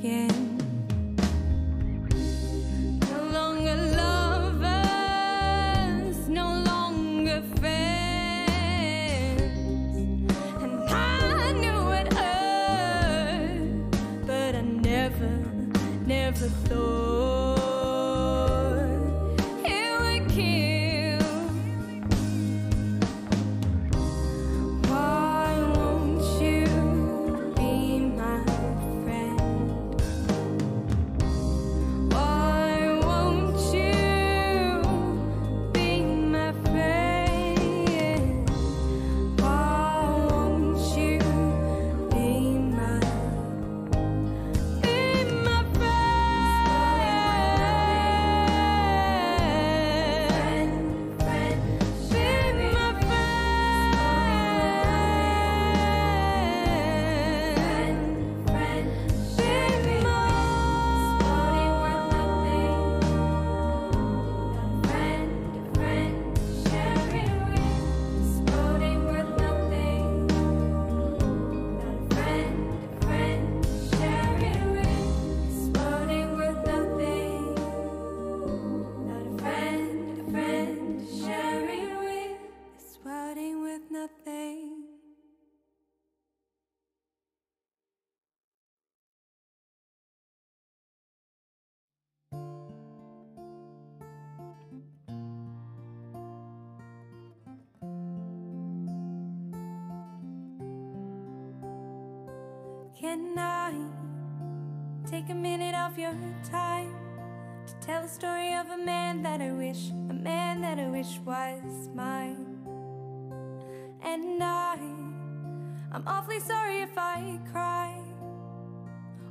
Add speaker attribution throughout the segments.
Speaker 1: again. No longer lovers, no longer friends. And I knew it hurt, but I never thought it would kill. Why won't you be my friend? Why won't you be my friend? Why won't you be my Can I take a minute of your time to tell the story of a man that I wish was mine? And I'm awfully sorry if I cry,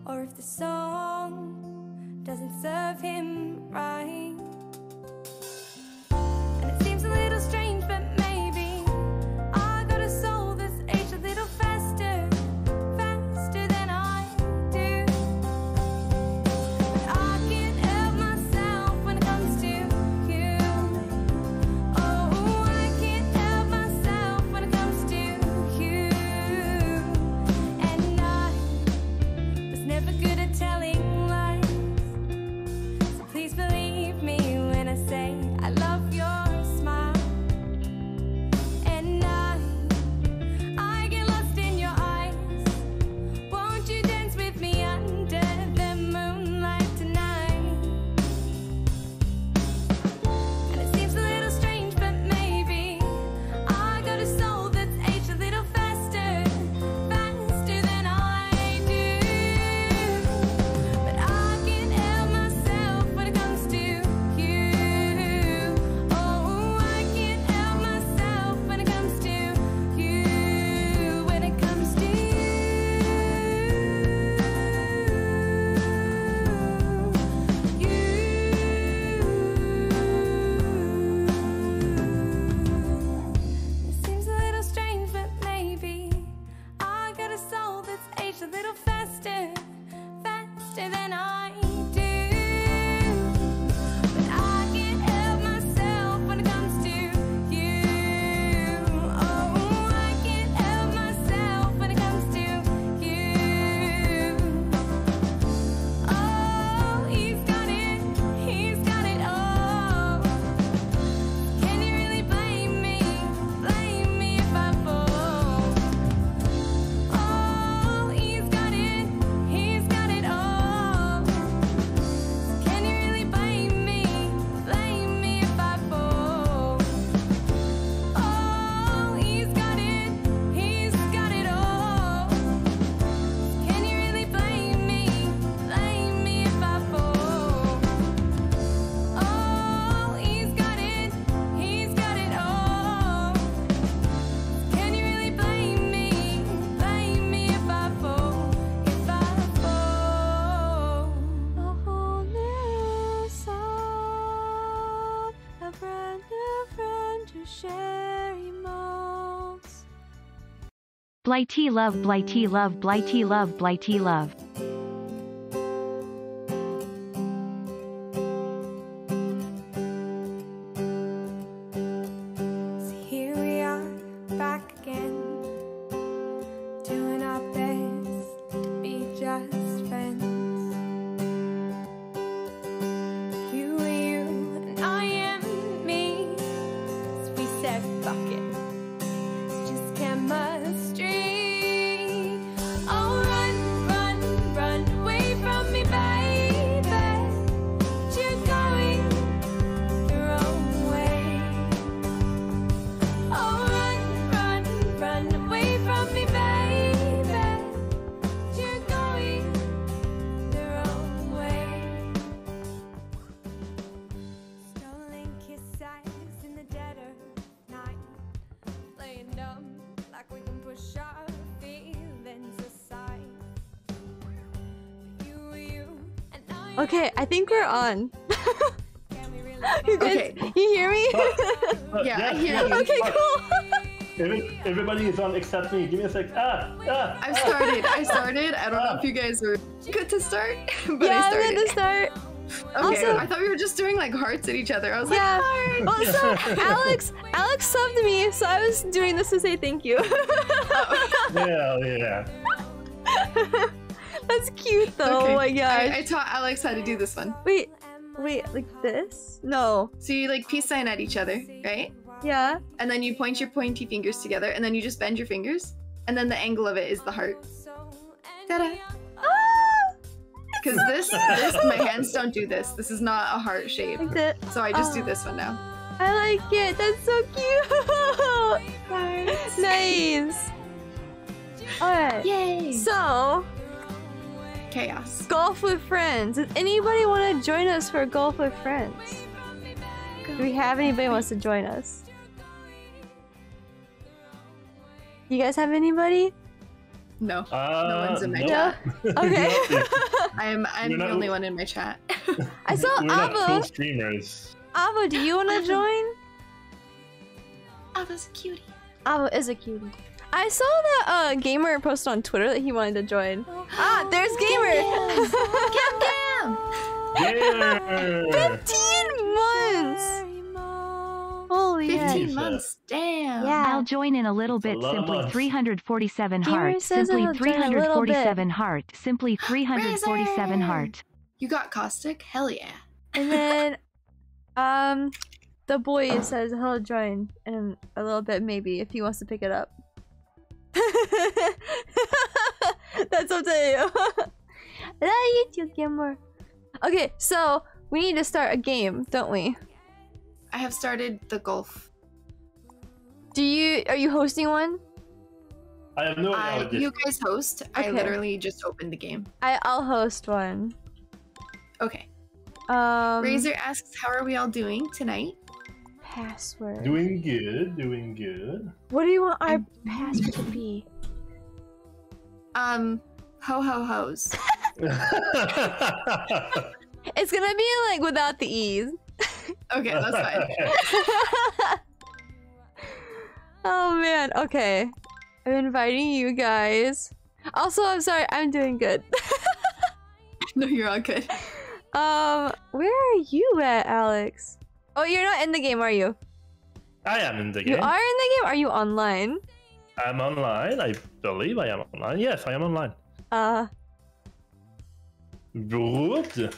Speaker 1: or if the song doesn't serve him right. And it seems a little strange, but maybe I got a soul that's aged a little faster than I do. But I can't help myself when it comes to you. Oh, I can't help myself when it comes to you. And I was never good at telling lies, so please believe me when I say I love your smile. And I get lost in your eyes. Won't you dance with me under the moonlight tonight? And it seems a little strange, but maybe I got a soul that's aged a little faster than I do. But I can't help myself when it comes to you. Oh, I can't help myself when it comes to you. When it comes to you. It seems a little strange, but maybe I got a soul that's aged a little faster than I do. But I can't help myself when it comes to you. Oh, I can't help myself when it comes to you. Oh, he's got it all. Can you really blame me if I fall? Oh, he's got it all. Can you really blame me if I fall? Oh, he's got it all. Can you really blame me if I fall? Oh, he's got it all. Can you really blame me if I fall? A whole new song, a brand new friend to share emotes.
Speaker 2: Blighty love, blighty love, blighty love, blighty love.
Speaker 1: So here we are, back again, doing our best to be just friends.
Speaker 3: Okay, I think we're on. You guys,
Speaker 4: Okay.
Speaker 3: you hear me?
Speaker 4: Yeah, I hear you.
Speaker 3: Okay, cool.
Speaker 5: Everybody is on except me. Give me a sec.
Speaker 4: I started. I don't know if you guys are good to start, but
Speaker 3: Yeah,
Speaker 4: I
Speaker 3: I'm
Speaker 4: started.
Speaker 3: gonna start.
Speaker 4: Okay,
Speaker 3: Also-
Speaker 4: I thought we were just doing like hearts at each other. I was
Speaker 3: Yeah.
Speaker 4: like, hearts.
Speaker 3: Also, Alex subbed me, so I was doing this to say thank you.
Speaker 5: Yeah.
Speaker 3: That's cute though.
Speaker 4: Okay.
Speaker 3: Oh my gosh.
Speaker 4: I taught Alex how to do this one.
Speaker 3: Wait, like this? No.
Speaker 4: So you like peace sign at each other, right?
Speaker 3: Yeah.
Speaker 4: And then you point your pointy fingers together, and then you just bend your fingers, and then the angle of it is the heart. Ta-da!
Speaker 3: Ah!
Speaker 4: Because this, my hands don't do this. This is not a heart shape.
Speaker 3: Like that.
Speaker 4: So I just do this one now.
Speaker 3: I like it. That's so cute. Nice. Alright.
Speaker 4: Yay!
Speaker 3: So,
Speaker 4: Chaos.
Speaker 3: golf with friends. Does anybody want to join us for golf with friends? Do we have anybody who wants to join us? You guys have anybody?
Speaker 4: No. No one's in my
Speaker 5: no.
Speaker 4: chat.
Speaker 3: Okay.
Speaker 4: I'm
Speaker 5: We're
Speaker 4: the
Speaker 5: not-
Speaker 4: only one in my chat.
Speaker 3: I saw
Speaker 5: We're not cool
Speaker 3: Avo.
Speaker 5: streamers.
Speaker 3: Avo, do you want to join?
Speaker 4: Oh, that's a cutie.
Speaker 3: Avo is a cutie. I saw that gamer post on Twitter that he wanted to join. Ah, there's gamer.
Speaker 5: Yeah.
Speaker 3: 15 months. Holy
Speaker 4: 15
Speaker 5: Yeah.
Speaker 4: months. Damn.
Speaker 3: Yeah.
Speaker 2: I'll join in a little bit.
Speaker 5: a lot of
Speaker 2: Simply
Speaker 5: months.
Speaker 2: 347
Speaker 3: Gamer
Speaker 2: heart.
Speaker 3: says
Speaker 2: Simply
Speaker 3: it'll join a little
Speaker 2: 347 heart. Simply 347
Speaker 4: Razor!
Speaker 2: heart.
Speaker 4: You got caustic? Hell yeah.
Speaker 3: And then, the boy says he'll join in a little bit, maybe, if he wants to pick it up. That's up to you. I love you, gamer. Okay, so we need to start a game, don't we?
Speaker 4: I have started the golf.
Speaker 3: Are you hosting one?
Speaker 5: I have no idea. how this-
Speaker 4: You guys host. I
Speaker 3: Okay.
Speaker 4: literally just opened the game.
Speaker 3: I'll host one.
Speaker 4: Okay.
Speaker 3: Razor
Speaker 4: Razor asks, how are we all doing tonight?
Speaker 3: password.
Speaker 5: Doing good. Doing good.
Speaker 3: What do you want our password to be?
Speaker 4: Ho ho ho's.
Speaker 3: It's gonna be like without the e's.
Speaker 4: Okay, that's fine.
Speaker 3: Oh man, okay. I'm inviting you guys. Also, I'm sorry, I'm doing good.
Speaker 4: No, you're all good.
Speaker 3: Where are you at, Alex? Oh, you're not in the game, are you?
Speaker 5: I am in the
Speaker 3: You
Speaker 5: game.
Speaker 3: are in the game? Are you online?
Speaker 5: I'm online. I believe I am online. Yes, I am online. Good.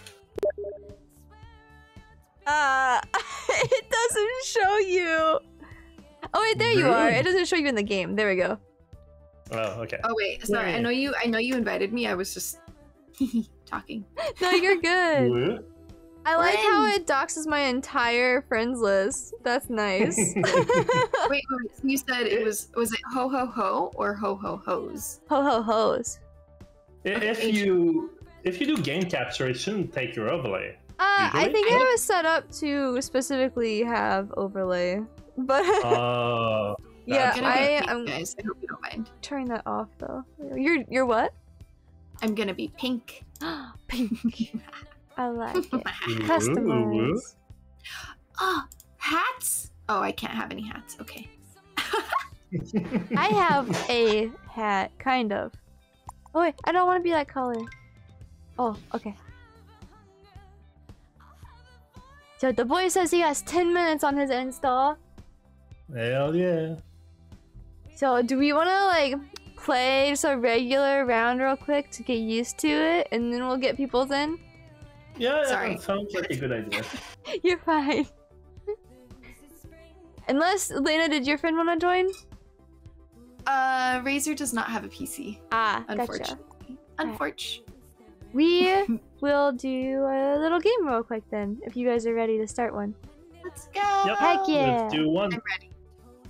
Speaker 3: It doesn't show you. Oh wait, there you are. It doesn't show you in the game. There we go.
Speaker 5: Oh, okay.
Speaker 4: Oh wait, sorry.
Speaker 5: Yeah.
Speaker 4: I know you invited me. I was just talking.
Speaker 3: No, you're good.
Speaker 5: Good.
Speaker 3: I like how
Speaker 4: When?
Speaker 3: it doxes my entire friends list. That's nice.
Speaker 4: Wait, so you said it was it ho ho ho or ho ho ho's?
Speaker 3: Ho ho ho's.
Speaker 5: If you do game capture, it shouldn't take your overlay.
Speaker 3: I
Speaker 5: Usually?
Speaker 3: think it was set up to specifically have overlay. But
Speaker 5: Oh.
Speaker 3: yeah,
Speaker 4: I'm gonna be pink,
Speaker 3: I'm
Speaker 4: guys. I hope you don't mind.
Speaker 3: turning that off though. You're what?
Speaker 4: I'm gonna be pink.
Speaker 3: Pink. I like it.
Speaker 5: Ooh.
Speaker 3: Customize.
Speaker 4: Oh, hats? Oh, I can't have any hats. Okay.
Speaker 3: I have a hat, kind of. Oh wait, I don't want to be that color. Oh, okay. So the boy says he has 10 minutes on his install.
Speaker 5: Hell yeah.
Speaker 3: So do we want to like play just a regular round real quick to get used to it, and then we'll get people's in?
Speaker 5: Yeah,
Speaker 4: Sorry.
Speaker 5: that sounds like a good idea.
Speaker 3: You're fine. Unless, Lena, did your friend want to join?
Speaker 4: Razor does not have a PC.
Speaker 3: Ah, gotcha.
Speaker 4: Unfortunately. Unfortunately.
Speaker 3: We will do a little game real quick then, if you guys are ready to start one.
Speaker 4: Let's go.
Speaker 5: Yep.
Speaker 3: Heck yeah!
Speaker 5: Let's do one.
Speaker 4: I'm ready.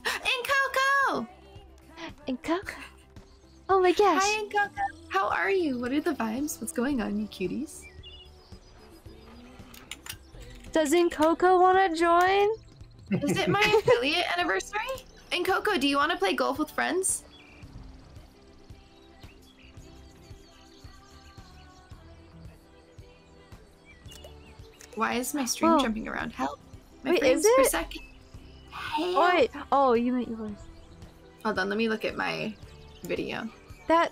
Speaker 4: And Coco!
Speaker 3: And Coco. Oh my gosh.
Speaker 4: Hi, and Coco. How are you? What are the vibes? What's going on, you cuties?
Speaker 3: Doesn't Coco want to join?
Speaker 4: Is it my affiliate anniversary? And Coco, do you want to play golf with friends? Why is my stream
Speaker 3: Whoa.
Speaker 4: jumping around? Help. My
Speaker 3: Wait,
Speaker 4: frames
Speaker 3: is
Speaker 4: per
Speaker 3: it?
Speaker 4: second. Help.
Speaker 3: Oh, wait. Oh, you meant yours.
Speaker 4: Hold on, let me look at my video.
Speaker 3: That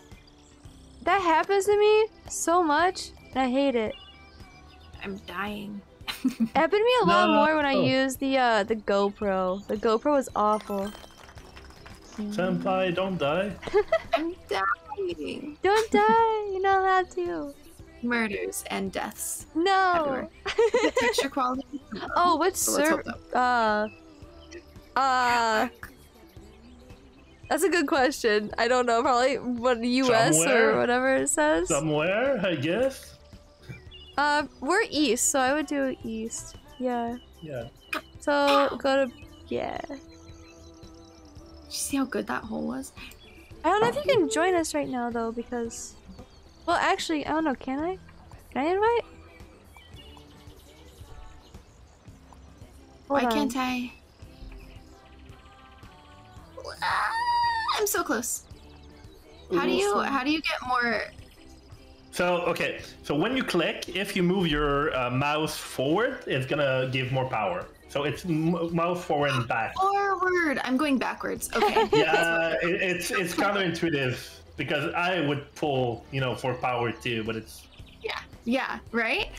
Speaker 3: happens to me so much, and I hate it.
Speaker 4: I'm dying.
Speaker 3: It happened to me a lot more when I
Speaker 5: No.
Speaker 3: used the GoPro. The GoPro was awful.
Speaker 5: Senpai, don't die.
Speaker 4: I'm dying.
Speaker 3: Don't die. You're not allowed to.
Speaker 4: Murders and deaths.
Speaker 3: No.
Speaker 4: Everywhere. The texture quality.
Speaker 3: Oh, what
Speaker 4: So let's hope
Speaker 3: server? That's a good question. I don't know. Probably what US
Speaker 5: Somewhere?
Speaker 3: or whatever it says.
Speaker 5: Somewhere, I guess.
Speaker 3: We're east, so I would do east. Yeah.
Speaker 5: Yeah.
Speaker 3: So go to yeah.
Speaker 4: Did you see how good that hole was?
Speaker 3: I don't know if you can join us right now though, because well, actually, I don't know. Can I? Can I invite?
Speaker 4: Why
Speaker 3: Hold on.
Speaker 4: can't I? Ah, I'm so close. How do you get more?
Speaker 5: So, okay. So when you click, if you move your mouse forward, it's gonna give more power. So it's mouse forward and back.
Speaker 4: Forward. I'm going backwards. Okay.
Speaker 5: Yeah, it's counterintuitive because I would pull, for power too, but it's
Speaker 4: Yeah. Right.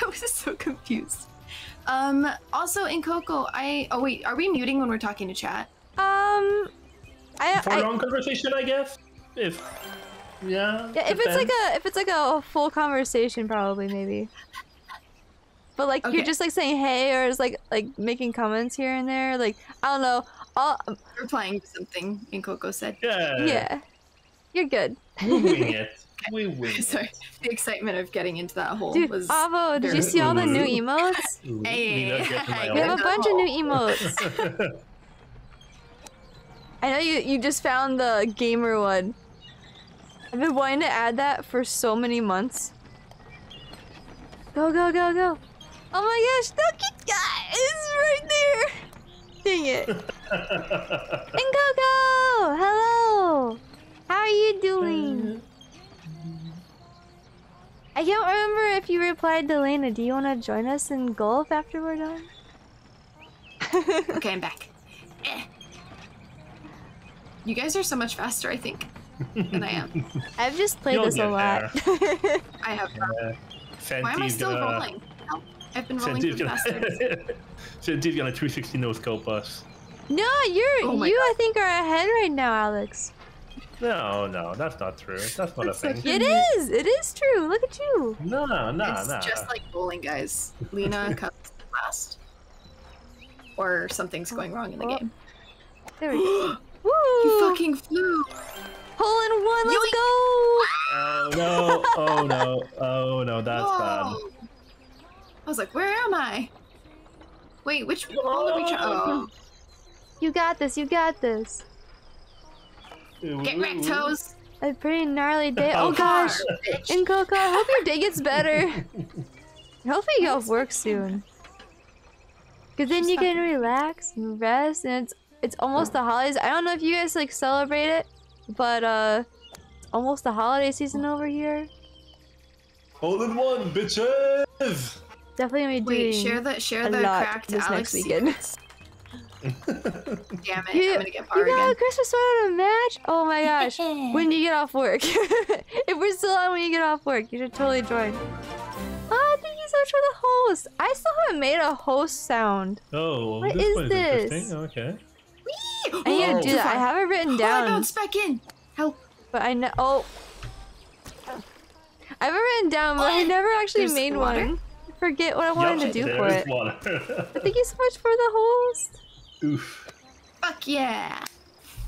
Speaker 4: I was so confused. Also in Coco, oh wait, are we muting when we're talking to chat?
Speaker 5: for a long conversation, I guess. If
Speaker 3: it's like a full conversation, probably maybe. But like
Speaker 4: Okay.
Speaker 3: you're just like saying hey, or it's like making comments here and there. Like I don't know.
Speaker 4: Replying to something in Coco said.
Speaker 3: Yeah, you're good.
Speaker 5: We wing it. We wing it.
Speaker 4: Sorry, the excitement of getting into that hole
Speaker 3: Dude,
Speaker 4: was.
Speaker 3: Avo, did you see all the new emotes?
Speaker 5: Ooh,
Speaker 4: Hey,
Speaker 5: Nina, get to my
Speaker 3: We have a
Speaker 5: own.
Speaker 3: bunch of new emotes. I know you just found the gamer one. I've been wanting to add that for so many months. Go, go, go, go. Oh my gosh, look at that! It's right there! Dang it. And Coco! Hello! How are you doing? I can't remember if you replied to Lena. Do you want to join us in golf after we're done?
Speaker 4: Okay, I'm back. You guys are so much faster, I think, than I am.
Speaker 3: I've just played
Speaker 5: You'll
Speaker 3: this a
Speaker 5: get
Speaker 3: lot.
Speaker 4: I have. Why am I
Speaker 5: Senti's
Speaker 4: still
Speaker 5: gonna,
Speaker 4: rolling? No, I've been rolling
Speaker 5: Senti's
Speaker 4: for the
Speaker 5: gonna,
Speaker 4: past 10 minutes.
Speaker 5: Senti's gonna 360 no scope us.
Speaker 3: No,
Speaker 4: Oh my
Speaker 3: I think are ahead right now, Alex.
Speaker 5: No, that's not true. That's not a
Speaker 4: That's
Speaker 5: thing.
Speaker 4: such
Speaker 3: It is true. Look at you.
Speaker 5: No.
Speaker 4: It's just like bowling, guys. Lena comes last. Or something's going wrong in the game.
Speaker 3: There we go. Woo!
Speaker 4: You fucking flew!
Speaker 3: Hole in one. Let's
Speaker 4: Yoink.
Speaker 3: go.
Speaker 5: Oh no, that's bad.
Speaker 4: Whoa. I was like, where am I? Wait, which hole are we trying? Oh.
Speaker 3: You got this. You got this.
Speaker 4: Get wrecked, toes!
Speaker 3: A pretty gnarly day. Oh gosh.
Speaker 4: Bitch.
Speaker 3: And Coco, I hope your day gets better. Hopefully you get off work soon. Cause then
Speaker 4: She's
Speaker 3: you can
Speaker 4: fucking-
Speaker 3: relax and rest, and it's almost the holidays. I don't know if you guys like celebrate it, but it's almost the holiday season over here.
Speaker 5: All in one, bitches!
Speaker 3: Definitely gonna be
Speaker 4: Wait,
Speaker 3: doing
Speaker 4: share
Speaker 3: a
Speaker 4: the
Speaker 3: lot
Speaker 4: cracked
Speaker 3: this
Speaker 4: Alex
Speaker 3: next weekend.
Speaker 4: secrets. Damn it,
Speaker 3: You,
Speaker 4: I'm gonna get
Speaker 3: you
Speaker 4: power
Speaker 3: got a
Speaker 4: again.
Speaker 3: Christmas sweater match? Oh my gosh. When you get off work. If we're still on when you get off work, you should totally join. Oh, thank you so much for the host. I still haven't made a host sound.
Speaker 5: Oh,
Speaker 3: What
Speaker 5: this
Speaker 3: is
Speaker 5: one is
Speaker 3: this?
Speaker 5: interesting. Okay.
Speaker 3: I need to
Speaker 5: Oh.
Speaker 3: do that. I have it written
Speaker 4: Oh, I
Speaker 3: down,
Speaker 4: bounced back in! Help!
Speaker 3: but I know. Oh. I have it written down, but I never actually
Speaker 4: There's
Speaker 3: made
Speaker 4: water?
Speaker 3: one. I forget what I wanted to do for
Speaker 5: There's
Speaker 3: it.
Speaker 5: water.
Speaker 3: But thank you so much for the host.
Speaker 5: Oof.
Speaker 4: Fuck yeah!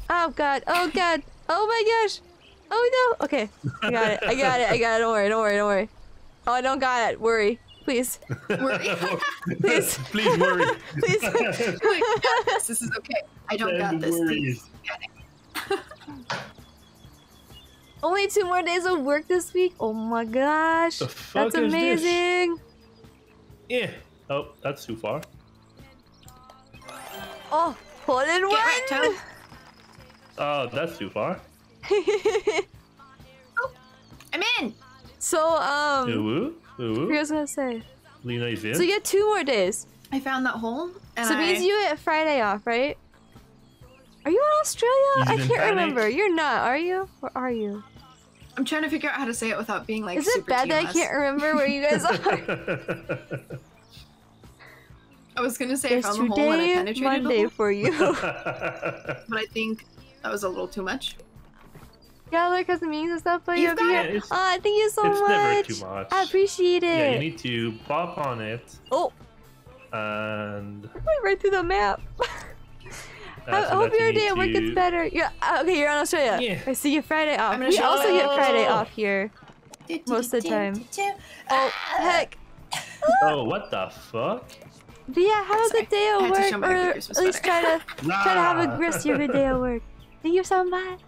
Speaker 3: Oh god. Oh god. Oh my gosh. Oh no. Okay. I got it. I got it. I got it. Don't worry. Don't worry. Don't worry. Oh, I don't got it. Worry. Please. Please.
Speaker 5: Please worry.
Speaker 3: Please.
Speaker 4: This is okay. I don't got
Speaker 5: Send
Speaker 4: this.
Speaker 5: worries.
Speaker 3: Only 2 more days of work this week. Oh my gosh.
Speaker 5: The fuck
Speaker 3: That's
Speaker 5: is this?
Speaker 3: amazing.
Speaker 5: Yeah. Oh, that's too far.
Speaker 3: Oh, hole in
Speaker 4: Get wrecked,
Speaker 3: one.
Speaker 4: Toad.
Speaker 5: Oh, that's too far.
Speaker 4: I'm in!
Speaker 3: So,
Speaker 5: Ooh, ooh.
Speaker 3: what was I gonna say?
Speaker 5: Lena is in.
Speaker 3: So you get 2 more days.
Speaker 4: I found that hole, and
Speaker 3: So it means you get Friday off, right? Are you in Australia?
Speaker 5: You
Speaker 3: I
Speaker 5: didn't
Speaker 3: can't
Speaker 5: panic?
Speaker 3: remember. You're not, are you? Where are you?
Speaker 4: I'm trying to figure out how to say it without being like
Speaker 3: Is it
Speaker 4: super
Speaker 3: bad that I
Speaker 4: TMS.
Speaker 3: can't remember where you guys are?
Speaker 4: I was gonna say I
Speaker 3: There's
Speaker 4: found the hole and I
Speaker 3: today
Speaker 4: penetrated
Speaker 3: Monday
Speaker 4: the hole,
Speaker 3: for you.
Speaker 4: but I think that was a little too much.
Speaker 3: Yeah, like has the memes and stuff, but
Speaker 4: You've
Speaker 3: you
Speaker 4: got
Speaker 3: here.
Speaker 5: it.
Speaker 3: Thank you so
Speaker 5: It's
Speaker 3: much.
Speaker 5: never too much.
Speaker 3: I appreciate it.
Speaker 5: Yeah, you need to pop on it
Speaker 3: Oh,
Speaker 5: and.
Speaker 3: went right through the map. I
Speaker 5: so
Speaker 3: hope
Speaker 5: that you
Speaker 3: your
Speaker 5: need
Speaker 3: day at work
Speaker 5: to-
Speaker 3: gets better. Yeah, okay, you're in Australia.
Speaker 5: Yeah.
Speaker 3: I see you Friday off.
Speaker 4: I'm gonna
Speaker 3: We
Speaker 4: show
Speaker 3: also
Speaker 4: it.
Speaker 3: get Friday
Speaker 5: Oh.
Speaker 3: off here most of the time. Oh, heck.
Speaker 5: Oh, what the fuck?
Speaker 3: But yeah, have a
Speaker 4: Sorry.
Speaker 3: good day
Speaker 4: I
Speaker 3: at
Speaker 4: had to show
Speaker 3: work,
Speaker 4: my
Speaker 3: or
Speaker 4: happy
Speaker 3: at
Speaker 4: Christmas
Speaker 3: least
Speaker 4: sweater.
Speaker 3: try to have a rest of your good day at work. Thank you so much.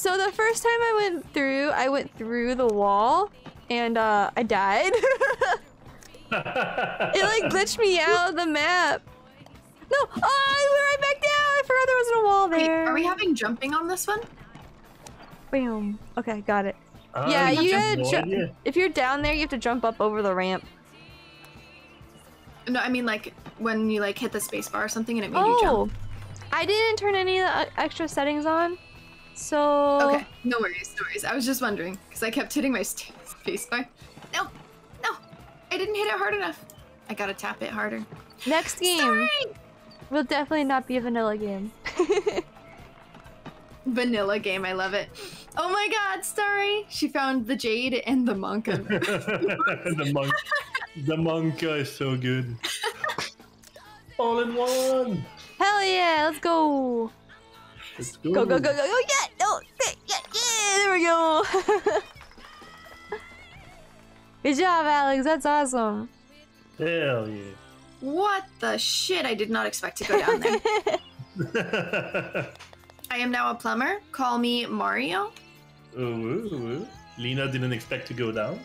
Speaker 3: So the first time I went through the wall, and I died. It like glitched me out of the map. No, I went right back down. I forgot there wasn't a wall
Speaker 4: Wait,
Speaker 3: there.
Speaker 4: are we having jumping on this one?
Speaker 3: Boom. Okay, got it. Yeah, you gotta if you're down there, you have to jump up over the ramp.
Speaker 4: No, I mean like when you like hit the space bar or something and it made you jump.
Speaker 3: I didn't turn any of the extra settings on, so
Speaker 4: Okay, no worries, no worries. I was just wondering because I kept hitting my space bar. No, no, I didn't hit it hard enough. I gotta tap it harder.
Speaker 3: Next game will definitely not be a vanilla game.
Speaker 4: Vanilla game, I love it. Oh my god, Starry! She found the jade and the monk.
Speaker 5: the monk is so good. All in one.
Speaker 3: Hell yeah, let's go.
Speaker 5: Let's go.
Speaker 3: Go, go, go, go, go, yeah, no, yeah, there we go. Good job, Alex, that's awesome.
Speaker 5: Hell yeah.
Speaker 4: What the shit? I did not expect to go down there. I am now a plumber. Call me Mario.
Speaker 5: Ooh. Lena didn't expect to go down.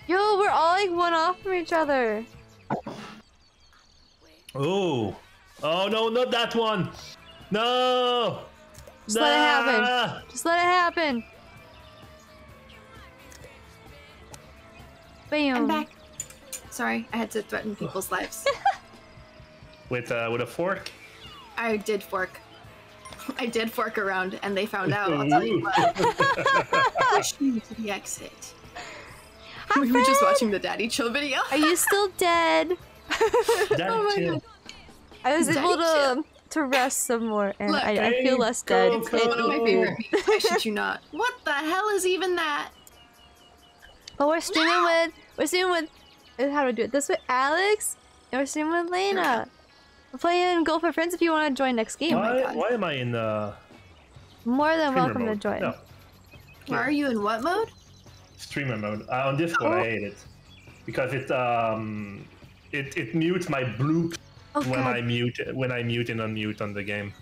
Speaker 3: Yo, we're all like one off from each other.
Speaker 5: Oh. Oh no, not that one. No.
Speaker 3: Just let it happen. Just let it happen. Bam.
Speaker 4: I'm back. Sorry, I had to threaten people's lives.
Speaker 5: With a fork.
Speaker 4: I did fork. I did fork around and they found out. I'll tell you what. Push me to the exit. We were just watching the Daddy Chill video.
Speaker 3: Are you still dead?
Speaker 5: Daddy chill.
Speaker 3: I was able
Speaker 4: Daddy
Speaker 3: to rest some more, and
Speaker 4: Look,
Speaker 3: I feel less dead.
Speaker 5: go,
Speaker 4: It's one of my favorite memes. I shit you not. What the hell is even that?
Speaker 3: But we're streaming with how do I do it? This with Alex, and we're streaming with Lena. We're playing Golf with Friends if you want to join next game.
Speaker 5: Why am I in
Speaker 3: More than
Speaker 5: streamer
Speaker 3: welcome
Speaker 5: mode?
Speaker 3: to join.
Speaker 5: No,
Speaker 4: Why are you in what mode?
Speaker 5: streamer mode. On Discord, I hate it because it mutes my bloop
Speaker 3: Oh,
Speaker 5: when
Speaker 3: God.
Speaker 5: I mute and unmute on the game.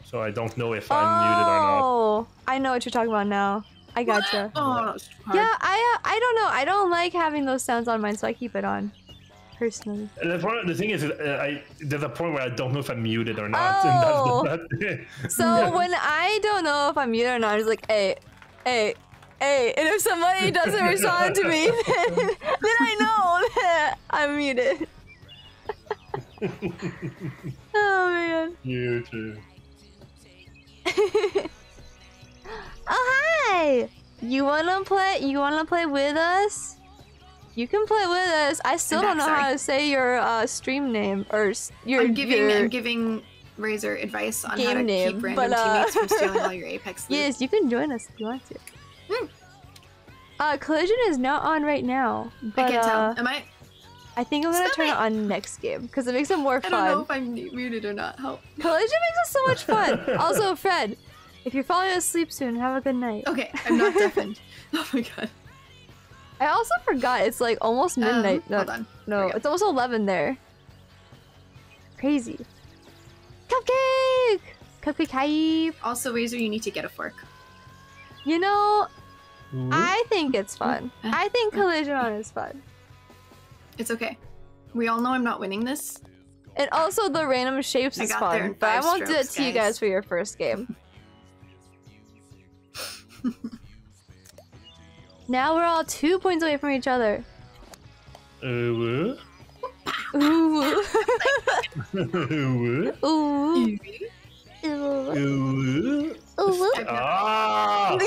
Speaker 5: So I don't know if I'm muted or not.
Speaker 3: Oh, I know what you're talking about now. I gotcha.
Speaker 4: Oh, that's hard.
Speaker 3: Yeah, I don't know. I don't like having those sounds on mine, so I keep it on. Personally.
Speaker 5: And the thing is, there's a point where I don't know if I'm muted or not.
Speaker 3: Oh.
Speaker 5: And that's
Speaker 3: So when I don't know if I'm muted or not, I'm just like, hey, hey, hey. And if somebody doesn't respond to me, then I know that I'm muted. Oh man.
Speaker 5: You too.
Speaker 3: Oh hi! You wanna play with us? You can play with us. I still
Speaker 4: I'm
Speaker 3: don't know
Speaker 4: back,
Speaker 3: how
Speaker 4: sorry.
Speaker 3: to say your stream name or your
Speaker 4: I'm giving Razor advice on how to
Speaker 3: Game name,
Speaker 4: keep random
Speaker 3: but,
Speaker 4: teammates from stealing all your Apex loot.
Speaker 3: Yes, you can join us if you want to. Collision is not on right now, but
Speaker 4: I can't tell. Am I?
Speaker 3: I think I'm gonna
Speaker 4: Stop
Speaker 3: turn it
Speaker 4: it.
Speaker 3: on next game because it makes it more
Speaker 4: I don't know
Speaker 3: fun.
Speaker 4: if I'm muted or not. Help.
Speaker 3: Collision makes it so much fun. Also, Fred, if you're falling asleep soon, have a good night.
Speaker 4: Okay, I'm not deafened. Oh my god.
Speaker 3: I also forgot it's like almost midnight.
Speaker 4: Hold on.
Speaker 3: No,
Speaker 4: There we go.
Speaker 3: it's almost 11 there. Crazy. Cupcake! Cupcake hype!
Speaker 4: Also, Razor, you need to get a fork.
Speaker 3: You know,
Speaker 5: Ooh.
Speaker 3: I think it's fun. I think Collision on is fun.
Speaker 4: It's okay. We all know I'm not winning this.
Speaker 3: And also the random shapes
Speaker 4: I
Speaker 3: is
Speaker 4: got there
Speaker 3: fun,
Speaker 4: in
Speaker 3: but I
Speaker 4: 5
Speaker 3: won't do it
Speaker 4: strokes,
Speaker 3: to you
Speaker 4: guys.
Speaker 3: guys for your first game. Now we're all 2 points away from each other.
Speaker 5: Ooh.
Speaker 3: Ooh.
Speaker 5: Ooh.
Speaker 3: Ooh. Ooh.
Speaker 5: Ooh.
Speaker 3: Ooh.
Speaker 5: Ah!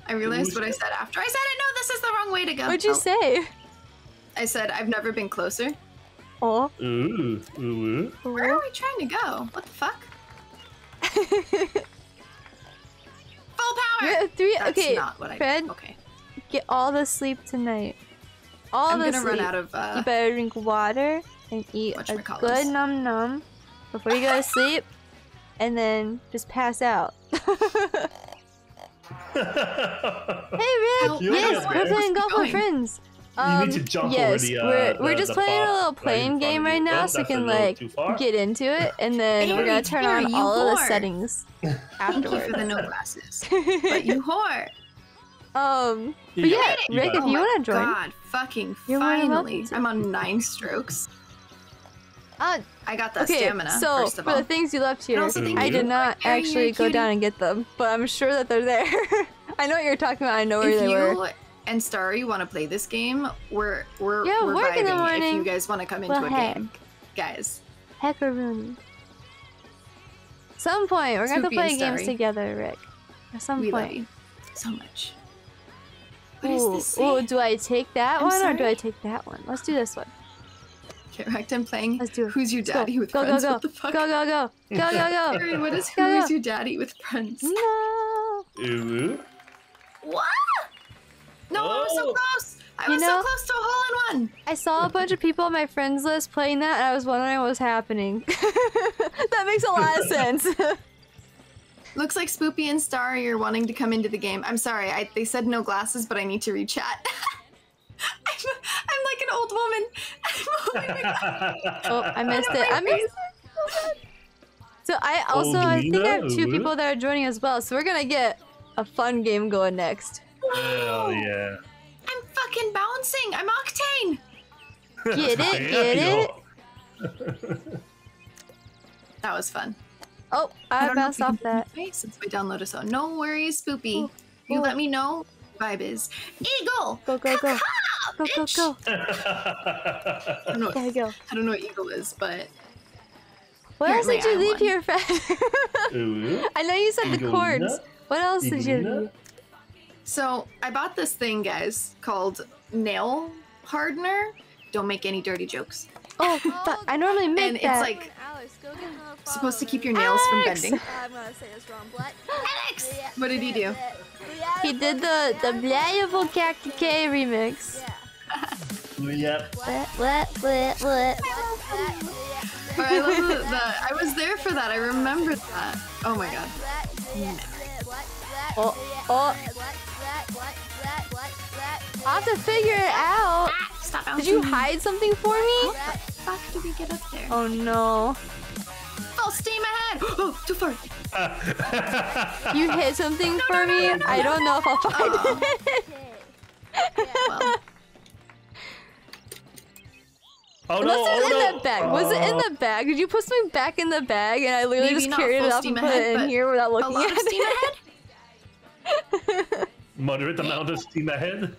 Speaker 4: I realized what I said after I said it. No, this is the wrong way to go.
Speaker 3: What'd you say?
Speaker 4: I said I've never been closer.
Speaker 3: Oh.
Speaker 5: Ooh. Ooh.
Speaker 4: Where are we trying to go? What the fuck? Full power!
Speaker 3: You're at 3.
Speaker 4: That's
Speaker 3: okay,
Speaker 4: not what I
Speaker 3: Fred,
Speaker 4: Okay.
Speaker 3: get all the sleep tonight. All
Speaker 4: I'm
Speaker 3: the
Speaker 4: gonna
Speaker 3: sleep.
Speaker 4: run out of
Speaker 3: You better drink water and eat a
Speaker 4: whatchamacallits.
Speaker 3: good num num before you go to sleep, and then just pass out. Hey Rick!
Speaker 4: Help,
Speaker 3: Yes,
Speaker 5: help,
Speaker 3: we're
Speaker 5: help.
Speaker 3: playing golf with
Speaker 4: Going.
Speaker 3: friends.
Speaker 5: You need to jump
Speaker 3: yes,
Speaker 5: over
Speaker 3: we're just playing a little playing game right now, so we can like
Speaker 5: get.
Speaker 3: get into it, and then we're gonna turn on
Speaker 4: you
Speaker 3: all of the
Speaker 4: whore.
Speaker 3: settings
Speaker 4: Thank you
Speaker 3: afterwards.
Speaker 4: for the no glasses. But you whore.
Speaker 3: But yeah, Rick, if
Speaker 4: Oh
Speaker 3: you
Speaker 4: my
Speaker 3: wanna join,
Speaker 4: God, fucking
Speaker 3: You're more than
Speaker 4: finally.
Speaker 3: welcome to.
Speaker 4: I'm on 9 strokes.
Speaker 3: uh,
Speaker 4: I got that
Speaker 3: okay.
Speaker 4: stamina,
Speaker 3: So
Speaker 4: first of
Speaker 3: for
Speaker 4: all.
Speaker 3: the things you left here,
Speaker 4: also
Speaker 5: thank
Speaker 3: I
Speaker 5: you
Speaker 3: did
Speaker 5: for
Speaker 3: not
Speaker 4: carrying your
Speaker 3: actually go
Speaker 4: cutie.
Speaker 3: down and get them, but I'm sure that they're there. I know what you're talking about. I know where
Speaker 4: If
Speaker 3: they
Speaker 4: you
Speaker 3: were.
Speaker 4: and Starry want to play this game, we're
Speaker 3: Yeah,
Speaker 4: we're
Speaker 3: work in the
Speaker 4: vibing if
Speaker 3: morning.
Speaker 4: you guys want to come into
Speaker 3: Well,
Speaker 4: a
Speaker 3: heck.
Speaker 4: game. Guys,
Speaker 3: Heckaroony. Some point, we're going to
Speaker 4: Spoopy
Speaker 3: play
Speaker 4: and
Speaker 3: games
Speaker 4: Starry.
Speaker 3: together, Rick. At some
Speaker 4: we love
Speaker 3: point.
Speaker 4: you so much. What is
Speaker 3: Ooh,
Speaker 4: this
Speaker 3: ooh,
Speaker 4: saying?
Speaker 3: do I take that
Speaker 4: I'm
Speaker 3: one or do
Speaker 4: sorry?
Speaker 3: I take that one? Let's do this one.
Speaker 4: Okay, right, I'm playing
Speaker 3: Let's do it.
Speaker 4: Who's Your
Speaker 3: Let's go.
Speaker 4: Daddy with
Speaker 3: Go,
Speaker 4: Friends?
Speaker 3: go, go.
Speaker 4: What the fuck?
Speaker 3: Go, go, go. Go, go, go.
Speaker 4: Harry, what is
Speaker 3: Go, go.
Speaker 4: Who's Your Daddy with Friends?
Speaker 3: No.
Speaker 5: Ooh.
Speaker 4: What? No, I was so
Speaker 5: Oh.
Speaker 4: close. I
Speaker 3: You
Speaker 4: was
Speaker 3: know-
Speaker 4: so close to a hole in one.
Speaker 3: I saw a bunch of people on my friends list playing that, and I was wondering what was happening. That makes a lot of sense.
Speaker 4: Looks like Spoopy and Starry are wanting to come into the game. I'm sorry, they said no glasses, but I need to read chat. I'm like an old woman.
Speaker 3: Oh, I missed it. I missed it. So I also, I think I have 2 people that are joining as well, so we're gonna get a fun game going next.
Speaker 5: Hell yeah.
Speaker 4: I'm fucking bouncing. I'm Octane.
Speaker 3: Get it? Get it?
Speaker 4: That was fun.
Speaker 3: Oh, I
Speaker 4: don't know
Speaker 3: bounced
Speaker 4: if you
Speaker 3: off
Speaker 4: can
Speaker 3: that.
Speaker 4: play since we download a song. No worries, Spoopy.
Speaker 3: Ooh,
Speaker 4: You
Speaker 3: ooh.
Speaker 4: let me know. Vibe is Eagle.
Speaker 3: Go, go, go. Go, go,
Speaker 4: bitch.
Speaker 3: go.
Speaker 4: I don't know.
Speaker 3: Gotta go.
Speaker 4: I don't know what Eagle is, but
Speaker 3: What else did
Speaker 4: Apparently
Speaker 3: you
Speaker 4: I
Speaker 3: leave
Speaker 4: won.
Speaker 3: here, Fred?
Speaker 5: Ooh.
Speaker 3: I know you said the
Speaker 5: Eaglina?
Speaker 3: chords. What else did you
Speaker 5: Eaglina?
Speaker 3: leave?
Speaker 4: so I bought this thing, guys, called nail hardener. Don't make any dirty jokes.
Speaker 3: Oh, but I normally make
Speaker 4: And it's
Speaker 3: that.
Speaker 4: like supposed to keep your nails from
Speaker 3: Alex!
Speaker 4: bending.
Speaker 1: I'm gonna say this wrong, but
Speaker 4: Alex, what did he do?
Speaker 3: He did the valuable CactiK remix.
Speaker 5: Yep.
Speaker 3: What?
Speaker 4: Oh, I love that. I was there for that. I remember that. Oh my god.
Speaker 3: Oh. I'll have to figure it out.
Speaker 4: Stop
Speaker 3: Did
Speaker 4: bouncing.
Speaker 3: you hide something for me?
Speaker 4: How the fuck did we get up there?
Speaker 3: Oh no.
Speaker 4: Full steam ahead! Oh, too far.
Speaker 3: You hit something for me? I don't know if I'll find it.
Speaker 4: Well,
Speaker 5: Oh no!
Speaker 3: Unless it's
Speaker 5: Oh
Speaker 3: in
Speaker 5: no!
Speaker 3: the bag. Was it in the bag? Did you put something back in the bag and I literally
Speaker 4: Maybe
Speaker 3: just
Speaker 4: not
Speaker 3: carried it
Speaker 4: full
Speaker 3: up
Speaker 4: steam
Speaker 3: and put
Speaker 4: ahead,
Speaker 3: it in
Speaker 4: but
Speaker 3: here without
Speaker 4: a
Speaker 3: looking
Speaker 4: lot
Speaker 3: at
Speaker 4: of steam
Speaker 3: it?
Speaker 4: ahead?
Speaker 5: Moderate amount of steam ahead.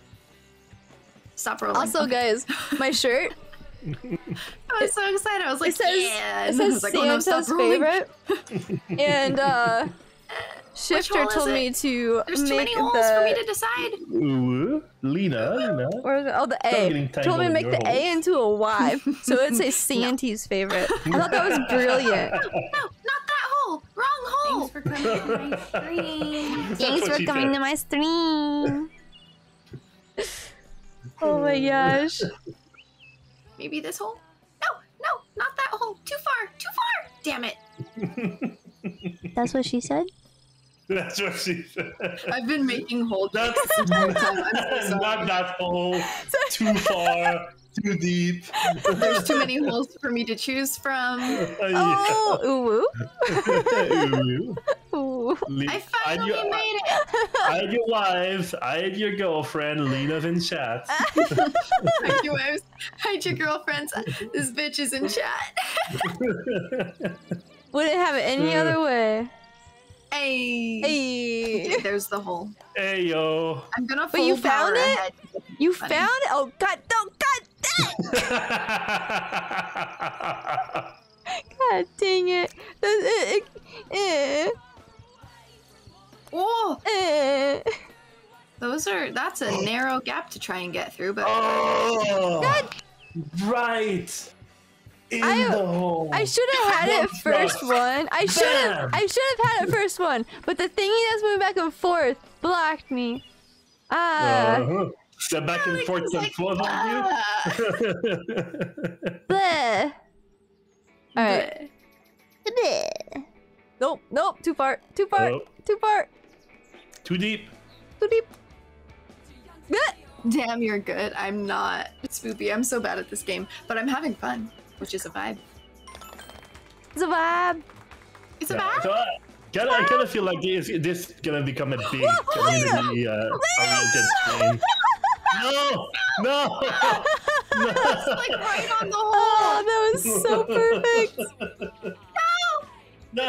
Speaker 4: Stop rolling.
Speaker 3: Also,
Speaker 4: Okay.
Speaker 3: guys, my shirt,
Speaker 4: I was so excited. I was like,
Speaker 3: it says,
Speaker 4: yeah.
Speaker 3: it
Speaker 4: And I
Speaker 3: says
Speaker 4: was like, oh no, stop
Speaker 3: Santa's
Speaker 4: rolling.
Speaker 3: favorite. And Shifter
Speaker 4: hole is
Speaker 3: told
Speaker 4: it?
Speaker 3: me to
Speaker 4: There's too
Speaker 3: make
Speaker 4: many holes for me
Speaker 3: the
Speaker 4: to decide.
Speaker 5: Ooh, Lena.
Speaker 3: the
Speaker 5: getting
Speaker 3: A.
Speaker 5: tangled
Speaker 3: Told me to
Speaker 5: in
Speaker 3: make
Speaker 5: your
Speaker 3: the A
Speaker 5: holes.
Speaker 3: into a Y, so it'd say Santy's favorite. I thought that was brilliant.
Speaker 4: No, not that hole. Wrong hole.
Speaker 1: Thanks for coming to my stream.
Speaker 3: Thanks
Speaker 5: what
Speaker 3: for
Speaker 5: she
Speaker 3: coming
Speaker 5: said.
Speaker 3: to my stream. Oh my gosh.
Speaker 4: Maybe this hole? No, not that hole. Too far. Damn it.
Speaker 3: That's what she said?
Speaker 5: That's what she said.
Speaker 4: I've been making holes
Speaker 5: That's
Speaker 4: this entire time. I'm so sorry.
Speaker 5: not that hole. Too far. Too deep.
Speaker 4: There's too many holes for me to choose from.
Speaker 3: Oh,
Speaker 5: Ooh.
Speaker 3: ooh, ooh.
Speaker 4: I finally made it.
Speaker 5: Hide your wives. Hide your girlfriend. Lena's in chat.
Speaker 4: Hide your wives, hide your girlfriends. This bitch is in chat.
Speaker 3: Wouldn't have it any other way.
Speaker 4: Hey.
Speaker 3: Hey.
Speaker 4: Okay, there's the hole.
Speaker 5: Hey yo.
Speaker 4: I'm gonna
Speaker 3: But you
Speaker 4: full power
Speaker 3: found it?
Speaker 4: ahead to get
Speaker 3: You
Speaker 4: money.
Speaker 3: found it? Oh god, no, god dang it.
Speaker 4: Oh, that's a narrow gap to try and get through, but
Speaker 5: Oh, right. In the hole.
Speaker 3: I should have had it first one. I should have had it first one. But the thingy that's moving back and forth blocked me.
Speaker 5: The back and forth
Speaker 4: it's
Speaker 5: and
Speaker 4: like,
Speaker 5: forth on you.
Speaker 3: Bleh. Alright. Nope, nope, too far. Too far.
Speaker 5: Oh.
Speaker 3: Too far.
Speaker 5: Too deep.
Speaker 3: Too deep. Bleh.
Speaker 4: Damn, you're good. I'm not. Spoopy. I'm so bad at this game, but I'm having fun, which is a vibe.
Speaker 3: It's a vibe.
Speaker 4: It's a
Speaker 5: Yeah,
Speaker 4: vibe.
Speaker 5: so I kind of feel like this is gonna become a big community oriented stream. No! No!
Speaker 4: It's like right on the hole.
Speaker 3: Oh, that was so perfect.
Speaker 5: No!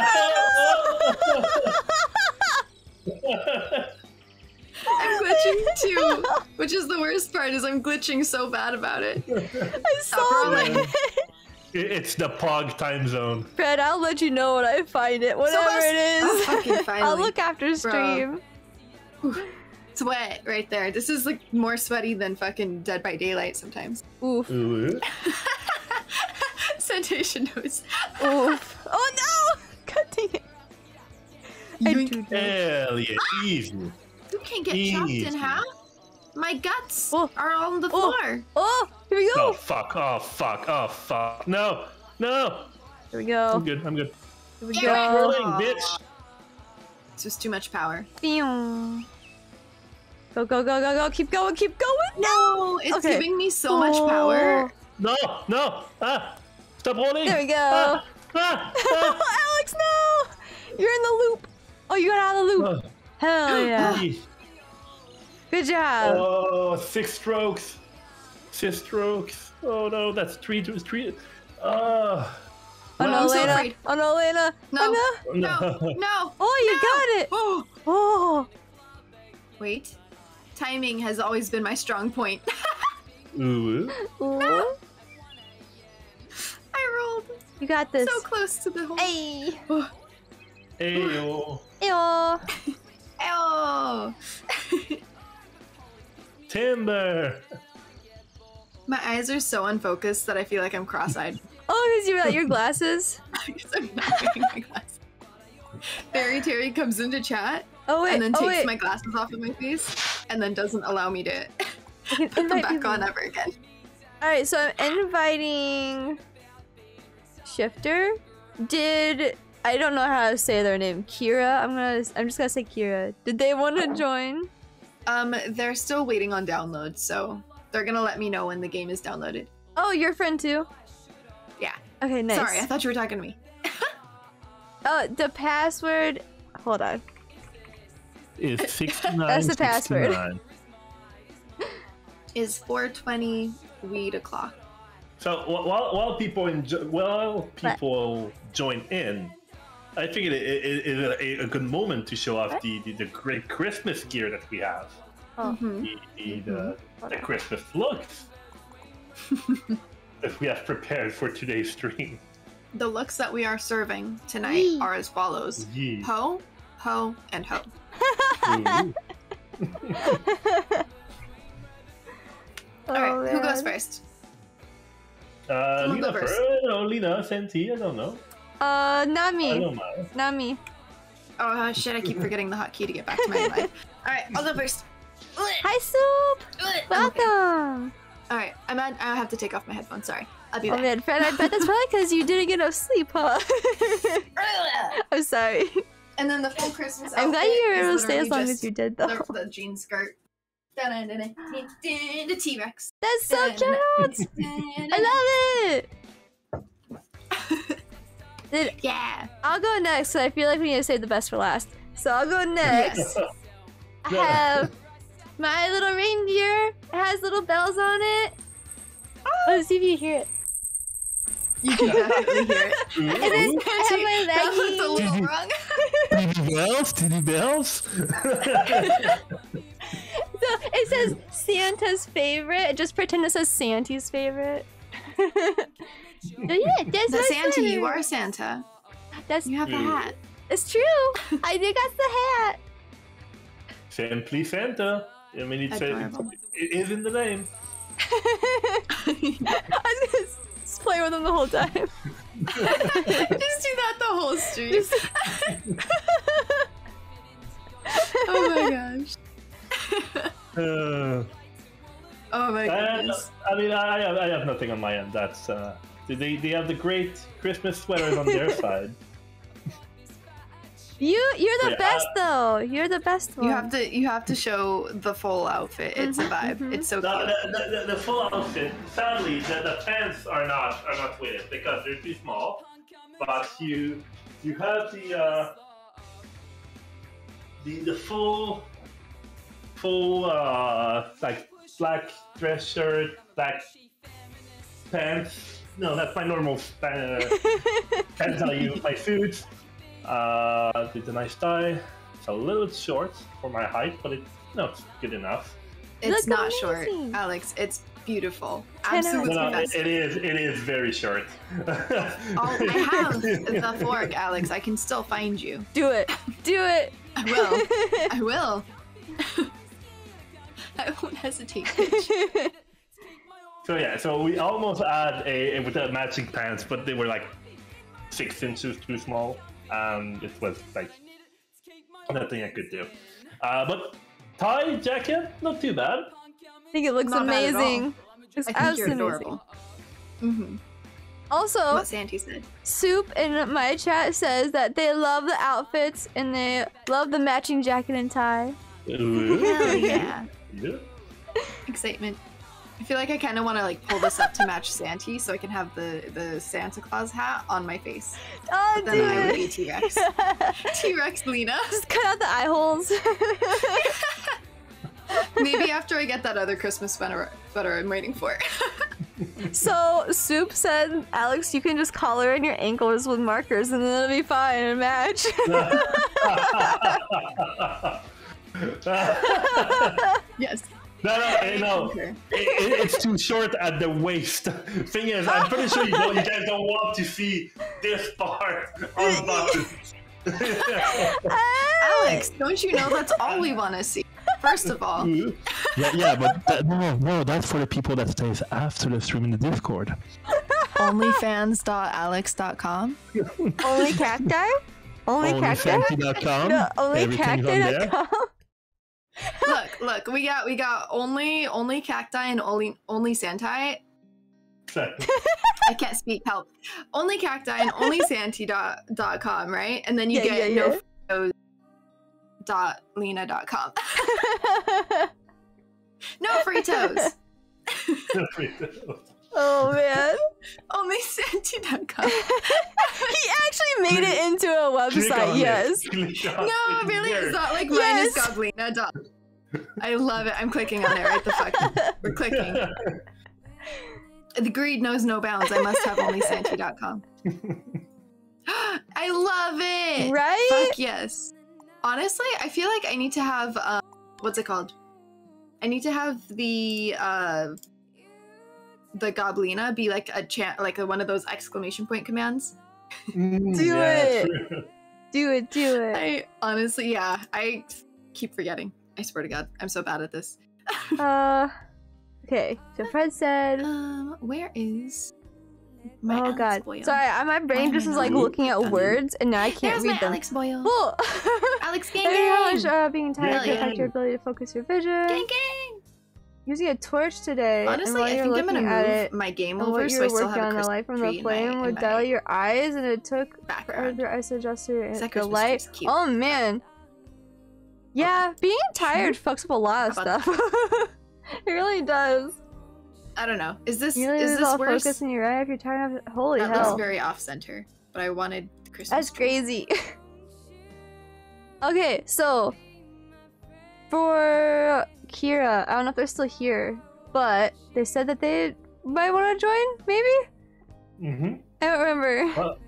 Speaker 4: I'm glitching too, which is the worst part. Is I'm glitching so bad about it.
Speaker 3: I
Speaker 4: Stop
Speaker 3: saw
Speaker 4: rolling.
Speaker 3: it.
Speaker 5: It's the POG time zone.
Speaker 3: Fred, I'll let you know when I find it. Whatever it
Speaker 4: Oh,
Speaker 3: is.
Speaker 4: fucking
Speaker 3: I'll
Speaker 4: finally.
Speaker 3: look after stream.
Speaker 4: Sweat right there. This is like more sweaty than fucking Dead by Daylight sometimes.
Speaker 3: Oof.
Speaker 5: Ooh.
Speaker 4: Sensation knows.
Speaker 3: Oof. Oh no! God dang it. I do know.
Speaker 5: Hell yeah, easy.
Speaker 4: You can't get chopped in half. My guts
Speaker 3: Oh.
Speaker 4: are on the
Speaker 3: Oh.
Speaker 4: floor.
Speaker 3: Oh, here we
Speaker 5: Oh
Speaker 3: go.
Speaker 5: fuck, oh fuck, oh fuck. No, no.
Speaker 3: Here we go.
Speaker 5: I'm good, I'm good.
Speaker 3: Here we
Speaker 4: Get
Speaker 3: go.
Speaker 5: Rolling, bitch.
Speaker 4: It's just too much power.
Speaker 3: Pew. Go, go, go, go, go. Keep going, keep going.
Speaker 4: No, it's
Speaker 3: Okay.
Speaker 4: giving me so much power.
Speaker 5: No, no. Ah, stop rolling.
Speaker 3: There we go.
Speaker 5: Ah, ah,
Speaker 3: Oh, Alex, no! You're in the loop. Oh, you got out of the loop.
Speaker 5: ah.
Speaker 3: Hell yeah. Good job.
Speaker 5: Oh, 6 strokes. 6 strokes. Oh no, that's three.
Speaker 3: Oh
Speaker 4: I'm
Speaker 3: no,
Speaker 4: so
Speaker 3: Lena.
Speaker 4: afraid.
Speaker 3: Oh no, Lena.
Speaker 4: No,
Speaker 3: Oh no.
Speaker 4: no, no.
Speaker 3: Oh, you got it.
Speaker 4: Oh,
Speaker 3: Oh.
Speaker 4: wait. Timing has always been my strong point.
Speaker 5: Ooh.
Speaker 3: Ooh.
Speaker 4: I rolled
Speaker 3: You got this.
Speaker 4: so close to the hole.
Speaker 3: Hey.
Speaker 5: Ayo.
Speaker 3: Ew.
Speaker 4: Oh.
Speaker 5: Timber.
Speaker 4: My eyes are so unfocused that I feel like I'm cross-eyed.
Speaker 3: Oh, because you got your glasses.
Speaker 4: Because I'm not wearing my glasses. Fairy Terry comes into chat
Speaker 3: Oh wait.
Speaker 4: and then
Speaker 3: oh
Speaker 4: takes
Speaker 3: wait.
Speaker 4: my glasses off of my face and then doesn't allow me to
Speaker 3: I can
Speaker 4: put them
Speaker 3: invite
Speaker 4: back
Speaker 3: people.
Speaker 4: on ever again.
Speaker 3: All right, so I'm inviting Shifter. I don't know how to say their name. Kira. I'm just gonna say Kira. Did they want to join?
Speaker 4: They're still waiting on download, so they're gonna let me know when the game is downloaded.
Speaker 3: Oh, your friend too.
Speaker 4: Yeah.
Speaker 3: Okay, nice.
Speaker 4: Sorry, I thought you were talking to me.
Speaker 3: Oh, the password. Hold on.
Speaker 5: Is 69.
Speaker 3: That's the password.
Speaker 5: 69.
Speaker 4: Is 420 weed o'clock.
Speaker 5: So while people join in, I figured it is a good moment to show off the great Christmas gear that we have.
Speaker 3: Oh.
Speaker 5: The Christmas looks that we have prepared for today's stream.
Speaker 4: The looks that we are serving tonight
Speaker 3: Yee.
Speaker 4: are as follows.
Speaker 5: Yee.
Speaker 4: Ho, ho, and ho.
Speaker 5: Ooh.
Speaker 4: Alright, who goes
Speaker 3: man.
Speaker 4: first?
Speaker 5: Lena
Speaker 4: go first.
Speaker 5: first. No, Lena, Senti, I don't know.
Speaker 3: Not
Speaker 5: I
Speaker 3: me.
Speaker 5: don't know.
Speaker 3: Not me.
Speaker 4: Oh shit, I keep forgetting the hotkey to get back to my life. Alright, I'll go first.
Speaker 3: Hi, Soup.
Speaker 4: Okay.
Speaker 3: Welcome.
Speaker 4: Alright, I have to take off my headphones, sorry. I'll be
Speaker 3: Oh
Speaker 4: back.
Speaker 3: man, Fred, I bet that's probably because you didn't get enough sleep, huh? I'm sorry.
Speaker 4: And then the full Christmas
Speaker 3: I'm glad
Speaker 4: outfit
Speaker 3: you were
Speaker 4: is
Speaker 3: able to stay as
Speaker 4: literally
Speaker 3: long as
Speaker 4: just
Speaker 3: you did, though.
Speaker 4: The jean skirt. The T-Rex.
Speaker 3: That's so cute. I love it.
Speaker 4: Yeah.
Speaker 3: I'll go next, so I feel like we need to save the best for last. So I'll go next.
Speaker 4: Yes.
Speaker 3: I have my little reindeer. It has little bells on it. Let's see if you hear it.
Speaker 4: You can definitely hear it.
Speaker 3: And then I have my
Speaker 4: That looked a
Speaker 3: leggings.
Speaker 4: little wrong.
Speaker 5: bells? Titty bells?
Speaker 3: So it says Santa's favorite. Just pretend it says Santy's favorite. So yeah, that's
Speaker 4: The
Speaker 3: my
Speaker 4: Santa,
Speaker 3: sweater.
Speaker 4: you are Santa.
Speaker 3: That's
Speaker 4: You have the hat.
Speaker 3: it's true. I did got the hat.
Speaker 5: Simply Santa. I mean,
Speaker 4: Adorable.
Speaker 5: it is in the name.
Speaker 3: I was gonna just play with him the whole time.
Speaker 4: Just do that the whole stream. Oh my gosh. Oh my goodness.
Speaker 5: I mean, I have nothing on my end. That's they have the great Christmas sweaters on their side.
Speaker 3: You're the
Speaker 5: Yeah,
Speaker 3: best though. You're the best one.
Speaker 4: You have to show the full outfit. It's a vibe. It's so cute.
Speaker 5: The full outfit. Sadly, the pants are not with it because they're too small. But you have the full like black dress shirt, black pants. No, that's my normal pants I use my suits. It's a nice tie. It's a little short for my height, but it's good enough.
Speaker 4: It's
Speaker 3: Look
Speaker 4: not short,
Speaker 3: amazing.
Speaker 4: Alex. It's beautiful.
Speaker 3: 10 out of
Speaker 4: Absolutely
Speaker 5: No,
Speaker 4: best.
Speaker 5: it is very short.
Speaker 4: I have the fork, Alex. I can still find you.
Speaker 3: Do it. Do it.
Speaker 4: I will. I will. I won't hesitate, bitch.
Speaker 5: So yeah, so we almost had a with the matching pants, but they were like 6 inches too small, and it was like nothing I could do. But tie jacket, not too bad.
Speaker 3: I think it looks
Speaker 4: Not bad at all.
Speaker 3: amazing. It's
Speaker 4: I think you're
Speaker 3: absolutely amazing.
Speaker 4: adorable. Mm-hmm.
Speaker 3: Also,
Speaker 4: What Santy said.
Speaker 3: Soup in my chat says that they love the outfits and they love the matching jacket and tie.
Speaker 4: Hell yeah.
Speaker 5: Yeah.
Speaker 4: Excitement. I feel like I kind of want to like pull this up to match Santy so I can have the Santa Claus hat on my face.
Speaker 3: Oh,
Speaker 4: Then I would be
Speaker 3: dude.
Speaker 4: T-Rex. T-Rex Lena.
Speaker 3: Just cut out the eye holes.
Speaker 4: Maybe after I get that other Christmas sweater I'm waiting for.
Speaker 3: So, Soup said, Alex, you can just collar in your ankles with markers and then it'll be fine and match.
Speaker 4: Yes.
Speaker 5: No.
Speaker 4: Okay.
Speaker 5: It's too short at the waist. Thing is, I'm pretty sure you guys don't want to see this part on buttons.
Speaker 4: Alex, don't you know that's all we want to see? First of all.
Speaker 6: Yeah, but no, that's for the people that stays after the stream in the Discord.
Speaker 4: Onlyfans.alex.com.
Speaker 3: Only cacti? Only cacti?
Speaker 6: Onlyfancy.com.
Speaker 3: No, only
Speaker 6: Everything's on there.
Speaker 3: cacti.com.
Speaker 4: Look, we got only cacti and only Santai. I can't speak, help. Only cacti and only Santy.com, right? And then you get no photos.lena.com. No free toes.
Speaker 3: Oh man.
Speaker 4: Only Santy.com.
Speaker 3: He actually made it into a website, yes.
Speaker 4: No, really, it's not like mine
Speaker 3: Yes.
Speaker 4: is Goblina. I love it. I'm clicking on it right the fuck. We're clicking. The greed knows no bounds. I must have only Santy.com. I love it.
Speaker 3: Right?
Speaker 4: Fuck yes. Honestly, I feel like I need to have what's it called? I need to have the Goblina be like a like one of those exclamation point commands.
Speaker 3: Do it. Do it.
Speaker 4: I honestly, yeah, I keep forgetting. I swear to God, I'm so bad at this.
Speaker 3: Okay. So Fred said,
Speaker 4: Where is my
Speaker 3: "Oh
Speaker 4: Alex
Speaker 3: God,
Speaker 4: Boyle?
Speaker 3: sorry, my brain just is like looking at words, and now I can't
Speaker 4: There's
Speaker 3: read
Speaker 4: my
Speaker 3: them."
Speaker 4: Alex Boyle.
Speaker 3: Well,
Speaker 4: Alex Gang
Speaker 3: thank you
Speaker 4: Gang.
Speaker 3: so much, being tired
Speaker 4: Hell
Speaker 3: can affect
Speaker 4: yeah.
Speaker 3: your ability to focus your vision.
Speaker 4: Gang Gang.
Speaker 3: Using a torch today,
Speaker 4: Honestly,
Speaker 3: and while
Speaker 4: I
Speaker 3: you're
Speaker 4: think I'm
Speaker 3: looking
Speaker 4: gonna
Speaker 3: at
Speaker 4: move
Speaker 3: it,
Speaker 4: my game
Speaker 3: and
Speaker 4: over
Speaker 3: what you
Speaker 4: so I
Speaker 3: were
Speaker 4: still
Speaker 3: working
Speaker 4: have
Speaker 3: on,
Speaker 4: a
Speaker 3: the light from
Speaker 4: Christmas
Speaker 3: the
Speaker 4: tree in
Speaker 3: flame
Speaker 4: my
Speaker 3: would dilate your eyes, and it took forever
Speaker 4: background.
Speaker 3: for your eyes to adjust to
Speaker 4: That
Speaker 3: the
Speaker 4: Christmas
Speaker 3: light.
Speaker 4: tree's cute.
Speaker 3: Oh man. Yeah, being tired fucks up a lot of
Speaker 4: How about
Speaker 3: stuff. It really does.
Speaker 4: I don't know. Is this
Speaker 3: You really lose all
Speaker 4: worse?
Speaker 3: focus in your eye if you're tired of it. Holy
Speaker 4: That
Speaker 3: hell.
Speaker 4: looks very off center, but I wanted the Christmas.
Speaker 3: That's
Speaker 4: tree.
Speaker 3: crazy. Okay, so for Kira, I don't know if they're still here, but they said that they might want to join, maybe?
Speaker 5: Mm-hmm.
Speaker 3: I don't remember.
Speaker 5: Well,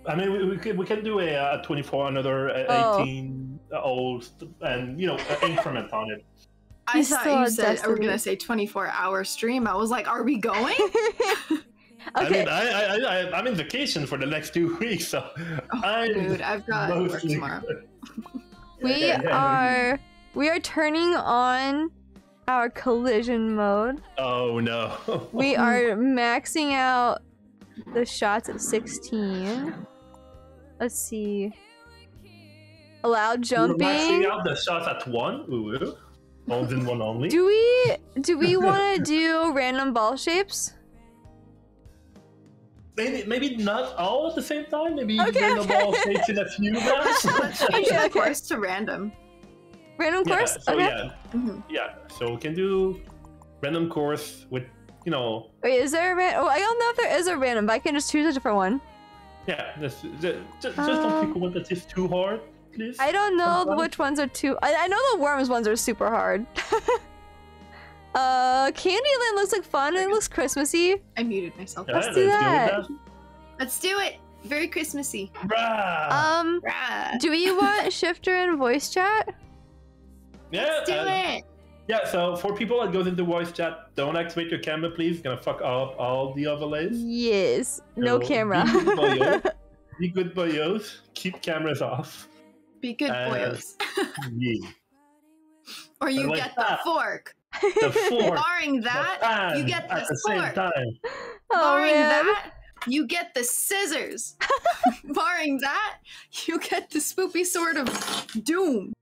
Speaker 5: I mean, we can do a 24, another 18 old, and increment on it.
Speaker 4: I thought you said we're gonna say 24-hour stream. I was like, are we going?
Speaker 3: Okay.
Speaker 5: I mean, I'm in vacation for the next 2 weeks, so
Speaker 4: dude, I've got work tomorrow.
Speaker 3: We are turning on our collision mode.
Speaker 5: Oh no.
Speaker 3: We are maxing out the shots at 16. Let's see. Allow jumping.
Speaker 5: We're maxing out the shots at 1. Ooh. Hold in 1 only.
Speaker 3: Do we want to do random ball shapes?
Speaker 5: Maybe not all at the same time. Maybe random ball shapes in a few rounds.
Speaker 4: Let's change the course to random.
Speaker 3: Random course?
Speaker 5: So
Speaker 3: okay.
Speaker 5: yeah. So we can do random course with,
Speaker 3: Wait, is there a random? Oh, I don't know if there is a random, but I can just choose a different one.
Speaker 5: Yeah, just don't pick one that is too hard, please.
Speaker 3: I don't know which ones are too. I know the worms ones are super hard. Candyland looks like fun. It looks Christmassy.
Speaker 4: I muted myself.
Speaker 5: Yeah,
Speaker 3: let's do that.
Speaker 4: Let's do it. Very Christmassy.
Speaker 5: Bruh.
Speaker 3: Do we want shifter and voice chat?
Speaker 5: Yeah.
Speaker 4: Let's do it.
Speaker 5: Yeah. So for people that goes into voice chat, don't activate your camera, please. It's gonna fuck up all the overlays.
Speaker 3: Yes. No camera.
Speaker 5: Be good boyos. Keep cameras off.
Speaker 4: Be good boyos.
Speaker 5: Yeah.
Speaker 4: Or you get the fork.
Speaker 5: The fork.
Speaker 4: Barring that, you get the
Speaker 5: same
Speaker 4: fork.
Speaker 5: time.
Speaker 4: Barring that, you get the scissors. Barring that, you get the spoopy sword of doom.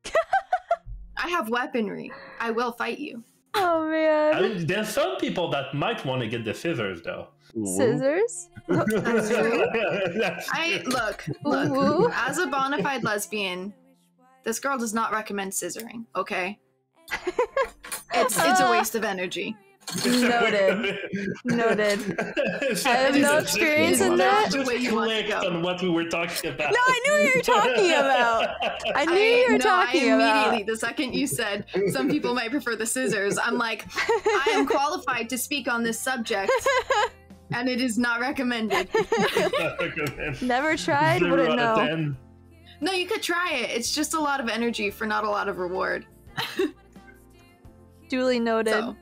Speaker 4: I have weaponry. I will fight you.
Speaker 3: Oh man.
Speaker 5: I mean, there's some people that might want to get the scissors though.
Speaker 3: Scissors?
Speaker 4: That's true. Look.
Speaker 3: Ooh.
Speaker 4: As a bona fide lesbian, this girl does not recommend scissoring, okay? It's a waste of energy.
Speaker 3: Noted. I have no experience in that.
Speaker 5: Just clicked on what we were talking about.
Speaker 3: No, I knew what you were talking about. I knew you were talking about.
Speaker 4: Immediately, the second you said some people might prefer the scissors, I'm like, I am qualified to speak on this subject, and it is not recommended.
Speaker 3: Never tried, wouldn't know.
Speaker 4: No, you could try it. It's just a lot of energy for not a lot of reward.
Speaker 3: Duly noted.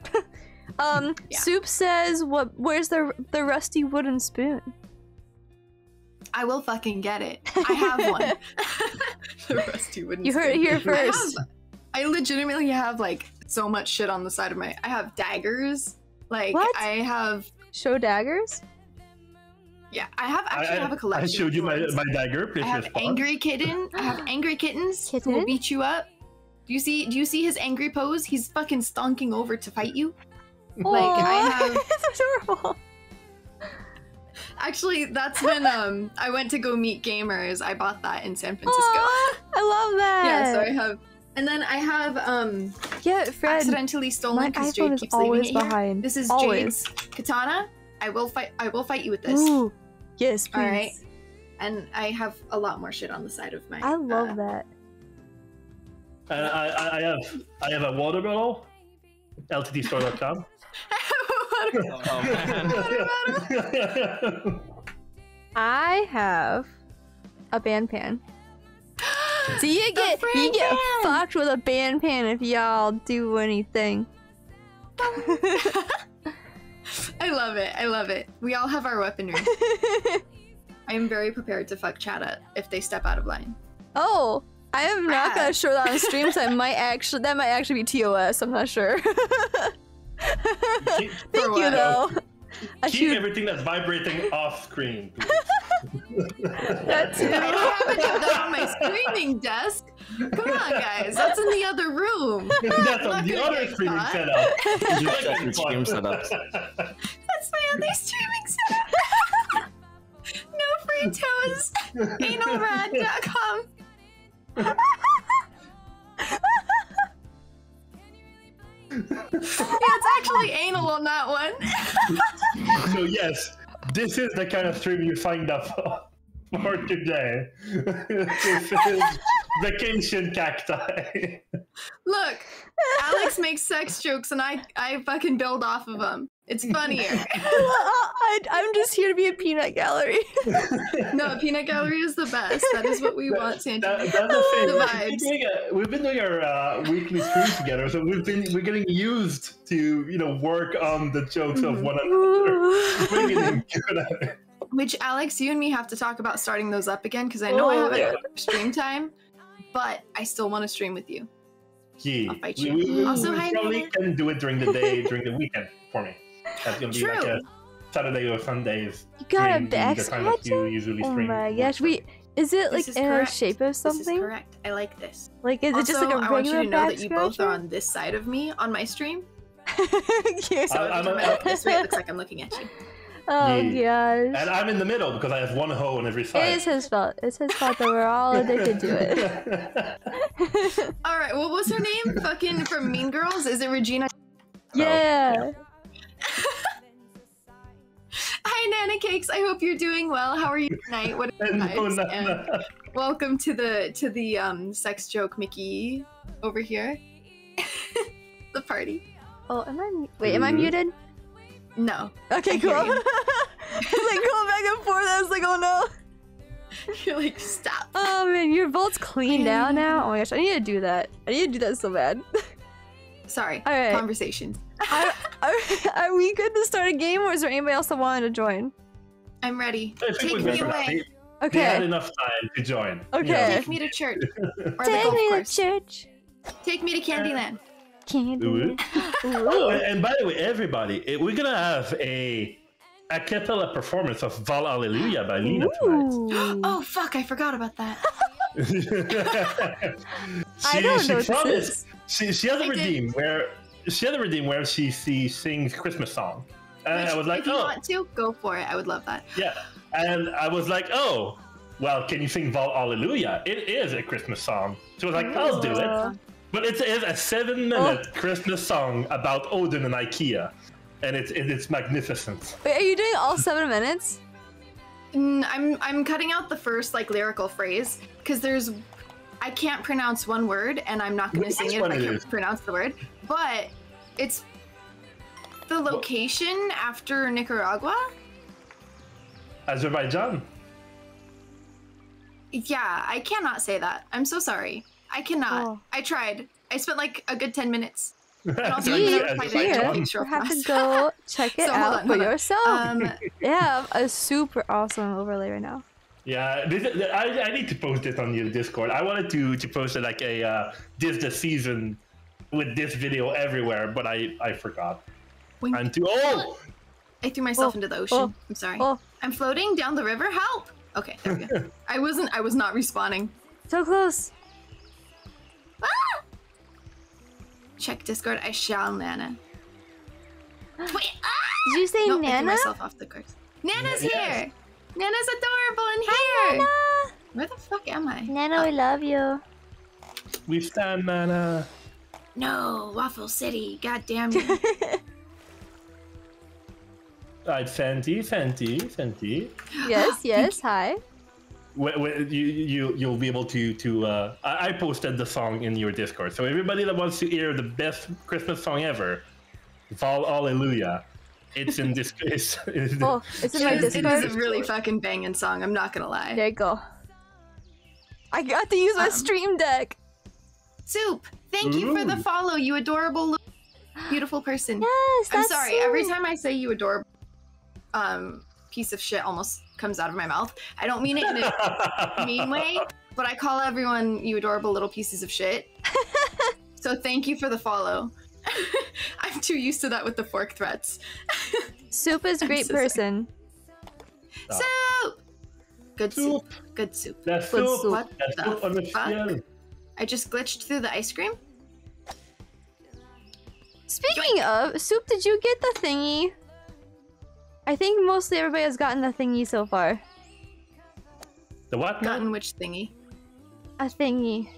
Speaker 4: So.
Speaker 3: Soup says, where's the rusty wooden spoon?
Speaker 4: I will fucking get it. I have one. The rusty wooden spoon.
Speaker 3: You heard it here first.
Speaker 4: I legitimately have like so much shit on the side of I have daggers. Like
Speaker 3: what?
Speaker 4: I have
Speaker 3: show daggers?
Speaker 4: Yeah, I have a collection.
Speaker 5: I showed you my dagger.
Speaker 4: I have angry kitten. I have angry kittens who will beat you up. Do you see his angry pose? He's fucking stonking over to fight you. Like I have.
Speaker 3: That's adorable.
Speaker 4: Actually, that's when I went to go meet gamers. I bought that in San Francisco.
Speaker 3: I love that.
Speaker 4: Yeah, so I have, and then I have
Speaker 3: yeah, Fred,
Speaker 4: accidentally stolen because Jade keeps leaving it here. This is Jade's katana. I will fight you with this.
Speaker 3: Ooh, yes, please.
Speaker 4: All right. And I have a lot more shit on the side of my.
Speaker 3: I love that.
Speaker 5: I have a water bottle. LTDstore.com.
Speaker 7: Oh man.
Speaker 3: I have a band pan. So you get fucked with a band pan if y'all do anything.
Speaker 4: I love it. I love it. We all have our weaponry. I am very prepared to fuck Chata if they step out of line.
Speaker 3: Oh, I am not gonna show that on stream, so that might actually be TOS. I'm not sure. Thank you though.
Speaker 5: Keep everything that's vibrating off screen.
Speaker 3: That's
Speaker 4: I haven't done that on my streaming desk. Come on, guys. That's in the other room.
Speaker 5: That's on the other streaming setup.
Speaker 7: You check your stream setups.
Speaker 4: That's my other streaming setup. No free toes. Anelrad.com. Yeah, it's actually anal on that one.
Speaker 5: So yes, this is the kind of stream you signed up for today. This is vacation cacti.
Speaker 4: Look, Alex makes sex jokes and I fucking build off of them. It's funnier.
Speaker 3: I'm just here to be a peanut gallery.
Speaker 4: No, peanut gallery is the best. That is what we want, Santi.
Speaker 5: That's the thing.
Speaker 4: The vibes.
Speaker 5: We've been doing our weekly streams together, so we're getting used to work on the jokes of one another. We're getting good at it.
Speaker 4: Which, Alex, you and me have to talk about starting those up again, because I know I have a stream time, but I still want to stream with you.
Speaker 5: Yeah.
Speaker 4: I'll fight you.
Speaker 5: We
Speaker 4: Also, hi,
Speaker 5: probably
Speaker 4: Nana.
Speaker 5: can do it during the day, during the weekend for me. That's gonna be like a Saturday or Sundays.
Speaker 3: You got a
Speaker 5: during
Speaker 3: back
Speaker 5: the time that you usually
Speaker 3: Oh
Speaker 5: stream.
Speaker 3: my gosh, is it like
Speaker 4: This is
Speaker 3: in a
Speaker 4: correct.
Speaker 3: shape of
Speaker 4: This is
Speaker 3: something?
Speaker 4: correct. I like this.
Speaker 3: Like, is it just like a
Speaker 4: I want you
Speaker 3: regular
Speaker 4: to know
Speaker 3: back
Speaker 4: that you both are
Speaker 3: scratcher?
Speaker 4: on this side of me on my stream.
Speaker 3: Yes.
Speaker 4: So every time I look this way, it looks like I'm looking at you.
Speaker 3: Oh
Speaker 5: Yeah.
Speaker 3: gosh.
Speaker 5: And I'm in the middle because I have one hoe on every side.
Speaker 3: It is his fault. It's his fault that we're all addicted to it.
Speaker 4: All right, what was her name? Fucking from Mean Girls? Is it Regina?
Speaker 3: Yeah.
Speaker 4: Hi, Nana Cakes. I hope you're doing well. How are you tonight? What are your vibes? And welcome to the sex joke Mickey over here. The party.
Speaker 3: Oh, wait, am I muted?
Speaker 4: No.
Speaker 3: Okay,
Speaker 4: I
Speaker 3: cool.
Speaker 4: hear
Speaker 3: I
Speaker 4: you.
Speaker 3: was like going back and forth. I was like, oh no.
Speaker 4: You're like, stop.
Speaker 3: Oh man, your vault's clean down now. Oh my gosh, I need to do that. I need to do that so bad.
Speaker 4: Sorry.
Speaker 3: All right.
Speaker 4: Conversations.
Speaker 3: Are we good to start a game, or is there anybody else that wanted to join?
Speaker 4: I'm ready.
Speaker 5: I think
Speaker 4: Take
Speaker 5: we're
Speaker 4: me
Speaker 5: good for now.
Speaker 4: away.
Speaker 5: They had
Speaker 3: Okay.
Speaker 5: enough time to join.
Speaker 3: Okay.
Speaker 4: Take me to church. Or the
Speaker 3: Take
Speaker 4: golf
Speaker 3: me to
Speaker 4: course.
Speaker 3: church.
Speaker 4: Take me to Candyland.
Speaker 3: Candy.
Speaker 5: Ooh.
Speaker 3: Ooh.
Speaker 5: Oh, and by the way, everybody, we're gonna have a cappella performance of Val Alleluia by Lena tonight.
Speaker 3: Ooh.
Speaker 4: Oh, fuck. I forgot about that.
Speaker 3: I don't know what this is.
Speaker 5: She has a redeem where she sings Christmas song, and
Speaker 4: Which,
Speaker 5: I was like,
Speaker 4: if you
Speaker 5: oh
Speaker 4: want to, go for it. I would love that.
Speaker 5: yeah, and I was like, oh well, can you sing Val Alleluia? It is a Christmas song. She was like, I'll do it. But it is a 7-minute Christmas song about Odin and IKEA, and it's magnificent.
Speaker 3: Wait, are you doing all 7 minutes?
Speaker 4: I'm cutting out the first like lyrical phrase because I can't pronounce one word and I'm not going to sing it if I can't pronounce the word. But it's the location after Nicaragua.
Speaker 5: Azerbaijan.
Speaker 4: Yeah, I cannot say that. I'm so sorry. I cannot.
Speaker 3: Oh.
Speaker 4: I tried. I spent like a good 10 minutes. And also,
Speaker 5: Azerbaijan.
Speaker 4: I tried to take a
Speaker 3: You
Speaker 4: picture of
Speaker 3: have to
Speaker 4: us.
Speaker 3: go check it
Speaker 4: So, hold
Speaker 3: out
Speaker 4: on,
Speaker 3: for
Speaker 4: hold on.
Speaker 3: yourself. They have a super awesome overlay right now.
Speaker 5: Yeah, I need to post this on your Discord. I wanted to post it like a the season with this video everywhere, but I forgot.
Speaker 4: Wink.
Speaker 5: And
Speaker 4: I threw myself into the ocean. I'm sorry.
Speaker 3: Oh.
Speaker 4: I'm floating down the river. Help! Okay, there we go. I was not respawning.
Speaker 3: So close.
Speaker 4: Ah! Check Discord. I shall, Nana. Wait, ah!
Speaker 3: Did you say
Speaker 4: Nope, I threw
Speaker 3: Nana?
Speaker 4: myself off the course. Nana's
Speaker 5: Yes.
Speaker 4: here! Nana's adorable in here!
Speaker 3: Nana.
Speaker 4: Where the fuck am I?
Speaker 3: Nana, we love you.
Speaker 5: we stand, Nana.
Speaker 4: No, Waffle City. God damn you.
Speaker 5: Right, Fenty.
Speaker 3: Yes, hi.
Speaker 5: You'll be able to. I posted the song in your Discord, so everybody that wants to hear the best Christmas song ever, Val Alleluia, it's in this. It's in
Speaker 3: Oh, it's in my
Speaker 4: It is
Speaker 3: Discord.
Speaker 4: a really fucking banging song. I'm not gonna lie.
Speaker 3: There you go. I got to use my stream deck.
Speaker 4: Soup, thank you for the
Speaker 5: Ooh.
Speaker 4: follow, you adorable, beautiful person.
Speaker 3: Yes,
Speaker 4: I'm
Speaker 3: that's
Speaker 4: sorry.
Speaker 3: so-
Speaker 4: Every time I say you adorable, piece of shit almost comes out of my mouth. I don't mean it in a mean way, but I call everyone you adorable little pieces of shit. So thank you for the follow. I'm too used to that with the fork threats.
Speaker 3: Soup is a
Speaker 4: I'm
Speaker 3: great
Speaker 4: so sorry.
Speaker 3: person.
Speaker 4: Soup! Good soup.
Speaker 5: Soup.
Speaker 4: Good soup.
Speaker 5: That's
Speaker 3: Good
Speaker 5: soup.
Speaker 3: soup.
Speaker 4: What
Speaker 5: That's
Speaker 4: the
Speaker 5: soup on the
Speaker 4: fuck?
Speaker 5: field.
Speaker 4: I just glitched through the ice cream?
Speaker 3: Speaking of, Soup, did you get the thingy? I think mostly everybody has gotten the thingy so far.
Speaker 5: The what?
Speaker 4: Gotten which thingy?
Speaker 3: A thingy.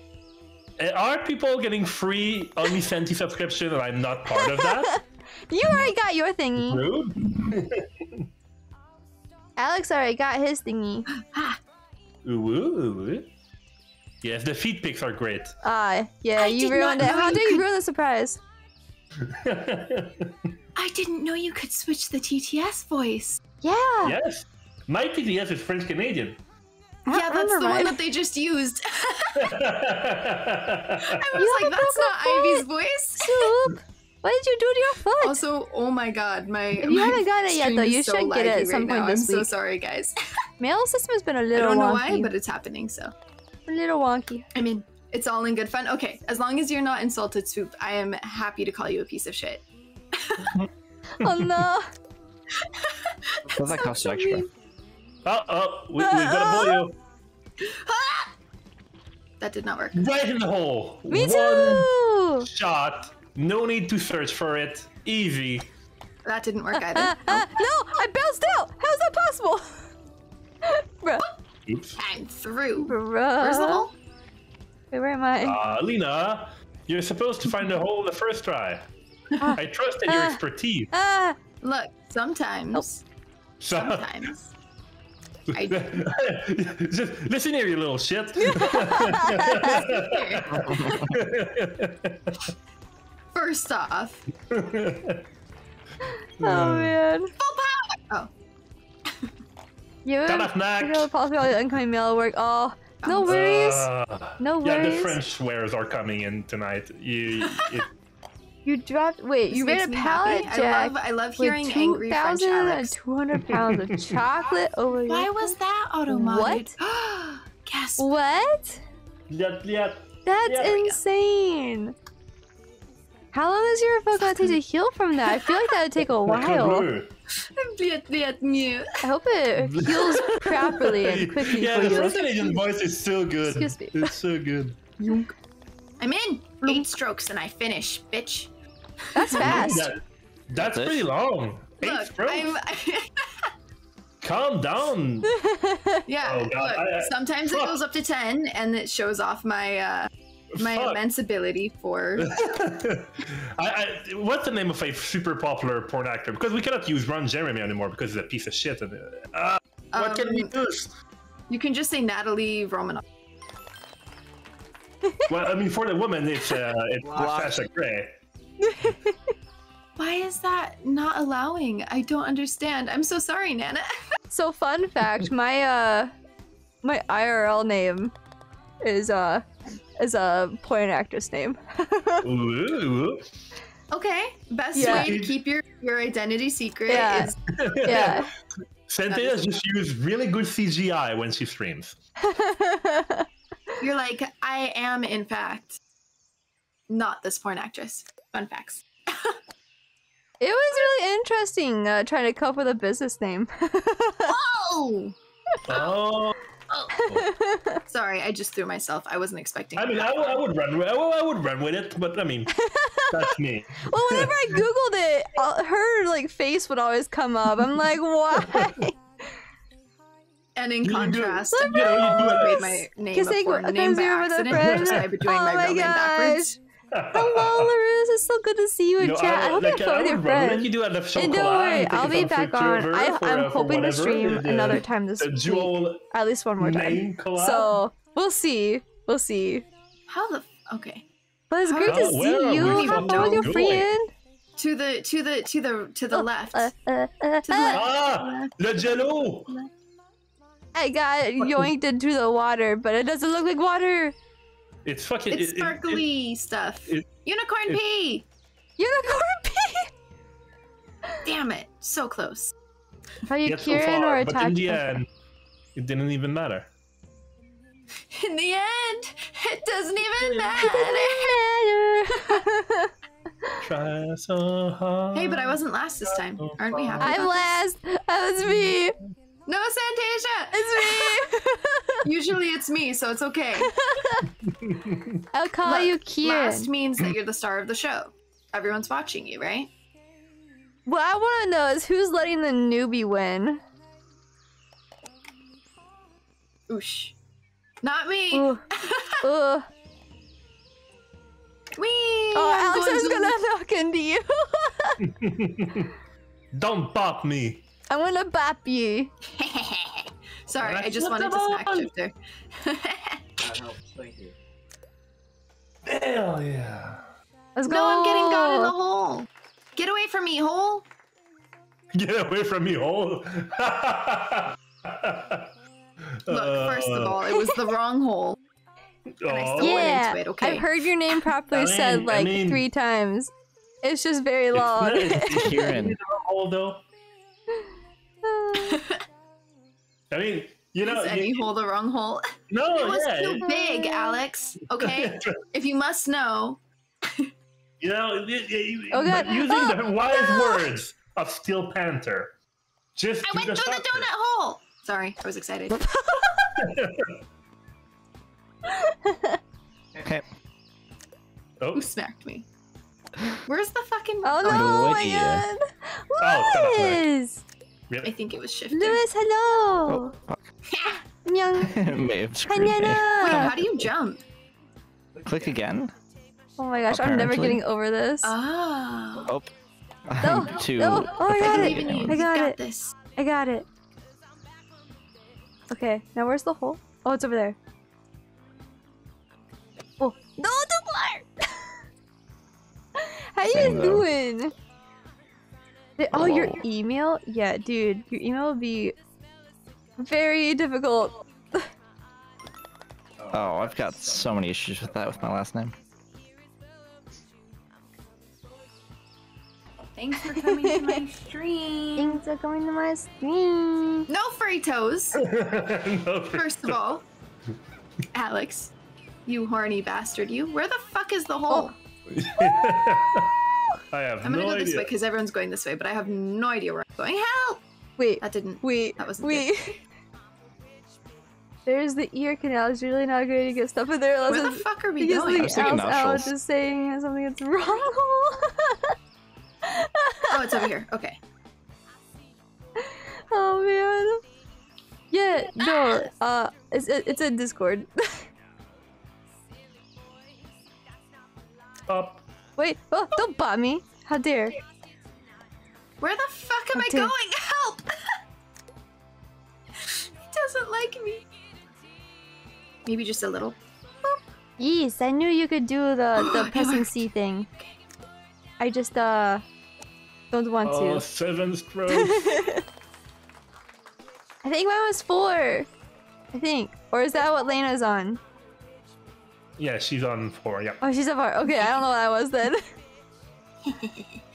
Speaker 5: Are people getting free Only Fenty subscription and I'm not part of that?
Speaker 3: You already got your thingy.
Speaker 5: Rude.
Speaker 3: Alex already got his thingy.
Speaker 5: Ooh. Yes, the feed pics are great.
Speaker 3: Yeah,
Speaker 4: I
Speaker 3: you
Speaker 4: did
Speaker 3: ruined it.
Speaker 4: not know
Speaker 3: How
Speaker 4: you
Speaker 3: dare you
Speaker 4: could-
Speaker 3: ruin the surprise?
Speaker 4: I didn't know you could switch the TTS voice.
Speaker 3: Yeah.
Speaker 5: Yes. My TTS is French Canadian.
Speaker 4: Yeah, that's the
Speaker 3: right.
Speaker 4: one that they just used. I was
Speaker 3: You
Speaker 4: like,
Speaker 3: have a
Speaker 4: that's not
Speaker 3: broken
Speaker 4: Ivy's
Speaker 3: foot.
Speaker 4: voice.
Speaker 3: Soup. What did you do to your foot?
Speaker 4: Also, oh my god,
Speaker 3: If you haven't gotten it yet, though, you should get it at some point this
Speaker 4: I'm so
Speaker 3: week.
Speaker 4: sorry, guys.
Speaker 3: Mail system has been a
Speaker 4: I
Speaker 3: little
Speaker 4: don't know
Speaker 3: wonky.
Speaker 4: why, but it's happening, so.
Speaker 3: A little wonky.
Speaker 4: I mean, it's all in good fun. Okay, as long as you're not insulted, Swoop, I am happy to call you a piece of shit.
Speaker 3: Oh no.
Speaker 7: Does that cost you extra?
Speaker 4: mean.
Speaker 5: We got a boyo.
Speaker 4: That did not work.
Speaker 5: Right in the hole.
Speaker 3: Me
Speaker 5: One
Speaker 3: too.
Speaker 5: shot. No need to search for it. Easy.
Speaker 4: That didn't work either.
Speaker 3: No, I bounced out. How's that possible? Bruh.
Speaker 5: Oops.
Speaker 4: I'm through.
Speaker 3: Bruh.
Speaker 4: Where's the hole?
Speaker 3: Wait, where am I?
Speaker 5: Lena, you're supposed to find the hole the first try. I trust in your expertise.
Speaker 3: Ah.
Speaker 4: Look, sometimes. Sometimes. I do.
Speaker 5: Just listen here, you little shit.
Speaker 4: First off.
Speaker 3: Oh man.
Speaker 4: Oh.
Speaker 3: You
Speaker 5: Tabarnak.
Speaker 3: know the possibility of incoming mail work. Oh, no worries. No
Speaker 5: Yeah, the
Speaker 3: worries.
Speaker 5: French swears are coming in tonight.
Speaker 3: You dropped. Wait, you
Speaker 4: This
Speaker 3: made a
Speaker 4: makes me
Speaker 3: pallet
Speaker 4: happy.
Speaker 3: jack.
Speaker 4: I love
Speaker 3: with
Speaker 4: hearing angry French Alex.
Speaker 3: 2,200 pounds of chocolate over
Speaker 4: Why
Speaker 3: your.
Speaker 4: was that auto-modded? Guess
Speaker 3: What?
Speaker 5: Yep.
Speaker 3: That's
Speaker 5: Yeah.
Speaker 3: insane. How long is your phone gonna take to heal from that? I feel like that would take a while.
Speaker 4: Bleu.
Speaker 3: I hope it heals properly and quickly
Speaker 5: Yeah,
Speaker 3: for
Speaker 5: the
Speaker 3: you.
Speaker 5: French Canadian voice is so good.
Speaker 3: Excuse me.
Speaker 5: It's so good.
Speaker 4: I'm in. 8 strokes and I finish, bitch.
Speaker 3: That's fast.
Speaker 5: That's
Speaker 7: That's it?
Speaker 5: pretty long. 8
Speaker 4: Look,
Speaker 5: strokes.
Speaker 4: I'm.
Speaker 5: Calm down.
Speaker 4: Yeah.
Speaker 5: Oh, God,
Speaker 4: Look, sometimes it
Speaker 5: fuck.
Speaker 4: goes up to 10, and it shows off my my
Speaker 5: Fuck.
Speaker 4: immense ability for.
Speaker 5: What's the name of a super popular porn actor? Because we cannot use Ron Jeremy anymore because he's a piece of shit. And, what can we do?
Speaker 4: You can just say Natalie Romanoff.
Speaker 5: Well, I mean, for the woman, it's Sasha Grey.
Speaker 4: Why is that not allowing? I don't understand. I'm so sorry, Nana.
Speaker 3: So fun fact, my my IRL name is a porn actress name.
Speaker 5: Ooh.
Speaker 4: Okay. Best
Speaker 3: Yeah.
Speaker 4: way to keep your identity secret
Speaker 3: Yeah.
Speaker 4: is
Speaker 3: Yeah.
Speaker 5: Cynthia just used really good CGI when she streams.
Speaker 4: you're like, I am in fact not this porn actress. Fun facts.
Speaker 3: It was really interesting trying to come up with a business name.
Speaker 4: Oh!
Speaker 5: Oh.
Speaker 4: Sorry, I just threw myself. I wasn't expecting.
Speaker 5: I mean, I would run with it, but I mean, that's me.
Speaker 3: Well, whenever I googled it, her like face would always come up. I'm like, why?
Speaker 4: And in
Speaker 5: You do-
Speaker 4: contrast,
Speaker 5: you know, you do
Speaker 4: I
Speaker 5: it.
Speaker 4: made my name
Speaker 3: Kissing
Speaker 4: a porn name by
Speaker 3: you're with a
Speaker 4: accident.
Speaker 3: friend.
Speaker 4: So I've been doing
Speaker 3: Oh
Speaker 4: my
Speaker 3: my
Speaker 4: real name backwards.
Speaker 3: Hello, Larus. It's so good to see you in
Speaker 5: No,
Speaker 3: chat. I hope you have fun with your
Speaker 5: Let
Speaker 3: friend.
Speaker 5: you do a show
Speaker 3: And don't worry, I'll be back on. I'm hoping to stream another time this week.
Speaker 5: Dual
Speaker 3: At least one more
Speaker 5: name
Speaker 3: time.
Speaker 5: collab.
Speaker 3: So we'll see. We'll see.
Speaker 4: How the okay.
Speaker 3: But it's great
Speaker 5: Oh,
Speaker 3: to
Speaker 5: where
Speaker 3: see
Speaker 5: are
Speaker 3: you.
Speaker 5: we
Speaker 3: Have fun with your
Speaker 5: going?
Speaker 3: friend.
Speaker 4: To the left. To the left.
Speaker 5: Ah, le jello.
Speaker 3: I got yoinked into the water, but it doesn't look like water.
Speaker 5: It's fucking.
Speaker 4: It's sparkly stuff. Unicorn
Speaker 5: it-
Speaker 4: pee.
Speaker 3: Unicorn pee.
Speaker 4: Damn it! So close.
Speaker 3: Are you
Speaker 5: Yes, so
Speaker 3: Kieran
Speaker 5: far,
Speaker 3: or
Speaker 5: but in
Speaker 3: Attack?
Speaker 5: the end, it didn't even matter.
Speaker 4: In the end, it doesn't even matter.
Speaker 5: Try so hard.
Speaker 4: Hey, but I wasn't last this time. Aren't we happy?
Speaker 3: I'm
Speaker 4: about
Speaker 3: last. That was me.
Speaker 4: this? No, Santasia.
Speaker 3: It's me.
Speaker 4: Usually it's me, so it's okay.
Speaker 3: I'll call
Speaker 4: Look,
Speaker 3: you Kieran.
Speaker 4: Last means that you're the star of the show. Everyone's watching you, right?
Speaker 3: What I want to know is who's letting the newbie win.
Speaker 4: Oosh. Not me.
Speaker 3: Ooh. Ooh.
Speaker 4: Wee.
Speaker 3: Oh,
Speaker 4: I'm
Speaker 3: Alex
Speaker 4: going
Speaker 3: is
Speaker 4: to-
Speaker 3: gonna knock into you.
Speaker 5: Don't pop me.
Speaker 3: I'm gonna bop you.
Speaker 4: Sorry, I
Speaker 5: That's
Speaker 4: just
Speaker 5: what
Speaker 4: wanted
Speaker 5: the
Speaker 4: to smack
Speaker 5: ball.
Speaker 4: Shifter.
Speaker 7: That helps, thank you.
Speaker 5: Hell yeah.
Speaker 3: Let's go.
Speaker 4: No, I'm getting got in the hole. Get away from me, hole!
Speaker 5: Get away from me, hole!
Speaker 4: Look, first of all, it was the wrong hole. And I still went
Speaker 3: Yeah,
Speaker 4: into it, okay?
Speaker 3: I've heard your name properly said like 3 times. It's just very long.
Speaker 6: Kieran.
Speaker 5: Hole though. I mean, you know,
Speaker 4: Is any hole the wrong hole?
Speaker 5: No,
Speaker 4: it was
Speaker 5: yeah,
Speaker 4: too big, Alex. Okay, if you must know.
Speaker 5: You know,
Speaker 3: Oh, God.
Speaker 5: but using the wise words of Steel Panther. Just
Speaker 4: I went through the donut hole. Sorry, I was excited.
Speaker 6: Okay.
Speaker 5: Oh.
Speaker 4: Who smacked me? Where's the fucking?
Speaker 3: Oh no! Oh my god!
Speaker 5: Oh,
Speaker 3: Lewis!
Speaker 4: I think it was shifted.
Speaker 3: Lewis, hello!
Speaker 6: Oh, fuck.
Speaker 3: Myung.
Speaker 6: May have screwed me.
Speaker 4: Wait, how do you jump?
Speaker 6: Click again.
Speaker 3: Oh my gosh, I'm never
Speaker 6: Apparently.
Speaker 3: getting over this.
Speaker 4: Oh.
Speaker 6: Oh.
Speaker 3: No, no. Oh, I got it.
Speaker 4: believe in you.
Speaker 3: I got
Speaker 4: You
Speaker 3: it.
Speaker 4: This.
Speaker 3: I got it. Okay, now where's the hole? Oh, it's over there. Oh, no, don't fire! How you
Speaker 6: Same,
Speaker 3: guys
Speaker 6: though.
Speaker 3: doing? Oh, your
Speaker 6: Oh.
Speaker 3: email? Yeah, dude, your email will be very difficult.
Speaker 6: Oh, I've got so many issues with that with my last name.
Speaker 4: Thanks for coming to my stream.
Speaker 3: Things are coming to my stream.
Speaker 4: No furry toes.
Speaker 5: No,
Speaker 4: First of all, Alex, you horny bastard, you. Where the fuck is the hole?
Speaker 5: I have
Speaker 4: I'm gonna
Speaker 5: no
Speaker 4: go this
Speaker 5: idea.
Speaker 4: way because everyone's going this way, but I have no idea where I'm going. Help!
Speaker 3: Wait,
Speaker 4: That didn't.
Speaker 3: wait,
Speaker 4: That wasn't
Speaker 3: wait. There's the ear canal. It's really not good to get stuff in there.
Speaker 4: Where the
Speaker 3: Unless
Speaker 4: fuck are we
Speaker 3: because
Speaker 4: going?
Speaker 6: I was thinking
Speaker 3: else out
Speaker 6: nostrils.
Speaker 3: just saying something that's wrong.
Speaker 4: Oh, it's over here. Okay.
Speaker 3: Oh man. Yeah, no. It's in Discord.
Speaker 5: Up.
Speaker 3: Wait, oh, don't bot me. How dare.
Speaker 4: Where the fuck am I
Speaker 3: Okay.
Speaker 4: going? Help! He doesn't like me. Maybe just a little.
Speaker 3: Yes, I knew you could do the
Speaker 4: It
Speaker 3: pressing
Speaker 4: worked.
Speaker 3: C thing. I just don't want
Speaker 5: Oh,
Speaker 3: to.
Speaker 5: 7 strokes.
Speaker 3: I think mine was 4. I think. Or is that what Lena's on?
Speaker 5: Yeah, she's on 4. Yeah.
Speaker 3: Oh, she's on 4. Okay, I don't know what I was then.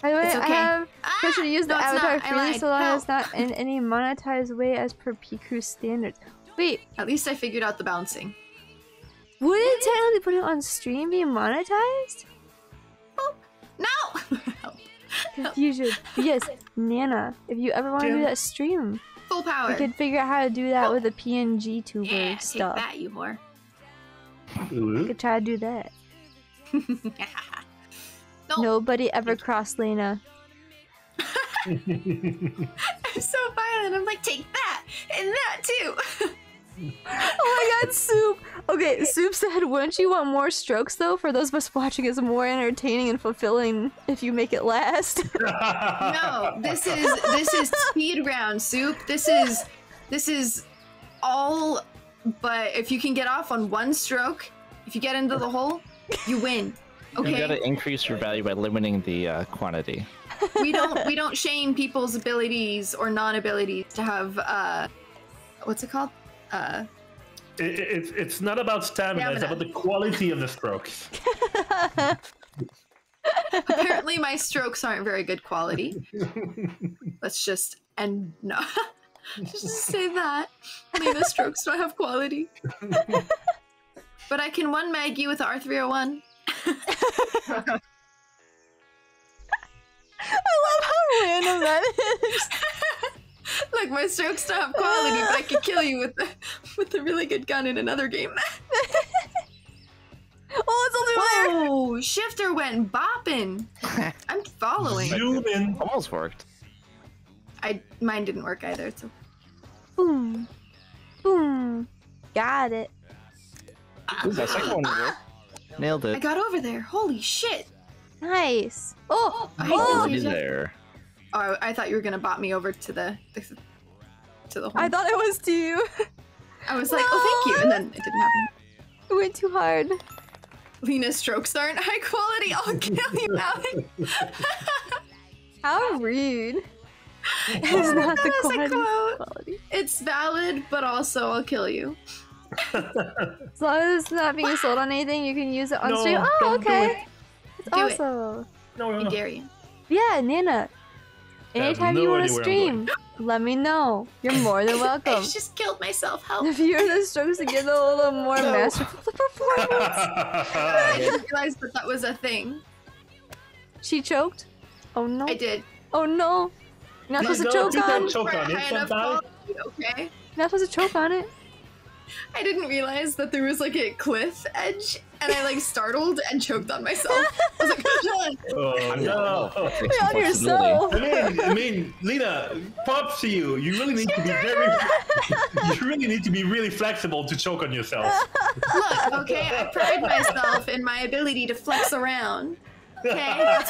Speaker 3: By the way,
Speaker 4: It's
Speaker 3: I
Speaker 4: okay.
Speaker 3: have permission to use the
Speaker 4: No, it's
Speaker 3: avatar
Speaker 4: not. I
Speaker 3: freely
Speaker 4: lied.
Speaker 3: so long as
Speaker 4: Help.
Speaker 3: it's not in any monetized way as per PQ standards. Wait,
Speaker 4: At least I figured out the bouncing.
Speaker 3: would it technically put it on stream be monetized?
Speaker 4: No! Help.
Speaker 3: Confusion. But yes, Nana, if you ever want to do
Speaker 5: Jim.
Speaker 3: that stream,
Speaker 4: Full power.
Speaker 3: we could figure out how to do that with the PNG tuber
Speaker 4: Yeah,
Speaker 3: stuff.
Speaker 4: take that, you whore.
Speaker 3: We
Speaker 5: Ooh.
Speaker 3: could try to do that.
Speaker 4: No.
Speaker 3: Nobody ever crossed Lena.
Speaker 4: I'm so violent. I'm like, take that and that too.
Speaker 3: Oh my god, Soup! Okay, Soup said, wouldn't you want more strokes though? For those of us watching, it's more entertaining and fulfilling if you make it last.
Speaker 4: No, this is speed round, Soup. This is all. But if you can get off on one stroke, if you get into the hole, you win.
Speaker 6: You
Speaker 4: Okay.
Speaker 6: gotta increase your value by limiting the quantity.
Speaker 4: we don't shame people's abilities or non-abilities to have what's it called?
Speaker 5: It's not about stamina, it's about the quality of the strokes.
Speaker 4: Apparently my strokes aren't very good quality. Let's just just say that. Lena's strokes don't have quality. But I can one mag you with the R301.
Speaker 3: I love how random that is.
Speaker 4: Like my strokes don't have quality, but I can kill you with a really good gun in another game.
Speaker 3: Oh, it's only there.
Speaker 4: Oh, shifter went bopping. I'm following.
Speaker 5: Zoom in.
Speaker 6: Almost worked.
Speaker 4: Mine didn't work either. So
Speaker 3: Boom. Boom. Got it.
Speaker 6: Ooh, that second one worked. Nailed
Speaker 4: I
Speaker 6: it.
Speaker 4: got over there. Holy shit!
Speaker 3: Nice. Oh,
Speaker 4: I
Speaker 3: oh.
Speaker 6: Already there.
Speaker 4: Oh, I thought you were gonna bop me over to the hole.
Speaker 3: I thought it was to you.
Speaker 4: I was like, oh, thank you, and then it didn't happen.
Speaker 3: It went too hard.
Speaker 4: Lena's strokes aren't high quality. I'll kill you, Alex.
Speaker 3: How rude. It's not the quality.
Speaker 4: It's valid, but also I'll kill you.
Speaker 3: As long as it's not being sold on anything, you can use it on
Speaker 5: No,
Speaker 3: stream. Oh,
Speaker 5: don't do
Speaker 3: okay. It's
Speaker 4: Do it.
Speaker 3: awesome.
Speaker 5: No,
Speaker 4: I dare you.
Speaker 3: Yeah, Nana.
Speaker 5: I have
Speaker 3: Anytime
Speaker 5: no
Speaker 3: you want to
Speaker 5: idea where I'm
Speaker 3: stream, let me know. You're more than
Speaker 4: I
Speaker 3: welcome.
Speaker 4: just killed myself. Help.
Speaker 3: If you're the strokes to get a little more masterful performance.
Speaker 4: I didn't realize that was a thing.
Speaker 3: She choked? Oh no.
Speaker 4: I did.
Speaker 3: Oh no. You're not supposed to choke
Speaker 5: you
Speaker 3: on.
Speaker 5: can't choke on it
Speaker 4: High enough
Speaker 5: sometimes.
Speaker 4: quality, okay?
Speaker 3: You're not supposed to choke on it.
Speaker 4: I didn't realize that there was like a cliff edge, and I like startled and choked on myself. I was like,
Speaker 5: Oh no.
Speaker 3: Be on yourself.
Speaker 5: I mean, Lena, props to you. You really need to be very. You really need to be really flexible to choke on yourself.
Speaker 4: look, okay, I pride myself in my ability to flex around. Okay, that's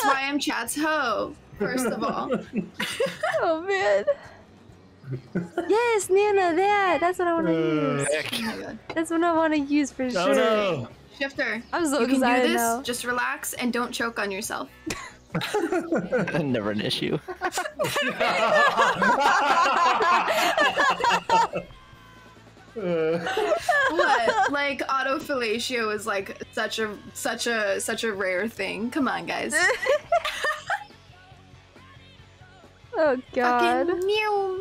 Speaker 4: why I'm Chat's hoe. First of all,
Speaker 3: Oh man. Yes, Nana, that's what I want to use.
Speaker 4: oh my god,
Speaker 3: That's what I want to use for sure.
Speaker 5: Oh no.
Speaker 4: Shifter,
Speaker 3: I'm so
Speaker 4: you can do
Speaker 3: excited
Speaker 4: this.
Speaker 3: now.
Speaker 4: Just relax and don't choke on yourself.
Speaker 7: Never an issue.
Speaker 4: What? Like autofellatio is like such a rare thing. Come on, guys.
Speaker 3: Oh god.
Speaker 4: Fucking meow.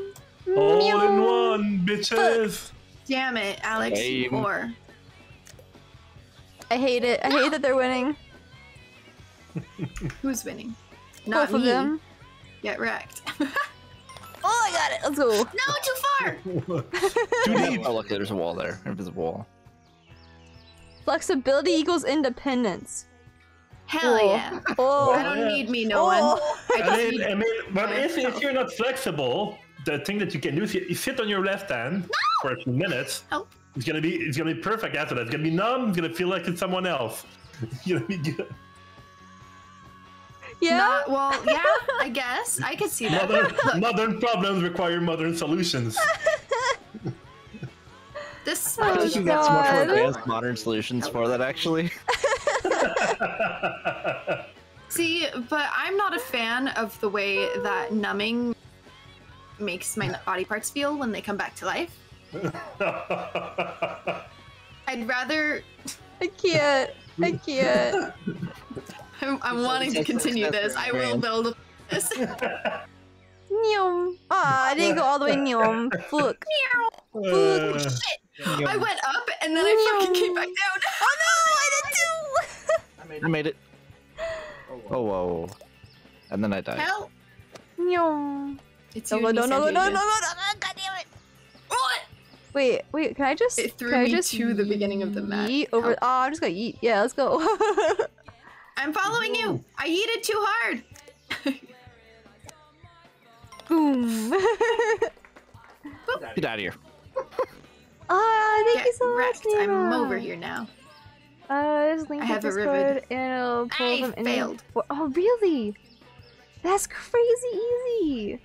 Speaker 5: All in one, bitches.
Speaker 4: Damn it, Alex.
Speaker 7: Same.
Speaker 4: Or
Speaker 3: I hate it. I hate that they're winning.
Speaker 4: who's winning? Not
Speaker 3: Both of
Speaker 4: me.
Speaker 3: them.
Speaker 4: Get wrecked.
Speaker 3: Oh, I got it. Let's go.
Speaker 4: No, too far.
Speaker 5: Too deep.
Speaker 7: Oh look, there's a wall there. Invisible wall.
Speaker 3: Flexibility equals independence.
Speaker 4: Hell
Speaker 3: Oh.
Speaker 4: yeah.
Speaker 3: Oh.
Speaker 4: I don't need me, no one.
Speaker 3: Oh.
Speaker 4: I just need
Speaker 5: I mean, but if
Speaker 4: myself.
Speaker 5: you're not flexible, the thing that you can do is you sit on your left hand for a few minutes.
Speaker 4: Help.
Speaker 5: It's gonna be perfect after that. It's gonna be numb. It's gonna feel like it's someone else. It's gonna be good.
Speaker 3: Yeah.
Speaker 4: Not, well, yeah, I guess. I could see that.
Speaker 5: Modern problems require modern solutions.
Speaker 4: This
Speaker 3: Oh,
Speaker 7: I
Speaker 4: spiky
Speaker 7: think that's much more
Speaker 3: God.
Speaker 7: advanced modern solutions for that actually.
Speaker 4: See, but I'm not a fan of the way that numbing makes my body parts feel when they come back to life. I'd rather.
Speaker 3: I can't. I can't.
Speaker 4: I'm wanting to continue this. I will build this.
Speaker 3: Nyom. Ah, I didn't go all the way nyom. Fuck.
Speaker 5: Uh,
Speaker 4: I went up and then I fucking came back down.
Speaker 3: Oh no, I did too.
Speaker 7: I made it. Oh whoa. And then I died.
Speaker 4: Hell,
Speaker 3: Nyom.
Speaker 4: it's
Speaker 3: No,
Speaker 4: you
Speaker 3: no,
Speaker 4: and
Speaker 3: no,
Speaker 4: me,
Speaker 3: no, no, no,
Speaker 4: Santasia.
Speaker 3: no, no, god damn it.
Speaker 4: What?
Speaker 3: Wait, can I just
Speaker 4: It threw
Speaker 3: can I
Speaker 4: me
Speaker 3: just
Speaker 4: to the beginning of the map.
Speaker 3: yeet over
Speaker 4: Help.
Speaker 3: Oh, I just got yeet. Yeah, let's go.
Speaker 4: I'm following you. I yeeted too hard.
Speaker 3: Boom.
Speaker 7: Get out of here.
Speaker 3: Ah, thank
Speaker 4: Get
Speaker 3: you so
Speaker 4: wrecked.
Speaker 3: much, Nina.
Speaker 4: I'm over here now.
Speaker 3: There's link
Speaker 4: I
Speaker 3: in
Speaker 4: have a
Speaker 3: Discord
Speaker 4: ribbon.
Speaker 3: and I'll pull
Speaker 4: I
Speaker 3: them in.
Speaker 4: failed.
Speaker 3: Oh, really? That's crazy easy.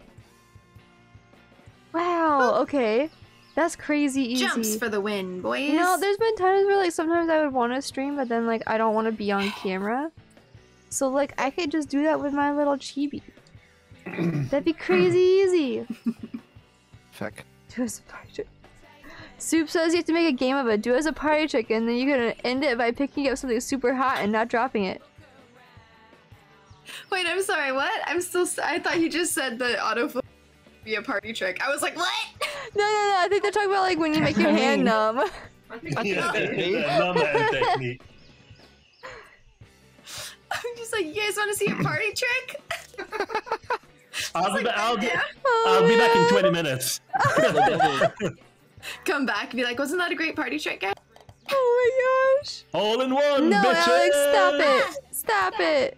Speaker 3: Wow. Okay. That's crazy easy.
Speaker 4: Jumps for the win, boys.
Speaker 3: You know, there's been times where like sometimes I would want to stream, but then like I don't want to be on camera. So like I could just do that with my little chibi. That'd be crazy easy.
Speaker 7: Fuck.
Speaker 3: Do as a party trick. Soup says you have to make a game of it. Do it as a party trick, and then you're gonna end it by picking up something super hot and not dropping it.
Speaker 4: Wait, I'm sorry. What? I'm still. I thought you just said that autofill would be a party trick. I was like, what?
Speaker 3: No. I think they're talking about like when you make your hand numb.
Speaker 5: yeah, numb hand technique.
Speaker 4: I'm just like, you guys want to see a party trick?
Speaker 5: I'll be
Speaker 3: Oh,
Speaker 5: back in
Speaker 3: man.
Speaker 5: 20 minutes.
Speaker 4: Come back and be like, wasn't that a great party trick, guys?
Speaker 3: Oh my gosh.
Speaker 5: All in one,
Speaker 3: No,
Speaker 5: bitches!
Speaker 3: Alex, stop it. Stop it.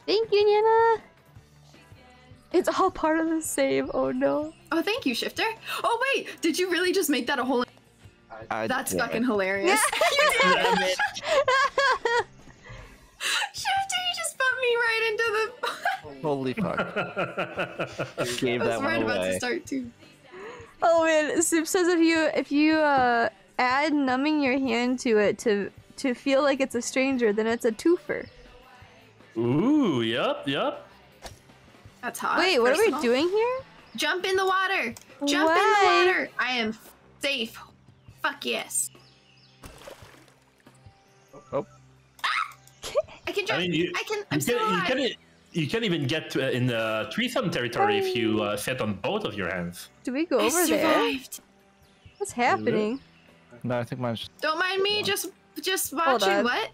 Speaker 3: Thank you, Nana. It's all part of the save. Oh no.
Speaker 4: Oh, thank you, Shifter. Oh wait, did you really just make that a whole? That's fucking hilarious. Shifter, you just bumped me right into the.
Speaker 7: Holy fuck. Gave
Speaker 4: I
Speaker 7: that
Speaker 4: was right
Speaker 7: one
Speaker 4: about to
Speaker 7: away.
Speaker 4: start too.
Speaker 3: Oh man, Soup says if you add numbing your hand to it to feel like it's a stranger, then it's a twofer.
Speaker 5: Ooh, yep.
Speaker 4: That's hot.
Speaker 3: Wait, what are we
Speaker 4: personal.
Speaker 3: doing here?
Speaker 4: Jump in the water! Jump in
Speaker 3: Why?
Speaker 4: the water! I am safe. Fuck yes.
Speaker 7: Oh.
Speaker 4: I can jump.
Speaker 5: I mean,
Speaker 4: I'm still alive.
Speaker 5: you can't even get in the threesome territory if you sit on both of your hands.
Speaker 3: Do we go
Speaker 4: I
Speaker 3: over there?
Speaker 4: survived.
Speaker 3: What's happening?
Speaker 7: No, I think mine's.
Speaker 4: Don't mind me, just
Speaker 3: Hold
Speaker 4: watching.
Speaker 3: on.
Speaker 4: What?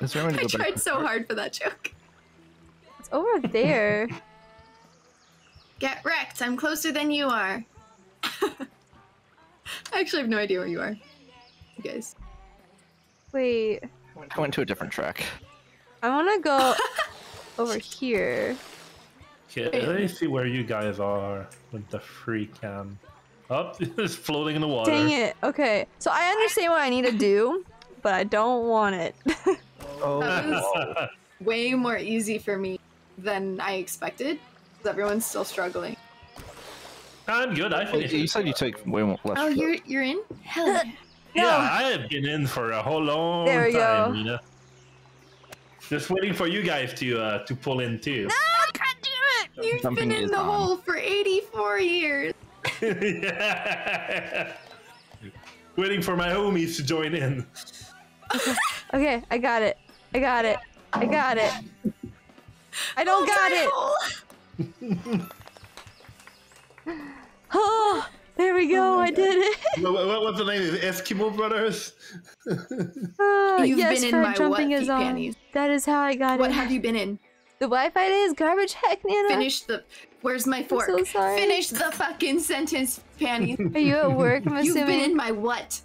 Speaker 7: Is there any
Speaker 4: I
Speaker 7: go back
Speaker 4: tried
Speaker 7: to
Speaker 4: so
Speaker 7: start?
Speaker 4: hard for that joke.
Speaker 3: It's over there.
Speaker 4: Get wrecked. I'm closer than you are. I actually have no idea where you are. You guys.
Speaker 3: Wait.
Speaker 7: I went to a different track.
Speaker 3: I want to go over here.
Speaker 5: Okay, let me see where you guys are with the free cam. Oh, it's floating in the water.
Speaker 3: Dang it. Okay. So I understand what I need to do, but I don't want it.
Speaker 7: Oh,
Speaker 4: That was
Speaker 7: wow.
Speaker 4: way more easy for me than I expected. 'Cause everyone's still struggling.
Speaker 5: I'm good. I
Speaker 7: Wait,
Speaker 5: finished.
Speaker 7: you said you took way more less.
Speaker 4: Oh,
Speaker 7: shot.
Speaker 4: you're in? Hell yeah.
Speaker 5: Yeah, I have been in for a whole long
Speaker 3: There we
Speaker 5: time,
Speaker 3: go.
Speaker 5: you know. Just waiting for you guys to pull in too.
Speaker 4: You've
Speaker 7: Something
Speaker 4: been in
Speaker 7: is
Speaker 4: the
Speaker 7: on.
Speaker 4: hole for 84 years.
Speaker 5: Yeah. Waiting for my homies to join in.
Speaker 3: Okay, I got it. I got it. I got it. I don't got it. Oh, there we go. I did it.
Speaker 5: What's the name? Eskimo Brothers?
Speaker 4: You've
Speaker 3: yes,
Speaker 4: been in
Speaker 3: Fred
Speaker 4: my
Speaker 3: jumping
Speaker 4: what,
Speaker 3: is
Speaker 4: feet
Speaker 3: on.
Speaker 4: panties?
Speaker 3: That is how I got
Speaker 4: What
Speaker 3: it.
Speaker 4: have you been in?
Speaker 3: The Wi-Fi is garbage. Heck, Nana.
Speaker 4: Finish the. Where's my fork?
Speaker 3: so sorry.
Speaker 4: Finish the fucking sentence, panties.
Speaker 3: Are you at work? I'm
Speaker 4: You've been in
Speaker 3: assuming.
Speaker 4: my what?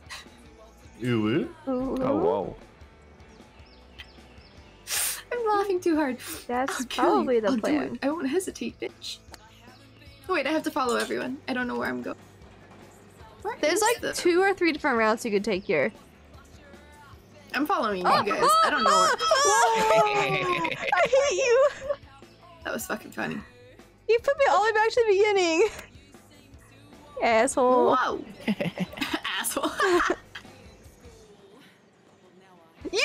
Speaker 5: Ooh.
Speaker 3: Ooh.
Speaker 7: Oh, whoa.
Speaker 4: I'm laughing too hard.
Speaker 3: That's
Speaker 4: I'll kill you.
Speaker 3: probably the
Speaker 4: I'll do
Speaker 3: plan.
Speaker 4: it. I won't hesitate, bitch. Oh, wait, I have to follow everyone. I don't know where I'm going. Where
Speaker 3: There's
Speaker 4: is
Speaker 3: like
Speaker 4: the...
Speaker 3: 2 or 3 different routes you could take here.
Speaker 4: I'm following you
Speaker 3: Oh,
Speaker 4: guys. I don't know where...
Speaker 3: I hate you.
Speaker 4: That was fucking funny.
Speaker 3: You put me all the way back to the beginning. Asshole.
Speaker 4: Whoa! Asshole.
Speaker 3: You.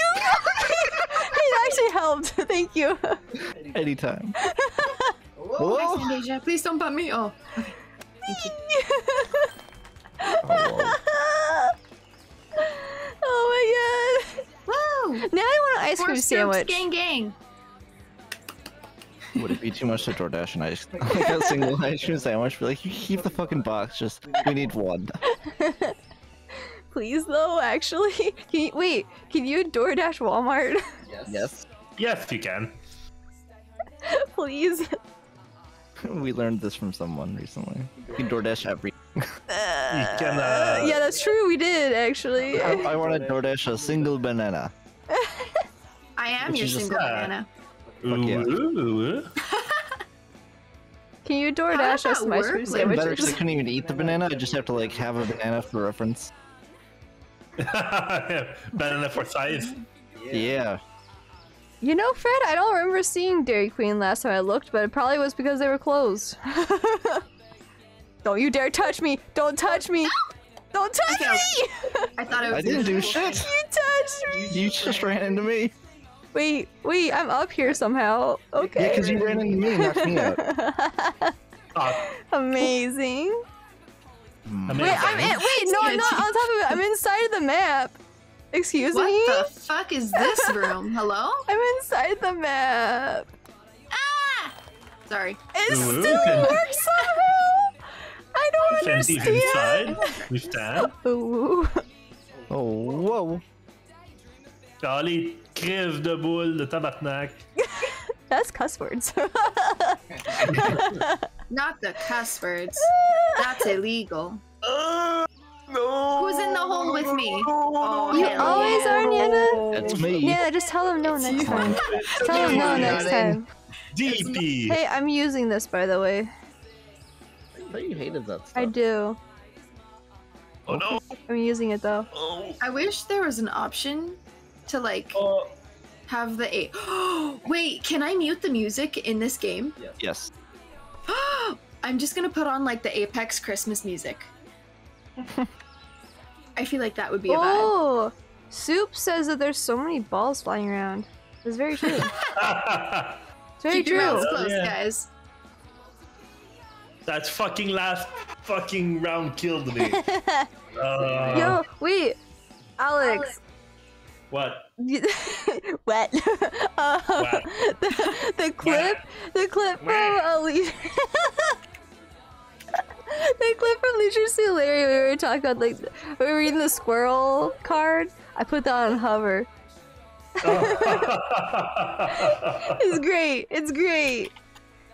Speaker 3: It actually helped. Thank you.
Speaker 7: Anytime.
Speaker 4: Whoa! Sandeja, please don't bump me. Oh. Okay. Thank you.
Speaker 3: Oh my god.
Speaker 4: Whoa!
Speaker 3: Now I want an ice cream
Speaker 4: Force
Speaker 3: sandwich.
Speaker 4: Gang gang.
Speaker 7: Would it be too much to DoorDash and ice like a single ice cream sandwich? Be like, you keep the fucking box. Just we need one.
Speaker 3: Please though, actually. Wait, can you DoorDash Walmart?
Speaker 7: Yes.
Speaker 5: Yes, you can.
Speaker 3: Please.
Speaker 7: We learned this from someone recently. You can DoorDash every.
Speaker 5: You can.
Speaker 3: Yeah, that's true. We did actually.
Speaker 7: I want to DoorDash a single banana.
Speaker 4: I am
Speaker 7: Which
Speaker 4: your
Speaker 7: is just
Speaker 4: single
Speaker 5: that.
Speaker 4: banana.
Speaker 7: yeah.
Speaker 5: Ooh.
Speaker 3: Can you
Speaker 4: How
Speaker 3: DoorDash
Speaker 4: does
Speaker 3: us
Speaker 4: that
Speaker 3: some ice
Speaker 4: work?
Speaker 3: cream
Speaker 4: Like,
Speaker 7: Better because I
Speaker 3: sandwiches?
Speaker 7: couldn't even eat the banana. I just have to like have a banana for reference.
Speaker 5: Banana for size.
Speaker 7: Yeah.
Speaker 3: You know, Fred, I don't remember seeing Dairy Queen last time I looked, but it probably was because they were closed. Don't you dare touch me! Don't touch me! Don't touch
Speaker 4: Okay.
Speaker 3: me!
Speaker 4: I thought I was.
Speaker 7: I didn't do shit.
Speaker 3: You touched me!
Speaker 7: You just ran into me.
Speaker 3: Wait, I'm up here somehow. Okay.
Speaker 7: Yeah, because you ran into me and knocked me out.
Speaker 3: Amazing.
Speaker 5: Amazing.
Speaker 3: Wait, no, I'm not on top of it. I'm inside the map. Excuse
Speaker 4: What
Speaker 3: me?
Speaker 4: the fuck is this room? Hello?
Speaker 3: I'm inside the map.
Speaker 4: Ah! Sorry.
Speaker 3: It
Speaker 5: Ooh,
Speaker 3: still
Speaker 5: can-
Speaker 3: works somehow. I don't
Speaker 5: Sandy's
Speaker 3: understand.
Speaker 5: inside. We stand.
Speaker 3: Ooh.
Speaker 7: Oh, whoa.
Speaker 5: Charlie, crève de boule de tabarnak.
Speaker 3: That's cuss words.
Speaker 4: Not the cuss words. That's illegal.
Speaker 5: No.
Speaker 4: Who's in the hole with me? Oh,
Speaker 3: You
Speaker 4: hell
Speaker 3: always
Speaker 4: yeah.
Speaker 3: are, Nana.
Speaker 7: That's me.
Speaker 3: Yeah, just tell him no next time. Tell him no next time.
Speaker 5: DP.
Speaker 3: Hey, I'm using this, by the way.
Speaker 7: I thought you hated that stuff.
Speaker 3: I do.
Speaker 5: Oh no.
Speaker 3: I'm using it though.
Speaker 5: Oh.
Speaker 4: I wish there was an option to like
Speaker 5: Oh.
Speaker 4: have the Wait, can I mute the music in this game?
Speaker 7: Yes.
Speaker 4: I'm just gonna put on like the Apex Christmas music. I feel like that would be a vibe.
Speaker 3: Oh, Soup says that there's so many balls flying around. It's very true. It's very
Speaker 4: Keep your mouths
Speaker 3: true.
Speaker 4: closed,
Speaker 5: Yeah.
Speaker 4: guys.
Speaker 5: That fucking last fucking round killed me.
Speaker 3: Yo, wait, Alex.
Speaker 5: What?
Speaker 3: Wet.
Speaker 5: What?
Speaker 3: The clip from Alicia. The clip from Leisure Suit Larry, we were talking about, like, we were reading the squirrel card. I put that on hover. It's great. It's great.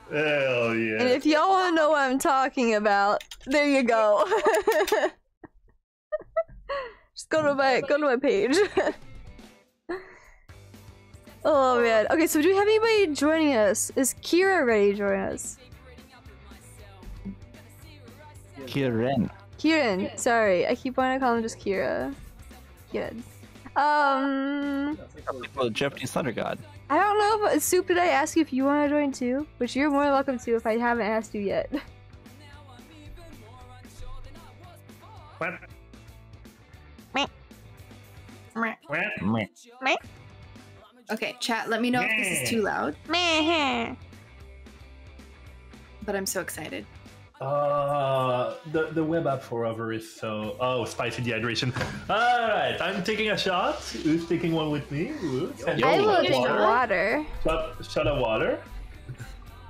Speaker 5: Hell yeah.
Speaker 3: And if y'all want to know what I'm talking about, there you go. Just go to my page. Oh man. Okay, so do we have anybody joining us? Is Kira ready to join us?
Speaker 7: Kieran.
Speaker 3: Kieran. Sorry, I keep wanting to call him just Kira. Kieran.
Speaker 7: Well, Japanese thunder god.
Speaker 3: I don't know if Soup, did I ask you if you want to join too? Which you're more than welcome to if I haven't asked you yet.
Speaker 5: What?
Speaker 4: Okay, chat, let me know if this is too loud. But I'm so excited.
Speaker 5: The web app forever is so... Oh, spicy dehydration. Alright, I'm taking a shot. Who's taking one with me?
Speaker 3: I will drink water.
Speaker 5: Shot of water.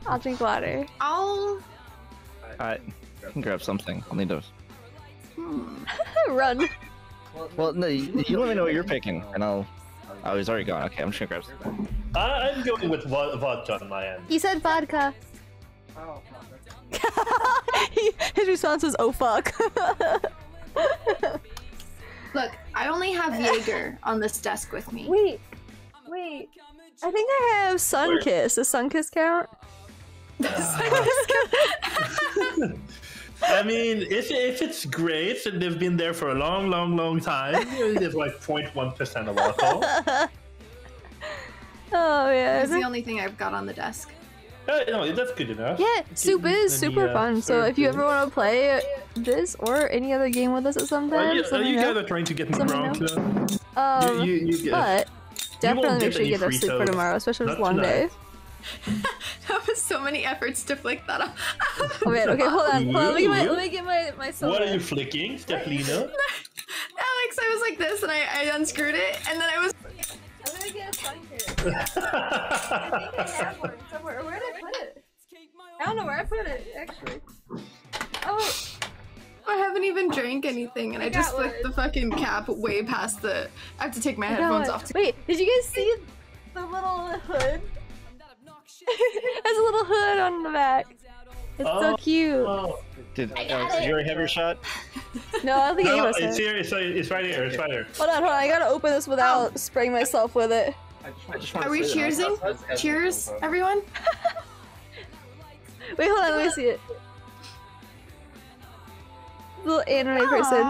Speaker 3: I'll drink water.
Speaker 7: Alright, I can grab something. I'll need to...
Speaker 3: Run.
Speaker 7: Well, no, you let me know what you're picking, and I'll... Oh, he's already gone. Okay, I'm just gonna grab something.
Speaker 5: I'm going with vodka on my end.
Speaker 3: He said vodka. His response was, oh fuck.
Speaker 4: Look, I only have Jaeger on this desk with me.
Speaker 3: Wait. I think I have Sunkiss. Does Sunkiss count?
Speaker 5: I mean, if it's great and they've been there for a long time, there's like 0.1% of alcohol.
Speaker 3: Oh yeah.
Speaker 4: It's the only thing I've got on the desk.
Speaker 5: No, that's good enough.
Speaker 3: Yeah, Soup is super fun. So if you ever want to play this or any other game with us at some time,
Speaker 5: you guys are trying to get me drunk.
Speaker 3: But definitely make sure you get enough sleep for tomorrow, especially if it's a long day.
Speaker 4: That was so many efforts to flick that off.
Speaker 3: Oh man, okay, hold on. Let me get my soda.
Speaker 5: What are you flicking, Stephina?
Speaker 4: Alex, I was like this and I unscrewed it and then I was...
Speaker 3: I'm gonna get a sun here. I think I have one somewhere. Where did I put it? I don't know where I put it, actually. Oh!
Speaker 4: I haven't even drank anything and I just flicked the fucking cap way past the... I have to take my headphones off.
Speaker 3: Wait, did you guys see the little hood? There's a little hood on the back. It's so cute.
Speaker 7: Did you already have your shot?
Speaker 3: No, I don't think any of us
Speaker 5: it's
Speaker 3: did.
Speaker 5: here. It's right here. It's right here.
Speaker 3: Hold on. I gotta open this without spraying myself with it.
Speaker 4: Are we cheersing? Cheers, everyone?
Speaker 3: Wait, hold on. Let me see it. Little anime person.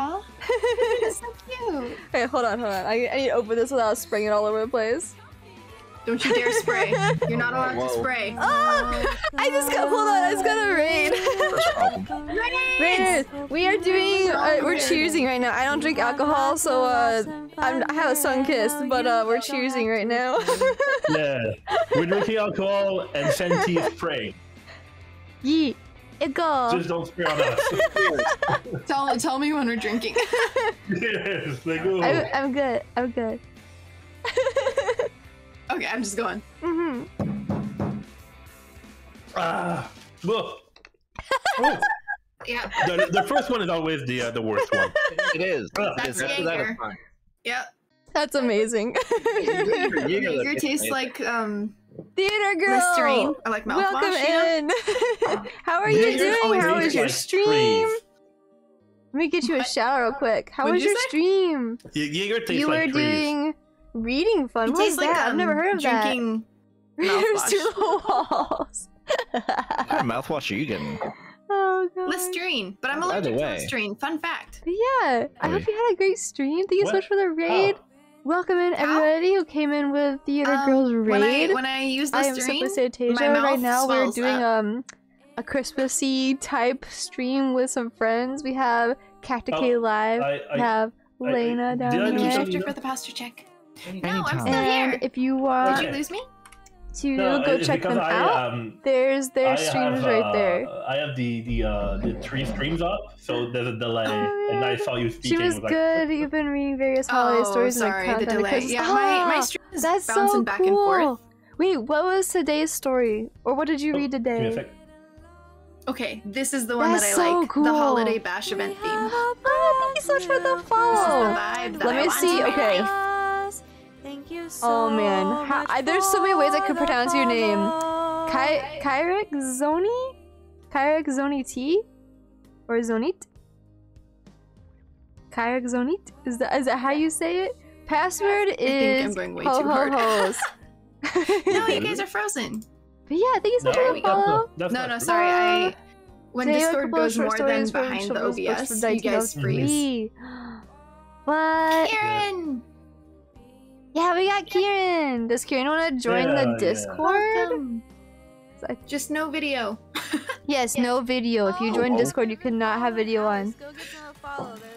Speaker 4: It's so cute.
Speaker 3: Okay, hold on. I need to open this without spraying it all over the place.
Speaker 4: Don't you dare spray. You're not allowed to spray.
Speaker 3: Oh, I just got a raid. Raiders, we are doing, we're cheersing right now. I don't drink alcohol, so I have a sun kiss, but we're cheersing right now.
Speaker 5: Yeah, we're drinking alcohol and Fenty is spraying.
Speaker 3: Yeet. It go.
Speaker 5: Just don't spray on us.
Speaker 4: Tell me when we're drinking.
Speaker 5: Yes, like, oh.
Speaker 3: I'm good.
Speaker 4: Okay, I'm just going.
Speaker 5: Look.
Speaker 4: Yeah.
Speaker 5: The first one is always the worst one.
Speaker 7: It is.
Speaker 4: That's Jaeger. Yep.
Speaker 3: That's amazing.
Speaker 4: Jaeger tastes like
Speaker 3: Theater girl.
Speaker 4: Listerine. Or like mouthwash.
Speaker 3: Welcome in. How are you doing? How was your stream? Let me get you a shout out real quick. How was your stream?
Speaker 5: Jaeger tastes
Speaker 3: You
Speaker 5: like
Speaker 3: were doing reading fun. What is that? I've never heard of that.
Speaker 4: Drinking
Speaker 3: Readers to the walls.
Speaker 7: What kind of mouthwash are you getting?
Speaker 3: Oh god.
Speaker 4: Listerine, but I'm allergic to Listerine. Fun fact.
Speaker 3: But yeah, I hope you had a great stream. Thank you so much for the raid. Welcome in everybody who came in with Theater Girls raid.
Speaker 4: When I use Listerine,
Speaker 3: I am Superstasia. Right now we're doing a Christmassy type stream with some friends. We have CactiKLive. We have Lena down
Speaker 4: Thank you,
Speaker 3: here.
Speaker 4: Victor, for the posture check. No, I'm still
Speaker 3: And
Speaker 4: here.
Speaker 3: if you want
Speaker 4: Did you lose me?
Speaker 3: to
Speaker 5: No,
Speaker 3: go
Speaker 5: it's
Speaker 3: check
Speaker 5: because
Speaker 3: them out, there's their streams right there.
Speaker 5: I have the 3 streams up, so there's a delay, and I saw you speaking.
Speaker 3: She was
Speaker 5: like,
Speaker 3: good. You've been reading various holiday stories
Speaker 4: sorry,
Speaker 3: and
Speaker 4: the
Speaker 3: content.
Speaker 4: delay.
Speaker 3: Because,
Speaker 4: Yeah, my stream is
Speaker 3: that's
Speaker 4: bouncing
Speaker 3: so
Speaker 4: back
Speaker 3: cool.
Speaker 4: and forth.
Speaker 3: Wait, what was today's story? Or what did you read
Speaker 5: Give me a
Speaker 3: today?
Speaker 5: sec.
Speaker 4: Okay, this is the one
Speaker 3: That's
Speaker 4: that I
Speaker 3: so
Speaker 4: like.
Speaker 3: cool.
Speaker 4: The holiday bash event theme.
Speaker 3: Oh, thank you so much for the
Speaker 4: This is
Speaker 3: follow.
Speaker 4: the vibe that
Speaker 3: Let
Speaker 4: I
Speaker 3: me
Speaker 4: want
Speaker 3: see.
Speaker 4: in my
Speaker 3: Okay.
Speaker 4: life.
Speaker 1: Thank you so
Speaker 3: Oh man, there's so many ways I could pronounce your name. Kyrick Zoni? Kyrick Zoni T? Or Zonit? Kyrick Zonit? Is that how you say it? Password
Speaker 4: think I'm
Speaker 3: is
Speaker 4: going way
Speaker 3: ho
Speaker 4: too
Speaker 3: ho
Speaker 4: hard.
Speaker 3: hos.
Speaker 4: No, you guys are frozen.
Speaker 3: But yeah, thank you so much for the follow.
Speaker 4: No, sorry. When
Speaker 3: Today, a
Speaker 4: Discord
Speaker 3: couple of
Speaker 4: goes
Speaker 3: short
Speaker 4: more
Speaker 3: stories
Speaker 4: than
Speaker 3: from
Speaker 4: behind the
Speaker 3: children's books
Speaker 4: OBS,
Speaker 3: from
Speaker 4: you guys freeze.
Speaker 3: 1903. What?
Speaker 4: Kieran!
Speaker 3: Yeah, we got Kieran. Does Kieran want to join the Discord?
Speaker 4: Welcome. Just no video.
Speaker 3: Yes, no video. If you join Discord, you cannot have video on.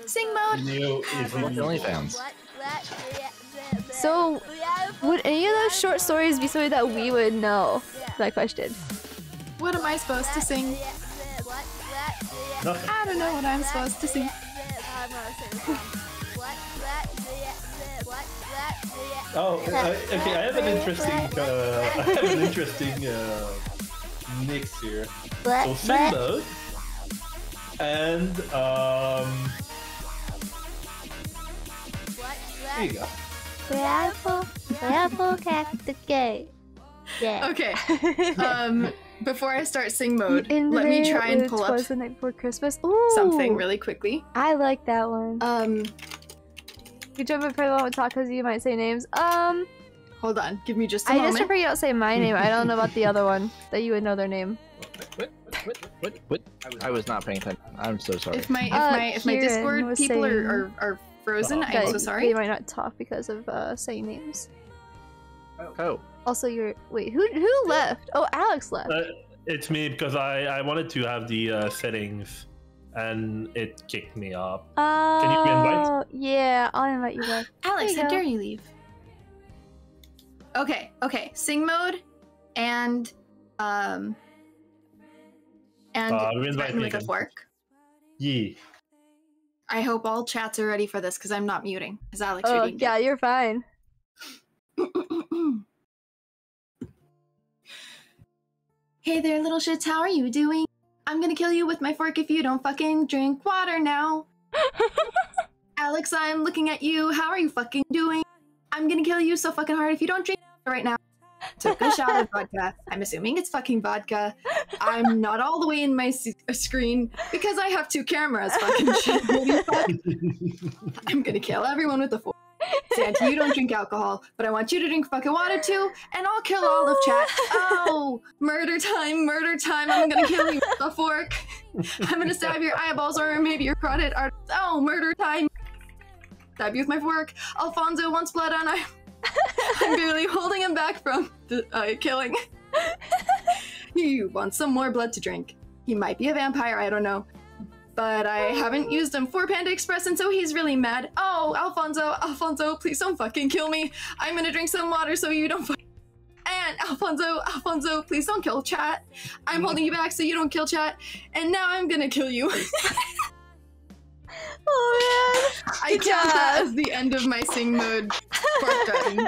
Speaker 4: Sing mode.
Speaker 7: OnlyFans.
Speaker 3: So, would any of those short stories be something that we would know? That's my question.
Speaker 4: What am I supposed to sing?
Speaker 5: Nothing.
Speaker 4: I don't know what I'm supposed to sing.
Speaker 5: Oh, okay. I have an interesting, mix here. So sing mode, and here you go.
Speaker 3: Yeah.
Speaker 4: Okay. Before I start sing mode, let me try and pull up
Speaker 3: the night before Christmas. Ooh,
Speaker 4: something really quickly.
Speaker 3: I like that one. You jump in front of one talk because you might say names.
Speaker 4: Hold on, give me just a
Speaker 3: I
Speaker 4: moment.
Speaker 3: just prefer you don't say my name. I don't know about the other one that you would know their name.
Speaker 7: What? I was not paying attention. I'm so sorry.
Speaker 4: If my
Speaker 3: Kieran
Speaker 4: Discord
Speaker 3: was
Speaker 4: people
Speaker 3: saying
Speaker 4: are frozen, I'm
Speaker 3: that
Speaker 4: so sorry.
Speaker 3: They might not talk because of saying names.
Speaker 7: Oh.
Speaker 3: Also, wait, who left? Oh, Alex left.
Speaker 5: It's me because I wanted to have the settings, and it kicked me off. Can you invite?
Speaker 3: Yeah, I'll invite you back.
Speaker 4: Alex,
Speaker 3: There you
Speaker 4: how
Speaker 3: go.
Speaker 4: dare you leave? Okay, sing mode, and
Speaker 5: invite
Speaker 4: threaten
Speaker 5: me
Speaker 4: with a
Speaker 5: again.
Speaker 4: fork.
Speaker 5: Yeah.
Speaker 4: I hope all chats are ready for this because I'm not muting. Because Alex
Speaker 3: Oh,
Speaker 4: redeemed
Speaker 3: yeah, you're fine.
Speaker 4: Hey there, little shits, how are you doing? I'm gonna kill you with my fork if you don't fucking drink water now. Alex, I'm looking at you. How are you fucking doing? I'm gonna kill you so fucking hard if you don't drink right now. Took a shot of vodka. I'm assuming it's fucking vodka. I'm not all the way in my screen because I have 2 cameras. Fucking shit. Holy fuck. I'm gonna kill everyone with the fork. Santa, you don't drink alcohol, but I want you to drink fucking water too, and I'll kill all of chat. Oh, murder time, I'm gonna kill you with the fork. I'm gonna stab your eyeballs or maybe your carotid arteries. Oh, murder time. Stab you with my fork. Alfonso wants blood and I'm barely holding him back from the killing. He wants some more blood to drink. He might be a vampire, I don't know. But I haven't used him for Panda Express, and so he's really mad. Oh, Alfonso, please don't fucking kill me. I'm gonna drink some water so you don't fucking... And Alfonso, please don't kill chat. I'm holding you back so you don't kill chat. And now I'm gonna kill you.
Speaker 3: Oh man!
Speaker 4: I count that as the end of my sing mode fork threaten.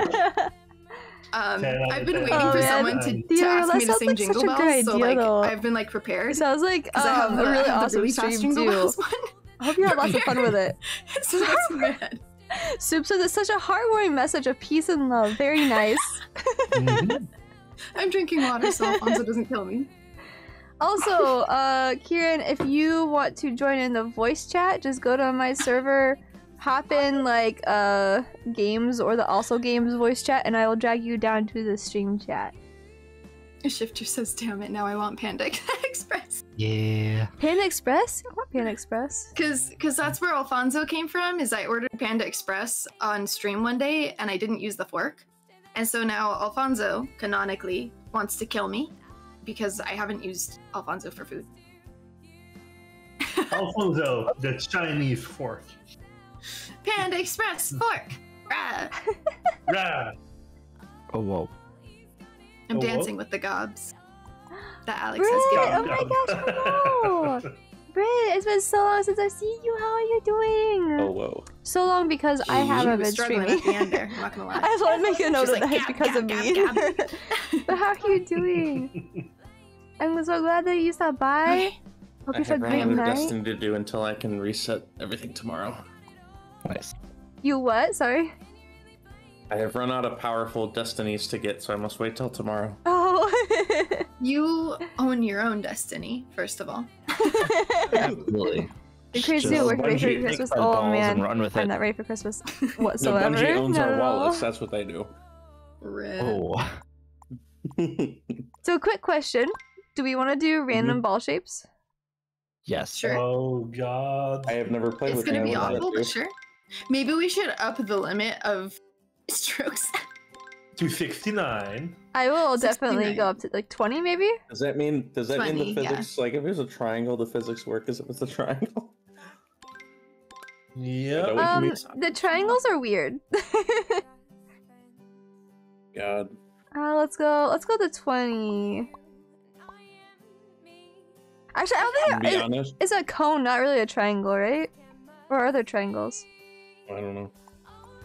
Speaker 4: I've been waiting for someone to ask me to sing Jingle Bells, so like I've been like prepared.
Speaker 3: It sounds like
Speaker 4: I have
Speaker 3: a really
Speaker 4: the
Speaker 3: awesome
Speaker 4: really fast
Speaker 3: stream
Speaker 4: Jingle
Speaker 3: too.
Speaker 4: Bells one.
Speaker 3: I hope you had lots of fun with it.
Speaker 4: So that's mad.
Speaker 3: Soup says it's such a heartwarming message of peace and love. Very nice.
Speaker 4: I'm drinking water so Alfonso doesn't kill me.
Speaker 3: Also, Kieran, if you want to join in the voice chat, just go to my server, hop in like games or the also games voice chat, and I will drag you down to the stream chat.
Speaker 4: Shifter says, damn it, now I want Panda Express.
Speaker 7: Yeah.
Speaker 3: Panda Express? I want Panda Express.
Speaker 4: Cause that's where Alfonso came from, is I ordered Panda Express on stream one day and I didn't use the fork. And so now Alfonso, canonically, wants to kill me because I haven't used Alfonso for food.
Speaker 5: Alfonso, the Chinese fork.
Speaker 4: Panda Express, fork! Rah.
Speaker 5: Rah.
Speaker 7: Oh whoa.
Speaker 4: I'm
Speaker 5: Oh,
Speaker 4: dancing
Speaker 5: what?
Speaker 4: with the gobs that Alex
Speaker 3: Brit,
Speaker 4: has
Speaker 3: oh
Speaker 4: given me.
Speaker 3: my gosh, hello! Brit, it's been so long since I've seen you. How are you doing?
Speaker 8: Oh, whoa.
Speaker 3: So long because I
Speaker 4: She
Speaker 3: haven't
Speaker 4: was
Speaker 3: been
Speaker 4: struggling
Speaker 3: streaming.
Speaker 4: at the end there. I'm not gonna lie.
Speaker 3: I just want to make a note
Speaker 4: She's
Speaker 3: of
Speaker 4: like,
Speaker 3: that
Speaker 4: "Gab,
Speaker 3: because of
Speaker 4: gab,
Speaker 3: me.
Speaker 4: gab, gab."
Speaker 3: But how are you doing? I'm so glad that you stopped by. Hope
Speaker 8: I
Speaker 3: you have a
Speaker 8: have
Speaker 3: great
Speaker 8: random
Speaker 3: night.
Speaker 8: Destiny to do until I can reset everything tomorrow.
Speaker 7: Nice.
Speaker 3: You what? Sorry.
Speaker 8: I have run out of powerful destinies to get, so I must wait till tomorrow.
Speaker 3: Oh.
Speaker 4: You own your own destiny, first of all.
Speaker 7: Absolutely.
Speaker 3: You're crazy
Speaker 7: Just
Speaker 3: to work ready for
Speaker 8: Bungie
Speaker 3: Christmas.
Speaker 7: takes our
Speaker 3: Oh
Speaker 7: balls
Speaker 3: man,
Speaker 7: and run with
Speaker 3: I'm
Speaker 7: it.
Speaker 3: not ready for Christmas
Speaker 8: No,
Speaker 3: whatsoever.
Speaker 8: Bungie owns
Speaker 3: Not
Speaker 8: our
Speaker 3: at all.
Speaker 8: wallets. That's what they do.
Speaker 4: Rip.
Speaker 7: Oh.
Speaker 3: So, quick question: do we want to do random ball shapes?
Speaker 7: Yes.
Speaker 4: Sure.
Speaker 5: Oh god.
Speaker 8: I have never played
Speaker 4: It's
Speaker 8: with
Speaker 4: gonna be
Speaker 8: anyone
Speaker 4: awful,
Speaker 8: that
Speaker 4: but
Speaker 8: do.
Speaker 4: sure. Maybe we should up the limit of strokes.
Speaker 5: To 69.
Speaker 3: I will definitely
Speaker 4: 69.
Speaker 3: go up to like 20, maybe.
Speaker 8: Does that mean the
Speaker 4: 20, yeah.
Speaker 8: physics, like if it was a triangle, the physics work as if it's a triangle?
Speaker 5: Yep.
Speaker 3: The triangles are weird.
Speaker 8: God.
Speaker 3: Let's go to 20. Actually, I
Speaker 8: To
Speaker 3: don't
Speaker 8: be
Speaker 3: think
Speaker 8: honest,
Speaker 3: it's a cone, not really a triangle, right? Or are there triangles?
Speaker 8: I don't know.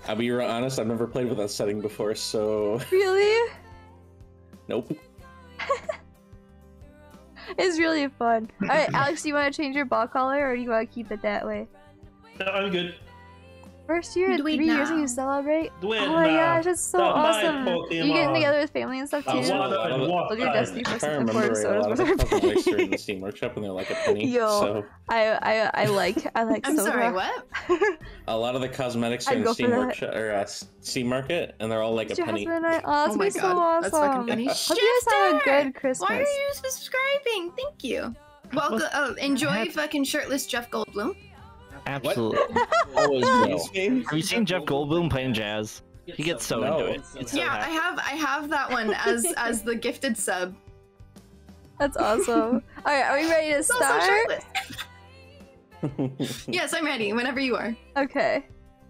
Speaker 8: I'll be real honest, I've never played with that setting before, so
Speaker 3: Really?
Speaker 8: nope.
Speaker 3: It's really fun. Alright, Alex, do you want to change your ball color or do you want to keep it that way?
Speaker 5: No, I'm good.
Speaker 3: First year in
Speaker 4: Do it
Speaker 3: 3 years and
Speaker 4: now.
Speaker 3: you celebrate?
Speaker 5: Do it
Speaker 3: Oh my
Speaker 5: now.
Speaker 3: gosh, that's so
Speaker 5: Not my
Speaker 3: awesome. You getting
Speaker 5: Pokemon.
Speaker 3: together with family and stuff too?
Speaker 5: I wanna walk
Speaker 3: Look at
Speaker 5: on
Speaker 3: Destiny
Speaker 5: it.
Speaker 3: for
Speaker 8: If I
Speaker 3: some
Speaker 8: remember
Speaker 3: quarter
Speaker 8: right, a
Speaker 3: sodas
Speaker 8: lot
Speaker 3: with
Speaker 8: of
Speaker 3: our
Speaker 8: the Puzzle
Speaker 3: penny.
Speaker 8: Mixer in the Steam Workshop and they're like a penny.
Speaker 3: Yo,
Speaker 8: So
Speaker 3: I like
Speaker 4: I'm
Speaker 3: soda.
Speaker 4: sorry, what?
Speaker 8: a lot of the cosmetics are
Speaker 3: I'd
Speaker 8: in
Speaker 3: go
Speaker 8: the
Speaker 3: for
Speaker 8: Steam
Speaker 3: that.
Speaker 8: Workshop or Steam Market and they're all like a
Speaker 3: Did your
Speaker 8: penny.
Speaker 3: husband and I? Oh, that's
Speaker 4: Oh my
Speaker 3: gonna be so
Speaker 4: God,
Speaker 3: awesome.
Speaker 4: that's fucking funny.
Speaker 3: Hope you guys have a
Speaker 4: Shifter!
Speaker 3: good Christmas.
Speaker 4: Why are you subscribing? Thank you. Welcome. Enjoy fucking shirtless Jeff Goldblum.
Speaker 7: Absolutely.
Speaker 8: Always will.
Speaker 7: Have you seen Jeff Goldblum playing jazz? He gets so
Speaker 8: No.
Speaker 7: into it. It's so
Speaker 4: Yeah,
Speaker 7: happy.
Speaker 4: I have that one as the gifted sub.
Speaker 3: That's awesome. Alright, are we ready to
Speaker 4: It's also
Speaker 3: start?
Speaker 4: shirtless. Yes, I'm ready. Whenever you are.
Speaker 3: Okay.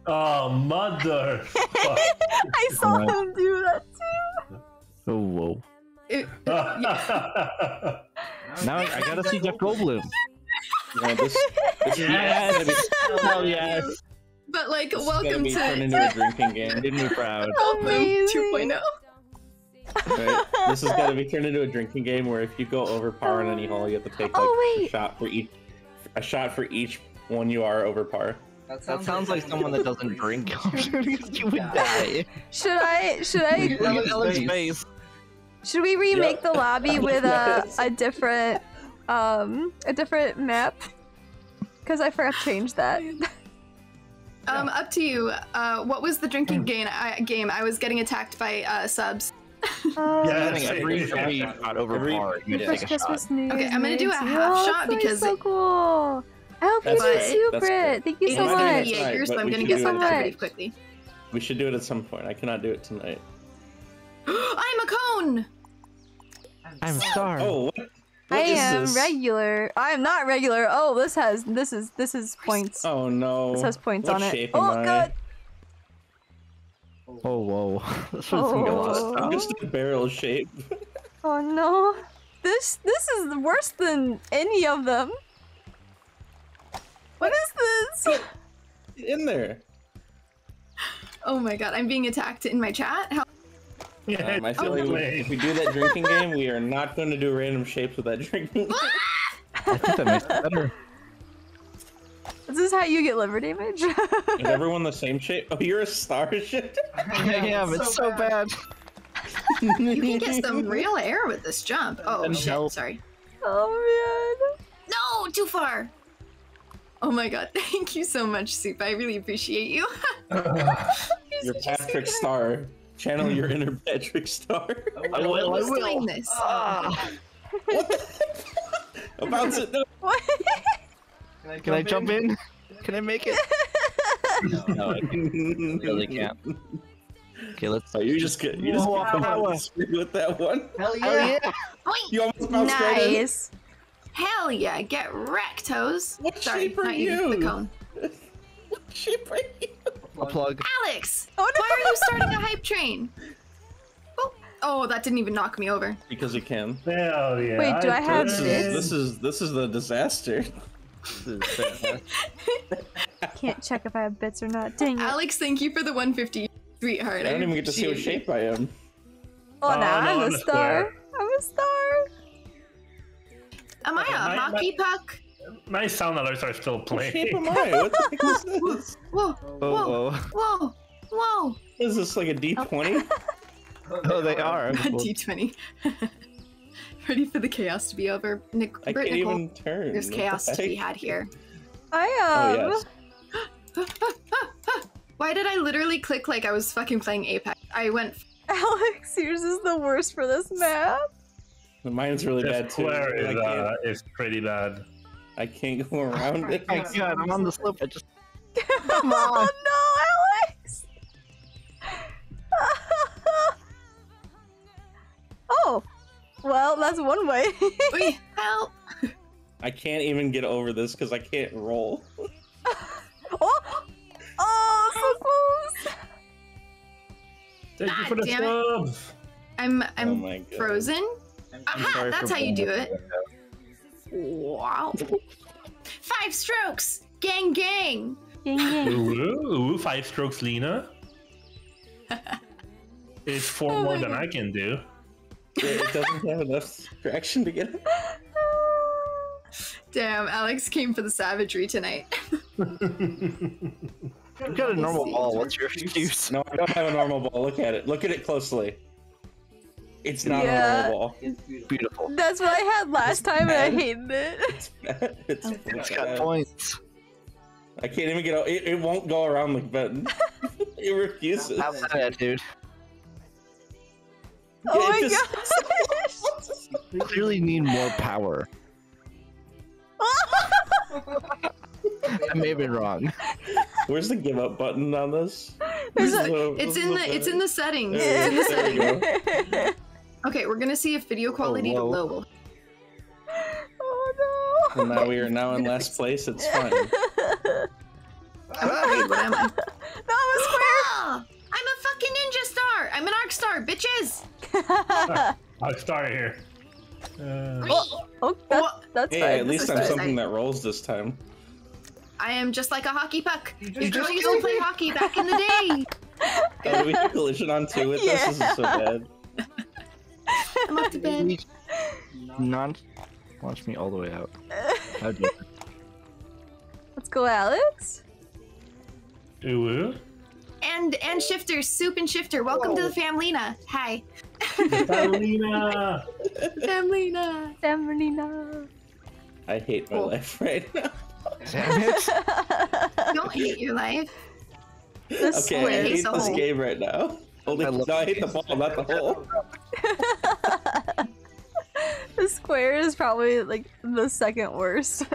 Speaker 5: Oh, mother.
Speaker 3: I saw him do that too.
Speaker 7: Oh whoa.
Speaker 5: Yeah.
Speaker 7: Now I gotta see Jeff Goldblum.
Speaker 8: Yeah, this is
Speaker 7: Yes.
Speaker 8: gonna be,
Speaker 7: Hell yes.
Speaker 4: But like,
Speaker 8: this is gonna
Speaker 4: welcome
Speaker 8: be
Speaker 4: to
Speaker 8: turned into a drinking game.
Speaker 7: Did me proud.
Speaker 4: Goldblum
Speaker 3: Amazing.
Speaker 4: 2.0.
Speaker 8: Right? This is gonna be turned into a drinking game where if you go overpower in any hole, you have to take like
Speaker 3: Oh,
Speaker 8: a
Speaker 3: wait.
Speaker 8: shot for each one you are overpower.
Speaker 7: That sounds like someone that doesn't drink. You would die.
Speaker 3: Should I
Speaker 7: Look at Ellen's face.
Speaker 3: should we remake the lobby with a different map? Because I forgot to change that.
Speaker 4: Up to you. What was the drinking game? I was getting attacked by subs.
Speaker 5: Yeah,
Speaker 7: Getting every shot over par. You
Speaker 3: First
Speaker 7: take a
Speaker 3: Christmas,
Speaker 7: shot.
Speaker 3: New Year's
Speaker 4: Okay, I'm gonna do a
Speaker 3: Eve.
Speaker 4: half
Speaker 3: Oh,
Speaker 4: shot
Speaker 3: that's gonna be
Speaker 4: because
Speaker 3: so cool. I hope you
Speaker 8: That's
Speaker 3: do
Speaker 4: good.
Speaker 3: too,
Speaker 8: That's
Speaker 3: Britt. Thank you
Speaker 4: It
Speaker 3: so
Speaker 4: is gonna
Speaker 3: much.
Speaker 4: be Jaeger,
Speaker 8: But
Speaker 4: so I'm
Speaker 8: we
Speaker 4: gonna
Speaker 8: should
Speaker 4: get
Speaker 8: do
Speaker 4: some
Speaker 3: it.
Speaker 4: that pretty quickly.
Speaker 8: We should do it at some point. I cannot do it tonight.
Speaker 4: I'm a cone.
Speaker 7: I'm sorry.
Speaker 8: Oh, what?
Speaker 3: I
Speaker 8: What is
Speaker 3: am
Speaker 8: this?
Speaker 3: regular. I am not regular. Oh, this is points.
Speaker 8: Oh no.
Speaker 3: This has points
Speaker 8: What
Speaker 3: on it.
Speaker 8: shape am
Speaker 3: Oh
Speaker 8: I?
Speaker 3: god.
Speaker 7: Oh whoa. This one's gonna go
Speaker 3: Oh.
Speaker 8: I'm just a barrel shape.
Speaker 3: Oh no. This is worse than any of them. What is this?
Speaker 8: Get in there.
Speaker 4: Oh my god, I'm being attacked in my chat. How
Speaker 5: Yeah,
Speaker 8: I feel like if we do that drinking game, we are not going to do random shapes with that drinking game.
Speaker 7: I think that makes it better.
Speaker 3: Is this how you get liver damage?
Speaker 8: Is everyone the same shape? Oh, you're a star shit?
Speaker 7: Yeah, it's so bad.
Speaker 4: you can get some real air with this jump. Oh
Speaker 7: And
Speaker 4: shit,
Speaker 7: help.
Speaker 4: sorry.
Speaker 3: Oh
Speaker 4: No, too far. Oh my god, thank you so much, Soup. I really appreciate you.
Speaker 8: You're Patrick Star. Channel your inner Patrick Star.
Speaker 7: I will. I
Speaker 4: Who's
Speaker 7: will.
Speaker 4: doing this?
Speaker 8: About to no.
Speaker 3: man.
Speaker 7: Can I jump in? Can I make it? No, I really can't. Okay, let's.
Speaker 8: Oh, you just with that one.
Speaker 7: Hell yeah!
Speaker 8: You almost bounced right in.
Speaker 3: Nice.
Speaker 4: Hell yeah, get wrecked, hoes.
Speaker 8: What
Speaker 4: Sorry,
Speaker 8: shape are
Speaker 4: not you,
Speaker 8: you?
Speaker 4: the cone.
Speaker 8: What shape are you?
Speaker 7: A plug.
Speaker 4: Alex!
Speaker 3: Oh, no.
Speaker 4: Why are you starting a hype train? Oh, that didn't even knock me over.
Speaker 8: Because you can.
Speaker 5: Hell yeah.
Speaker 3: Wait, do I have
Speaker 8: This
Speaker 3: bits?
Speaker 8: is the disaster.
Speaker 3: Can't check if I have bits or not. Dang it.
Speaker 4: Alex, thank you for the 150, sweetheart.
Speaker 8: I don't even get to see what
Speaker 4: appreciate
Speaker 8: shape I am.
Speaker 3: Oh,
Speaker 5: Oh,
Speaker 3: now
Speaker 5: no,
Speaker 3: I'm
Speaker 5: I'm
Speaker 3: a
Speaker 5: a
Speaker 3: star.
Speaker 5: square.
Speaker 3: I'm a star.
Speaker 4: it. Am I a hockey puck?
Speaker 5: My sound alerts are still
Speaker 8: What
Speaker 5: playing.
Speaker 8: shape am I? What the heck is this?
Speaker 4: Whoa,
Speaker 7: Oh,
Speaker 4: whoa, whoa.
Speaker 8: Is this like a D20?
Speaker 7: oh, they are.
Speaker 4: D20. Ready for the chaos to be over.
Speaker 8: I can't even turn.
Speaker 4: There's
Speaker 8: What the
Speaker 4: chaos to be
Speaker 8: heck?
Speaker 4: had here.
Speaker 3: I
Speaker 8: Oh, yes.
Speaker 4: Why did I literally click like I was fucking playing Apex? I went.
Speaker 3: Alex, yours is the worst for this map.
Speaker 8: Mine's really
Speaker 5: This
Speaker 8: bad too.
Speaker 5: square
Speaker 8: I
Speaker 5: is pretty bad.
Speaker 8: can't go around it.
Speaker 7: Oh my god, I'm on the slope. I just.
Speaker 3: Come on. Oh no, Alex! Oh, well, that's one way.
Speaker 4: Wait, help!
Speaker 8: I can't even get over this because I can't roll.
Speaker 3: Oh, so close.
Speaker 5: Thank you
Speaker 4: God
Speaker 5: for the
Speaker 4: damn it.
Speaker 5: subs.
Speaker 4: I'm
Speaker 8: Oh my god.
Speaker 4: frozen. Aha!
Speaker 7: sorry
Speaker 4: That's
Speaker 7: for
Speaker 4: how you do
Speaker 7: blowing
Speaker 4: it. Wow. 5 strokes. Gang, gang.
Speaker 3: Ding, ding.
Speaker 5: Ooh, 5 strokes, Lena. It's 4
Speaker 4: Oh
Speaker 5: more
Speaker 4: my
Speaker 5: than
Speaker 4: God.
Speaker 5: I can do.
Speaker 8: It doesn't have enough traction to get it.
Speaker 4: Damn, Alex came for the savagery tonight.
Speaker 7: You've got a normal ball. What's your excuse?
Speaker 8: No, I don't have a normal ball. Look at it. Look at it closely. It's not
Speaker 3: Yeah.
Speaker 8: a normal ball.
Speaker 7: Beautiful.
Speaker 3: That's what I had last time, and I hated it.
Speaker 8: It's
Speaker 7: It's got
Speaker 8: bad.
Speaker 7: points.
Speaker 8: I can't even get out. It won't go around the button. It refuses.
Speaker 7: Have that attitude.
Speaker 3: Oh my
Speaker 8: It just-
Speaker 3: gosh!
Speaker 7: You clearly need more power. I may have been wrong.
Speaker 8: Where's the give up button on this?
Speaker 3: There's a-
Speaker 4: It's in the settings.
Speaker 8: Yeah.
Speaker 4: It's in the
Speaker 8: There you
Speaker 4: settings.
Speaker 8: go.
Speaker 4: Okay, we're gonna see if video quality to
Speaker 7: whoa.
Speaker 4: low will.
Speaker 3: Oh
Speaker 8: And now we are now in last place. It's fine.
Speaker 4: I'm afraid, what am I?
Speaker 3: no! No, I'm a square!
Speaker 4: Ah, I'm a fucking ninja star! I'm an arc star, bitches!
Speaker 5: I'll start here.
Speaker 3: Oh, that's
Speaker 8: Hey,
Speaker 3: fine.
Speaker 8: at least
Speaker 4: is
Speaker 8: I'm
Speaker 4: fine.
Speaker 8: something that rolls this time.
Speaker 4: I am just like a hockey puck. This girl
Speaker 7: just
Speaker 4: used to play hockey back in the day.
Speaker 8: Oh, do we have collision on two with this? This is so bad.
Speaker 4: I'm up to bed.
Speaker 7: Not launch me all the way out. How dare you.
Speaker 3: Let's go, Alex.
Speaker 5: Ooh.
Speaker 4: And Shifter, Soup and Shifter, welcome to the Famlina. Hi.
Speaker 5: Lena.
Speaker 4: Famlina.
Speaker 3: Samarina.
Speaker 8: I hate my
Speaker 4: Cool.
Speaker 8: life right now.
Speaker 7: Damn it.
Speaker 4: Don't hate your life.
Speaker 3: The
Speaker 8: Okay, I
Speaker 3: square.
Speaker 8: hate
Speaker 4: Hates the
Speaker 8: this
Speaker 4: hole.
Speaker 8: game right now. Only,
Speaker 7: I love
Speaker 8: no, I hate the ball, not the hole.
Speaker 3: The square is probably like the second worst.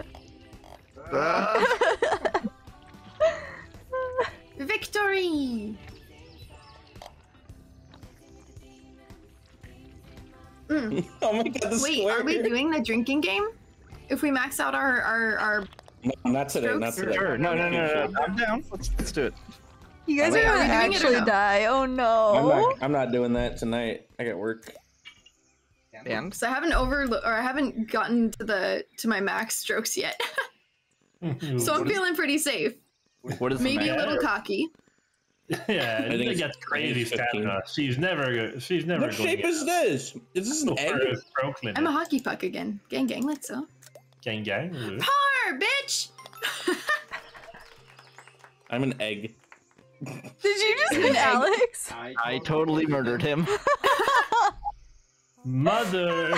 Speaker 4: Victory!
Speaker 8: Oh my god, the
Speaker 4: Wait,
Speaker 8: square.
Speaker 4: are we doing the drinking game? If we max out our
Speaker 8: No, not today, not
Speaker 4: Strokes?
Speaker 8: today.
Speaker 7: Sure. No. I'm down. Let's do it.
Speaker 3: You guys
Speaker 4: Wait,
Speaker 3: are
Speaker 4: are
Speaker 3: gonna
Speaker 4: we doing it or
Speaker 3: actually
Speaker 4: no?
Speaker 3: die. Oh no.
Speaker 8: I'm not doing that tonight. I got work.
Speaker 7: And
Speaker 4: because I haven't gotten to my max strokes yet. So I'm feeling pretty safe.
Speaker 7: what is the
Speaker 4: Maybe a
Speaker 7: max?
Speaker 4: little cocky.
Speaker 5: Yeah,
Speaker 8: I think
Speaker 5: Lena
Speaker 8: it's-
Speaker 5: gets crazy
Speaker 8: I think it's 15.
Speaker 5: stamina. She's never
Speaker 8: What
Speaker 5: going
Speaker 8: shape
Speaker 5: to
Speaker 8: is this? Is this an egg?
Speaker 5: get stroke limit.
Speaker 4: I'm a hockey puck again. Gang gang, let's go.
Speaker 5: Gang gang. Ooh.
Speaker 4: Par, bitch!
Speaker 8: I'm an egg.
Speaker 3: Did you just hit Alex?
Speaker 7: I totally murdered him.
Speaker 5: Mother.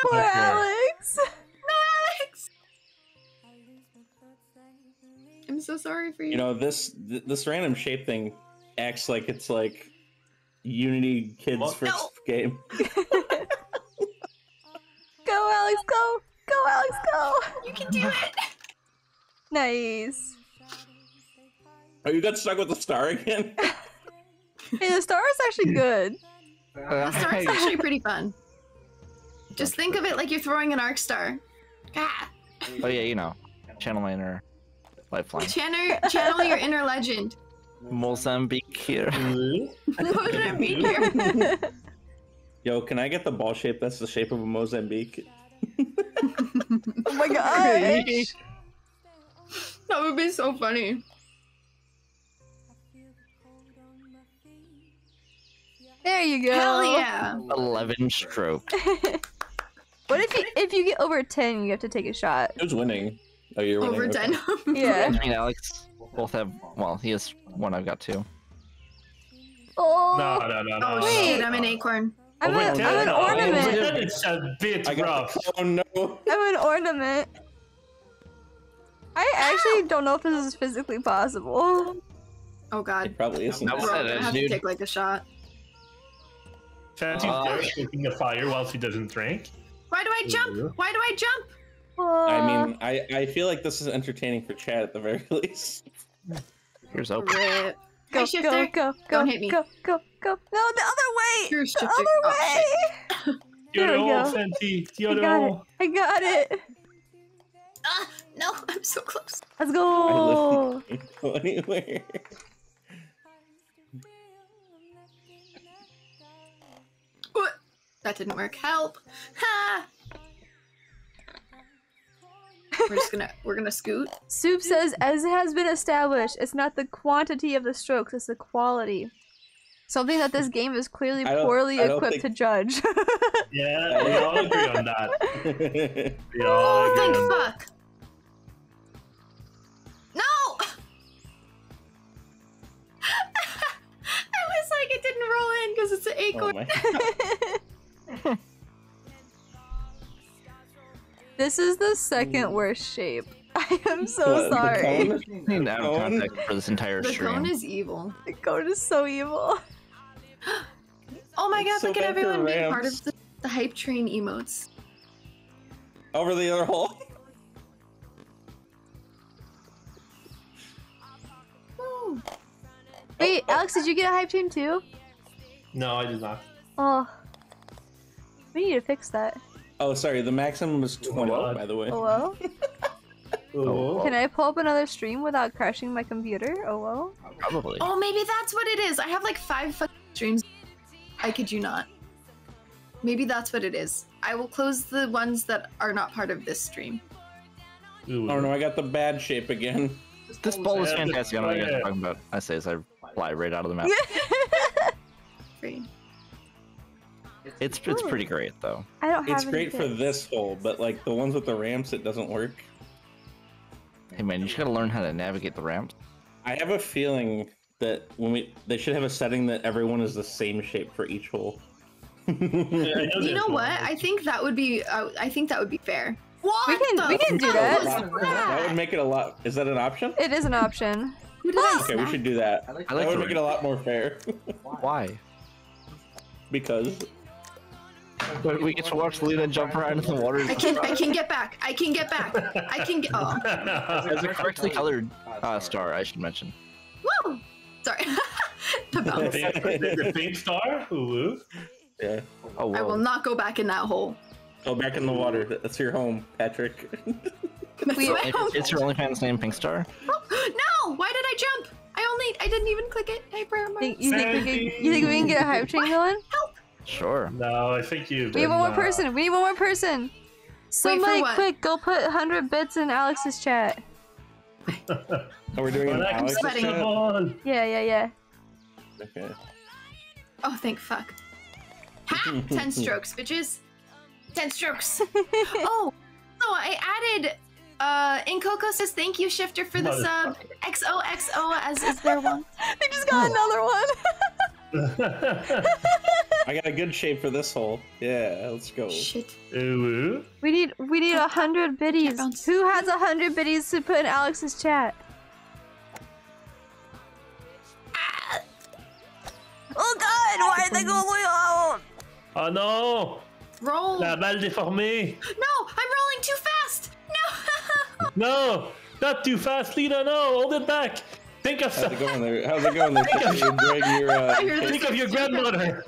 Speaker 3: Poor Alex.
Speaker 4: Alex! I'm so sorry for you.
Speaker 8: You know, this random shape thing acts like it's like Unity Kids
Speaker 5: What?
Speaker 8: first
Speaker 4: No.
Speaker 8: game.
Speaker 3: Go, Alex, go. Go, Alex, go.
Speaker 4: You can do it!
Speaker 3: Nice.
Speaker 8: Oh, you got stuck with the star again?
Speaker 3: Hey, the star is actually good.
Speaker 4: The star's actually pretty fun. Just think of it like you're throwing an arc star. Ah!
Speaker 7: Oh yeah, you know, channel my inner lifeline.
Speaker 4: Channel your inner legend.
Speaker 7: Mozambique here.
Speaker 4: Mozambique here.
Speaker 8: Yo, can I get the ball shape that's the shape of a Mozambique?
Speaker 3: Oh my gosh.
Speaker 4: That would be so funny.
Speaker 3: There you go.
Speaker 4: Hell yeah.
Speaker 7: 11 stroke.
Speaker 3: What if you get over 10, you have to take a shot?
Speaker 8: Who's winning? Oh, you're winning.
Speaker 4: Over 10.
Speaker 3: Yeah.
Speaker 7: Me and Alex both have. Well, he has one. I've got 2.
Speaker 3: Oh.
Speaker 5: No.
Speaker 4: Oh shit, I'm an acorn.
Speaker 3: I'm
Speaker 5: Over
Speaker 3: an
Speaker 5: 10,
Speaker 3: ornament.
Speaker 5: over 10, it's a bit rough.
Speaker 8: Oh no.
Speaker 3: I'm an ornament. I actually don't know if this is physically possible.
Speaker 4: Oh god.
Speaker 8: It probably isn't.
Speaker 7: That was
Speaker 4: Bro,
Speaker 7: it,
Speaker 4: I have to
Speaker 7: dude.
Speaker 4: take like a shot.
Speaker 5: Fancy's there cooking the fire whilst he doesn't drink.
Speaker 4: Why do I jump? Why do I jump?
Speaker 8: I mean, I feel like this is entertaining for Chad at the very least.
Speaker 7: Here's open.
Speaker 4: Rip.
Speaker 3: Go,
Speaker 4: Hi, Shifter.
Speaker 3: go.
Speaker 4: Don't hit me.
Speaker 3: Go. No, the other way.
Speaker 4: You're
Speaker 3: The
Speaker 4: Shifter.
Speaker 3: other
Speaker 4: Oh,
Speaker 3: way. There we
Speaker 5: Yo,
Speaker 3: go.
Speaker 5: Fancy.
Speaker 3: I got it.
Speaker 4: Ah, no, I'm so close.
Speaker 3: Let's
Speaker 8: I
Speaker 3: go.
Speaker 8: literally can't go anywhere.
Speaker 4: What? That didn't work. Help! Ha! We're gonna scoot.
Speaker 3: Soup says, as has been established, it's not the quantity of the strokes, it's the quality. Something that this game is clearly
Speaker 8: I don't-
Speaker 3: poorly
Speaker 8: I don't
Speaker 3: equipped
Speaker 8: think-
Speaker 3: to judge.
Speaker 5: Yeah, we all agree on that. We all
Speaker 4: Oh,
Speaker 5: agree
Speaker 4: thank
Speaker 5: on that.
Speaker 4: fuck! No! I was like, it didn't roll in because it's an
Speaker 8: Oh
Speaker 4: acorn.
Speaker 8: my.
Speaker 3: This is the second worst shape. I am so
Speaker 8: What, the
Speaker 3: sorry.
Speaker 8: cone?
Speaker 7: Need out of
Speaker 8: Cone?
Speaker 7: context for this entire
Speaker 4: The
Speaker 7: stream.
Speaker 4: cone is evil.
Speaker 3: The cone is so evil.
Speaker 4: Oh my god,
Speaker 8: It's so
Speaker 4: look at
Speaker 8: bad for
Speaker 4: everyone being part
Speaker 8: ramps.
Speaker 4: of the hype train emotes.
Speaker 8: Over the other hole.
Speaker 4: Woo.
Speaker 3: Wait, Alex, did you get a hype train too?
Speaker 5: No, I did not.
Speaker 3: Oh. We need to fix that.
Speaker 8: Oh, sorry. The maximum is 20,
Speaker 5: What?
Speaker 8: by the way.
Speaker 3: Hello?
Speaker 5: Oh.
Speaker 3: Can I pull up another stream without crashing my computer? Oh well.
Speaker 7: Probably.
Speaker 4: Oh, maybe that's what it is. I have like 5 fucking streams. I kid you not. Maybe that's what it is. I will close the ones that are not part of this stream.
Speaker 5: Ooh.
Speaker 8: Oh no, I got the bad shape again.
Speaker 7: This ball is
Speaker 5: Yeah,
Speaker 7: fantastic. I don't know what you guys are
Speaker 5: yeah.
Speaker 7: talking about. I say as I fly right out of the map.
Speaker 4: Free.
Speaker 7: It's pretty great though.
Speaker 3: I don't have
Speaker 8: It's great for
Speaker 3: anything.
Speaker 8: this hole, but like the ones with the ramps, it doesn't work.
Speaker 7: Hey man, you just gotta learn how to navigate the ramps.
Speaker 8: I have a feeling that they should have a setting that everyone is the same shape for each hole.
Speaker 4: You know what? I think that would be. I think that would be fair. What?
Speaker 3: We can do
Speaker 4: fuck
Speaker 3: that.
Speaker 4: was
Speaker 8: That would make it a lot. Is that an option?
Speaker 3: It is an option.
Speaker 4: Who did I
Speaker 8: Okay, we
Speaker 4: smack?
Speaker 8: should do that.
Speaker 7: I like
Speaker 8: That would
Speaker 7: the
Speaker 8: make it a lot more fair.
Speaker 7: Why?
Speaker 8: Because
Speaker 7: We get to watch Lena jump around in the water.
Speaker 4: I can get back. I can get back. I can get. Oh,
Speaker 7: As a correctly colored star, I should mention.
Speaker 4: woo! Sorry. The bounce.
Speaker 5: The pink star? Ooh.
Speaker 8: yeah.
Speaker 7: Oh,
Speaker 4: I will
Speaker 7: whoa.
Speaker 4: not go back in that hole.
Speaker 8: Go back in the water. That's your home, Patrick.
Speaker 4: That's
Speaker 3: We-
Speaker 4: my home.
Speaker 7: It's your OnlyFans name, Pink Star?
Speaker 4: No! Why did I jump? I didn't even click it. Hey, bro,
Speaker 3: You think we can get a hype train going?
Speaker 7: Sure.
Speaker 5: No, I think you.
Speaker 3: We need one more person. We need one more person. Somebody
Speaker 4: what?
Speaker 3: quick, go put 100 bits in Alex's chat.
Speaker 8: Oh, we're doing an
Speaker 5: I'm
Speaker 8: Alex
Speaker 4: sweating.
Speaker 8: chat?
Speaker 3: Yeah.
Speaker 8: Okay.
Speaker 4: Oh, thank fuck. Ha! 10 strokes, bitches. 10 strokes. Oh, so I added. Incoco says thank you, Shifter, for the sub. XOXO as is their one.
Speaker 3: They just got another one.
Speaker 8: I got a good shape for this hole. Yeah, let's go.
Speaker 4: Shit.
Speaker 5: Ooh.
Speaker 3: We need 100 biddies.
Speaker 4: bounce.
Speaker 3: Who has 100 biddies to put in Alex's chat? Oh god, why did they go way out?
Speaker 5: Oh no!
Speaker 4: Roll.
Speaker 5: La balle déformée!
Speaker 4: No, I'm rolling too fast. No.
Speaker 5: No! Not too fast, Lena, no! Hold it back! Think of
Speaker 8: How's it going there? How's it going there? You're enjoying your,
Speaker 5: Think of your grandmother!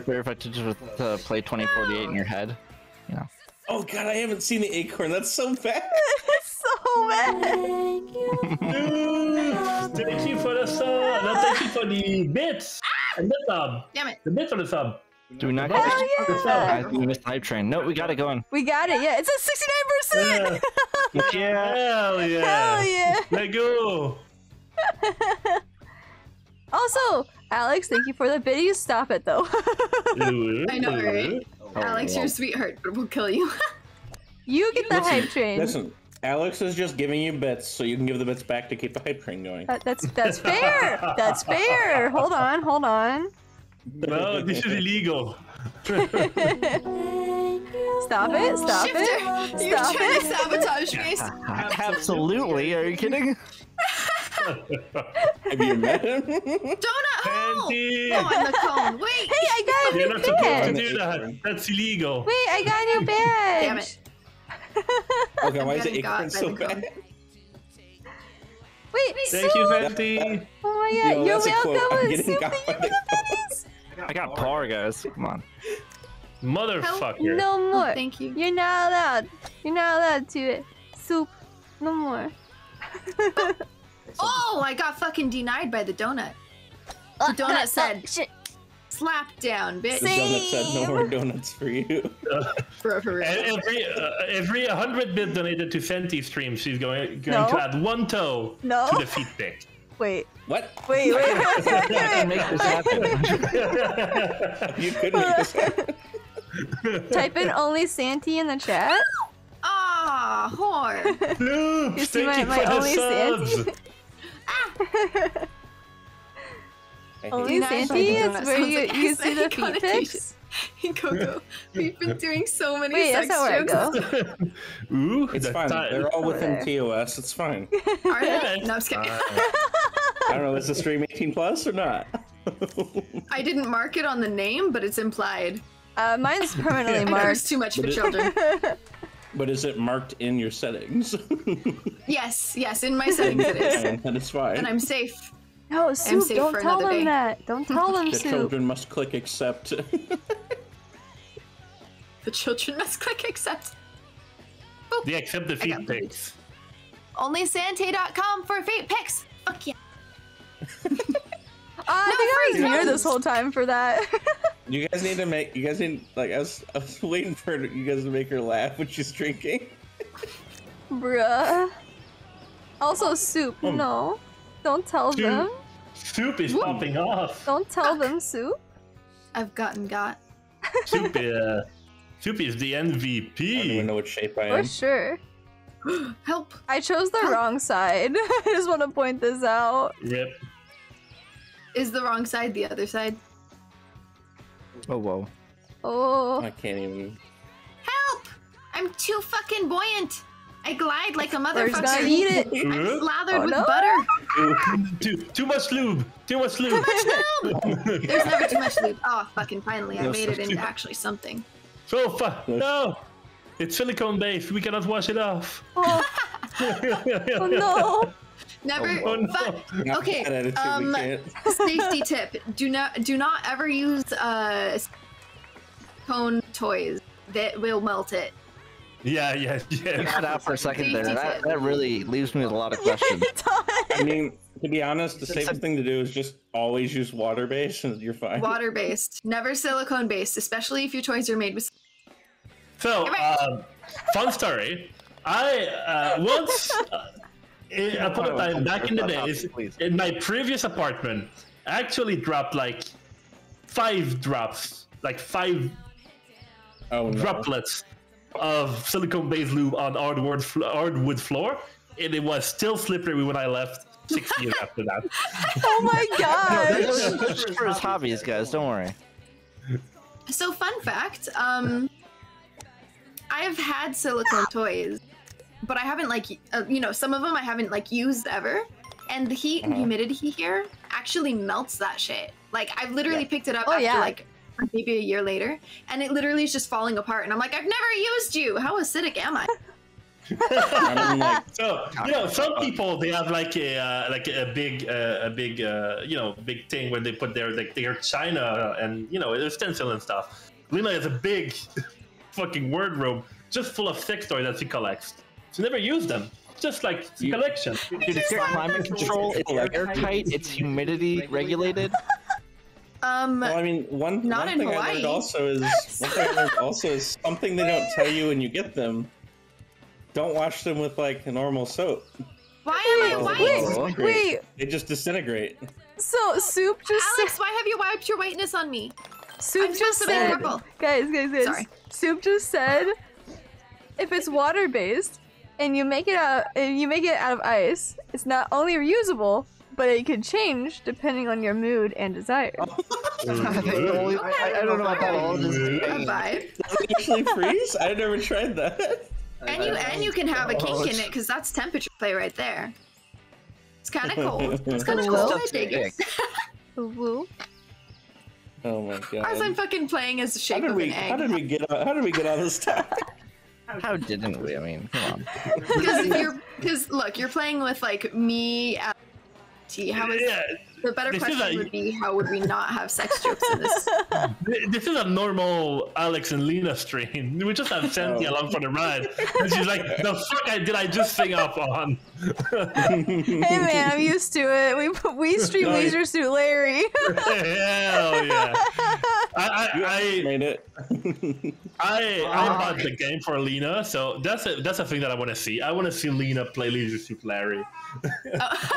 Speaker 7: Very effective to play 2048 in your head. You know.
Speaker 8: Oh god, I haven't seen the acorn. That's so bad.
Speaker 3: It's so bad.
Speaker 5: Thank you for the sub. No, thank you for the bits and the sub.
Speaker 4: Damn it.
Speaker 5: The bits or the sub.
Speaker 7: Do we not
Speaker 5: Hell
Speaker 7: get
Speaker 5: yeah.
Speaker 7: Guys, we missed hype train. No, we got it going.
Speaker 3: We got it. Yeah, it's at 69%.
Speaker 7: Yeah.
Speaker 5: Hell yeah.
Speaker 3: Hell yeah.
Speaker 5: Let go.
Speaker 3: Also, Alex, thank you for the video. Stop it though.
Speaker 4: I know, right?
Speaker 7: Oh,
Speaker 4: Alex, you're a sweetheart, but we'll kill you.
Speaker 3: You get the hype train.
Speaker 8: Listen, Alex is just giving you bits so you can give the bits back to keep the hype train going.
Speaker 3: That's fair. That's fair. Hold on.
Speaker 5: No, this is illegal.
Speaker 3: Stop it. Stop
Speaker 4: Shifter,
Speaker 3: it.
Speaker 4: you're
Speaker 3: Stop
Speaker 4: trying
Speaker 3: it.
Speaker 4: to sabotage me.
Speaker 7: Absolutely. Are you kidding?
Speaker 8: Have you met him?
Speaker 4: Donut hole!
Speaker 5: Fancy.
Speaker 4: Oh, and the cone. Wait!
Speaker 3: Hey, I got a
Speaker 5: You're
Speaker 3: new
Speaker 5: not supposed to
Speaker 3: badge.
Speaker 5: do that. That's illegal.
Speaker 3: Wait, I got a new badge.
Speaker 4: Damn it.
Speaker 8: Okay, why is
Speaker 4: getting
Speaker 8: it
Speaker 4: got
Speaker 8: ignorant
Speaker 4: by
Speaker 8: so
Speaker 4: the cone.
Speaker 8: bad?
Speaker 3: Wait,
Speaker 5: Thank you, Fancy.
Speaker 3: Oh my god,
Speaker 8: Yo,
Speaker 3: you're
Speaker 8: that's a quote.
Speaker 3: welcome.
Speaker 8: I'm getting
Speaker 3: Soup,
Speaker 8: got
Speaker 3: thank
Speaker 8: by
Speaker 3: you
Speaker 8: the
Speaker 3: for the badges.
Speaker 7: I got par, guys. Come on.
Speaker 5: Motherfucker.
Speaker 3: No more.
Speaker 4: Thank you.
Speaker 3: You're not allowed. You're not allowed to it. Soup. No more.
Speaker 4: Oh, I got fucking denied by the donut. The donut said,
Speaker 3: shit.
Speaker 4: slap down, bitch.
Speaker 8: The donut said no more donuts for you.
Speaker 4: For real.
Speaker 5: Every 100-bit donated to Fenty stream, she's going
Speaker 3: No.
Speaker 5: to add one toe
Speaker 3: No.
Speaker 5: to the feet pic.
Speaker 3: Wait.
Speaker 8: What?
Speaker 3: Wait.
Speaker 7: Make this happen.
Speaker 8: You could make this happen.
Speaker 3: Type in only Santy in the chat.
Speaker 4: Ah, whore.
Speaker 5: Loops,
Speaker 3: You see
Speaker 5: thank you
Speaker 3: my
Speaker 5: for the
Speaker 3: only
Speaker 5: subs.
Speaker 3: Santy?
Speaker 8: I hate
Speaker 3: Only
Speaker 8: you.
Speaker 4: Denied by
Speaker 3: Santy
Speaker 4: the
Speaker 3: is
Speaker 4: donut
Speaker 3: where
Speaker 4: sounds
Speaker 3: you,
Speaker 4: like
Speaker 3: you see the
Speaker 4: aesthetic
Speaker 3: feet
Speaker 4: connotation.
Speaker 3: pics.
Speaker 4: Hey, Coco, we've been doing so many
Speaker 3: Wait,
Speaker 4: sex
Speaker 3: that's not where I
Speaker 4: jokes.
Speaker 3: go.
Speaker 5: Ooh,
Speaker 8: It's
Speaker 5: the
Speaker 8: fine.
Speaker 5: time.
Speaker 8: They're all within
Speaker 3: there.
Speaker 8: TOS. It's fine.
Speaker 4: Are they? No, I'm just kidding.
Speaker 8: I don't know. Is the stream 18 plus or not?
Speaker 4: I didn't mark it on the name, but it's implied.
Speaker 3: Mine's permanently
Speaker 4: I know
Speaker 3: marked.
Speaker 4: it's too much for
Speaker 8: But it-
Speaker 4: children.
Speaker 8: But is it marked in your settings?
Speaker 4: Yes, in my settings it is.
Speaker 8: And that is fine.
Speaker 4: And I'm safe.
Speaker 3: No, Soup,
Speaker 4: safe
Speaker 3: don't
Speaker 4: for
Speaker 3: tell
Speaker 4: another
Speaker 3: them
Speaker 4: day.
Speaker 3: that. Don't tell them,
Speaker 8: The
Speaker 3: Soup.
Speaker 8: children must click accept.
Speaker 4: The children must click accept. Boop.
Speaker 5: They accept the
Speaker 4: I got
Speaker 5: feet
Speaker 4: the
Speaker 5: pics.
Speaker 4: OnlySante.com for feet pics. Fuck yeah.
Speaker 3: I think I was
Speaker 4: free
Speaker 3: here
Speaker 4: drugs.
Speaker 3: this whole time for that.
Speaker 8: You guys need to make. You guys need like. I was waiting for you guys to make her laugh when she's drinking.
Speaker 3: Bruh. Also, Soup, no. Don't tell
Speaker 5: Soup.
Speaker 3: them.
Speaker 5: Soup is popping off.
Speaker 3: Don't tell them, Soup.
Speaker 4: I've gotten got.
Speaker 5: Soup, Soup is the
Speaker 8: I don't even
Speaker 5: MVP.
Speaker 8: know what shape I
Speaker 3: For
Speaker 8: am.
Speaker 3: sure.
Speaker 4: Help.
Speaker 3: I chose the wrong side. I just want to point this out.
Speaker 5: Rip.
Speaker 4: Is the wrong side the other side?
Speaker 7: Oh, whoa.
Speaker 3: Oh.
Speaker 8: I can't even.
Speaker 4: Help! I'm too fucking buoyant. I glide like a
Speaker 3: We're just gonna
Speaker 4: motherfucker.
Speaker 3: eat it.
Speaker 4: I'm slathered
Speaker 3: Oh,
Speaker 4: with
Speaker 3: no.
Speaker 4: butter.
Speaker 5: Too much lube. Too much lube.
Speaker 4: There's never too much lube. Oh, fucking finally, I
Speaker 5: No,
Speaker 4: made it
Speaker 5: so
Speaker 4: into
Speaker 5: too-
Speaker 4: actually something.
Speaker 5: So far. No. It's silicone based. We cannot wash it off.
Speaker 3: Oh, oh no.
Speaker 4: Never.
Speaker 5: Oh, no.
Speaker 4: Fuck.
Speaker 8: Not
Speaker 4: Okay.
Speaker 8: that attitude, we can't.
Speaker 4: Safety tip: do not ever use cone toys. That will melt it.
Speaker 5: Yeah.
Speaker 7: Cut out for a second there.
Speaker 4: Safety
Speaker 7: That,
Speaker 4: tip.
Speaker 7: that really leaves me with a lot of questions.
Speaker 8: I mean, to be honest, the safest thing to do is just always use water base, and you're fine.
Speaker 4: Water based, never silicone based, especially if your toys are made with.
Speaker 5: So, fun story. I once, upon a time back in the days, in my previous apartment, I actually dropped like 5 drops, like 5
Speaker 8: Oh no.
Speaker 5: droplets of silicone-based lube on hardwood floor, and it was still slippery when I left 6 years after that.
Speaker 3: Oh my god.
Speaker 7: That's for his hobbies, guys. Don't worry.
Speaker 4: So, fun fact: I've had silicone toys, but I haven't some of them I haven't used ever. And the heat and humidity here actually melts that shit. Like I've literally picked it up
Speaker 3: Oh,
Speaker 4: after
Speaker 3: yeah.
Speaker 4: maybe a year later, and it literally is just falling apart. And I'm like, I've never used you. How acidic am I?
Speaker 8: I'm like,
Speaker 5: So some people they have like a big big thing where they put their china and their stencil and stuff. Lena has a big fucking wardrobe just full of sex toys that she collects. She never used them. just like it's a collection.
Speaker 7: Dude, it's got climate control, it's airtight, it's humidity regulated.
Speaker 8: Well, I mean, one thing I learned also is something they don't tell you when you get them. Don't wash them with like normal soap.
Speaker 4: Why am I white?
Speaker 3: Wait.
Speaker 8: They just disintegrate.
Speaker 3: So Soup just
Speaker 4: Alex, why have you wiped your whiteness on me?
Speaker 3: Soup just said, guys.
Speaker 4: Sorry.
Speaker 3: Soup just said, if it's water-based and you make it out of ice, it's not only reusable, but it can change depending on your mood and desire.
Speaker 7: I don't know about that all.
Speaker 8: Does it actually freeze? I never tried that.
Speaker 4: And you can have a kink in it because that's temperature play right there. It's kind of cold. It's kind of cold. I dig it.
Speaker 3: Woo.
Speaker 8: Oh my god.
Speaker 4: As I'm fucking playing as the shape of an egg.
Speaker 8: How did we get on this topic?
Speaker 7: How didn't we? I mean, come on.
Speaker 4: Because look, you're playing with like me. The better question would be, how would we not have sex jokes in this?
Speaker 5: This is a normal Alex and Lena stream. We just have Santi along for the ride. And she's like, the fuck did I just sing up on?
Speaker 3: Hey man, I'm used to it. We stream Leisure Suit Larry.
Speaker 5: Hell yeah. I
Speaker 8: made it.
Speaker 5: I bought the game for Lena, so that's a thing that I want to see. I want to see Lena play Leisure Suit Larry.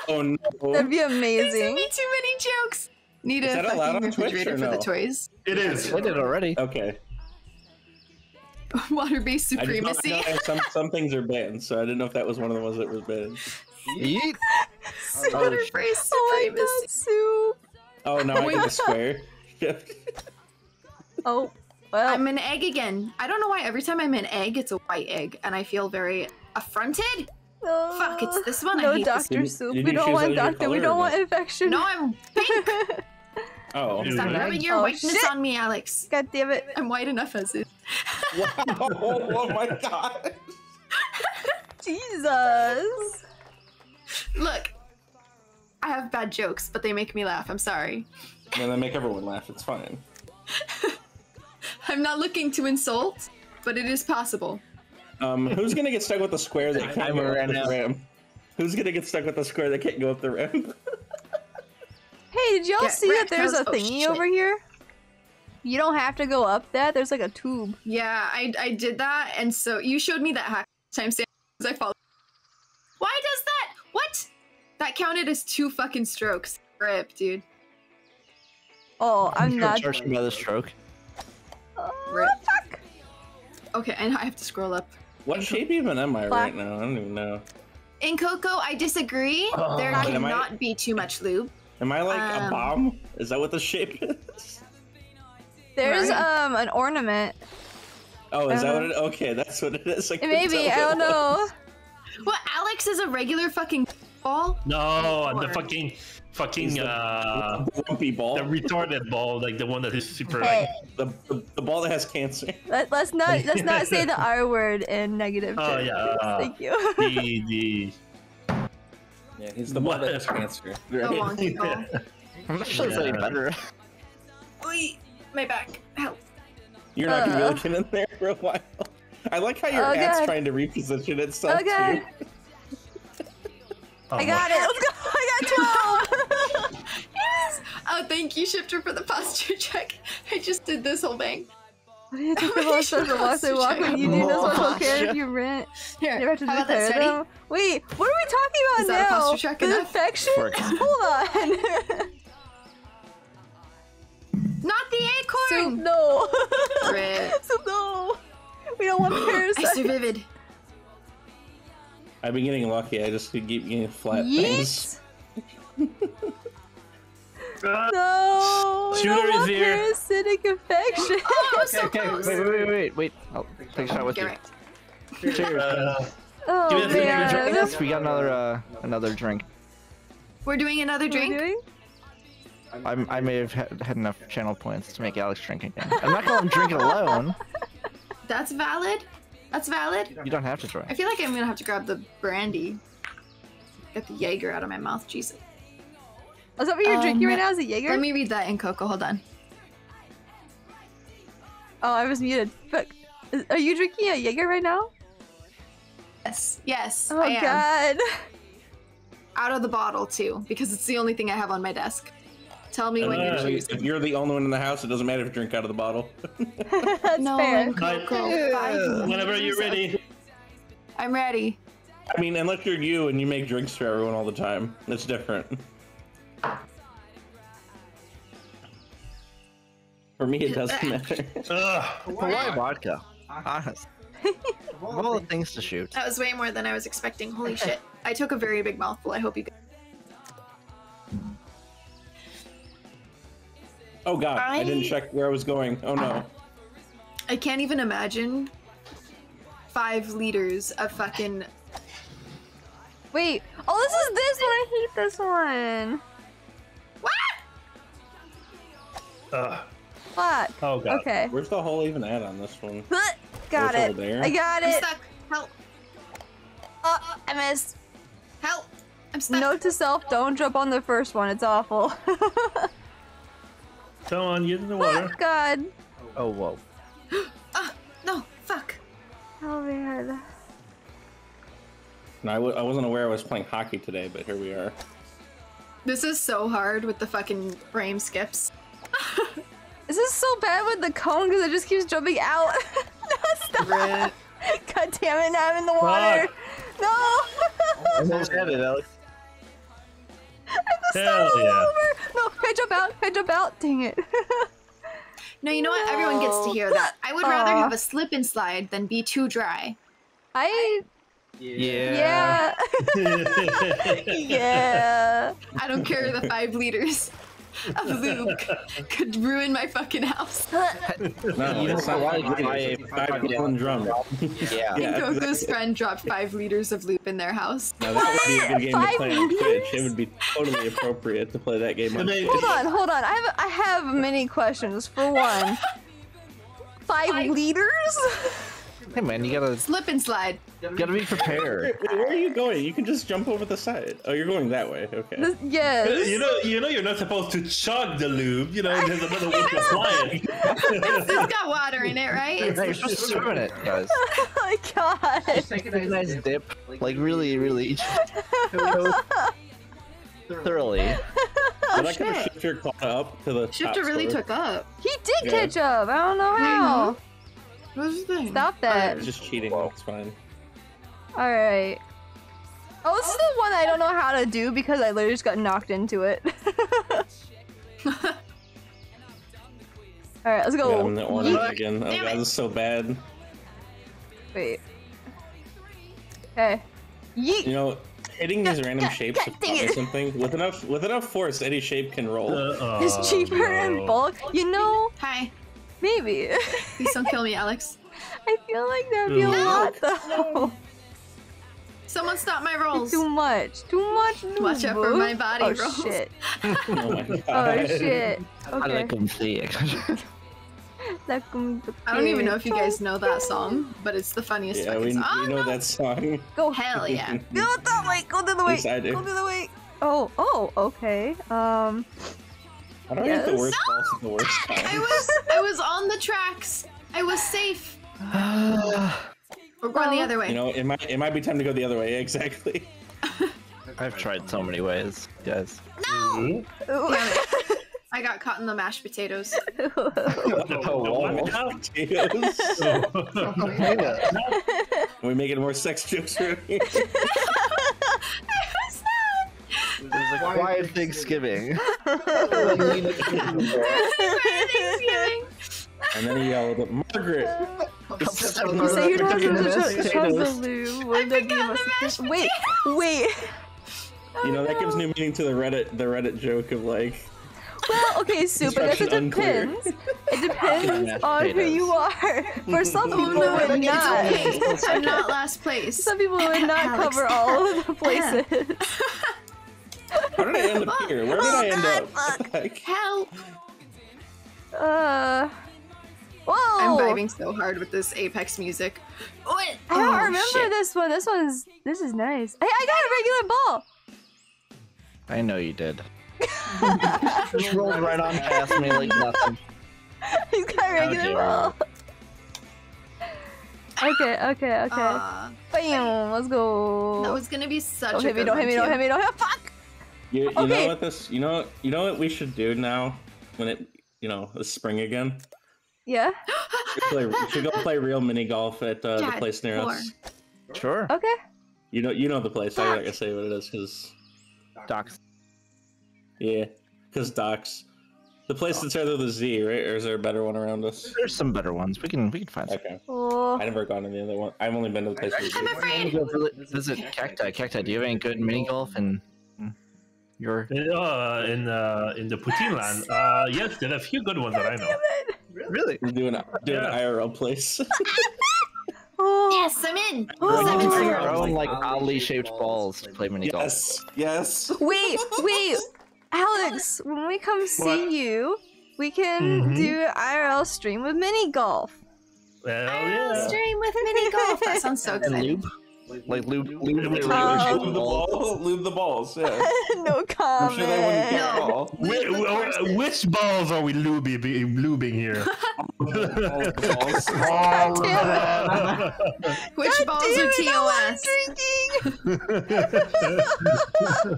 Speaker 8: Oh no.
Speaker 3: That'd be amazing.
Speaker 4: Too many jokes. Need
Speaker 8: Is
Speaker 4: a
Speaker 8: that allowed
Speaker 4: fucking
Speaker 8: on Twitch
Speaker 4: refrigerator
Speaker 8: or
Speaker 4: for
Speaker 8: no?
Speaker 4: the toys.
Speaker 5: It is.
Speaker 7: I did already.
Speaker 8: Okay.
Speaker 4: Water-based supremacy.
Speaker 8: I just know some things are banned, so I didn't know if that was one of the ones that was banned.
Speaker 7: Yeet.
Speaker 4: Water-based
Speaker 3: Oh
Speaker 4: supremacy.
Speaker 3: my god, Soup.
Speaker 8: Oh no, I get the square.
Speaker 3: Oh, well.
Speaker 4: I'm an egg again. I don't know why every time I'm an egg, it's a white egg, and I feel very affronted. Fuck, it's this one.
Speaker 3: No,
Speaker 4: I hate
Speaker 3: Dr.
Speaker 4: this.
Speaker 3: Soup. We don't want doctor. We don't want infection.
Speaker 4: No, I'm pink.
Speaker 8: Oh.
Speaker 4: Stop rubbing your whiteness on me, Alex.
Speaker 3: God damn it.
Speaker 4: I'm white enough as is.
Speaker 8: Wow. Oh my god.
Speaker 3: Jesus.
Speaker 4: Look, I have bad jokes, but they make me laugh. I'm sorry.
Speaker 8: And they make everyone laugh. It's fine.
Speaker 4: I'm not looking to insult, but it is possible.
Speaker 8: Who's gonna get stuck with the square that can't go up the ramp? Who's gonna get stuck with the square that can't go up the ramp?
Speaker 3: Hey, did y'all see that there's a thingy
Speaker 4: shit.
Speaker 3: over here? You don't have to go up that. There's like a tube.
Speaker 4: Yeah, I did that, and so you showed me that hack timestamp because I followed. Why does that? What? That counted as 2 fucking strokes. Rip, dude.
Speaker 3: Oh, I'm not.
Speaker 7: Charged by the stroke.
Speaker 4: Rip. Fuck. Okay, and I have to scroll up.
Speaker 8: What shape even am I right now? I don't even know.
Speaker 4: In Coco, I disagree. There cannot be too much lube.
Speaker 8: Am I like a bomb? Is that what the shape is?
Speaker 3: There's an ornament.
Speaker 8: Oh, is that what it is? Okay, that's what it is.
Speaker 3: Maybe, I don't know.
Speaker 4: What, Alex is a regular fucking ball?
Speaker 5: No, the fucking
Speaker 8: lumpy ball.
Speaker 5: The retarded ball, like the one that is super
Speaker 3: Hey.
Speaker 5: like
Speaker 8: the ball that has cancer.
Speaker 3: Let's not say the R word in negative
Speaker 5: Oh
Speaker 3: terms.
Speaker 5: yeah.
Speaker 3: Thank you.
Speaker 8: Yeah, he's the ball that has cancer.
Speaker 4: The wonky ball.
Speaker 7: I'm not sure it's any better.
Speaker 4: Oy, my back. Help.
Speaker 8: You're not gonna be looking in there for a while. I like how your hat's trying to reposition itself too.
Speaker 3: I got it. Let's go. I got 12.
Speaker 4: Yes. Oh, thank you, Shifter, for the posture check. I just did this whole bang.
Speaker 3: What do you think about social walk? They walk when you do no social care if you rent.
Speaker 4: Here,
Speaker 3: You never have to
Speaker 4: how about that,
Speaker 3: declare them. Wait, what are we talking about
Speaker 4: Is
Speaker 3: now?
Speaker 4: that a posture check
Speaker 3: The
Speaker 4: enough?
Speaker 3: infection? Hold on.
Speaker 4: Not the acorn!
Speaker 3: So, no.
Speaker 4: Rip.
Speaker 3: So, no. We don't want parasites.
Speaker 4: I vivid.
Speaker 8: I've been getting lucky. I just keep getting flat
Speaker 3: Yeet.
Speaker 8: things.
Speaker 3: No. We
Speaker 5: Shooter
Speaker 3: don't
Speaker 5: is
Speaker 3: want
Speaker 5: here.
Speaker 3: parasitic infection.
Speaker 4: Oh, so
Speaker 7: Okay,
Speaker 4: close.
Speaker 7: wait. I'll take a shot with
Speaker 4: Get
Speaker 7: you.
Speaker 4: right.
Speaker 7: Cheers.
Speaker 3: Oh,
Speaker 5: Give me a second.
Speaker 3: man.
Speaker 7: Yes, we got another drink.
Speaker 4: We're doing another
Speaker 3: What are we
Speaker 4: drink?
Speaker 3: doing?
Speaker 7: I may have had enough channel points to make Alex drink again. I'm not gonna let him drink it alone.
Speaker 4: That's valid. That's valid.
Speaker 7: You don't have to try.
Speaker 4: I feel like I'm gonna have to grab the brandy. Get the Jaeger out of my mouth. Jesus.
Speaker 3: Is that what you're drinking right now? Is it Jaeger?
Speaker 4: Let me read that in Coco. Hold on.
Speaker 3: Oh, I was muted. But are you drinking a Jaeger right now?
Speaker 4: Yes,
Speaker 3: Oh
Speaker 4: I am.
Speaker 3: god.
Speaker 4: Out of the bottle too, because it's the only thing I have on my desk. Tell me when you're choosing.
Speaker 8: If you're the only one in the house, it doesn't matter if you drink out of the bottle.
Speaker 3: That's
Speaker 4: No,
Speaker 3: fair.
Speaker 4: and Coco. 5
Speaker 5: Whenever you're ready.
Speaker 4: I'm ready.
Speaker 8: I mean, unless you're you and you make drinks for everyone all the time. That's different. For me, it doesn't matter.
Speaker 7: But why vodka? Honest. Of all the things to shoot.
Speaker 4: That was way more than I was expecting. Holy shit. I took a very big mouthful. I hope you guys...
Speaker 8: Oh god, I didn't check where I was going. Oh no.
Speaker 4: I can't even imagine 5 liters of fucking...
Speaker 3: Wait. Oh, this is this one. I hate this one.
Speaker 5: Ugh.
Speaker 3: What?
Speaker 5: Oh god.
Speaker 3: Okay.
Speaker 8: Where's the hole even at on this one?
Speaker 3: Got
Speaker 8: Oh, it's
Speaker 3: it.
Speaker 8: over there?
Speaker 3: I got
Speaker 4: I'm
Speaker 3: it.
Speaker 4: stuck. Help.
Speaker 3: Oh, I missed.
Speaker 4: Help. I'm stuck.
Speaker 3: Note to self, don't jump on the first one. It's awful.
Speaker 5: Come on, get in the water.
Speaker 3: Oh, God.
Speaker 7: Oh, whoa.
Speaker 4: No. Fuck.
Speaker 3: Oh, man.
Speaker 8: No, I wasn't aware I was playing hockey today, but here we are.
Speaker 4: This is so hard with the fucking frame skips.
Speaker 3: This is so bad with the cone because it just keeps jumping out. No, stop. God damn it, now I'm in the water. No.
Speaker 7: Almost had it, Alex.
Speaker 5: Hell yeah.
Speaker 3: No, can I jump out? Can I jump out? Dang it.
Speaker 4: No, you know what? Everyone gets to hear that. I would rather have a slip and slide than be too dry.
Speaker 3: Yeah. Yeah.
Speaker 4: I don't care the 5 liters of lube could ruin my fucking house.
Speaker 8: No, it's not like a 5-gallon drum.
Speaker 7: Yeah.
Speaker 4: And Goku's friend dropped 5 liters of lube in their house.
Speaker 8: Now that would be a good game to
Speaker 3: 5
Speaker 8: play on Twitch.
Speaker 3: liters?
Speaker 8: It would be totally appropriate to play that game on Twitch.
Speaker 3: Hold on. I have many questions. For one, 5 liters?
Speaker 7: Hey man, you gotta
Speaker 4: Slip and slide.
Speaker 7: be prepared.
Speaker 8: Wait, where are you going? You can just jump over the side. Oh, you're going that way. Okay.
Speaker 3: Yes.
Speaker 5: You know you're not supposed to chug the lube. You know, there's another way to apply it.
Speaker 4: It's got water in it, right?
Speaker 7: Hey, you're supposed to swim in it, guys.
Speaker 3: Oh my god.
Speaker 7: Take a nice dip, like really thoroughly.
Speaker 8: I like how Shifter caught up to the top
Speaker 4: Shifter really
Speaker 8: score.
Speaker 4: took up.
Speaker 3: He did catch up. I don't know how.
Speaker 4: What's the thing?
Speaker 3: Stop that.
Speaker 8: It's just cheating. It's fine.
Speaker 3: Alright. Oh, this is the one I don't know how to do because I literally just got knocked into it. Alright, let's go.
Speaker 8: Yeah, I'm the one again. Oh god, this is so bad.
Speaker 3: Wait. Okay. Yeet!
Speaker 8: You know, hitting these random shapes
Speaker 3: God
Speaker 8: to
Speaker 3: dang
Speaker 8: me
Speaker 3: it.
Speaker 8: something with enough force, any shape can roll.
Speaker 3: It's cheaper in bulk. You know,
Speaker 4: Hi.
Speaker 3: maybe.
Speaker 4: Please don't kill me, Alex.
Speaker 3: I feel like that'd be a lot though.
Speaker 4: Someone stop my rolls.
Speaker 3: Too much. Too much.
Speaker 4: Watch out for my body
Speaker 3: oh,
Speaker 4: rolls.
Speaker 3: Shit.
Speaker 8: Oh my god.
Speaker 3: Oh shit.
Speaker 7: I
Speaker 3: Okay.
Speaker 7: can see it.
Speaker 4: I don't even know if you guys know that song, but it's the funniest
Speaker 8: Yeah,
Speaker 4: fucking
Speaker 8: we
Speaker 4: song.
Speaker 8: know that song.
Speaker 3: Go.
Speaker 4: Hell yeah.
Speaker 3: Go that way. Go the other way.
Speaker 8: Yes, I do.
Speaker 3: Go the other way. Oh, okay.
Speaker 8: How do I get the
Speaker 3: Yes.
Speaker 8: worst balls at the worst time?
Speaker 4: I was on the tracks. I was safe. We're going the other way.
Speaker 8: You know, it might be time to go the other way. Exactly.
Speaker 7: I've tried so many ways, guys.
Speaker 4: No!
Speaker 3: Ooh.
Speaker 4: Damn it. I got caught in the mashed potatoes.
Speaker 8: Potatoes. We're making more sex jokes right here.
Speaker 7: There's a quiet Thanksgiving.
Speaker 8: And then he yelled, Margaret!
Speaker 3: You say you don't have to trust the lube. Wouldn't that be Wait.
Speaker 8: You know, that gives new meaning to the Reddit joke of like...
Speaker 3: Well, okay, Soup, I guess it
Speaker 8: Instruction
Speaker 3: depends. It depends on who you are. For some people,
Speaker 4: no,
Speaker 3: it would
Speaker 4: it's
Speaker 3: not.
Speaker 4: okay. I'm not last place.
Speaker 3: Some people would not
Speaker 4: Alex.
Speaker 3: cover all of the places.
Speaker 8: How did I end up here? Where did I end up? Like,
Speaker 4: Help!
Speaker 3: Whoa!
Speaker 4: I'm vibing so hard with this Apex music. What?
Speaker 3: I don't remember this one. This is nice. Hey, I got a regular ball.
Speaker 7: I know you did. Just rolled right on past me like nothing.
Speaker 3: He's got a regular ball. Okay. Bam! Let's go.
Speaker 4: That was gonna be such
Speaker 3: Don't
Speaker 4: a
Speaker 3: hit me,
Speaker 4: good
Speaker 3: don't hit
Speaker 4: one,
Speaker 3: me, don't
Speaker 4: too.
Speaker 3: hit me, don't hit me. Fuck!
Speaker 8: You
Speaker 3: Okay.
Speaker 8: know what this? You know what we should do now when it it's spring again.
Speaker 3: Yeah?
Speaker 8: We should go play real mini golf at the place near us.
Speaker 7: Sure.
Speaker 3: Okay.
Speaker 8: You know the place. I'm not gonna say what it is because
Speaker 7: Docs.
Speaker 8: Yeah, because Doc's. The place that's there, the Z, right? Or is there a better one around us?
Speaker 7: There's some better ones. We can find some.
Speaker 8: Okay.
Speaker 3: Oh.
Speaker 8: I never gone to the other one. I've only been to the place with
Speaker 4: I'm
Speaker 8: Z.
Speaker 4: afraid.
Speaker 7: Visit Cacti. Cacti, do you have any good mini golf in your?
Speaker 5: In the Poutine land, yes, there are a few good ones that I know.
Speaker 7: Really?
Speaker 8: We're doing an IRL place.
Speaker 3: Oh.
Speaker 4: Yes, I'm in.
Speaker 7: We can bring our
Speaker 3: Oh.
Speaker 7: own like oddly shaped balls to play mini golf.
Speaker 8: Yes.
Speaker 3: Wait. Alex, when we come see you, we can do IRL stream with mini golf.
Speaker 5: Well,
Speaker 4: IRL
Speaker 5: yeah.
Speaker 4: stream with mini golf. That sounds so
Speaker 7: And
Speaker 4: exciting.
Speaker 7: lube? Like lube
Speaker 8: Lube the balls, yeah.
Speaker 3: No comment.
Speaker 8: I'm sure they wouldn't care at all.
Speaker 5: Which balls are we lubing here?
Speaker 3: God damn it.
Speaker 4: Which
Speaker 3: God
Speaker 4: balls
Speaker 3: damn
Speaker 4: are
Speaker 3: it, no, I'm
Speaker 4: TOS?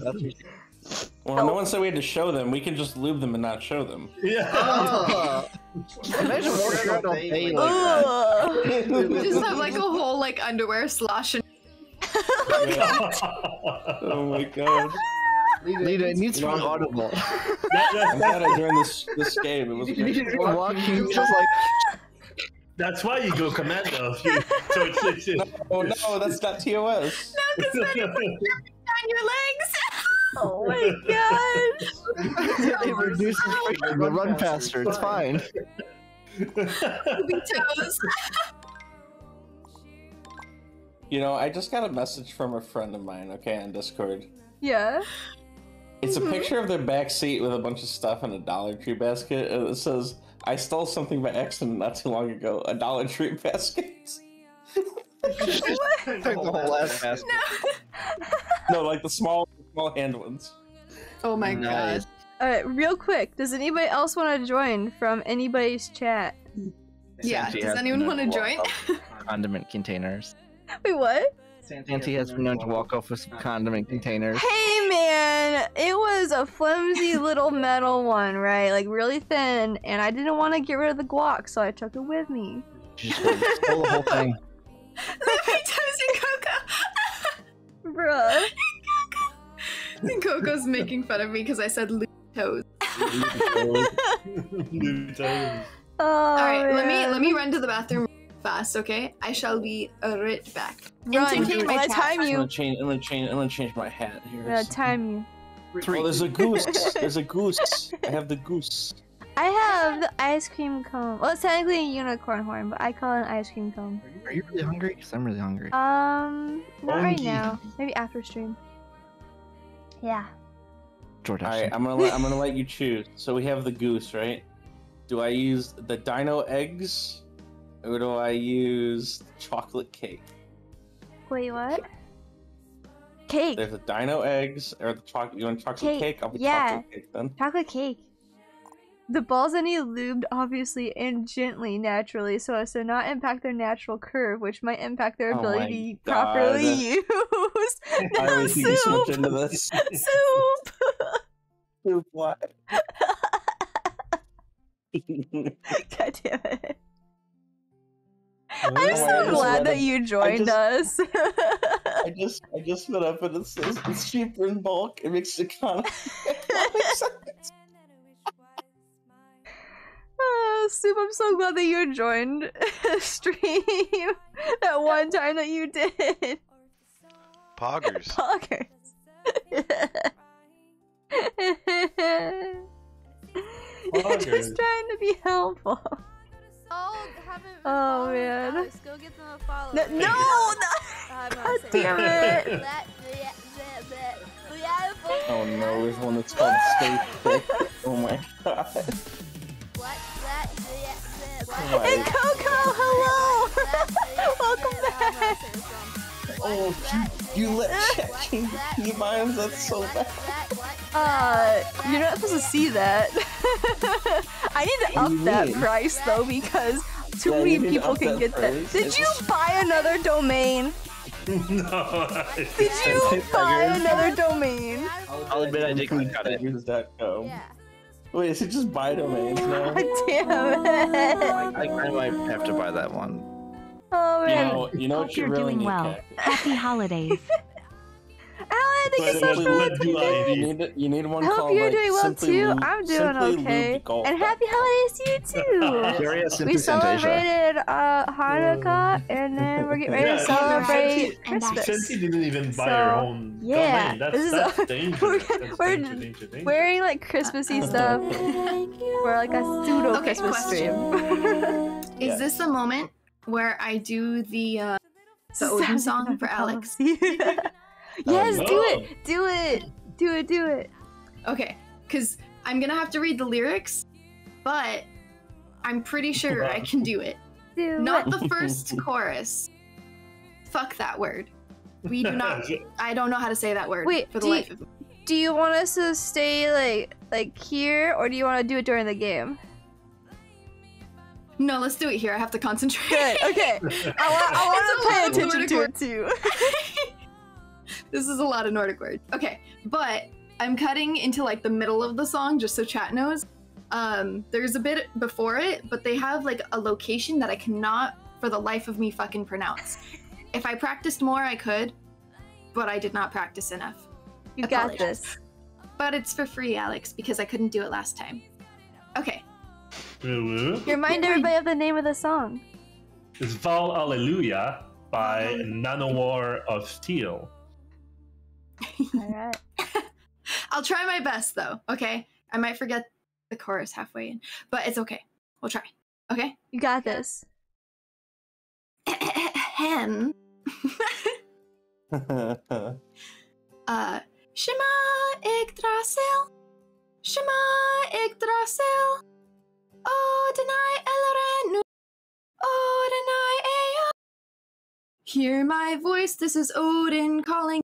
Speaker 3: drinking.
Speaker 8: Well, no one said we had to show them. We can just lube them and not show them.
Speaker 5: Yeah.
Speaker 7: Imagine walking around all day like that.
Speaker 3: Ugh.
Speaker 4: Just have like a whole like underwear slosh and
Speaker 8: Oh my god.
Speaker 7: Lita, it needs to be audible.
Speaker 8: I'm glad I joined this game. It was
Speaker 7: You're walking just like.
Speaker 5: That's why you go commando. So it's
Speaker 8: Oh no, that's not TOS.
Speaker 4: because then you put on your legs.
Speaker 3: Oh my god.
Speaker 7: It reduces friction. We'll run faster. It's fine.
Speaker 4: Big toes.
Speaker 8: I just got a message from a friend of mine, on Discord.
Speaker 3: Yeah.
Speaker 8: It's a picture of their back seat with a bunch of stuff in a Dollar Tree basket, and it says, I stole something by accident not too long ago, a Dollar Tree basket.
Speaker 7: Took the whole ass basket.
Speaker 8: No, like the small hand ones.
Speaker 4: Oh my
Speaker 7: Nice.
Speaker 4: god.
Speaker 3: Alright, real quick. Does anybody else want to join from anybody's chat?
Speaker 4: Yeah,
Speaker 7: Santi
Speaker 4: does
Speaker 7: has
Speaker 4: anyone
Speaker 7: been
Speaker 4: want to
Speaker 7: known
Speaker 4: join?
Speaker 7: walk off condiment containers.
Speaker 3: Wait, what?
Speaker 7: Santi has been known to walk off with some condiment containers.
Speaker 3: Hey man, it was a flimsy little metal one, right? Like really thin, and I didn't want to get rid of the guac, so I took it with me.
Speaker 7: She just stole the whole thing.
Speaker 4: Loopy toes and Coco.
Speaker 3: Bruh.
Speaker 4: And Coco's making fun of me because I said loopy toes. Alright, let me run to the bathroom fast, okay? I shall be right back.
Speaker 3: Run,
Speaker 4: Entertain my
Speaker 3: let's
Speaker 4: chat.
Speaker 3: time you.
Speaker 8: I'm gonna change my hat here.
Speaker 3: Yeah, time you.
Speaker 8: Oh, there's a goose. There's a goose. I have the goose.
Speaker 3: I have the ice cream cone. Well, it's technically a unicorn horn, but I call it an ice cream cone.
Speaker 7: Are you really hungry? Because I'm really hungry.
Speaker 3: Not right
Speaker 5: Ongi.
Speaker 3: now. Maybe after stream. Yeah.
Speaker 7: Jordash.
Speaker 8: Alright, I'm gonna let you choose. So we have the goose, right? Do I use the dino eggs? Or do I use chocolate cake?
Speaker 3: Wait, what? Cake.
Speaker 8: There's the dino eggs or the chocolate. You want chocolate cake? I'll put
Speaker 3: Yeah.
Speaker 8: chocolate cake then.
Speaker 3: Chocolate cake. The balls I need lubed obviously and gently naturally so as to not impact their natural curve, which might impact their
Speaker 8: Oh
Speaker 3: ability
Speaker 8: my
Speaker 3: to be
Speaker 8: God.
Speaker 3: properly used.
Speaker 8: I
Speaker 3: No,
Speaker 8: always think so much
Speaker 3: soup!
Speaker 8: into this.
Speaker 3: Soup!
Speaker 8: Soup, what?
Speaker 3: God damn it.
Speaker 8: Oh,
Speaker 3: I'm
Speaker 8: I
Speaker 3: so
Speaker 8: just
Speaker 3: glad
Speaker 8: read
Speaker 3: that
Speaker 8: a-
Speaker 3: you joined us.
Speaker 8: I just went up and it says it's cheaper in bulk. It makes economic sense.
Speaker 3: Soup, I'm so glad that you joined stream that one time that you did.
Speaker 9: Poggers.
Speaker 3: Poggers. Just trying to be helpful. Oh man.
Speaker 1: Go get them a follow.
Speaker 3: No! God damn it!
Speaker 8: Oh no, there's one that's called Steak Thick. Oh my god.
Speaker 3: Hey Coco, hello! Welcome back!
Speaker 8: Oh, you let ChatGPT mine? That's so bad.
Speaker 3: You're not supposed to see that. I need to up that price though because too
Speaker 8: Yeah,
Speaker 3: many
Speaker 8: you need to
Speaker 3: people
Speaker 8: up
Speaker 3: can
Speaker 8: that
Speaker 3: get that.
Speaker 8: price.
Speaker 3: Did you buy another domain?
Speaker 5: No.
Speaker 3: Did you buy another domain?
Speaker 7: I'll admit I didn't cut it.
Speaker 8: Yeah. Wait, is it just buy domains now?
Speaker 3: Damn it.
Speaker 7: I might have to buy that one.
Speaker 3: Oh man.
Speaker 8: You know
Speaker 2: Hope
Speaker 8: what you
Speaker 2: you're
Speaker 8: really
Speaker 2: doing
Speaker 8: need,
Speaker 2: well.
Speaker 8: Cactus?
Speaker 2: Happy holidays.
Speaker 3: Alan, thank you so much for the
Speaker 8: You need one
Speaker 3: I hope
Speaker 8: called,
Speaker 3: you're
Speaker 8: like,
Speaker 3: doing well
Speaker 8: Simply
Speaker 3: too.
Speaker 8: Lube-
Speaker 3: I'm doing
Speaker 8: Simply
Speaker 3: okay.
Speaker 8: Lube Golf.
Speaker 3: And happy holidays to you too.
Speaker 7: Curious
Speaker 3: We
Speaker 7: into Fantasia.
Speaker 3: celebrated Hanukkah, and then we're getting ready to celebrate Christmas.
Speaker 5: Since didn't even buy her own
Speaker 3: yeah,
Speaker 5: domain,
Speaker 3: this is
Speaker 5: that's
Speaker 3: a-
Speaker 5: dangerous. That's
Speaker 3: we're
Speaker 5: danger.
Speaker 3: wearing like Christmassy stuff. We're like a pseudo Christmas stream.
Speaker 4: Is this the moment where I do the Odin song for Alex?
Speaker 3: Yes,
Speaker 5: no.
Speaker 3: do it.
Speaker 4: Okay, because I'm gonna have to read the lyrics, but I'm pretty sure I can do it. Not the first chorus. Fuck that word. We do not. I don't know how to say that word.
Speaker 3: Wait,
Speaker 4: for the life of me.
Speaker 3: Do you want us to stay like here, or do you want to do it during the game?
Speaker 4: No, let's do it here. I have to concentrate.
Speaker 3: Good. Okay. I want to pay attention to it too.
Speaker 4: This is a lot of Nordic words. Okay, but I'm cutting into like the middle of the song just so chat knows. There's a bit before it, but they have like a location that I cannot for the life of me fucking pronounce. If I practiced more, I could, but I did not practice enough.
Speaker 3: You got this.
Speaker 4: But it's for free, Alex, because I couldn't do it last time. Okay.
Speaker 3: Remind everybody of the name of the song.
Speaker 5: It's Val Alleluia by Nanowar of Steel.
Speaker 3: Alright.
Speaker 4: I'll try my best though, okay? I might forget the chorus halfway in, but it's okay. We'll try. Okay?
Speaker 3: You got this.
Speaker 4: Hen. Shema Yggdrasil. Shema Yggdrasil. Odinai Elrenu. Odinai Ea. Hear my voice, this is Odin calling.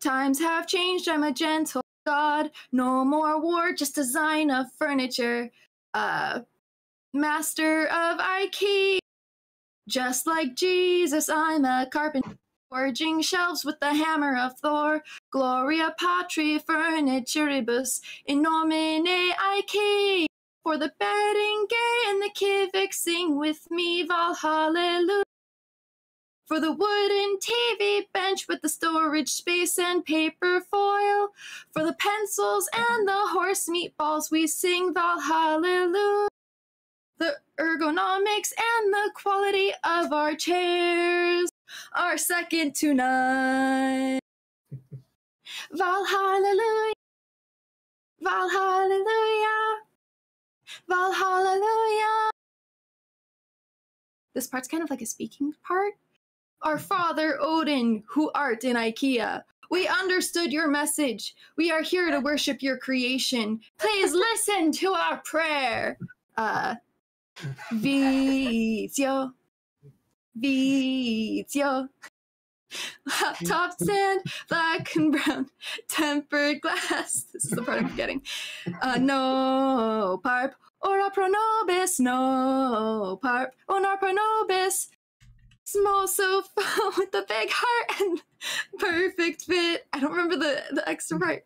Speaker 4: Times have changed, I'm a gentle god. No more war, just design of furniture. Master of IKEA. Just like Jesus, I'm a carpenter. Forging shelves with the hammer of Thor. Gloria patri furnituribus. In nomine IKEA. For the bedding gay and the kivik sing with me, Val Hallelujah. For the wooden TV bench with the storage space and paper foil. For the pencils and the horse meatballs, we sing Val Hallelujah. The ergonomics and the quality of our chairs are second to none. Val Hallelujah. Val Hallelujah. Val Hallelujah. This part's kind of like a speaking part. Our father Odin, who art in IKEA, we understood your message. We are here to worship your creation. Please listen to our prayer. Vizio. Vizio. Laptop stand, black and brown, tempered glass. This is the part I'm forgetting. No parp, ora pro nobis, no parp, honor pro nobis. Small sofa with a big heart and perfect fit. I don't remember the extra part.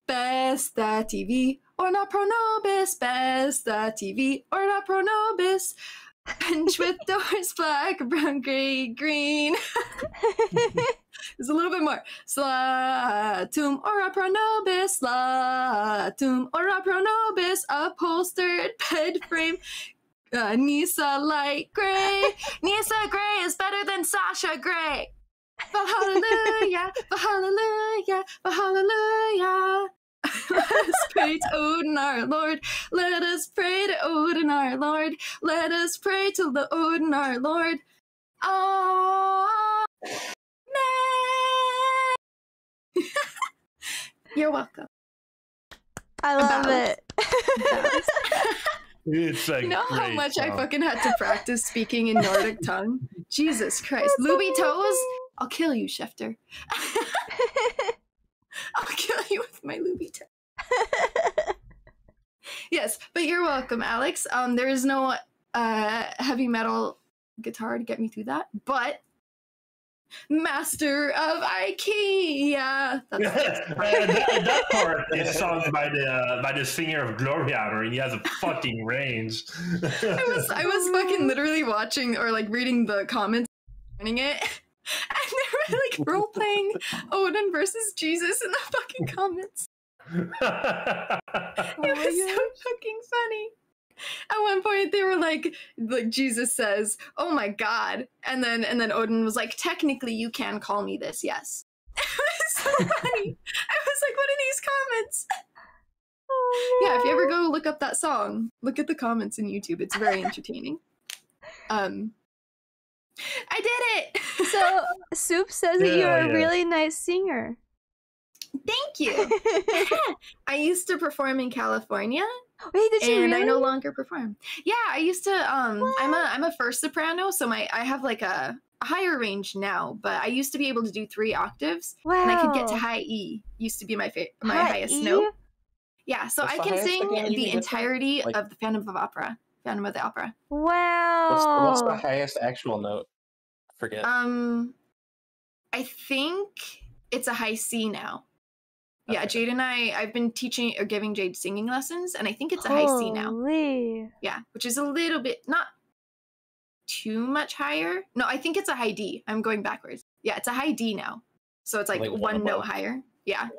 Speaker 4: Besta TV, or not pro nobis. Besta TV, or not pro nobis. Bench with doors, black, brown, gray, green. There's a little bit more. Slatum, ora pro nobis. Slatum, ora pro nobis. Upholstered bed frame. Nisa light gray. Nisa gray is better than Sasha Gray. Hallelujah, hallelujah, hallelujah. Let us pray to Odin our Lord. Let us pray to Odin our Lord. Let us pray to the Odin our Lord. Amen. You're welcome.
Speaker 3: I love it.
Speaker 5: It's like,
Speaker 4: you know how much I fucking had to practice speaking in Nordic tongue? Jesus Christ. Looby toes? I'll kill you, Schefter. I'll kill you with my looby toe. Yes, but you're welcome, Alex. There is no heavy metal guitar to get me through that, but Master of IKEA.
Speaker 5: That part is sung by the singer of Glory Hammer, and he has a fucking range.
Speaker 4: I was fucking literally watching or like reading the comments, running it, and they were like role playing Odin versus Jesus in the fucking comments. It was so fucking funny. At one point they were like Jesus says, "Oh my god," and then Odin was like, "Technically you can call me this, yes." It was so funny. I was like, what are these comments? Yeah, if you ever go look up that song, look at the comments in YouTube. It's very entertaining. I did it.
Speaker 3: So Soup says that you're a really nice singer.
Speaker 4: Thank you. I used to perform in California.
Speaker 3: Wait, did you really?
Speaker 4: I no longer perform. Yeah, I used to. I'm a first soprano, so I have like a higher range now. But I used to be able to do 3 octaves, and I could get to high E. Used to be my highest note. Yeah, so I can sing the entirety of the Phantom of the Opera.
Speaker 3: Wow.
Speaker 8: What's the highest actual note? I forget.
Speaker 4: I think it's a high C now. Okay. Yeah, Jade and I've been teaching or giving Jade singing lessons, and I think it's a high C now. Yeah, which is a little bit, not too much higher. No, I think it's a high D. I'm going backwards. Yeah, it's a high D now. So it's like one note higher. Yeah.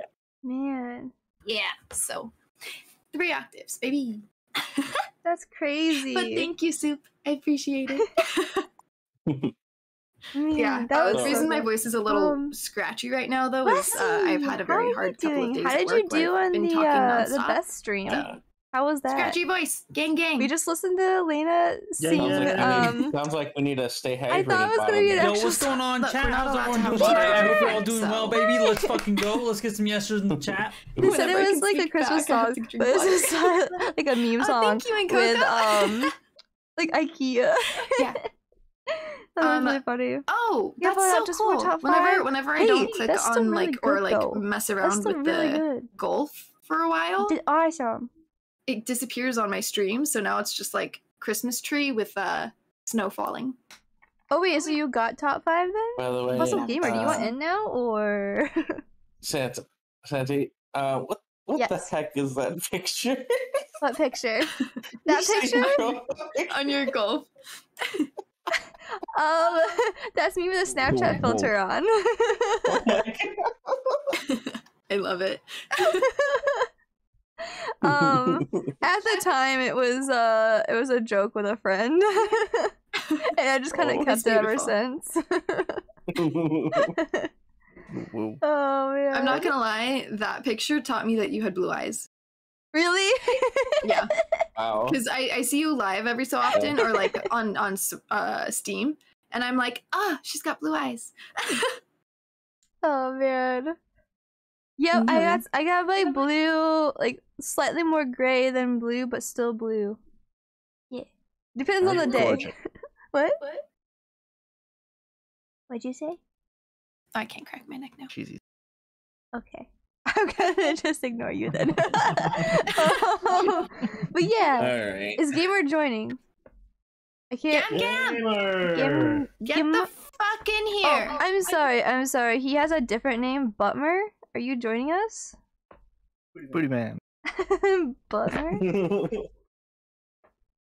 Speaker 3: Man.
Speaker 4: Yeah, so 3 octaves, baby.
Speaker 3: That's crazy.
Speaker 4: But thank you, Soup. I appreciate it. Yeah, the reason my voice is a little scratchy right now, though, is I've had a very hard couple of days.
Speaker 3: How did you do on the Beth stream? How was that?
Speaker 4: Scratchy voice, gang.
Speaker 3: We just listened to Lena sing.
Speaker 8: Sounds like we need to stay hydrated.
Speaker 3: I thought it was gonna be an actual.
Speaker 10: Yo, what's going on, chat? How's everyone doing today? I hope you're all doing well, baby. Let's fucking go. Let's get some yeses in the chat.
Speaker 3: They said it was like a Christmas song, but it's just like a meme song with like IKEA.
Speaker 4: Yeah.
Speaker 3: That was really funny.
Speaker 4: Oh, that's so cool. Whenever I don't click on
Speaker 3: really
Speaker 4: or mess around with the golf for a while,
Speaker 3: awesome.
Speaker 4: It disappears on my stream. So now it's just like Christmas tree with snow falling.
Speaker 3: Oh wait, so you got top 5 then?
Speaker 8: By the way,
Speaker 3: Muscle Gamer, do you want in now or?
Speaker 8: Santi, what the heck is that picture?
Speaker 3: What picture? That picture?
Speaker 4: On your golf.
Speaker 3: That's me with a Snapchat filter on.
Speaker 8: Oh my God.
Speaker 4: I love it.
Speaker 3: At the time it was a joke with a friend. And I just kind of kept it ever since. Oh man.
Speaker 4: I'm not gonna lie, that picture taught me that you had blue eyes.
Speaker 3: Really?
Speaker 4: Yeah.
Speaker 8: Wow.
Speaker 4: Because I see you live every so often, or like on Steam, and I'm like, she's got blue eyes.
Speaker 3: Oh man. Yep, I got like blue, like slightly more gray than blue, but still blue. Yeah. Depends on the day. What? What'd you say?
Speaker 4: I can't crack my neck now.
Speaker 7: Cheesy.
Speaker 3: Okay. I'm gonna just ignore you then. But yeah,
Speaker 8: Alright.
Speaker 3: is Gamer joining? I can't.
Speaker 4: Gamer! Get the fuck in here!
Speaker 3: Oh, I'm sorry. He has a different name, Butmer. Are you joining us?
Speaker 7: Booty man.
Speaker 3: Butmer?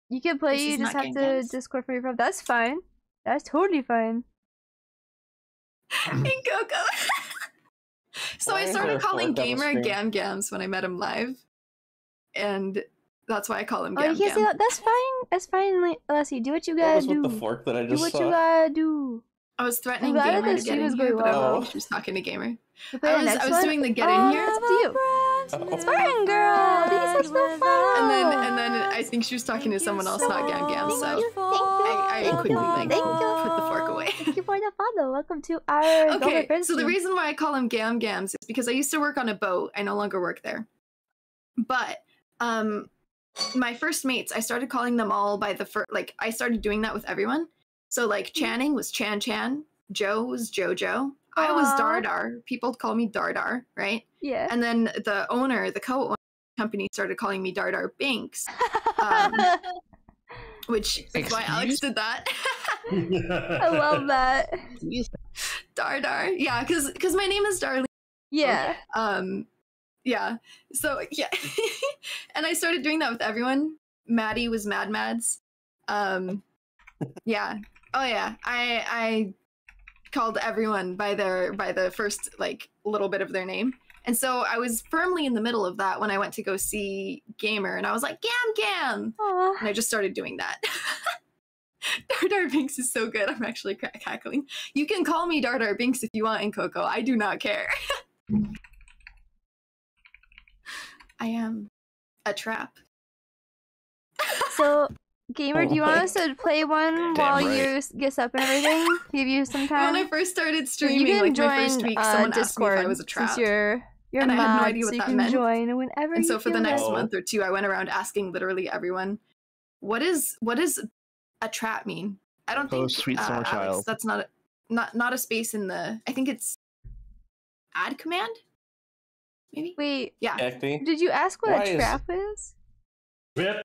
Speaker 3: You can play, you just have to Discord for your profile. That's fine. That's totally fine.
Speaker 4: And Coco. So I started calling Gamer Gam Gams when I met him live, and that's why I call him Gam Gam.
Speaker 3: Oh, you can't say that. That's fine. That's fine, Leslie. Do what you gotta do.
Speaker 8: With the fork that I just
Speaker 3: do what you gotta do.
Speaker 4: I was threatening Gamer to get in here, but I don't know if she was talking to Gamer. I was doing the get in here.
Speaker 3: That's you. It's fine, girl. These are so fun.
Speaker 4: And then I think she was talking to someone else, not Gam Gam. So I quickly put the fork away.
Speaker 3: Thank you for the follow. Welcome to our
Speaker 4: so the reason why I call them Gam Gams is because I used to work on a boat. I no longer work there. But my first mates, I started calling them all by the first. Like I started doing that with everyone. So like Channing was Chan Chan, Joe was Jojo. I was Dardar. People call me Dardar, right?
Speaker 3: Yeah.
Speaker 4: And then the co-owner company started calling me Dardar Binks. Which is why Alex did that.
Speaker 3: I love that.
Speaker 4: Dar. Yeah, because my name is Darlene.
Speaker 3: Yeah.
Speaker 4: Yeah. So yeah, and I started doing that with everyone. Maddie was Mads. Yeah. Oh yeah. I called everyone by the first like little bit of their name. And so I was firmly in the middle of that when I went to go see Gamer, and I was like, Gam!
Speaker 3: Aww.
Speaker 4: And I just started doing that. Dar Binks is so good. I'm actually cackling. You can call me Dar Binks if you want in Coco. I do not care. I am a trap.
Speaker 3: So, Gamer, do you want us to play one while you get up and everything? Give you some time?
Speaker 4: When I first started streaming,
Speaker 3: you can
Speaker 4: like
Speaker 3: join,
Speaker 4: my first week, someone
Speaker 3: Discord,
Speaker 4: asked me if I was a trap.
Speaker 3: Since you're
Speaker 4: and I had no idea
Speaker 3: so
Speaker 4: what
Speaker 3: you
Speaker 4: that
Speaker 3: can
Speaker 4: meant.
Speaker 3: join whenever
Speaker 4: and
Speaker 3: you
Speaker 4: so for the
Speaker 3: feel
Speaker 4: next
Speaker 3: like.
Speaker 4: month or two, I went around asking literally everyone, what does a trap mean? I don't think
Speaker 7: sweet summer
Speaker 4: Alex,
Speaker 7: child.
Speaker 4: that's not a space in the. I think it's add command. Maybe.
Speaker 3: Wait.
Speaker 4: Yeah.
Speaker 3: Did you ask what a trap is?
Speaker 5: Rip.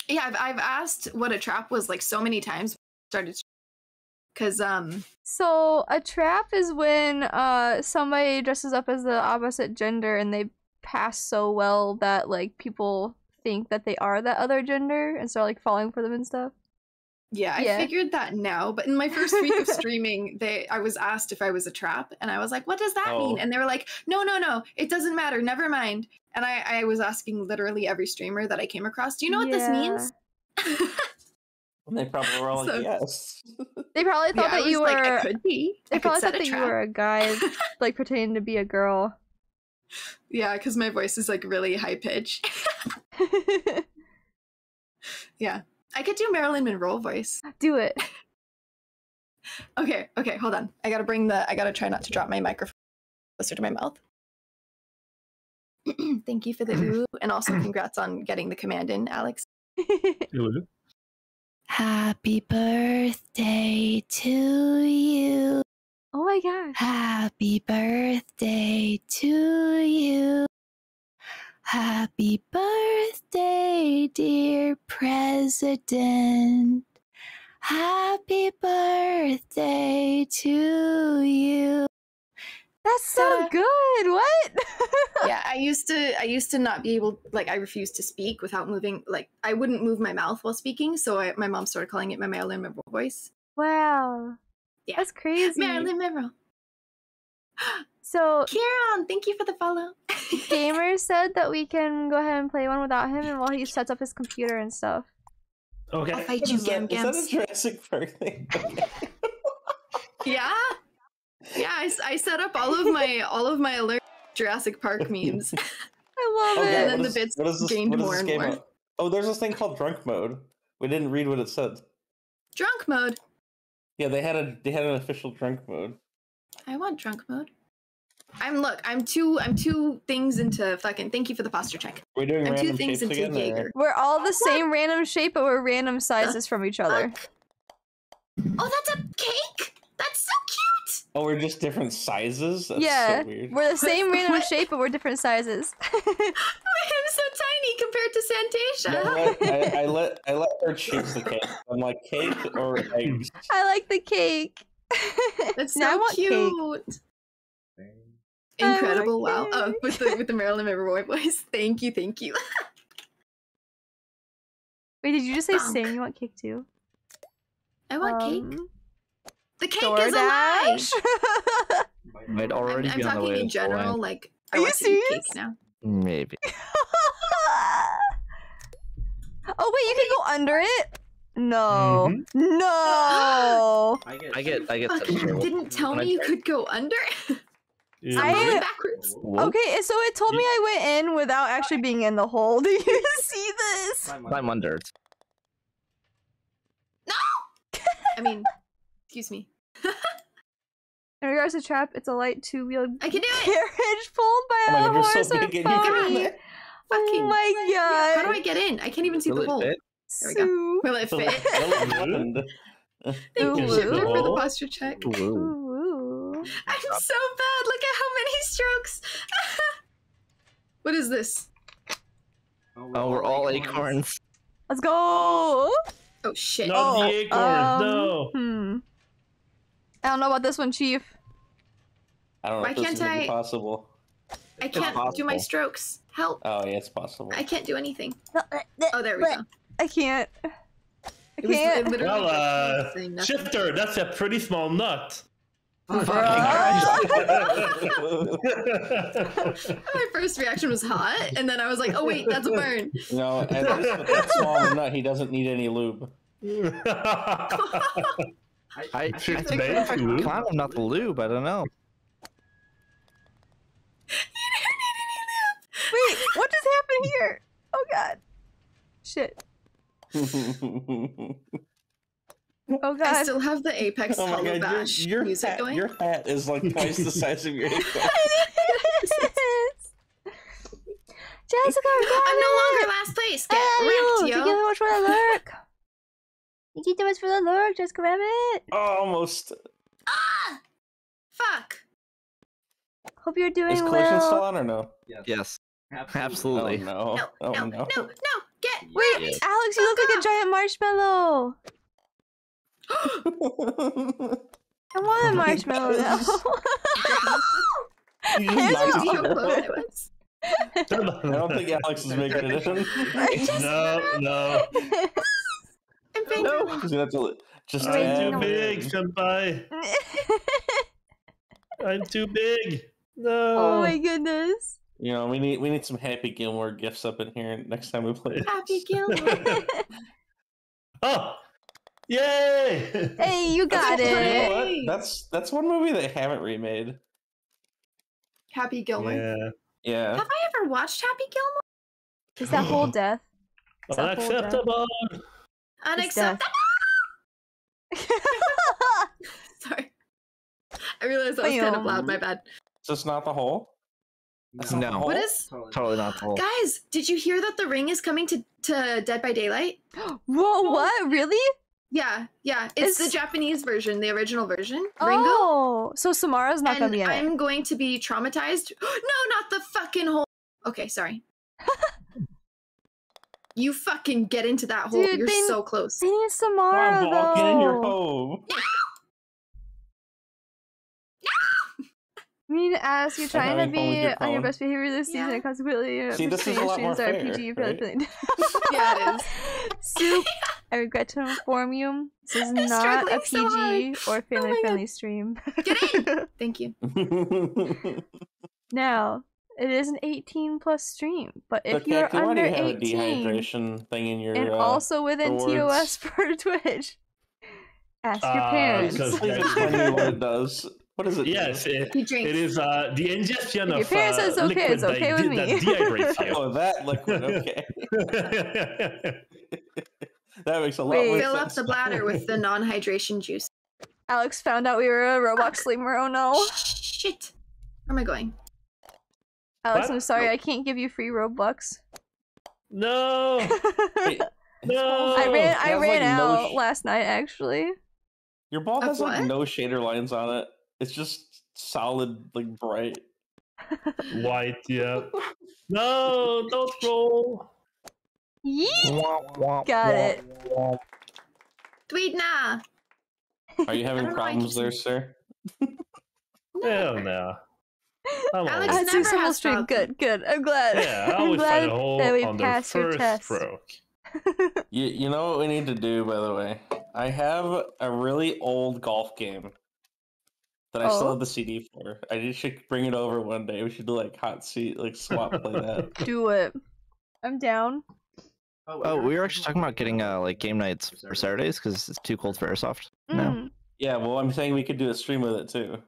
Speaker 4: Yeah, I've asked what a trap was like so many times. Started because
Speaker 3: So a trap is when somebody dresses up as the opposite gender and they pass so well that like people think that they are that other gender and start like falling for them and stuff.
Speaker 4: Yeah, I figured that now, but in my first week of streaming, I was asked if I was a trap, and I was like, what does that mean? And they were like, no, it doesn't matter, never mind. And I was asking literally every streamer that I came across, do you know what this means?
Speaker 8: And they probably were all like, yes.
Speaker 3: They probably thought that you were.
Speaker 4: Like, I could be.
Speaker 3: They probably thought that you were a guy, like pretending to be a girl.
Speaker 4: Yeah, because my voice is like really high pitch. Yeah. I could do Marilyn Monroe voice.
Speaker 3: Do it.
Speaker 4: Okay, hold on. I gotta try not to drop my microphone closer to my mouth. Thank you for the ooh, and also congrats on getting the command in, Alex. Happy birthday to you.
Speaker 3: Oh my god.
Speaker 4: Happy birthday to you. Happy birthday, dear President. Happy birthday to you.
Speaker 3: That's so good. What?
Speaker 4: Yeah, I used to not be able, like, I refused to speak without moving, like, I wouldn't move my mouth while speaking, so my mom started calling it my Marilyn Monroe voice.
Speaker 3: Wow.
Speaker 4: Yeah.
Speaker 3: That's crazy.
Speaker 4: Marilyn Monroe.
Speaker 3: So
Speaker 4: Kieran, thank you for the follow.
Speaker 3: Gamer said that we can go ahead and play one without him, and while he sets up his computer and stuff.
Speaker 5: Okay.
Speaker 4: I'll fight you, Gam Gams.
Speaker 8: Is that a Jurassic Park thing?
Speaker 4: Yeah. Yeah, I set up all of my alert Jurassic Park memes.
Speaker 3: I love it.
Speaker 4: And then the bits gained more and more.
Speaker 8: Oh, there's this thing called drunk mode. We didn't read what it said.
Speaker 4: Drunk mode.
Speaker 8: Yeah, they had an official drunk mode.
Speaker 4: I want drunk mode. I'm two things into fucking. Thank you for the posture check.
Speaker 8: We're doing
Speaker 4: I'm
Speaker 8: random
Speaker 4: two things
Speaker 8: shapes
Speaker 4: into
Speaker 8: again,
Speaker 4: Jaeger.
Speaker 3: We're all the same random shape, but we're random sizes from each other.
Speaker 4: Oh, that's a cake. That's so cute.
Speaker 8: Oh, we're just different sizes? That's
Speaker 3: Yeah,
Speaker 8: so weird.
Speaker 3: we're the same random shape, but we're different sizes.
Speaker 4: I'm so tiny compared to Santasia.
Speaker 8: No, I let her choose the cake. I'm like, cake or eggs?
Speaker 3: I like the cake.
Speaker 4: That's
Speaker 3: Now I
Speaker 4: so
Speaker 3: want
Speaker 4: cute.
Speaker 3: cake.
Speaker 4: Incredible!
Speaker 3: I
Speaker 4: Wow.
Speaker 3: want
Speaker 4: Oh, with the Marilyn Monroe voice. Thank you.
Speaker 3: Wait, did you just say same? You want cake too?
Speaker 4: I want cake. The cake
Speaker 3: DoorDash?
Speaker 4: is alive.
Speaker 7: Might already
Speaker 4: I'm
Speaker 7: be on the
Speaker 4: talking
Speaker 7: way.
Speaker 4: in
Speaker 7: That's
Speaker 4: general.
Speaker 7: why.
Speaker 4: Like,
Speaker 3: Are
Speaker 4: I
Speaker 3: you
Speaker 4: want to eat
Speaker 3: serious?
Speaker 4: cake now.
Speaker 7: Maybe.
Speaker 3: Oh wait, you can go under it? No. No.
Speaker 7: I get
Speaker 4: Fuck, didn't tell me you could go under.
Speaker 3: I
Speaker 4: went backwards.
Speaker 3: Okay, so it told me I went in without actually being in the hole. Do you see this?
Speaker 7: I'm under it.
Speaker 4: I mean, excuse me.
Speaker 3: In regards to trap, it's a light two-wheeled
Speaker 4: I can do it.
Speaker 3: carriage pulled by
Speaker 8: Oh my
Speaker 3: a
Speaker 8: God, you're so
Speaker 3: horse or
Speaker 8: big and you can
Speaker 3: pony.
Speaker 8: do it.
Speaker 3: Oh my god.
Speaker 4: How do I get in? I can't even see
Speaker 7: Will
Speaker 4: the
Speaker 7: it
Speaker 4: hole.
Speaker 7: fit?
Speaker 4: There we go.
Speaker 3: Sue.
Speaker 4: Will it fit? Thank you,
Speaker 3: Ooh.
Speaker 4: Shifter, for the posture check.
Speaker 7: Ooh.
Speaker 3: Ooh.
Speaker 4: I'm so bad. Look at how many strokes. What is this?
Speaker 7: Oh, we're all acorns.
Speaker 3: Let's go.
Speaker 4: Oh shit.
Speaker 5: Not the acorns, no.
Speaker 3: I don't know about this one, Chief.
Speaker 8: I don't know
Speaker 4: Why
Speaker 8: if this
Speaker 4: can't
Speaker 8: is gonna be
Speaker 4: I-
Speaker 8: possible.
Speaker 4: I can't do my strokes. Help!
Speaker 8: Oh yeah, it's possible.
Speaker 4: I can't do anything. Oh, there we go.
Speaker 3: I can't. I
Speaker 4: It was
Speaker 3: can't.
Speaker 4: literally
Speaker 5: Well,
Speaker 4: saying nothing.
Speaker 5: Shifter, that's a pretty small nut.
Speaker 4: My first reaction was hot, and then I was like, "Oh wait, that's a burn."
Speaker 8: No, at least with that small nut, he doesn't need any lube.
Speaker 7: I think if I can climb enough lube, I don't know.
Speaker 3: Wait, what just happened here? Oh god. Shit. Oh god.
Speaker 4: I still have the Apex
Speaker 8: Oh my
Speaker 4: Hollow
Speaker 8: god,
Speaker 4: Bash music going.
Speaker 8: your hat is like twice the size of your head.
Speaker 3: Jessica,
Speaker 4: I'm no longer last place. Get wrecked,
Speaker 3: you
Speaker 4: yo.
Speaker 3: did too much for the lurk. You did too much for the lurk, Jessica Rabbit.
Speaker 8: Almost.
Speaker 4: Ah! Fuck.
Speaker 3: Hope you're doing
Speaker 8: Is collision still
Speaker 3: well.
Speaker 8: on or no?
Speaker 7: Yes. Absolutely.
Speaker 8: Oh no.
Speaker 4: No,
Speaker 8: Oh
Speaker 4: no,
Speaker 8: no.
Speaker 4: no, no. Get
Speaker 3: Wait,
Speaker 4: wrecked.
Speaker 3: Alex, you look like a giant marshmallow. I want a marshmallow now.
Speaker 8: You just knocked
Speaker 4: See
Speaker 8: it
Speaker 4: how
Speaker 8: over.
Speaker 4: close I was?
Speaker 8: I don't think Alex is making it in.
Speaker 5: No.
Speaker 4: I'm fine.
Speaker 8: No. He's gonna have to just
Speaker 5: I'm
Speaker 8: tap
Speaker 5: too
Speaker 8: it.
Speaker 5: big, senpai. I'm too big. No.
Speaker 3: Oh my goodness.
Speaker 8: You know, we need some Happy Gilmore gifts up in here next time we play.
Speaker 4: Happy Gilmore.
Speaker 5: Oh! Yay!
Speaker 3: Hey, you got
Speaker 8: You know
Speaker 3: it.
Speaker 8: what? That's one movie they haven't remade.
Speaker 4: Happy Gilmore.
Speaker 5: Yeah.
Speaker 8: Yeah.
Speaker 4: Have I ever watched Happy Gilmore?
Speaker 3: Is that whole death? Is that whole death?
Speaker 5: Unacceptable.
Speaker 4: Unacceptable. Sorry. I realized that was kind of loud. My bad.
Speaker 8: Is this not the whole? That's not the
Speaker 7: No.
Speaker 8: whole?
Speaker 4: What is?
Speaker 7: Totally not the whole.
Speaker 4: Guys, did you hear that The Ring is coming to Dead by Daylight?
Speaker 3: Whoa, what? Really?
Speaker 4: Yeah. It's the
Speaker 3: It's-
Speaker 4: Japanese version, the original version. Ringo.
Speaker 3: Oh, so Samara's not gonna
Speaker 4: And
Speaker 3: be in it.
Speaker 4: I'm going to be traumatized. No, not the fucking hole. Okay, sorry. You fucking get into that hole.
Speaker 3: Dude,
Speaker 4: You're
Speaker 3: they-
Speaker 4: so close.
Speaker 3: They need
Speaker 8: Come
Speaker 3: Samara
Speaker 8: on, Ball, get in your
Speaker 3: though.
Speaker 8: home.
Speaker 3: I mean, as you're trying to
Speaker 8: having fun with
Speaker 3: be
Speaker 8: your
Speaker 3: on your
Speaker 8: phone.
Speaker 3: best behavior this season,
Speaker 4: Yeah.
Speaker 3: and consequently,
Speaker 8: See, this is a lot more fair,
Speaker 3: RPG for
Speaker 8: right?
Speaker 4: Yeah, it is.
Speaker 3: Soup, I regret to inform you, this is
Speaker 4: I'm
Speaker 3: not a
Speaker 4: struggling
Speaker 3: PG
Speaker 4: so hard.
Speaker 3: or family-friendly stream.
Speaker 4: Get in. Thank you.
Speaker 3: Now, it is an 18+ stream, but if
Speaker 8: But
Speaker 3: you're
Speaker 8: Cacti, why do
Speaker 3: under
Speaker 8: you have a
Speaker 3: 18
Speaker 8: dehydration thing in your
Speaker 3: and also within
Speaker 8: awards?
Speaker 3: TOS for Twitch, ask your parents.
Speaker 5: because-
Speaker 8: Please explain to me what it does. What is it?
Speaker 5: Yes, it
Speaker 4: He drinks.
Speaker 5: is the ingestion
Speaker 3: If your
Speaker 5: of
Speaker 3: parents says it's okay,
Speaker 5: liquid
Speaker 3: it's okay with me.
Speaker 5: that dehydrates you.
Speaker 8: Oh, that liquid. Okay, that makes a lot
Speaker 3: Wait.
Speaker 8: more
Speaker 4: Fill up
Speaker 8: sense.
Speaker 4: the bladder with the non-hydration juice.
Speaker 3: Alex found out we were a Roblox sleeper. Oh no.
Speaker 4: Shit. Where am I going?
Speaker 3: Alex,
Speaker 5: What?
Speaker 3: I'm sorry, I can't give you free Robux.
Speaker 5: No,
Speaker 8: Wait,
Speaker 5: no.
Speaker 3: I ran
Speaker 8: has, like, no
Speaker 3: out last night actually.
Speaker 8: Your ball
Speaker 4: Of
Speaker 8: has like
Speaker 4: what?
Speaker 8: no shader lines on it. It's just solid, like bright.
Speaker 5: White, yeah. No, don't roll.
Speaker 3: Yeet! Got it.
Speaker 4: Tweedna.
Speaker 8: Are you having
Speaker 4: don't know why I
Speaker 8: problems
Speaker 4: keep
Speaker 8: there, sir?
Speaker 5: Hell no. I'm
Speaker 4: Alex
Speaker 5: all
Speaker 3: I
Speaker 4: never
Speaker 3: see someone
Speaker 4: has
Speaker 3: stream.
Speaker 4: problems.
Speaker 3: Good. I'm glad.
Speaker 5: Yeah, I
Speaker 3: I'm
Speaker 5: always
Speaker 3: glad
Speaker 5: find a hole
Speaker 3: that we
Speaker 5: on the
Speaker 3: passed your
Speaker 5: first
Speaker 3: test.
Speaker 5: stroke.
Speaker 8: You know what we need to do, by the way? I have a really old golf game that I still
Speaker 3: Oh?
Speaker 8: have the CD for. I just should bring it over one day. We should do like hot seat, like swap play that.
Speaker 3: Do it. I'm down.
Speaker 7: Oh, we were actually talking about getting like game nights for Saturdays because it's too cold for airsoft. No,
Speaker 3: Mm.
Speaker 8: Yeah, well, I'm saying we could do a stream with it too.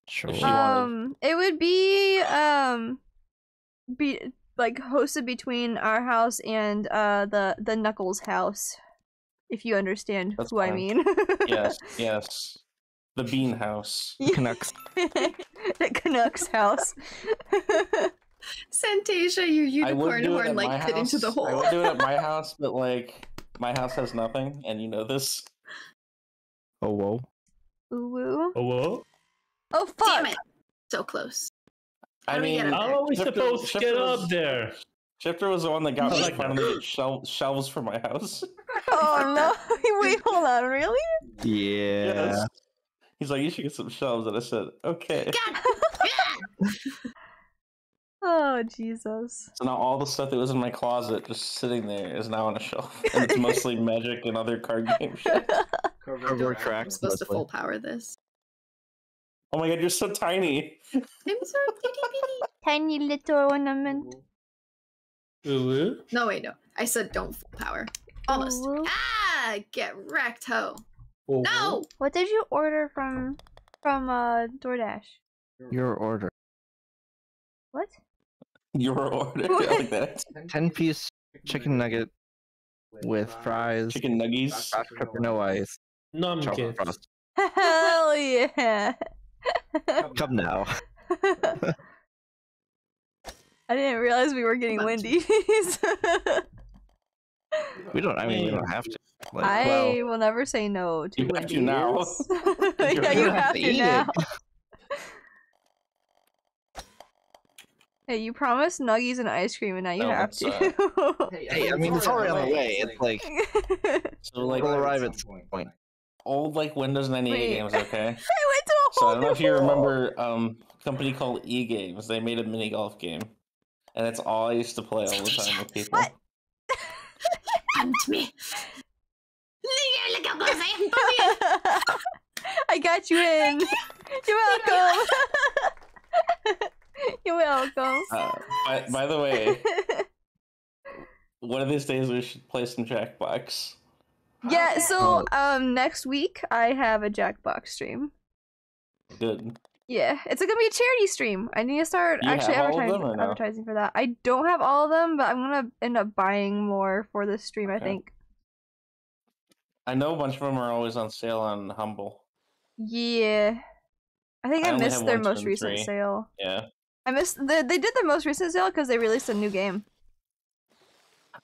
Speaker 7: sure.
Speaker 8: If she wanted.
Speaker 3: It would be like hosted between our house and the Knuckles house, if you understand
Speaker 8: That's
Speaker 3: who I
Speaker 8: fine.
Speaker 3: mean.
Speaker 8: Yes. The Bean House.
Speaker 7: Canucks.
Speaker 3: The Canucks house.
Speaker 4: Santasia, your
Speaker 8: I would
Speaker 4: unicorn
Speaker 8: do it
Speaker 4: horn
Speaker 8: at my
Speaker 4: like fit into the
Speaker 8: house.
Speaker 4: hole.
Speaker 8: I would do it at my house, but like my house has nothing, and you know this.
Speaker 7: Oh whoa.
Speaker 3: Ooh woo.
Speaker 5: Oh, whoa.
Speaker 3: Oh fuck!
Speaker 4: Damn it. So close. How
Speaker 8: I
Speaker 4: do we
Speaker 8: mean,
Speaker 4: get up there?
Speaker 5: How are we
Speaker 8: Shifter-
Speaker 5: supposed to get
Speaker 8: Shifter
Speaker 5: up
Speaker 8: was-
Speaker 5: there?
Speaker 8: Shifter was the one that got me
Speaker 5: Like
Speaker 8: finally get shelves for my house.
Speaker 3: Oh no! Wait, hold on. Really?
Speaker 7: Yeah.
Speaker 8: Yes. He's like, you should get some shelves, and I said, okay.
Speaker 3: Oh, Jesus.
Speaker 8: So now all the stuff that was in my closet just sitting there is now on a shelf, and it's mostly Magic and other card game shit.
Speaker 4: Cardboard cracks. I'm supposed to full power this.
Speaker 8: Oh my god, you're so tiny.
Speaker 4: I'm so bitty.
Speaker 3: Tiny little ornament.
Speaker 4: No, wait, no. I said don't full power. Almost.
Speaker 3: Ooh.
Speaker 4: Ah, get wrecked, ho. No.
Speaker 3: What did you order from DoorDash?
Speaker 7: Your order.
Speaker 3: What?
Speaker 8: Your order. I like that.
Speaker 7: 10-piece chicken nugget with fries.
Speaker 8: Chicken nuggies.
Speaker 7: Hot pepper, no ice. Chocolate frost.
Speaker 3: Hell yeah!
Speaker 7: Come now.
Speaker 3: I didn't realize we were getting Wendy's.
Speaker 7: We don't. I mean, we don't have to. Like,
Speaker 3: I will never say no to
Speaker 8: You have
Speaker 3: Wendy's.
Speaker 8: to now.
Speaker 3: Yeah, you have to now. Hey, you promised nuggies and ice cream, and now you have to.
Speaker 7: Hey, I mean, it's already on the way. It's like,
Speaker 8: So like,
Speaker 7: we'll arrive at some point.
Speaker 8: old like Windows 98
Speaker 3: Wait.
Speaker 8: games, okay?
Speaker 3: I went to a
Speaker 8: So I
Speaker 3: whole
Speaker 8: don't know if
Speaker 3: new
Speaker 8: you
Speaker 3: world.
Speaker 8: remember a company called E Games. They made a mini golf game, and that's all I used to play all the time with people.
Speaker 3: What?
Speaker 4: Come to me.
Speaker 3: I got you in. You're welcome. You're welcome.
Speaker 8: By the way, one of these days we should play some Jackbox.
Speaker 3: Yeah, so next week I have a Jackbox stream.
Speaker 8: Good.
Speaker 3: Yeah, it's gonna be a charity stream. I need to start
Speaker 8: You
Speaker 3: actually
Speaker 8: have all of them or no?
Speaker 3: advertising for that. I don't have all of them, but I'm gonna end up buying more for this stream, I think.
Speaker 8: I know a bunch of them are always on sale on Humble.
Speaker 3: Yeah. I think I
Speaker 8: only
Speaker 3: missed
Speaker 8: have
Speaker 3: their
Speaker 8: 1, 2,
Speaker 3: most
Speaker 8: and
Speaker 3: recent
Speaker 8: 3.
Speaker 3: sale.
Speaker 8: Yeah.
Speaker 3: I missed they did their most recent sale because they released a new game.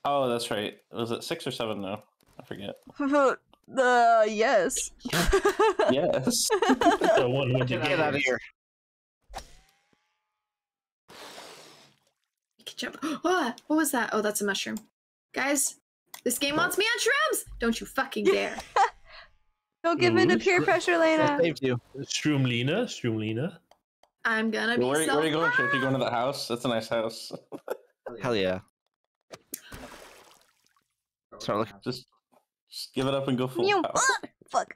Speaker 8: Oh, that's right. Was it 6 or 7 now? I forget.
Speaker 3: Yes.
Speaker 8: Yes.
Speaker 5: So what would you
Speaker 7: Get out of here.
Speaker 4: What was that? Oh, that's a mushroom. Guys, this game wants me on shrooms! Don't you fucking dare.
Speaker 3: Don't give in to peer pressure, Lena.
Speaker 7: Saved you.
Speaker 5: Shroomlina.
Speaker 4: I'm gonna be
Speaker 8: Where
Speaker 4: so
Speaker 8: are you going, Chip? You going to the house? That's a nice house.
Speaker 7: Hell yeah. Start looking.
Speaker 8: Just give it up and go full
Speaker 3: Meow.
Speaker 8: power.
Speaker 3: Fuck.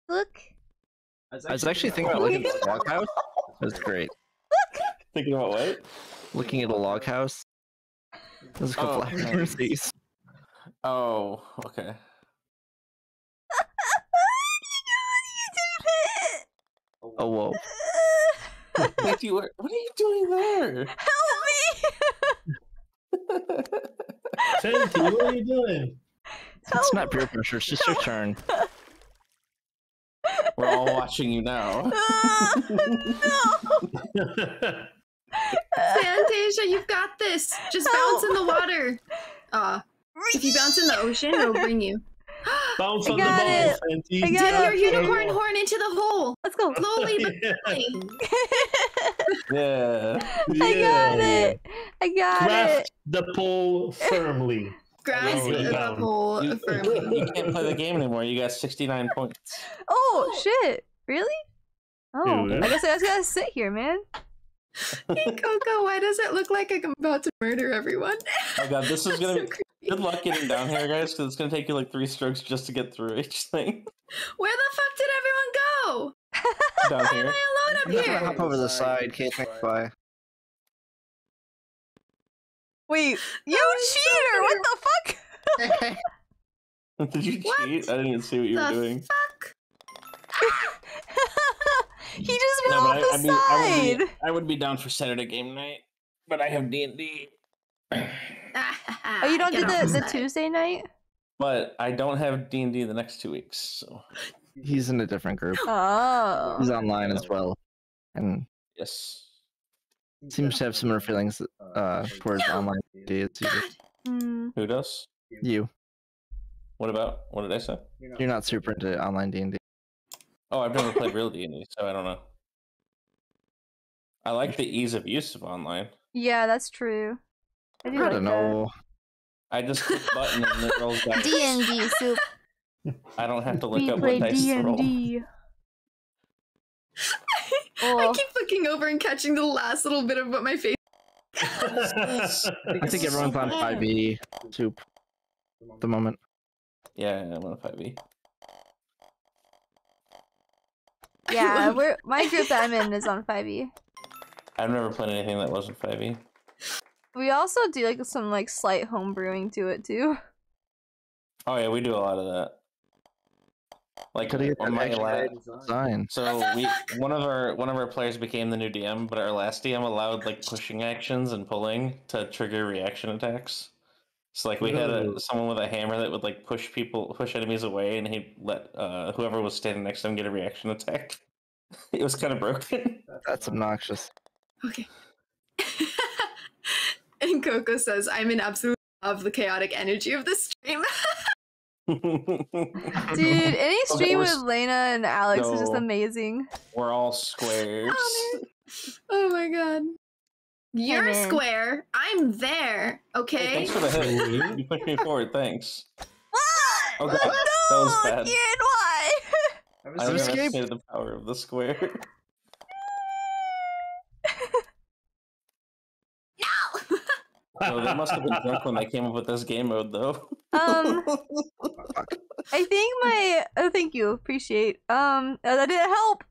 Speaker 3: Look.
Speaker 7: I was actually thinking about looking at the log house. That's great.
Speaker 8: Thinking about what?
Speaker 7: Looking at a log house. There's a couple actors.
Speaker 8: Oh, okay.
Speaker 7: Oh, whoa.
Speaker 8: What are you doing there?
Speaker 3: Help me!
Speaker 5: Santi, what are you doing?
Speaker 7: It's not peer pressure, it's just your turn.
Speaker 8: We're all watching you now.
Speaker 4: Fantasia, you've got this. Just bounce in the water. If you bounce in the ocean, it'll bring you.
Speaker 5: Bounce on
Speaker 3: I
Speaker 5: the
Speaker 3: got
Speaker 5: ball,
Speaker 3: it.
Speaker 5: Santi.
Speaker 3: I got
Speaker 4: Dip your
Speaker 3: it.
Speaker 4: unicorn horn into the hole.
Speaker 3: Let's go.
Speaker 4: Slowly but surely.
Speaker 8: Yeah.
Speaker 3: I got it. I got it.
Speaker 5: Grasp the pole firmly.
Speaker 4: Grasp the pole firmly.
Speaker 8: You can't play the game anymore. You got 69 points.
Speaker 3: Oh shit! Really? Oh,
Speaker 5: Dude.
Speaker 3: I guess I just gotta sit here, man.
Speaker 4: Hey Coco, why does it look like I'm about to murder everyone?
Speaker 8: Oh god, this is gonna
Speaker 4: So
Speaker 8: be.
Speaker 4: creepy.
Speaker 8: Good luck getting down here, guys, because it's gonna take you like 3 strokes just to get through each thing.
Speaker 4: Where the fuck did everyone go?
Speaker 8: Down
Speaker 4: Why am
Speaker 8: here.
Speaker 4: I alone up
Speaker 7: I'm gonna
Speaker 4: here?
Speaker 7: hop over the side, Kate. Bye.
Speaker 3: Wait, you cheater! What the fuck?
Speaker 8: Did you
Speaker 4: What
Speaker 8: cheat? I didn't even see what you were
Speaker 4: the
Speaker 8: doing.
Speaker 4: fuck?
Speaker 3: He just went
Speaker 8: No,
Speaker 3: off
Speaker 8: but
Speaker 3: the side.
Speaker 8: I would be down for Saturday game night, but I have D&D.
Speaker 3: Oh, you don't do the Tuesday night?
Speaker 8: But I don't have D&D the next 2 weeks, so
Speaker 7: He's in a different group.
Speaker 3: Oh.
Speaker 7: He's online as well. And
Speaker 8: yes.
Speaker 7: seems to have similar feelings towards online D&D.
Speaker 8: Who does?
Speaker 7: You.
Speaker 8: What did I say?
Speaker 7: You're not super into online D&D.
Speaker 8: Oh, I've never played real D&D, so I don't know. I like the ease of use of online.
Speaker 3: Yeah, that's true. I do
Speaker 7: I
Speaker 3: like
Speaker 7: don't know.
Speaker 8: I just click a button and it rolls down.
Speaker 3: D&D soup.
Speaker 8: I don't have to look
Speaker 3: We
Speaker 8: up
Speaker 3: play
Speaker 8: what dice to roll.
Speaker 3: D&D.
Speaker 4: I keep looking over and catching the last little bit of what my face.
Speaker 11: I think everyone's on 5e soup at the moment.
Speaker 8: Yeah, I'm on 5e.
Speaker 3: Yeah, my group that I'm in is on 5e.
Speaker 8: I've never played anything that wasn't 5e.
Speaker 3: We also do like some like slight home brewing to it too.
Speaker 8: Oh yeah, we do a lot of that. Like on my
Speaker 11: design.
Speaker 8: So one of our players became the new DM, but our last DM allowed like pushing actions and pulling to trigger reaction attacks. So like we had someone with a hammer that would like push enemies away, and he'd let whoever was standing next to him get a reaction attack. It was kind of broken.
Speaker 11: That's obnoxious.
Speaker 4: Okay. And Coco says, "I'm in absolute love of the chaotic energy of this stream."
Speaker 3: Dude, any stream with Lena and Alex is just amazing.
Speaker 8: We're all squares.
Speaker 4: Oh my god. You're
Speaker 3: in.
Speaker 4: square. I'm there. Okay.
Speaker 8: Hey, thanks for the hit. You pushed me forward. Thanks.
Speaker 3: What?
Speaker 8: Oh god, that was bad.
Speaker 3: Kid, why?
Speaker 8: I underestimated the power of the square. So they must have been drunk when they came up with this game mode, though.
Speaker 3: I think my thank you, appreciate. That didn't help.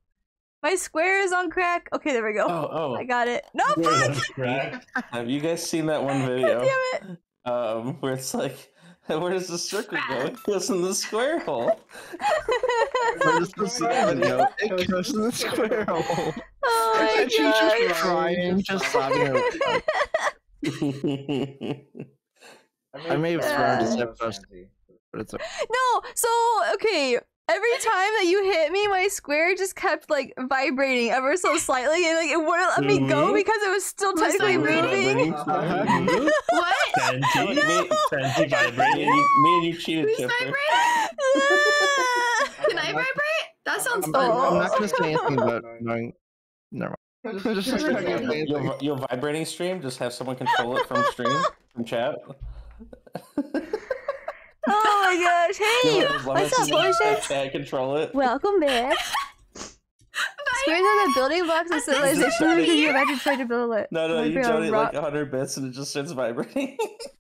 Speaker 3: My square is on crack. Okay, there we go.
Speaker 8: Oh.
Speaker 3: I got it. No, fuck!
Speaker 8: Have you guys seen that one video?
Speaker 3: Damn it.
Speaker 8: Where it's like, where does the circle go? It goes in the square hole.
Speaker 11: Where does the video? It goes in the square hole.
Speaker 3: Oh my
Speaker 11: And she's just crying, just sobbing. I may have thrown to step first, but it's okay.
Speaker 3: No, so okay. Every time that you hit me, my square just kept like vibrating ever so slightly, and like it wouldn't let me go because it was still technically moving.
Speaker 4: What?
Speaker 5: Fancy vibrating.
Speaker 8: Me and you cheated.
Speaker 4: Who's
Speaker 8: Chipper.
Speaker 4: vibrating? Can I vibrate? That sounds fun.
Speaker 11: I'm not gonna say anything about knowing. Never mind.
Speaker 8: Your vibrating stream. Just have someone control it from chat.
Speaker 3: Oh my gosh! Hey, what's up, Potions?
Speaker 8: Chat control it.
Speaker 3: Welcome back. Squares are the building blocks of civilization. Can you imagine trying to build it?
Speaker 8: No, you donate like 100 bits and it just starts vibrating.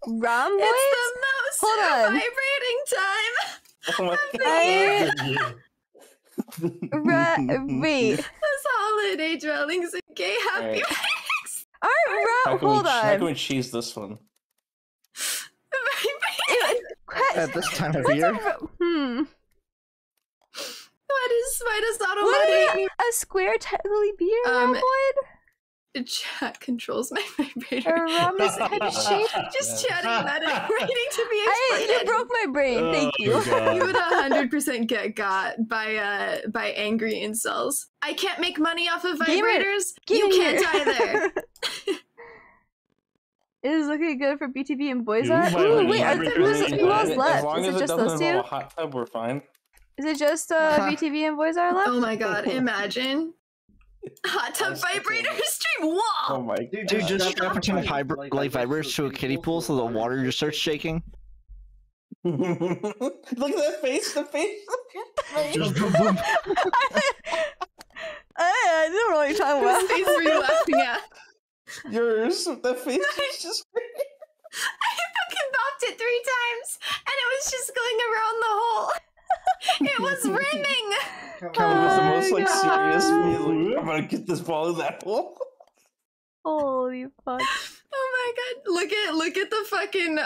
Speaker 3: Romboids?
Speaker 4: It's the most vibrating time.
Speaker 8: Oh my god.
Speaker 3: Wait.
Speaker 4: Those holiday dwellings and gay happy weddings.
Speaker 3: Alright, hold on.
Speaker 8: How can we cheese this one?
Speaker 11: At this time of year?
Speaker 4: Why does Auto
Speaker 3: Would a square technically be a rhomboid?
Speaker 4: Chat controls my vibrator.
Speaker 3: A rhombus type of shape?
Speaker 4: Just chatting about it, waiting to be
Speaker 3: You
Speaker 4: explained.
Speaker 3: broke my brain, thank you.
Speaker 4: You would 100% get got by angry incels. I can't make money off of vibrators. You can't either.
Speaker 3: It is looking good for BTB and Boys Art. Ooh, wait, who else left?
Speaker 8: As long
Speaker 3: Is
Speaker 8: as
Speaker 3: it just those two?
Speaker 8: involve a hot tub, we're fine.
Speaker 3: Is it just BTB and Boys Art left?
Speaker 4: Oh my god, imagine. Hot tub vibrator stream. Whoa!
Speaker 8: Oh my
Speaker 11: Dude, just strap a ton of vibrators to a kiddie pool so the water just starts shaking.
Speaker 8: Look at that face, the face.
Speaker 3: I don't know what you're talking about.
Speaker 4: What face were you laughing at?
Speaker 8: Yours, the face is just.
Speaker 4: I fucking bopped it 3 times, and it was just going around the hole. It was rimming.
Speaker 8: Kevin was the most like serious. Like, I'm gonna get this ball in that hole.
Speaker 3: Holy fuck!
Speaker 4: Oh my god! Look at the fucking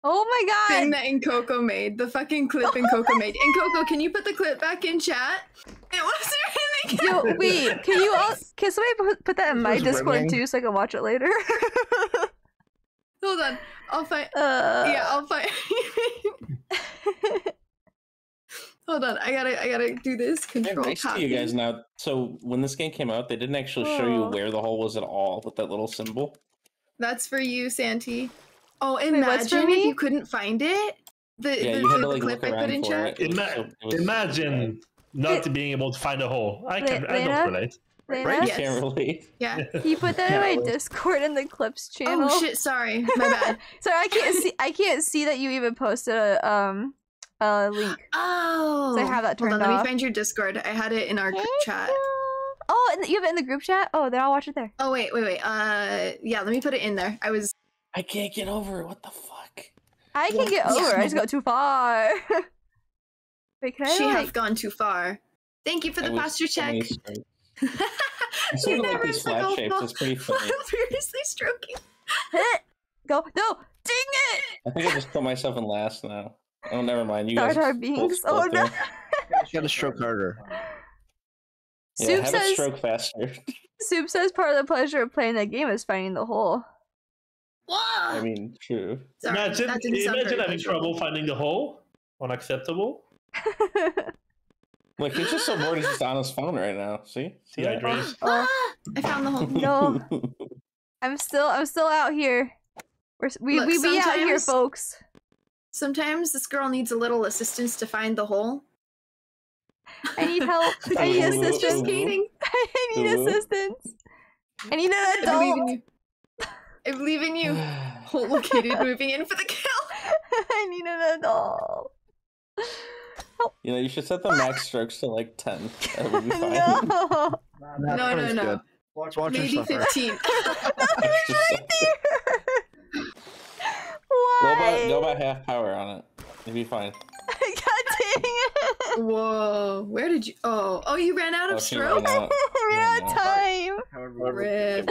Speaker 3: Oh my god!
Speaker 4: thing that Nkoko made. The fucking clip Nkoko made. Nkoko, can you put the clip back in chat? It was rimming.
Speaker 3: Yo, wait, can somebody put that in my Discord
Speaker 11: rimming?
Speaker 3: too so I can watch it later?
Speaker 4: Hold on, I'll find. Yeah, I'll find. Hold on, I gotta do this. Control
Speaker 8: Nice to
Speaker 4: copy.
Speaker 8: you guys now. So when this game came out, they didn't actually show you where the hole was at all with that little symbol.
Speaker 4: That's for you, Santi. Oh,
Speaker 3: what's for
Speaker 4: imagine
Speaker 3: me?
Speaker 4: if you couldn't find it.
Speaker 8: Yeah, you had to like
Speaker 4: clip
Speaker 8: look
Speaker 4: I put in
Speaker 8: around for
Speaker 4: chat.
Speaker 8: it.
Speaker 5: Imagine not being able to find a hole. I don't relate.
Speaker 3: Lena?
Speaker 8: Right?
Speaker 4: Yes.
Speaker 8: Can't relate.
Speaker 4: Yeah.
Speaker 3: Can you put that in my Discord in the clips channel?
Speaker 4: Oh shit! Sorry, my bad.
Speaker 3: Sorry, I can't see that you even posted link.
Speaker 4: Oh.
Speaker 3: So I have that
Speaker 4: Hold
Speaker 3: turned
Speaker 4: on, let
Speaker 3: off.
Speaker 4: me find your Discord. I had it in our group chat.
Speaker 3: Oh, and you have it in the group chat? Oh, then I'll watch it there.
Speaker 4: Oh wait. Yeah, let me put it in there.
Speaker 8: I can't get over it. What the fuck?
Speaker 3: I can get over. I just got too far. Wait, can I?
Speaker 4: She
Speaker 3: like...
Speaker 4: have gone too far. Thank you for the posture check.
Speaker 8: I sort of like these flat shapes. It's pretty funny.
Speaker 4: Furiously stroking.
Speaker 3: Go. No. Dang it!
Speaker 8: I think I just put myself in last now. Oh, never mind. You
Speaker 3: Start
Speaker 8: guys.
Speaker 3: our beings. Oh no.
Speaker 11: You gotta stroke harder.
Speaker 8: Yeah,
Speaker 3: Soup
Speaker 8: have
Speaker 3: says.
Speaker 8: it stroke faster.
Speaker 3: Soup says part of the pleasure of playing that game is finding the hole.
Speaker 8: I mean, true.
Speaker 4: Sorry,
Speaker 5: Imagine
Speaker 4: that didn't sound very
Speaker 5: having
Speaker 4: pleasurable.
Speaker 5: trouble finding the hole. Unacceptable.
Speaker 8: Look, he's just so bored. He's just on his phone right now. See?
Speaker 5: Hydrate.
Speaker 4: I found the hole.
Speaker 3: No. I'm still out here. We
Speaker 4: Look,
Speaker 3: be out here,
Speaker 4: sometimes-
Speaker 3: folks.
Speaker 4: Sometimes this girl needs a little assistance to find the hole.
Speaker 3: I need help. I need assistance.
Speaker 4: Just kidding.
Speaker 3: I need assistance. I need an
Speaker 4: I
Speaker 3: adult.
Speaker 4: believe in you. I believe in you. Hole located, moving in for the kill.
Speaker 3: I need an adult.
Speaker 8: You know, you should set the max strokes to like 10. That would be fine.
Speaker 3: No.
Speaker 4: No.
Speaker 11: Watch
Speaker 4: Maybe
Speaker 11: yourself, right?
Speaker 4: 15.
Speaker 3: Why?
Speaker 8: Go about half power on it. You'll be fine.
Speaker 3: God dang it.
Speaker 4: Whoa. Where did you... Oh, you ran out of
Speaker 8: she ran
Speaker 4: strokes?
Speaker 8: out.
Speaker 3: We're out of time.
Speaker 4: Rip.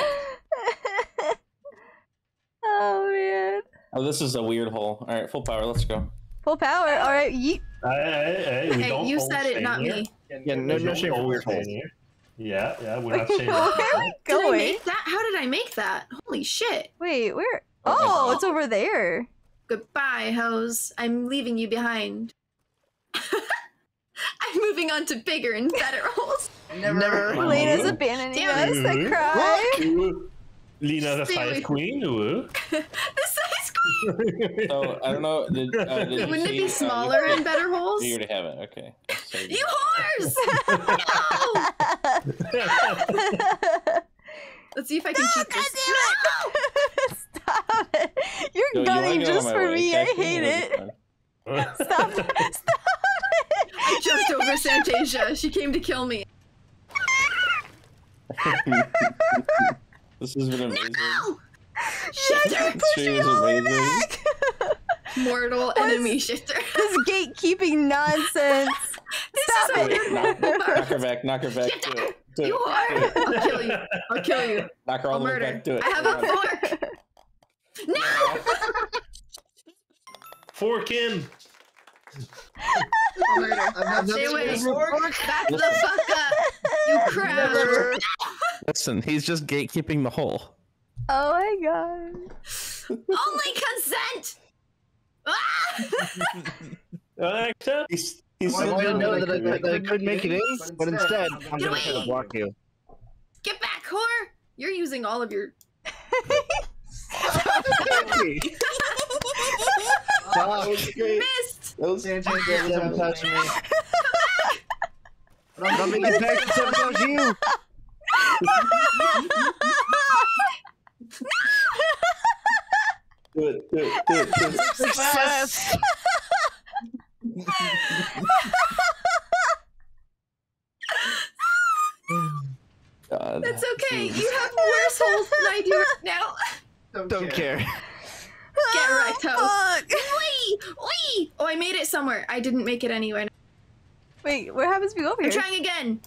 Speaker 3: Oh man.
Speaker 8: Oh, this is a weird hole. Alright, full power. Let's go.
Speaker 3: Full power. All right. Yeet.
Speaker 5: Hey, we
Speaker 4: Hey,
Speaker 5: don't
Speaker 4: you
Speaker 5: hold
Speaker 4: said it,
Speaker 5: shame
Speaker 4: not
Speaker 5: here.
Speaker 4: me.
Speaker 11: Yeah, no shame for
Speaker 5: hold
Speaker 11: weird
Speaker 5: shame
Speaker 11: holes.
Speaker 5: here. Yeah, we're not shaming.
Speaker 3: Where are we
Speaker 4: Did I
Speaker 3: going?
Speaker 4: make that? How did I make that? Holy shit.
Speaker 3: Wait, where?
Speaker 8: Oh,
Speaker 3: Oh,
Speaker 8: my
Speaker 3: it's over there.
Speaker 4: Goodbye, hoes. I'm leaving you behind. I'm moving on to bigger and better holes.
Speaker 11: Never.
Speaker 3: Lena's abandoning us. I cry.
Speaker 5: Lena, the
Speaker 4: Stay
Speaker 5: size
Speaker 4: away.
Speaker 5: queen. Ooh.
Speaker 4: The size queen.
Speaker 8: So, I don't know. Did you
Speaker 4: Wouldn't it
Speaker 8: see,
Speaker 4: be smaller and better holes?
Speaker 8: You already have it. Okay. So
Speaker 4: You whores! No! Let's see if I can keep this. No!
Speaker 3: Stop it. You're
Speaker 8: Yo, you wanna
Speaker 3: gunning
Speaker 8: go
Speaker 3: just
Speaker 8: on my
Speaker 3: for
Speaker 8: way,
Speaker 3: me. I
Speaker 8: Captain?
Speaker 3: hate
Speaker 8: It'll
Speaker 3: it.
Speaker 8: be fine.
Speaker 3: Stop it. Stop it.
Speaker 4: I jumped over Santasia. She came to kill me.
Speaker 8: This has been amazing.
Speaker 4: No!
Speaker 3: Shifter,
Speaker 8: This stream is amazing.
Speaker 4: Mortal enemy shifter.
Speaker 3: This gatekeeping nonsense. Stop
Speaker 4: is
Speaker 3: it.
Speaker 8: Knock her back. Knock her back. Do it. Do
Speaker 4: You
Speaker 8: it.
Speaker 4: whore! I'll kill you. I'll kill you.
Speaker 8: Knock her all
Speaker 4: I'll
Speaker 8: the way
Speaker 4: murder.
Speaker 8: back. Do it.
Speaker 4: I have a fork. No!
Speaker 5: Fork in.
Speaker 4: I'll murder. Stay away. Back the fuck up. You crab.
Speaker 11: Listen, he's just gatekeeping the hole.
Speaker 3: Oh my god.
Speaker 4: Only consent.
Speaker 5: Accept.
Speaker 8: He's
Speaker 11: I didn't know that I could make it in, but instead, I'm
Speaker 4: Get
Speaker 11: gonna try to
Speaker 4: away.
Speaker 11: block you.
Speaker 4: Get back, whore. You're using all of your... Missed.
Speaker 11: Don't touch me. Don't make it back to touch you.
Speaker 8: Do it. Do it. Do it. Do it.
Speaker 11: Success.
Speaker 8: God.
Speaker 4: That's okay. You have worse holes than I do right now.
Speaker 11: Don't care.
Speaker 4: Get right, house. Wee! Wee! Oh, I made it somewhere. I didn't make it anywhere.
Speaker 3: Wait, what happens if you go over
Speaker 4: I'm
Speaker 3: here?
Speaker 4: trying again.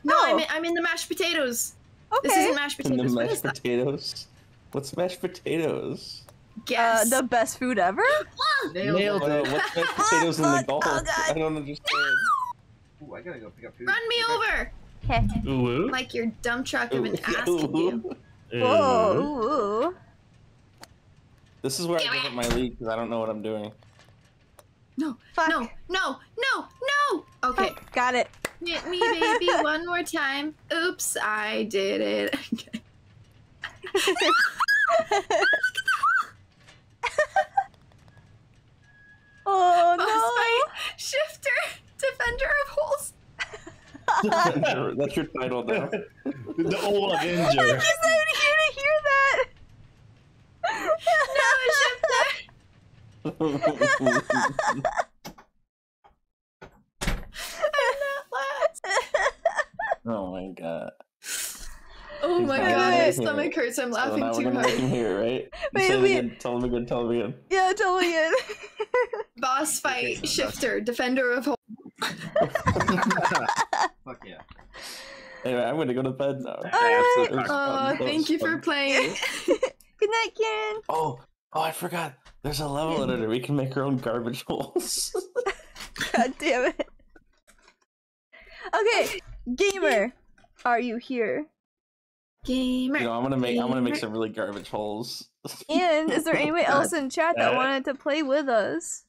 Speaker 4: No,
Speaker 3: Oh.
Speaker 4: I'm in the mashed potatoes.
Speaker 3: Okay.
Speaker 4: This isn't mashed
Speaker 8: And the
Speaker 4: potatoes. What is
Speaker 8: mashed
Speaker 4: that?
Speaker 8: potatoes. What's mashed potatoes?
Speaker 4: Guess.
Speaker 3: The best food ever?
Speaker 11: Nailed
Speaker 8: Oh,
Speaker 11: it.
Speaker 8: what's mashed potatoes in the gold?
Speaker 3: Oh, God.
Speaker 8: I don't understand.
Speaker 9: Ooh, I gotta go pick up food.
Speaker 4: Run me over!
Speaker 3: Okay.
Speaker 5: Ooh.
Speaker 4: Like your dump truck of an
Speaker 8: Ooh.
Speaker 4: ass can do.
Speaker 3: Whoa. Ooh.
Speaker 8: This is where I give up my lead because I don't know what I'm doing.
Speaker 4: No,
Speaker 3: Fuck.
Speaker 4: no, no, no, no! Okay.
Speaker 3: Fuck. Got it.
Speaker 4: Hit me, baby, one more time. Oops, I did it. Okay.
Speaker 3: Oh
Speaker 4: Boss
Speaker 3: no.
Speaker 4: fight, shifter, defender of holes.
Speaker 8: That's your title now.
Speaker 5: The old
Speaker 3: I
Speaker 5: Avenger.
Speaker 3: guess I'm here to hear that.
Speaker 4: No, shifter. My stomach hurts. I'm laughing
Speaker 8: now
Speaker 4: too
Speaker 8: we're gonna
Speaker 4: hard.
Speaker 8: make him hear it, right?
Speaker 3: Wait,
Speaker 8: Say it
Speaker 3: wait.
Speaker 8: again. Tell him again. Tell him again.
Speaker 3: Yeah, tell me again.
Speaker 4: Boss fight, shifter, defender of home.
Speaker 9: Fuck yeah.
Speaker 8: Anyway, I'm gonna go to bed now.
Speaker 4: Oh, thank you for playing.
Speaker 3: Good night, Karen.
Speaker 8: Oh, I forgot. There's a level editor. We can make our own garbage holes.
Speaker 3: God damn it. Okay, gamer, are you here?
Speaker 4: Gamer.
Speaker 8: You know, I'm gonna make some really garbage holes.
Speaker 3: And is there anyone else in chat that wanted to play with us?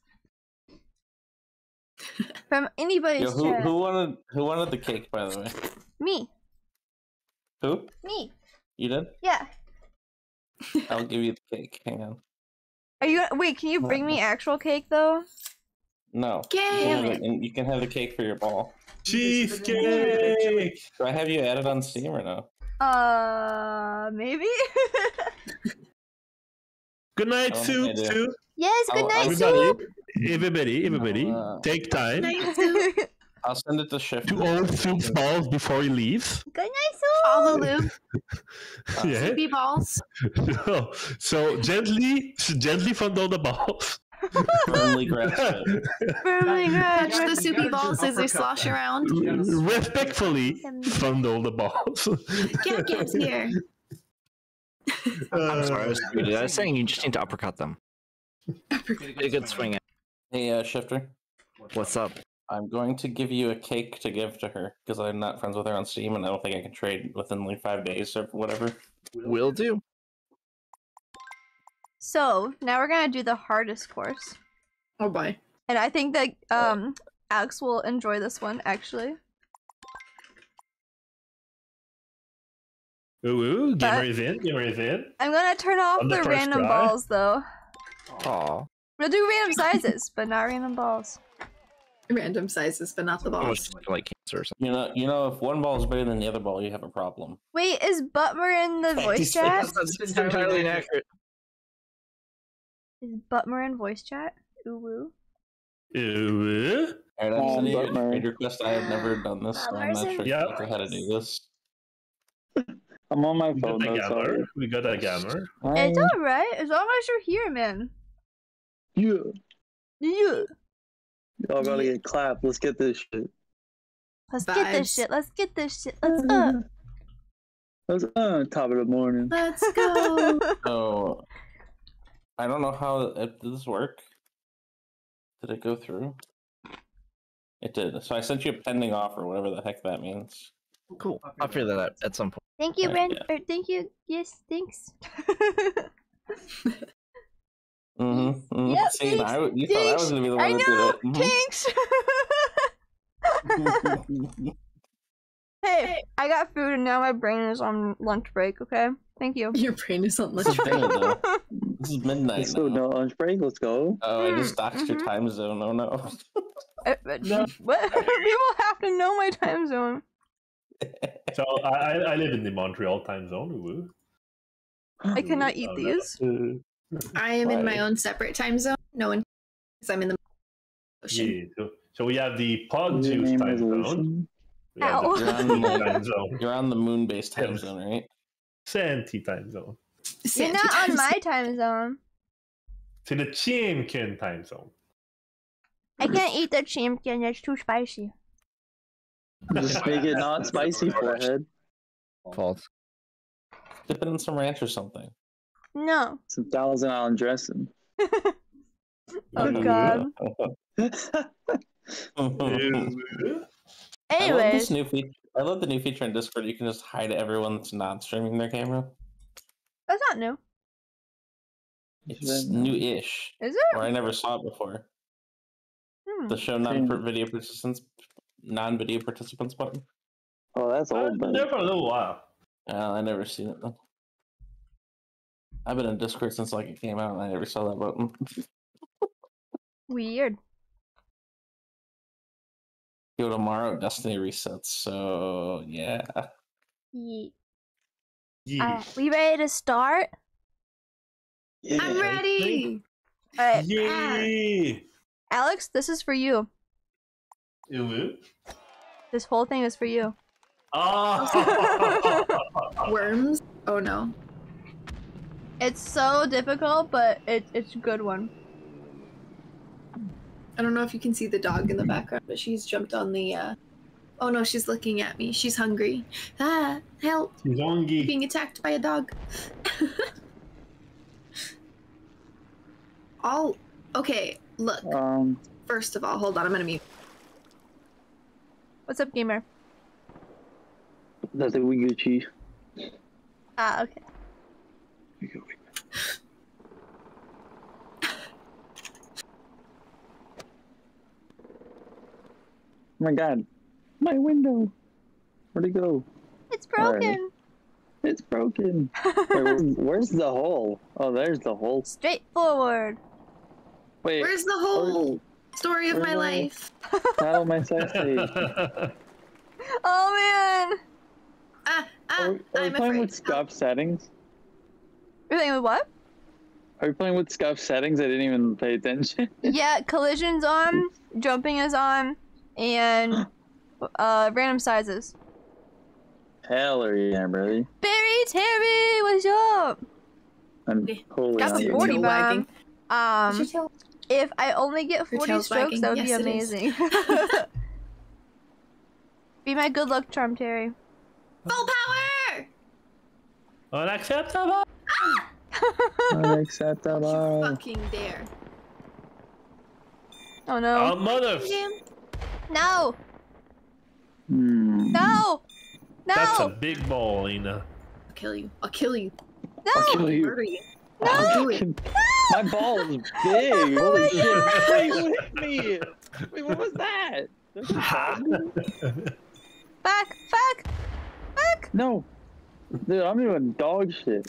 Speaker 3: From anybody's
Speaker 8: Yo,
Speaker 3: chat.
Speaker 8: who wanted the cake, by the way?
Speaker 3: Me.
Speaker 8: Who?
Speaker 3: Me.
Speaker 8: You did?
Speaker 3: Yeah.
Speaker 8: I'll give you the cake. Hang on.
Speaker 3: Are you? Wait, can you bring me actual cake though?
Speaker 8: No.
Speaker 3: Damn it.
Speaker 8: You can have the cake for your ball.
Speaker 5: Cheesecake!
Speaker 8: Do I have you added on Steam or no?
Speaker 3: Maybe?
Speaker 5: Good night,
Speaker 8: I don't
Speaker 5: Soup,
Speaker 8: think I do.
Speaker 5: Soup.
Speaker 3: Yes, good night,
Speaker 5: Everybody, take time
Speaker 8: I'll send it to Shift.
Speaker 6: To all Soup's balls before he leaves.
Speaker 3: Good night, Soup.
Speaker 4: Follow loop.
Speaker 5: Yeah.
Speaker 4: Soupy balls.
Speaker 5: So gently fondle the balls.
Speaker 8: Firmly grasp it.
Speaker 3: Firmly
Speaker 4: Touch the soupy balls as they slosh around.
Speaker 5: Respectfully fondle the balls.
Speaker 4: Get here.
Speaker 11: I'm sorry, I was stupid. I was saying you just need to uppercut them. Get a good swing at.
Speaker 8: Hey, Shifter.
Speaker 11: What's up?
Speaker 8: I'm going to give you a cake to give to her because I'm not friends with her on Steam, and I don't think I can trade within like 5 days or whatever.
Speaker 11: Will do.
Speaker 3: So now we're gonna do the hardest course,
Speaker 4: Oh boy.
Speaker 3: and I think that Alex will enjoy this one actually.
Speaker 5: Ooh, gamer is in.
Speaker 3: I'm gonna turn off
Speaker 5: On the
Speaker 3: the
Speaker 5: first
Speaker 3: random
Speaker 5: try?
Speaker 3: balls though.
Speaker 11: Aw.
Speaker 3: We'll do random sizes, but not random balls.
Speaker 4: Random sizes, but not the balls.
Speaker 11: Like cancer or something.
Speaker 8: You know, if one ball is better than the other ball, you have a problem.
Speaker 3: Wait, is Butmer in the voice chat?
Speaker 11: That's entirely inaccurate.
Speaker 3: Is Butmer in voice chat? Ooh woo.
Speaker 5: Ooh.
Speaker 8: Alright, I'm sending you a friend request. I have never done this, so I'm not sure exactly how to do this.
Speaker 12: I'm on my
Speaker 5: We
Speaker 12: phone.
Speaker 5: got a
Speaker 12: though, sorry.
Speaker 5: gamer. We got a gamer.
Speaker 3: It's alright, as long as you're here, man.
Speaker 12: Yeah.
Speaker 3: Yeah.
Speaker 12: Y'all gotta get clapped. Let's get this shit.
Speaker 3: Let's get this shit. Let's get this shit. Let's up.
Speaker 12: Let's top of the morning.
Speaker 4: Let's go.
Speaker 8: So, I don't know how did this work. Did it go through? It did. So I sent you a pending offer, whatever the heck that means.
Speaker 11: Cool. I'll figure that out at some point.
Speaker 3: Thank you,
Speaker 8: Yeah,
Speaker 3: Brand. Thank you. Yes, thanks. Yep,
Speaker 8: See,
Speaker 3: thanks,
Speaker 8: you thought I was gonna be the one
Speaker 3: I
Speaker 8: that
Speaker 3: know.
Speaker 8: did it.
Speaker 3: Thanks. Hey, I got food and now my brain is on lunch break. Okay, thank you.
Speaker 4: Your brain is on
Speaker 8: This
Speaker 4: lunch
Speaker 8: is
Speaker 4: break.
Speaker 8: bad, though. This is midnight
Speaker 12: Let's go
Speaker 8: now.
Speaker 12: no lunch break. Let's go.
Speaker 8: Oh, I just doxed your time zone. Oh no.
Speaker 3: What? People have to know my time zone.
Speaker 5: So I live in the Montreal time zone. Ooh.
Speaker 3: I cannot eat these.
Speaker 4: I am in my own separate time zone. No one, because I'm in the ocean.
Speaker 5: Yeah, so we have the Pog
Speaker 12: Your
Speaker 5: Juice
Speaker 12: name
Speaker 5: time
Speaker 12: is
Speaker 5: zone.
Speaker 12: Ocean.
Speaker 5: We have
Speaker 3: Ow.
Speaker 5: the
Speaker 8: You're on the,
Speaker 5: time zone.
Speaker 8: you're on the moon-based time zone, right?
Speaker 5: Santi time zone.
Speaker 3: You're not on my time zone.
Speaker 5: To the Champion time zone.
Speaker 3: I can't eat the champion. It's too spicy.
Speaker 12: Just make it not spicy, forehead.
Speaker 11: False.
Speaker 8: Dip it in some ranch or something.
Speaker 3: No.
Speaker 12: Some Thousand Island dressing.
Speaker 3: Oh god. Anyways.
Speaker 8: I love the new feature in Discord. You can just hide everyone that's not streaming their camera.
Speaker 3: That's not new.
Speaker 8: It's new-ish.
Speaker 3: Is it?
Speaker 8: Or I never saw it before. The show non-video participants button.
Speaker 12: Oh, that's old, man.
Speaker 5: There for a little while.
Speaker 8: I never seen it then. I've been in Discord since like it came out, and I never saw that button.
Speaker 3: Weird.
Speaker 8: Yo, tomorrow Destiny resets, so yeah.
Speaker 3: We ready to start?
Speaker 12: Yeah,
Speaker 4: I'm ready.
Speaker 3: Alright.
Speaker 5: Yay!
Speaker 3: Alex, this is for you.
Speaker 5: Ooh.
Speaker 3: This whole thing is for you.
Speaker 5: Oh!
Speaker 4: Worms. Oh no.
Speaker 3: It's so difficult, but it's a good one.
Speaker 4: I don't know if you can see the dog in the background, but she's jumped on the Oh no, she's looking at me. She's hungry. Ah, help.
Speaker 5: She's hungry.
Speaker 4: Being attacked by a dog. Okay, look. First of all, hold on, I'm gonna mute.
Speaker 3: What's up, gamer?
Speaker 12: That's a Gucci.
Speaker 3: Ah, okay.
Speaker 12: Oh my god. My window. Where'd it go?
Speaker 3: It's broken.
Speaker 12: Right. It's broken. Wait, where's the hole? Oh, there's the hole.
Speaker 3: Straight forward.
Speaker 12: Wait.
Speaker 4: Where's the whole story of my life?
Speaker 12: Not on my side stage.
Speaker 3: Oh man.
Speaker 12: Are we playing with scuff settings?
Speaker 3: You're playing with what?
Speaker 12: Are we playing with scuff settings? I didn't even pay attention.
Speaker 3: Yeah, collision's on, jumping is on, and random sizes.
Speaker 12: Hell yeah, brother.
Speaker 3: Barry Terry, what's up?
Speaker 12: I'm totally
Speaker 3: Got the 40 bomb. If I only get 40 strokes, that would be amazing. Be my good luck charm, Terry.
Speaker 4: Full power!
Speaker 5: Unacceptable!
Speaker 12: Unacceptable.
Speaker 4: Fucking dare.
Speaker 3: Oh no.
Speaker 5: Oh, mother!
Speaker 3: No!
Speaker 12: Hmm.
Speaker 3: No! No!
Speaker 5: That's a big ball, Lena.
Speaker 4: I'll kill you. I'll kill you.
Speaker 3: No!
Speaker 12: I'll kill you.
Speaker 4: Murder you.
Speaker 3: No!
Speaker 4: I'll do it.
Speaker 12: My ball is big. Holy shit. Wait, what hit me? Wait, what was that?
Speaker 3: Back!
Speaker 12: No. Dude, I'm doing dog shit.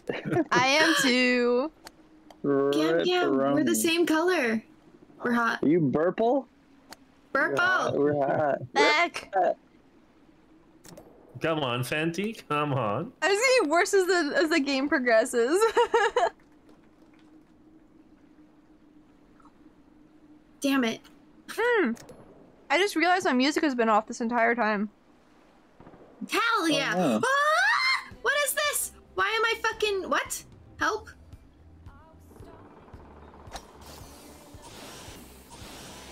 Speaker 3: I am too.
Speaker 4: Yeah, we're the same color. We're hot.
Speaker 12: Are you Burple?
Speaker 4: Burple!
Speaker 12: We're hot.
Speaker 3: Back!
Speaker 5: Come on, Santi, come on.
Speaker 3: I'm just getting worse as the game progresses.
Speaker 4: Damn it.
Speaker 3: I just realized my music has been off this entire time.
Speaker 4: Hell yeah!
Speaker 12: Oh, no.
Speaker 4: Ah! What is this? Why am I fucking... What? Help?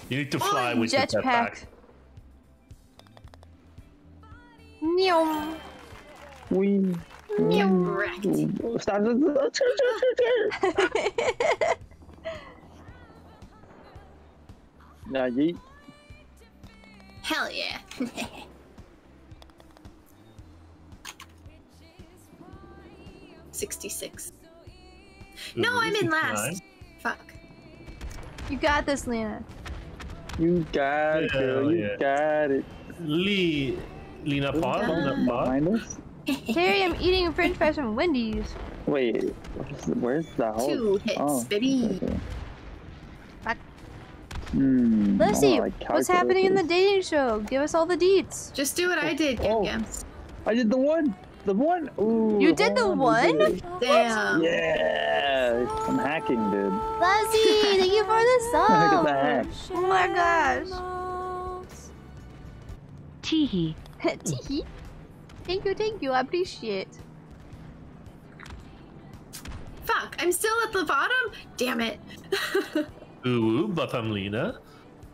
Speaker 5: You need to fly with your jetpack.
Speaker 3: Meow.
Speaker 12: We.
Speaker 4: Correct.
Speaker 12: Stop. Nah, yeet.
Speaker 4: Hell yeah. $66. No, I'm in last. Fuck.
Speaker 3: You got this, Lena.
Speaker 12: You got it, girl. You got it.
Speaker 5: Lena Pod?
Speaker 12: Behind us?
Speaker 3: Terry, I'm eating french fries from Wendy's.
Speaker 12: Wait, where's the hole?
Speaker 4: 2 hits, baby.
Speaker 12: Okay.
Speaker 3: Back.
Speaker 12: Let's
Speaker 3: see, what's happening in the dating show? Give us all the deets.
Speaker 4: Just do what I did, Gams.
Speaker 12: I did the one. The one. Ooh,
Speaker 3: You did the one?
Speaker 4: Damn.
Speaker 12: Yeah, I'm hacking, dude.
Speaker 3: Fuzzy, thank you for the sub.
Speaker 12: Look at the hack.
Speaker 3: Oh my gosh.
Speaker 2: Teehee.
Speaker 3: Teehee. Thank you, I appreciate.
Speaker 4: Fuck, I'm still at the bottom? Damn it.
Speaker 5: Ooh, bottom Lena.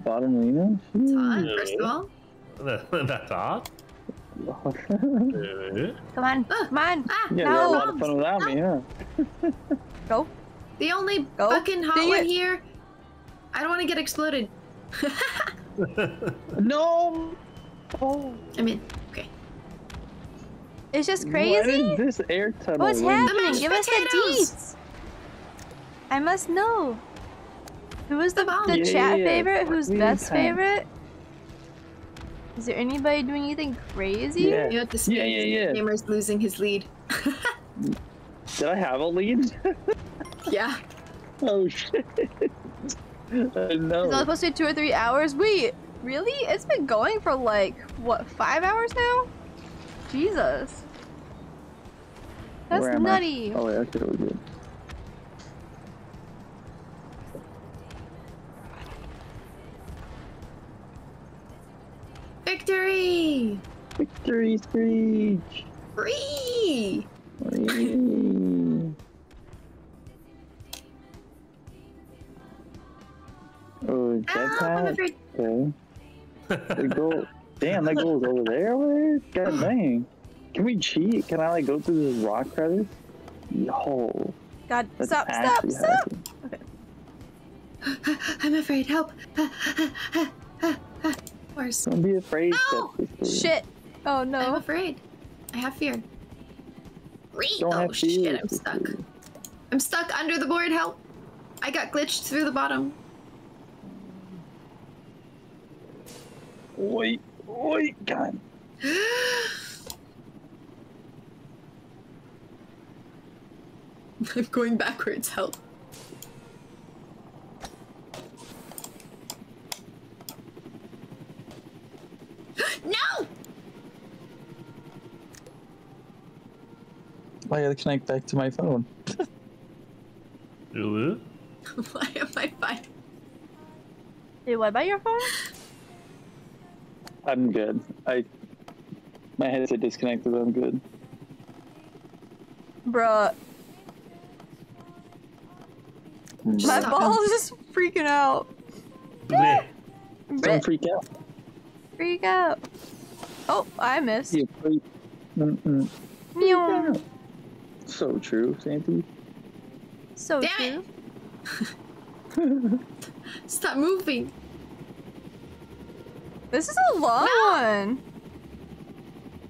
Speaker 12: Bottom Lena?
Speaker 4: It's hot, first of all.
Speaker 5: That's hot.
Speaker 3: Come on, come on.
Speaker 12: Yeah, you had a
Speaker 3: no.
Speaker 12: lot of fun without me, huh?
Speaker 3: Go.
Speaker 4: The only fucking hot one here. I don't want to get exploded.
Speaker 12: No. Oh.
Speaker 4: I'm in. Okay.
Speaker 3: It's just
Speaker 12: What
Speaker 3: crazy.
Speaker 12: is this air tunnel?
Speaker 3: What's
Speaker 12: link?
Speaker 3: happening? Give us the deets. I must know. Who is the chat favorite? Who's best favorite? Is there anybody doing anything crazy?
Speaker 12: Yeah.
Speaker 4: You know what this means?
Speaker 12: Yeah.
Speaker 4: Gamer's losing his lead.
Speaker 12: Did I have a lead?
Speaker 4: Yeah.
Speaker 12: Oh shit. I know.
Speaker 3: It's only supposed to be 2 or 3 hours. Wait, really? It's been going for like, what, 5 hours now? Jesus. That's
Speaker 12: Where am I?
Speaker 3: nutty.
Speaker 12: Oh wait, okay, we're good.
Speaker 4: Victory!
Speaker 12: Victory screech!
Speaker 4: Free!
Speaker 12: Free! Oh,
Speaker 4: I'm
Speaker 12: jetpack.
Speaker 4: afraid.
Speaker 12: Okay. The goal. Damn, that goal is over there. God dang. Can we cheat? Can I like go through this rock crevice? Yo.
Speaker 3: God,
Speaker 12: That's
Speaker 3: stop.
Speaker 12: actually happening.
Speaker 3: Okay.
Speaker 4: I'm afraid. Help. Worse.
Speaker 12: Don't be afraid.
Speaker 4: No!
Speaker 3: Shit. Oh no.
Speaker 4: I'm afraid. I have fear.
Speaker 12: Don't
Speaker 4: Oh
Speaker 12: have fear.
Speaker 4: shit, I'm stuck. I'm stuck under the board. Help. I got glitched through the bottom.
Speaker 12: Wait, God.
Speaker 4: I'm going backwards. Help. No!
Speaker 12: I gotta connect back to my phone.
Speaker 5: Really?
Speaker 4: Why am I fine?
Speaker 3: Dude, what about your phone?
Speaker 12: I'm good. My headset disconnected, but I'm good.
Speaker 3: Bruh. My ball is just freaking out.
Speaker 12: Don't freak out.
Speaker 3: Freak out. Oh, I missed.
Speaker 12: You freak.
Speaker 3: Meow.
Speaker 12: So true, Santi.
Speaker 3: So
Speaker 4: Damn
Speaker 3: true.
Speaker 4: Stop moving.
Speaker 3: This is a long one.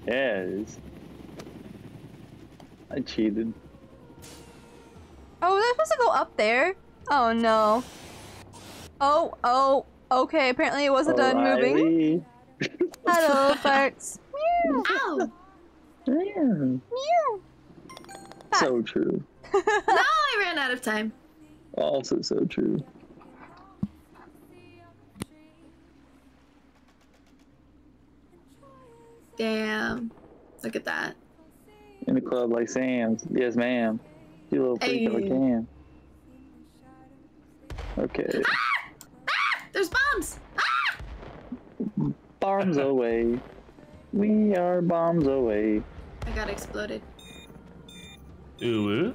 Speaker 12: Yeah, it is. I cheated.
Speaker 3: Oh, we're supposed to go up there? Oh no. Oh, okay, apparently it wasn't done moving. Hello, farts. Meow.
Speaker 4: Ow!
Speaker 12: Yeah.
Speaker 3: Meow.
Speaker 12: So true.
Speaker 4: No, I ran out of time.
Speaker 12: Also so true.
Speaker 4: Damn. Look at that.
Speaker 12: In the club like Sam's. Yes, ma'am. You little freak of a can. Okay.
Speaker 4: There's bombs!
Speaker 12: Bombs away. We are bombs away.
Speaker 4: I got exploded.
Speaker 5: Ooh.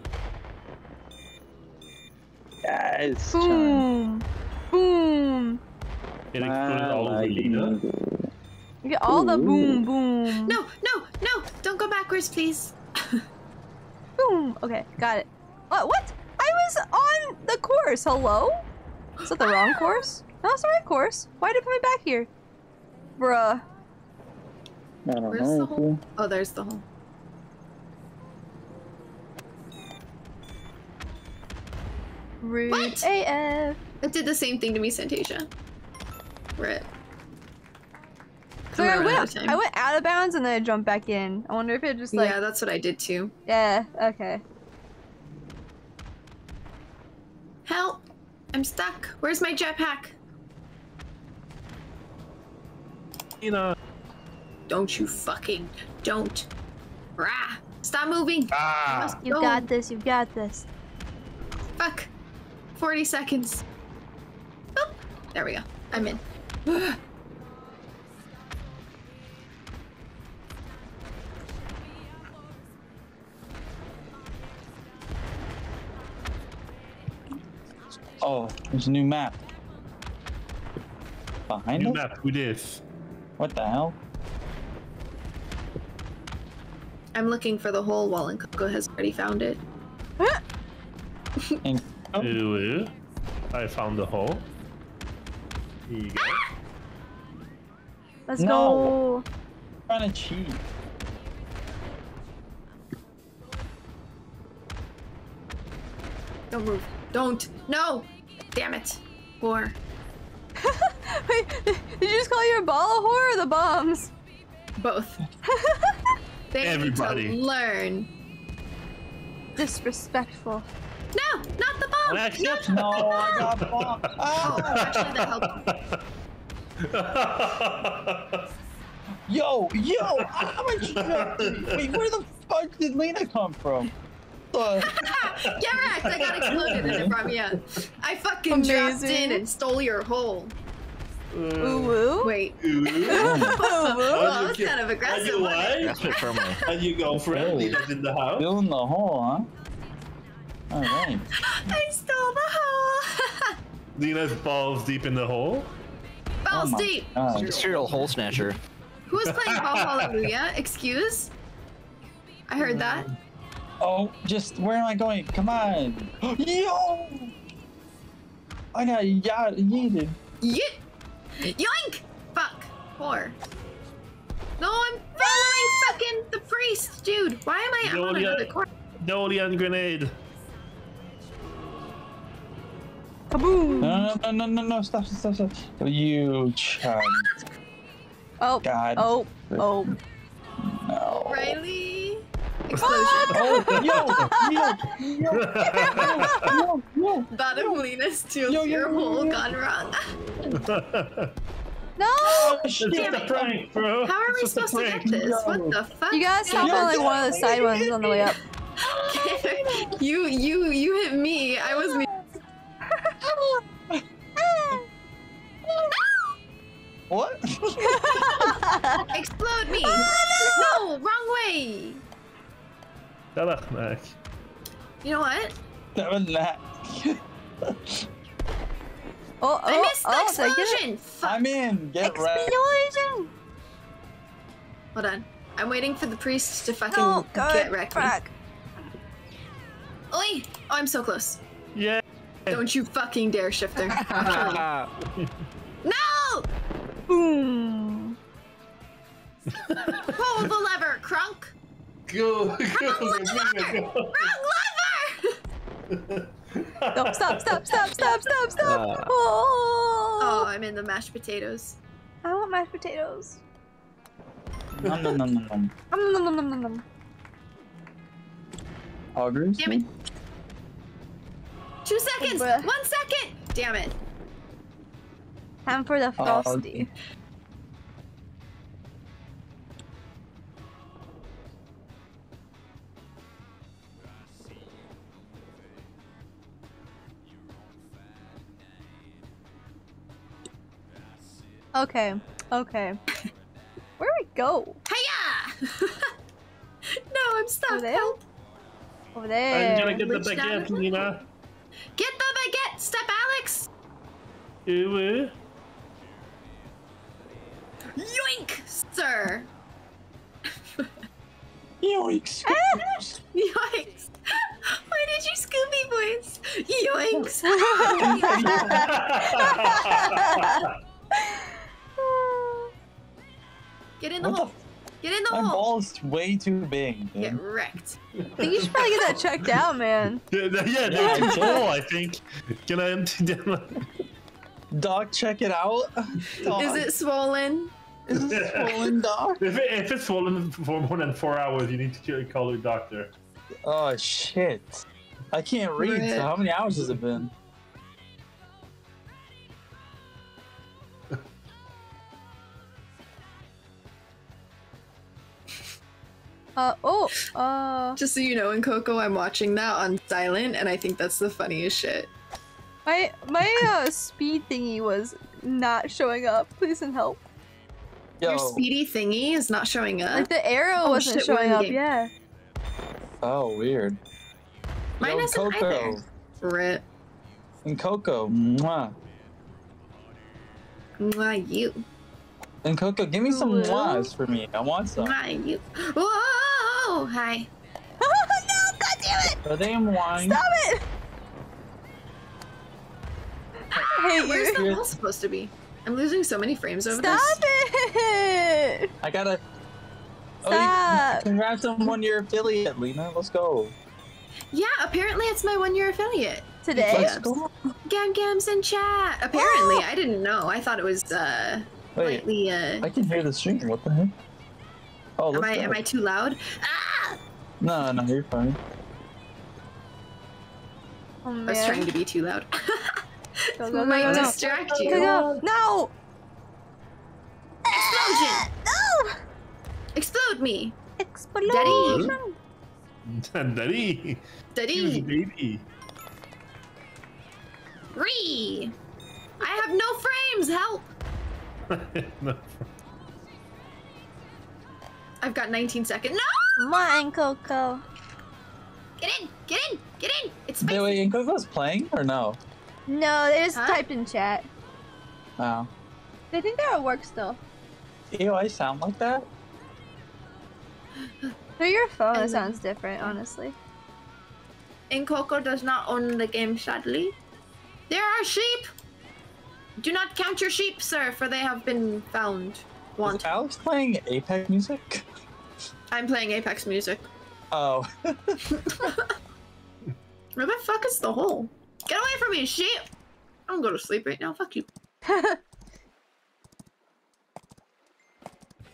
Speaker 12: Yes.
Speaker 3: Boom. Boom.
Speaker 5: It exploded all over Lena.
Speaker 3: You get all the boom boom.
Speaker 4: No! Don't go backwards, please.
Speaker 3: Boom. Okay, got it. What? I was on the course. Hello? Is that the wrong course? No, it's the right course. Why did it put me back here? Bruh.
Speaker 12: I don't
Speaker 4: Where's
Speaker 12: know.
Speaker 4: the hole? Oh, there's the hole.
Speaker 3: Rude
Speaker 4: What?
Speaker 3: AF.
Speaker 4: It did the same thing to me, Santasia. Rip.
Speaker 3: So I went out of bounds and then I jumped back in. I wonder if it just like...
Speaker 4: Yeah, that's what I did too.
Speaker 3: Yeah, okay.
Speaker 4: Help! I'm stuck. Where's my jetpack? Don't you fucking... Don't. Rah! Stop moving!
Speaker 3: You got this, you got this.
Speaker 4: Fuck. 40 seconds. Boop. There we go. I'm in.
Speaker 12: Oh, there's a new map. Behind
Speaker 5: New
Speaker 12: us?
Speaker 5: map, who this?
Speaker 12: What the hell?
Speaker 4: I'm looking for the hole while Coco has already found it.
Speaker 5: Ooh. I found the hole. Here you go.
Speaker 3: Let's go.
Speaker 12: I'm trying to cheat.
Speaker 4: Don't move. Don't. No! Damn it. Whore.
Speaker 3: Wait, did you just call your ball a whore or the bombs?
Speaker 4: Both. They
Speaker 5: Everybody.
Speaker 4: need to learn.
Speaker 3: Disrespectful.
Speaker 4: No! Not the bombs!
Speaker 12: No, I got bombed.
Speaker 4: Oh, actually that helped.
Speaker 12: Yo, how much? Wait, where the fuck did Lena come from?
Speaker 4: Get wrecked! I got exploded and it brought me up. I fucking dropped in and stole your hole.
Speaker 3: Ooh.
Speaker 4: Wait.
Speaker 5: Ooh.
Speaker 4: That was kind of aggressive.
Speaker 7: That's it firmly.
Speaker 5: And you go for it. Lena's in the house.
Speaker 12: Still in the hole, huh? All right.
Speaker 4: I stole the hole.
Speaker 5: Lena's balls deep in the hole.
Speaker 4: Balls deep.
Speaker 7: Serial hole snatcher.
Speaker 4: Who was playing Ball Hallelujah? Excuse? I heard that.
Speaker 12: Oh, just where am I going? Come on. Yo! I got yeeted.
Speaker 4: Yeet! Yoink! Fuck. Whore. No, I'm following fucking the priest, dude. Why am I on another corner?
Speaker 5: Dolian grenade.
Speaker 3: Kaboom!
Speaker 12: No, stop. You chug.
Speaker 3: Oh.
Speaker 12: God.
Speaker 3: Oh. No.
Speaker 4: Riley. Explosion.
Speaker 12: Yo.
Speaker 4: Bottom Lena steals your hole gone wrong.
Speaker 3: No!
Speaker 5: It's just a prank, bro.
Speaker 4: How are we supposed to get this? What the fuck?
Speaker 3: You gotta stop on like one of the side ones on the way up.
Speaker 4: You hit me. I was me.
Speaker 12: What?
Speaker 4: Explode me! No, wrong way. You know what?
Speaker 12: That was that.
Speaker 4: I missed the explosion.
Speaker 12: I'm in. Get ready.
Speaker 3: Explosion!
Speaker 4: Hold on. I'm waiting for the priest to fucking get wrecked. Oi! Oh, I'm so close.
Speaker 5: Yeah.
Speaker 4: Don't you fucking dare, Shifter. No!
Speaker 3: Boom!
Speaker 4: Pull the lever, Crunk.
Speaker 5: Go.
Speaker 4: Wrong lever!
Speaker 3: No, stop!
Speaker 4: Oh, I'm in the mashed potatoes.
Speaker 3: I want mashed potatoes.
Speaker 12: Nom. Augers?
Speaker 4: Damn it. 2 seconds! 1 second! Damn it.
Speaker 3: Time for the frosty. Okay. Where do we go?
Speaker 4: Hiya! No, I'm stuck.
Speaker 3: Over there?
Speaker 4: Help.
Speaker 3: Over there.
Speaker 5: I'm gonna get the baguette, Lena.
Speaker 4: Get the baguette! Step, Alex!
Speaker 5: Ooh.
Speaker 4: Yoink, sir!
Speaker 12: Yoinks!
Speaker 4: Yoinks! Why did you Scooby voice? Yoinks! Get in the hole! Get in the
Speaker 12: My
Speaker 4: hole!
Speaker 12: ball's way too big. Dude.
Speaker 4: Get wrecked.
Speaker 3: I think you should probably get that checked out, man.
Speaker 5: Yeah, that's full, I think. Can I empty them?
Speaker 12: Doc, check it out. Doc.
Speaker 4: Is it swollen?
Speaker 12: Is it swollen, Doc?
Speaker 5: If it's swollen for more than 4 hours, you need to call your doctor.
Speaker 12: Oh, shit. I can't read, so how many hours has it been?
Speaker 4: Just so you know, in Coco, I'm watching that on silent, and I think that's the funniest shit.
Speaker 3: My speed thingy was not showing up. Please send help.
Speaker 4: Your speedy thingy is not showing up?
Speaker 3: Like the arrow wasn't showing up, yeah.
Speaker 12: Oh, weird.
Speaker 4: Mine isn't either. Rip.
Speaker 12: And Coco, mwah.
Speaker 4: Mwah, you.
Speaker 12: And Coco, give me some mwahs for me. I want some.
Speaker 4: Mwah, you. Whoa! Hi.
Speaker 3: Oh no! God damn it!
Speaker 12: Are they mwahing?
Speaker 3: Stop it! I hate
Speaker 4: Where's
Speaker 3: you.
Speaker 4: the hole supposed to be? I'm losing so many frames over
Speaker 3: Stop
Speaker 4: this.
Speaker 3: it!
Speaker 12: I gotta.
Speaker 3: Stop!
Speaker 12: Congrats on 1-year affiliate, Lena. Let's go.
Speaker 4: Yeah, apparently it's my 1-year affiliate.
Speaker 3: Today?
Speaker 12: Let's go.
Speaker 4: Gams in chat. Apparently, I didn't know. I thought it was
Speaker 12: Wait,
Speaker 4: slightly.
Speaker 12: I can hear the stream. What the heck? Oh, let's go.
Speaker 4: Am I too loud? Ah!
Speaker 12: No, you're fine.
Speaker 3: Oh,
Speaker 4: I was trying to be too loud.
Speaker 3: Go,
Speaker 4: Might distract you.
Speaker 3: No!
Speaker 4: Explosion!
Speaker 3: No!
Speaker 4: Explode me!
Speaker 3: Explosion!
Speaker 5: Daddy!
Speaker 4: Daddy!
Speaker 5: Baby!
Speaker 4: Ree! I have no frames! Help!
Speaker 5: No.
Speaker 4: I've got 19 seconds. No!
Speaker 3: Come on, Coco.
Speaker 4: Get in! Get in! Get in! It's
Speaker 13: Wait, wait, and Coco's playing or no?
Speaker 3: No, they just typed in chat.
Speaker 13: Wow.
Speaker 3: They think they're at work still.
Speaker 13: Ew, I sound like that?
Speaker 3: Through your phone, it sounds different, honestly.
Speaker 4: And Coco does not own the game, sadly. There are sheep! Do not count your sheep, sir, for they have been found.
Speaker 13: Is Alex playing Apex music?
Speaker 4: I'm playing Apex music.
Speaker 13: Oh.
Speaker 4: Where the fuck is the hole? Get away from me, sheep! I'm gonna go to sleep right now, fuck you.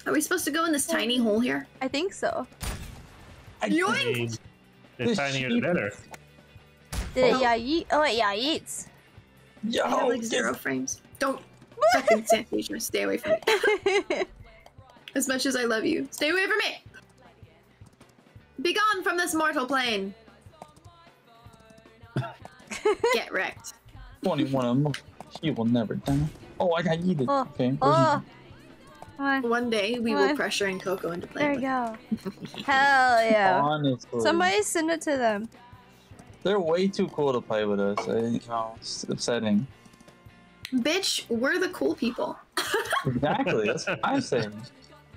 Speaker 4: Are we supposed to go in this tiny hole here?
Speaker 3: I think so.
Speaker 4: Yoink!
Speaker 5: The tinier the better.
Speaker 3: Did it yeet? Oh, it yeets.
Speaker 4: I have like 0 frames. Don't fucking Santasia, stay away from me. As much as I love you, stay away from me! Be gone from this mortal plane! Get wrecked.
Speaker 13: 21 of them. He will never die. Oh, I got yeeted.
Speaker 3: Oh,
Speaker 13: Okay.
Speaker 3: oh.
Speaker 4: One day we will pressure and Coco into playing.
Speaker 3: There you go. Hell yeah.
Speaker 13: Honestly.
Speaker 3: Somebody send it to them.
Speaker 13: They're way too cool to play with us. It's upsetting.
Speaker 4: Bitch, we're the cool people.
Speaker 13: Exactly. That's what I'm saying.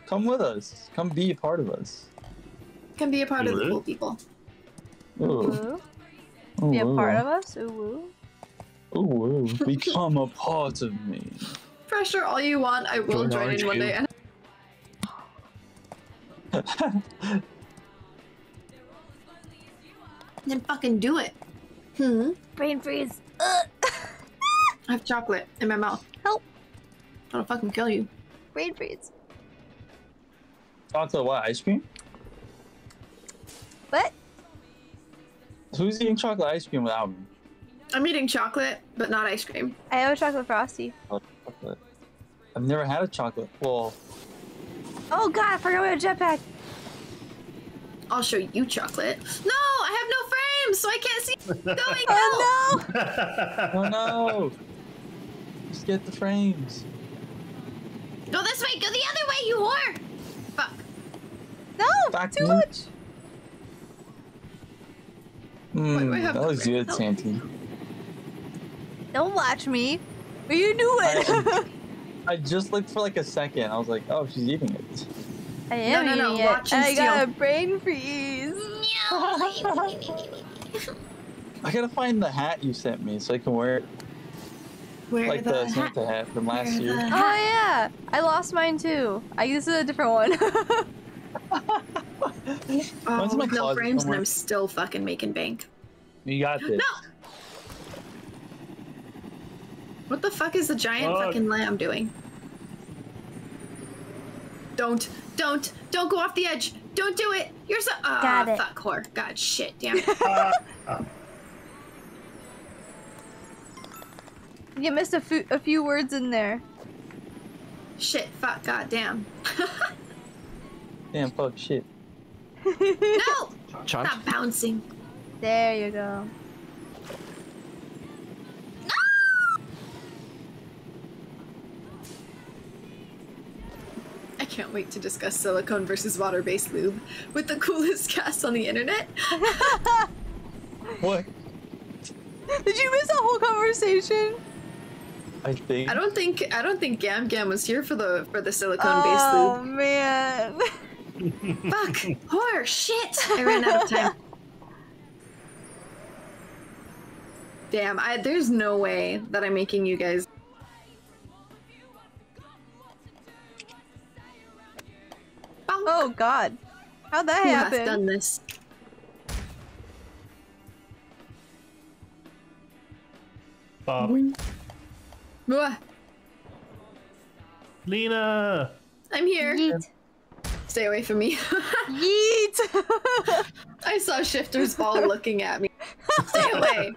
Speaker 13: Come with us. Come be a part of us.
Speaker 4: Can be a part of the cool people.
Speaker 13: Ooh.
Speaker 3: Be a
Speaker 13: Ooh.
Speaker 3: part of us? Ooh.
Speaker 13: Ooh. Become a part of me.
Speaker 4: Pressure all you want, I will join in one day. And then fucking do it.
Speaker 3: Brain freeze.
Speaker 4: I have chocolate in my mouth.
Speaker 3: Help.
Speaker 4: I'll fucking kill you.
Speaker 3: Brain freeze.
Speaker 13: Chocolate what? Ice cream?
Speaker 3: What?
Speaker 13: Who's eating chocolate ice cream without me?
Speaker 4: I'm eating chocolate, but not ice cream.
Speaker 3: I have a chocolate frosty.
Speaker 13: Oh, chocolate. I've never had a chocolate. Well,
Speaker 3: Oh god, I forgot we had a jetpack.
Speaker 4: I'll show you chocolate. No, I have no frames, so I can't see going.
Speaker 3: Oh no!
Speaker 13: oh no! Just get the frames.
Speaker 4: Go this way, go the other way, you whore! Fuck.
Speaker 3: No!
Speaker 13: Back
Speaker 3: too
Speaker 13: me.
Speaker 3: much!
Speaker 13: That was good, Santy.
Speaker 3: Don't watch me. What are you doing?
Speaker 13: I just looked for like a second. I was like, oh, she's eating it.
Speaker 3: I am
Speaker 4: no,
Speaker 3: eating it.
Speaker 4: watch and
Speaker 3: I got
Speaker 4: steal.
Speaker 3: a brain freeze.
Speaker 13: I gotta find the hat you sent me so I can wear it.
Speaker 4: Where
Speaker 13: Like the Santa hat from last year.
Speaker 3: Oh yeah, I lost mine too. This is a different one.
Speaker 4: Oh,
Speaker 13: When's my
Speaker 4: with no
Speaker 13: closet
Speaker 4: frames, and
Speaker 13: somewhere?
Speaker 4: I'm still fucking making bank.
Speaker 13: You got this.
Speaker 4: No! What the fuck is the giant
Speaker 5: Fuck.
Speaker 4: fucking lamb doing? Don't go off the edge. Don't do it. You're so.
Speaker 3: Got it.
Speaker 4: Fuck whore. God shit. Damn it.
Speaker 3: You missed a few words in there.
Speaker 4: Shit. Fuck. God damn.
Speaker 13: Damn, fuck, shit.
Speaker 4: No!
Speaker 11: Chunk?
Speaker 4: Stop bouncing.
Speaker 3: There you go.
Speaker 4: I can't wait to discuss silicone versus water-based lube with the coolest cast on the internet.
Speaker 13: What?
Speaker 3: Did you miss a whole conversation?
Speaker 13: I think.
Speaker 4: I don't think Gam Gam was here for the silicone-based
Speaker 3: Oh
Speaker 4: lube.
Speaker 3: man.
Speaker 4: Fuck! Whore! Shit! I ran out of time. Damn, there's no way that I'm making you guys.
Speaker 3: Oh god. How'd that
Speaker 4: Who has
Speaker 3: happen?
Speaker 4: done this?
Speaker 5: Bob.
Speaker 4: Mwah.
Speaker 5: Lena!
Speaker 4: I'm here.
Speaker 3: Yeet.
Speaker 4: Stay away from me.
Speaker 3: Yeet!
Speaker 4: I saw Shifter's ball looking at me. Stay away.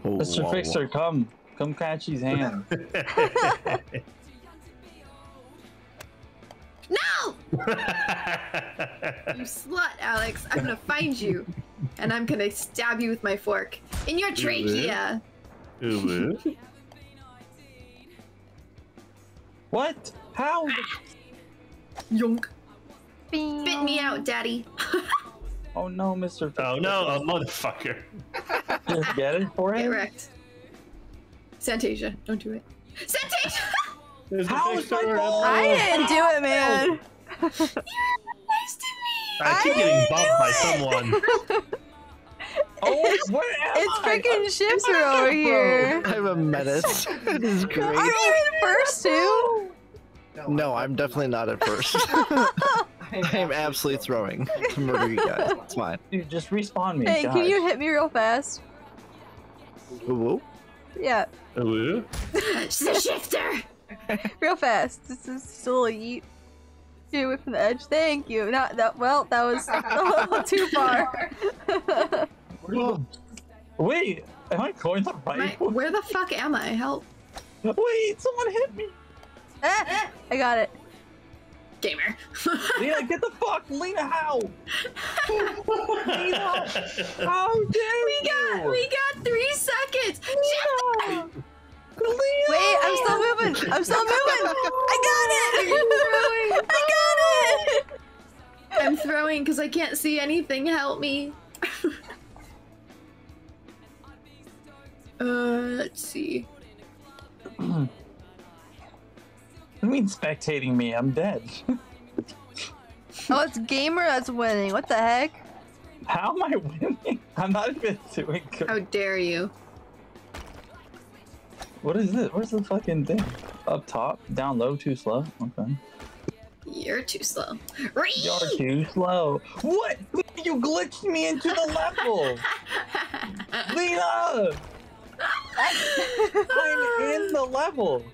Speaker 13: Mr. Fixer, come. Come catch his hand.
Speaker 4: No! You slut, Alex. I'm gonna find you. And I'm gonna stab you with my fork. In your trachea.
Speaker 13: What? How?
Speaker 4: Yonk. Spit me out, daddy.
Speaker 13: Oh no, Mr.
Speaker 5: Oh no, a motherfucker.
Speaker 13: Just get it for
Speaker 4: Get
Speaker 13: him?
Speaker 4: wrecked. Santasia, don't do it. Santasia!
Speaker 13: How is my ball?
Speaker 3: I didn't do it, man.
Speaker 5: I keep getting bumped by someone.
Speaker 13: Oh, where am
Speaker 3: It's
Speaker 13: I?
Speaker 3: freaking Shifter over here.
Speaker 11: I'm a menace. It is great.
Speaker 3: Are you in first too?
Speaker 11: No, I'm definitely not at first. I'm absolutely throwing to murder you guys. It's fine.
Speaker 13: Dude, just respawn me.
Speaker 3: Hey,
Speaker 13: God.
Speaker 3: can you hit me real fast?
Speaker 11: Ooh.
Speaker 3: Yeah,
Speaker 5: Ooh.
Speaker 4: Shifter!
Speaker 3: real fast. This is still a yeet. Get away from the edge. Thank you. Not that. Well, that was a little too far.
Speaker 13: Wait, am I going the right way?
Speaker 4: Where the fuck am I? Help.
Speaker 13: Wait, someone hit me.
Speaker 3: I got it.
Speaker 4: Gamer.
Speaker 13: Lena, get the fuck! Lena, how? Lena, how dare you?
Speaker 4: We got 3 seconds! Shifter!
Speaker 3: Wait, I'm still moving. I'm still moving. I got it. I got it.
Speaker 4: I'm throwing because I can't see anything. Help me. Let's see.
Speaker 13: What do you mean spectating me? I'm dead.
Speaker 3: Oh, it's Gamer that's winning. What the heck?
Speaker 13: How am I winning? I'm not even doing good.
Speaker 4: How dare you?
Speaker 13: What is this? Where's the fucking thing? Up top? Down low? Too slow? Okay.
Speaker 4: You're too slow.
Speaker 13: You're too slow. What? You glitched me into the level! Lena! I'm in the level!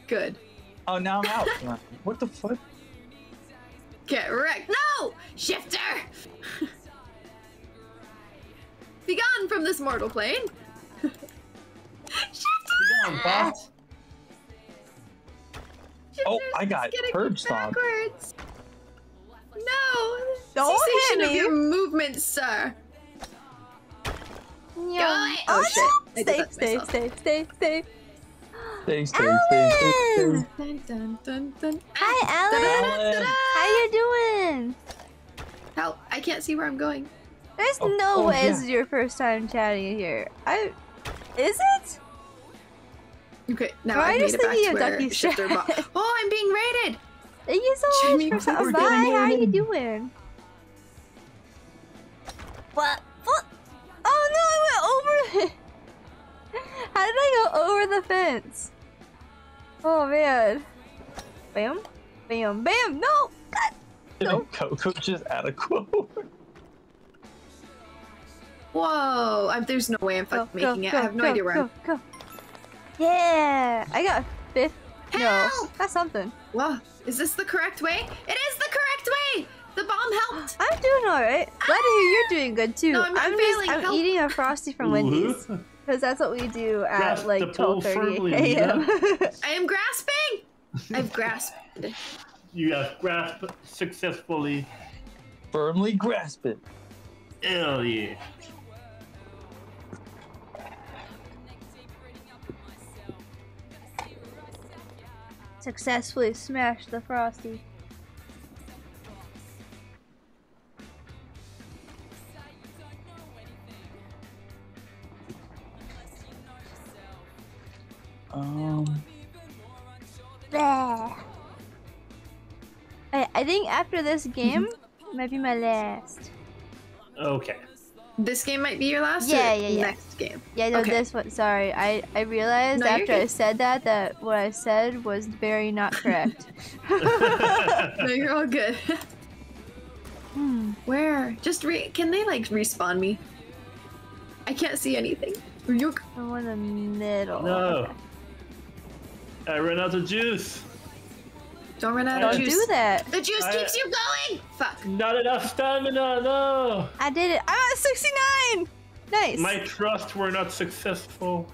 Speaker 4: Good.
Speaker 13: Oh, now I'm out. What the fuck?
Speaker 4: Get wrecked. No! Shifter! Be gone from this mortal plane. Shifter!
Speaker 13: Oh, I got
Speaker 4: Getting
Speaker 13: curb stomped.
Speaker 4: backwards. No!
Speaker 3: Don't
Speaker 4: Cessation
Speaker 3: hit
Speaker 4: of
Speaker 3: me.
Speaker 4: your movement, sir.
Speaker 3: Oh,
Speaker 4: Oh, shit. I did
Speaker 3: Stay,
Speaker 4: that
Speaker 3: stay,
Speaker 4: myself.
Speaker 3: stay, stay, stay.
Speaker 13: Stay, stay, stay, stay.
Speaker 4: Dun, dun, dun, dun.
Speaker 3: Hi, Alan.
Speaker 13: Alan.
Speaker 3: How you doing?
Speaker 4: Help! I can't see where I'm going.
Speaker 3: There's no
Speaker 13: oh,
Speaker 3: way
Speaker 13: yeah.
Speaker 3: this is your first time chatting here. Is it?
Speaker 4: Okay, now
Speaker 3: Why
Speaker 4: I've
Speaker 3: are
Speaker 4: made
Speaker 3: you
Speaker 4: it back
Speaker 3: thinking
Speaker 4: to
Speaker 3: of
Speaker 4: where
Speaker 3: Ducky
Speaker 4: Shifter
Speaker 3: Chat?
Speaker 4: bought. Oh, I'm being raided.
Speaker 3: Thank you so
Speaker 4: Jimmy,
Speaker 3: much for
Speaker 4: we're
Speaker 3: coming by.
Speaker 4: getting
Speaker 3: How are you
Speaker 13: raided.
Speaker 3: doing? What? Oh no, I went over it. How did I go over the fence? Oh man. Bam. Bam. Bam. No. God.
Speaker 13: No. Coco just add a quote.
Speaker 4: Whoa! there's no way I'm fucking making it. I have no idea where I'm.
Speaker 3: Go. Yeah. I got 5th. No.
Speaker 4: Help!
Speaker 3: That's something.
Speaker 4: Whoa! Is this the correct way? It is the correct way. The bomb helped.
Speaker 3: I'm doing alright. Glad to hear you're doing good too.
Speaker 4: No, I'm failing.
Speaker 3: I'm
Speaker 4: Help.
Speaker 3: eating a Frosty from Wendy's. Because that's what we do at
Speaker 5: Grasp
Speaker 3: like
Speaker 5: the pole
Speaker 3: 12:30
Speaker 5: firmly,
Speaker 3: a.m.
Speaker 4: I am grasping. I've grasped.
Speaker 5: You have grasped successfully.
Speaker 13: Firmly grasp it.
Speaker 5: Hell yeah.
Speaker 3: Successfully smashed the Frosty. Bleh. I think after this game might be my last.
Speaker 5: Okay.
Speaker 4: This game might be your last.
Speaker 3: Yeah,
Speaker 4: or
Speaker 3: yeah.
Speaker 4: Next game.
Speaker 3: Yeah, no,
Speaker 4: Okay.
Speaker 3: this one. Sorry, I realized
Speaker 4: No, you're
Speaker 3: after I
Speaker 4: good.
Speaker 3: said that what I said was very not correct.
Speaker 4: No, you're all good.
Speaker 3: Hmm.
Speaker 4: Where? Can they like respawn me? I can't see anything. Ryuk.
Speaker 3: I'm in the middle.
Speaker 5: No. I ran out of juice.
Speaker 4: Don't run out
Speaker 3: Don't
Speaker 4: of juice.
Speaker 3: do that.
Speaker 4: The juice keeps you going. Fuck.
Speaker 5: Not enough stamina, no.
Speaker 3: I did it. I'm at 69. Nice.
Speaker 5: My thrusts were not successful.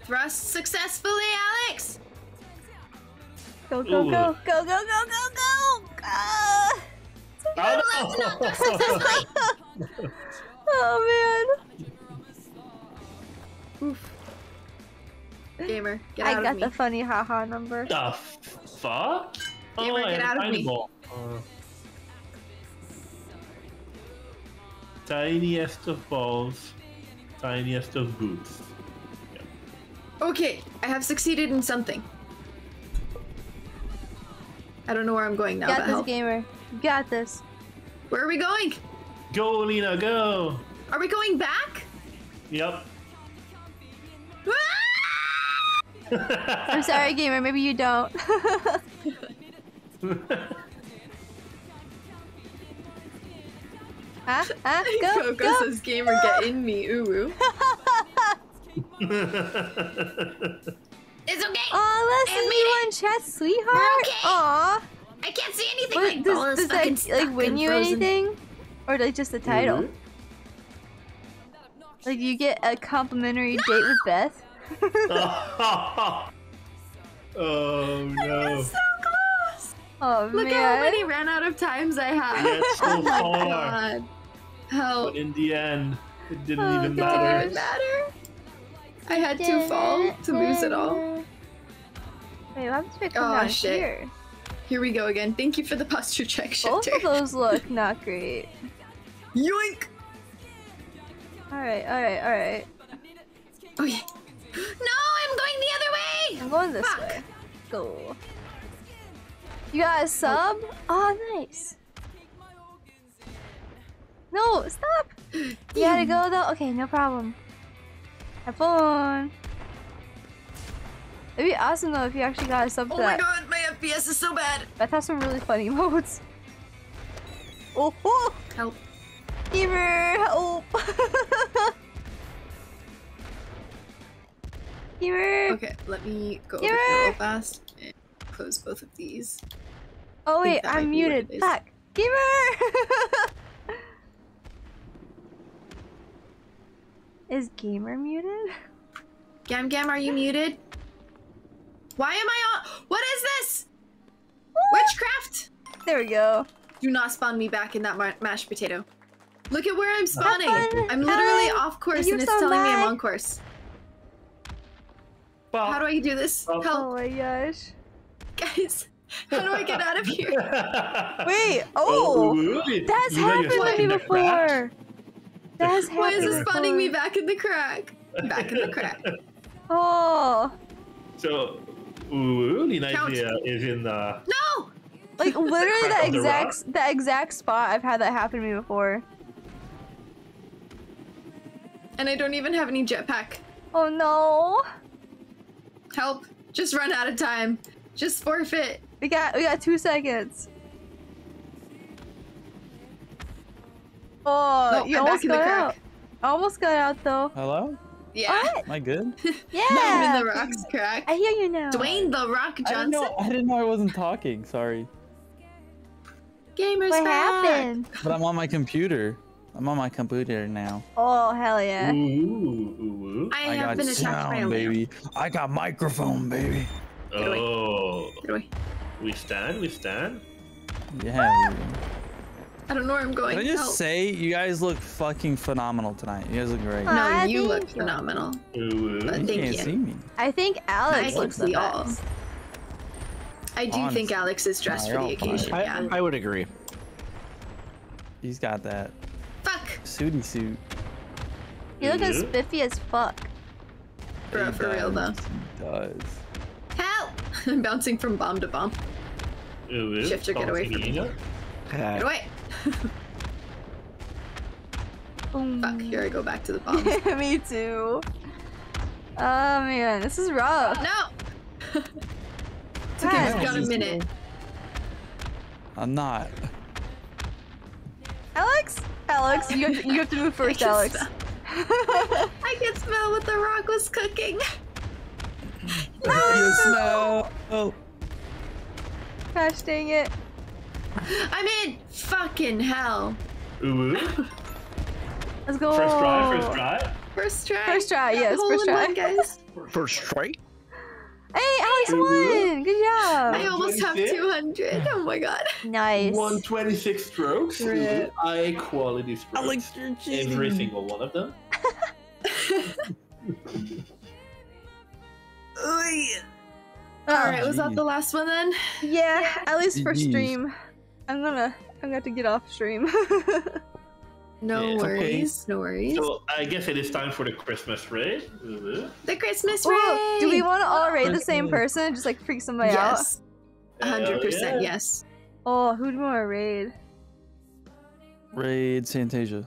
Speaker 4: Thrust successfully, Alex.
Speaker 3: Go, go,
Speaker 5: Ooh.
Speaker 3: go, go, go, go, go, go.
Speaker 5: Oh,
Speaker 3: Oh man.
Speaker 4: Gamer. Gamer, get out
Speaker 3: I
Speaker 4: of
Speaker 3: got
Speaker 4: me.
Speaker 3: the funny haha number.
Speaker 5: The fuck?
Speaker 4: Gamer, get out of me.
Speaker 5: Animal. Tiniest of balls, tiniest of boots.
Speaker 4: Okay, I have succeeded in something. I don't know where I'm going now.
Speaker 3: Got
Speaker 4: but
Speaker 3: this,
Speaker 4: help.
Speaker 3: Gamer. You got this.
Speaker 4: Where are we going?
Speaker 5: Go, Lena, go!
Speaker 4: Are we going back?
Speaker 5: Yep.
Speaker 3: I'm sorry, Gamer. Maybe you don't. Go,
Speaker 4: Coco
Speaker 3: go.
Speaker 4: says, "Gamer, get in me, ooh."
Speaker 3: It's okay. Oh, let's see you in chat, sweetheart.
Speaker 4: Okay.
Speaker 3: Aw.
Speaker 4: I can't see anything.
Speaker 3: Wait,
Speaker 4: My ball is
Speaker 3: does
Speaker 4: fucking
Speaker 3: that like
Speaker 4: stuck
Speaker 3: win
Speaker 4: and
Speaker 3: you
Speaker 4: frozen.
Speaker 3: anything, or like just the title?
Speaker 5: Mhm.
Speaker 3: Like you get a complimentary date with Beth?
Speaker 5: Oh no.
Speaker 4: So close.
Speaker 3: Oh
Speaker 4: Look
Speaker 3: man.
Speaker 4: how many ran out of times I have.
Speaker 5: Yeah, it's so
Speaker 4: Oh my
Speaker 5: far.
Speaker 4: god. Help.
Speaker 5: But in the end, it didn't
Speaker 3: Oh,
Speaker 5: even
Speaker 4: It
Speaker 5: matter.
Speaker 4: didn't even matter. I had to fall to lose it all.
Speaker 3: Wait, what happens if I come
Speaker 4: Oh
Speaker 3: down
Speaker 4: shit.
Speaker 3: here?
Speaker 4: Here we go again. Thank you for the posture check,
Speaker 3: Both
Speaker 4: Shifter.
Speaker 3: of those look not great.
Speaker 4: Yoink!
Speaker 3: Alright, alright, alright.
Speaker 4: Oh yeah. No, I'm going the other way!
Speaker 3: I'm going this way. Go. You got a sub? Oh, nice. No, stop! You gotta go though? Okay, no problem. Have fun. It'd be awesome though if you actually got a sub to
Speaker 4: Oh my
Speaker 3: that.
Speaker 4: god, my FPS is so bad.
Speaker 3: Beth has some really funny modes. Oh, oh.
Speaker 4: Help.
Speaker 3: Gamer, help! Gamer!
Speaker 4: Okay, let me go over
Speaker 3: Gamer!
Speaker 4: here real fast and close both of these.
Speaker 3: Oh wait,
Speaker 4: that might
Speaker 3: I'm
Speaker 4: be what
Speaker 3: muted.
Speaker 4: it is.
Speaker 3: Fuck! Gamer! Is Gamer muted?
Speaker 4: Gam Gam, are you muted? Why am I on? What is this? Witchcraft!
Speaker 3: There we go.
Speaker 4: Do not spawn me back in that mashed potato. Look at where I'm spawning.
Speaker 3: fun,
Speaker 4: I'm literally
Speaker 3: Ellen.
Speaker 4: off course
Speaker 3: You're
Speaker 4: and it's
Speaker 3: so
Speaker 4: telling me I'm
Speaker 3: bad.
Speaker 4: on course. How do I do this? Help.
Speaker 3: Oh my gosh.
Speaker 4: Guys, how do I get out of here?
Speaker 3: Wait, oh! That's
Speaker 5: You know you're
Speaker 3: happened to
Speaker 5: stuck
Speaker 3: me
Speaker 5: in the crack.
Speaker 3: before! That's happened
Speaker 4: Why is it spawning me
Speaker 3: before.
Speaker 4: back in the crack? Back in the crack.
Speaker 3: Oh!
Speaker 5: So, Lena
Speaker 4: Count.
Speaker 5: is in the.
Speaker 4: No!
Speaker 3: Like literally
Speaker 5: Crack on the rock?
Speaker 3: that exact spot I've had that happen to me before.
Speaker 4: And I don't even have any jetpack.
Speaker 3: Oh no!
Speaker 4: Help. Just run out of time. Just forfeit.
Speaker 3: We got 2 seconds. Oh,
Speaker 4: No,
Speaker 3: you
Speaker 4: I'm
Speaker 3: almost
Speaker 4: back in the
Speaker 3: got
Speaker 4: crack.
Speaker 3: out. I almost got out though.
Speaker 13: Hello?
Speaker 4: Yeah.
Speaker 13: Am I good?
Speaker 3: Yeah.
Speaker 4: I'm in the rocks crack.
Speaker 3: I hear you now.
Speaker 4: Dwayne the Rock
Speaker 13: I didn't
Speaker 4: Johnson.
Speaker 13: know I wasn't talking. Sorry.
Speaker 4: Gamers
Speaker 3: What
Speaker 4: back.
Speaker 3: happened?
Speaker 13: But I'm on my computer. I'm on my computer now.
Speaker 3: Oh hell yeah!
Speaker 4: I have
Speaker 13: got
Speaker 4: been attacked by a
Speaker 13: sound,
Speaker 4: lamb.
Speaker 13: baby. I got microphone, baby.
Speaker 5: Oh.
Speaker 4: Get away.
Speaker 5: We stand. We stand.
Speaker 13: Yeah.
Speaker 4: I don't know where I'm going.
Speaker 13: Can I just
Speaker 4: Help.
Speaker 13: say, you guys look fucking phenomenal tonight. You guys look great.
Speaker 4: No,
Speaker 3: Ah,
Speaker 4: you look
Speaker 3: thank you.
Speaker 4: phenomenal. But
Speaker 13: You
Speaker 4: thank
Speaker 13: can't
Speaker 4: you.
Speaker 13: see me.
Speaker 3: I think Alex
Speaker 4: I
Speaker 3: looks
Speaker 4: can
Speaker 3: the
Speaker 4: see all.
Speaker 3: best.
Speaker 4: I do
Speaker 13: Honestly.
Speaker 4: think Alex is dressed
Speaker 13: Nah,
Speaker 4: for the
Speaker 13: you're all
Speaker 4: occasion.
Speaker 13: fine.
Speaker 4: Yeah.
Speaker 11: I would agree.
Speaker 13: He's got that
Speaker 4: Fuck.
Speaker 13: suity suit.
Speaker 3: You look as spiffy as fuck.
Speaker 4: Bro, for real though.
Speaker 13: He does.
Speaker 4: Help! I'm bouncing from bomb to bomb. Shifter, get away from me. Get away! Fuck, here I go back to the bombs.
Speaker 3: Me too. Oh man, this is rough.
Speaker 4: No! It's okay,
Speaker 3: God.
Speaker 4: we've got a minute.
Speaker 13: I'm not.
Speaker 3: Alex? Alex, you have to move first, Alex.
Speaker 4: I can smell what the rock was cooking.
Speaker 13: You smell. Oh.
Speaker 3: Gosh dang it.
Speaker 4: I'm in fucking hell.
Speaker 3: Let's go.
Speaker 5: First try. First try.
Speaker 4: First try.
Speaker 3: First try,
Speaker 4: Got
Speaker 3: yes,
Speaker 4: hole
Speaker 3: first
Speaker 4: in
Speaker 3: try.
Speaker 4: one, guys.
Speaker 11: First try.
Speaker 3: Hey, Alex won! Good job.
Speaker 4: I almost have 200. Oh my god.
Speaker 3: Nice.
Speaker 5: 126 strokes.
Speaker 4: Rip.
Speaker 5: High quality strokes.
Speaker 13: Alex, you're cheating.
Speaker 5: Every single one of them.
Speaker 4: Alright, was that the last one then?
Speaker 3: Yeah, at least for
Speaker 6: GGs.
Speaker 3: stream. I'm gonna have to get off stream.
Speaker 4: No
Speaker 5: Yeah.
Speaker 4: worries, no worries.
Speaker 5: So I guess it is time for the Christmas raid.
Speaker 4: The Christmas
Speaker 3: Ooh,
Speaker 4: raid!
Speaker 3: do we want to all raid the same person? Just like freak somebody
Speaker 4: Yes.
Speaker 3: out?
Speaker 4: 100% yes.
Speaker 3: Oh, who do we want to raid?
Speaker 6: Raid Santasia.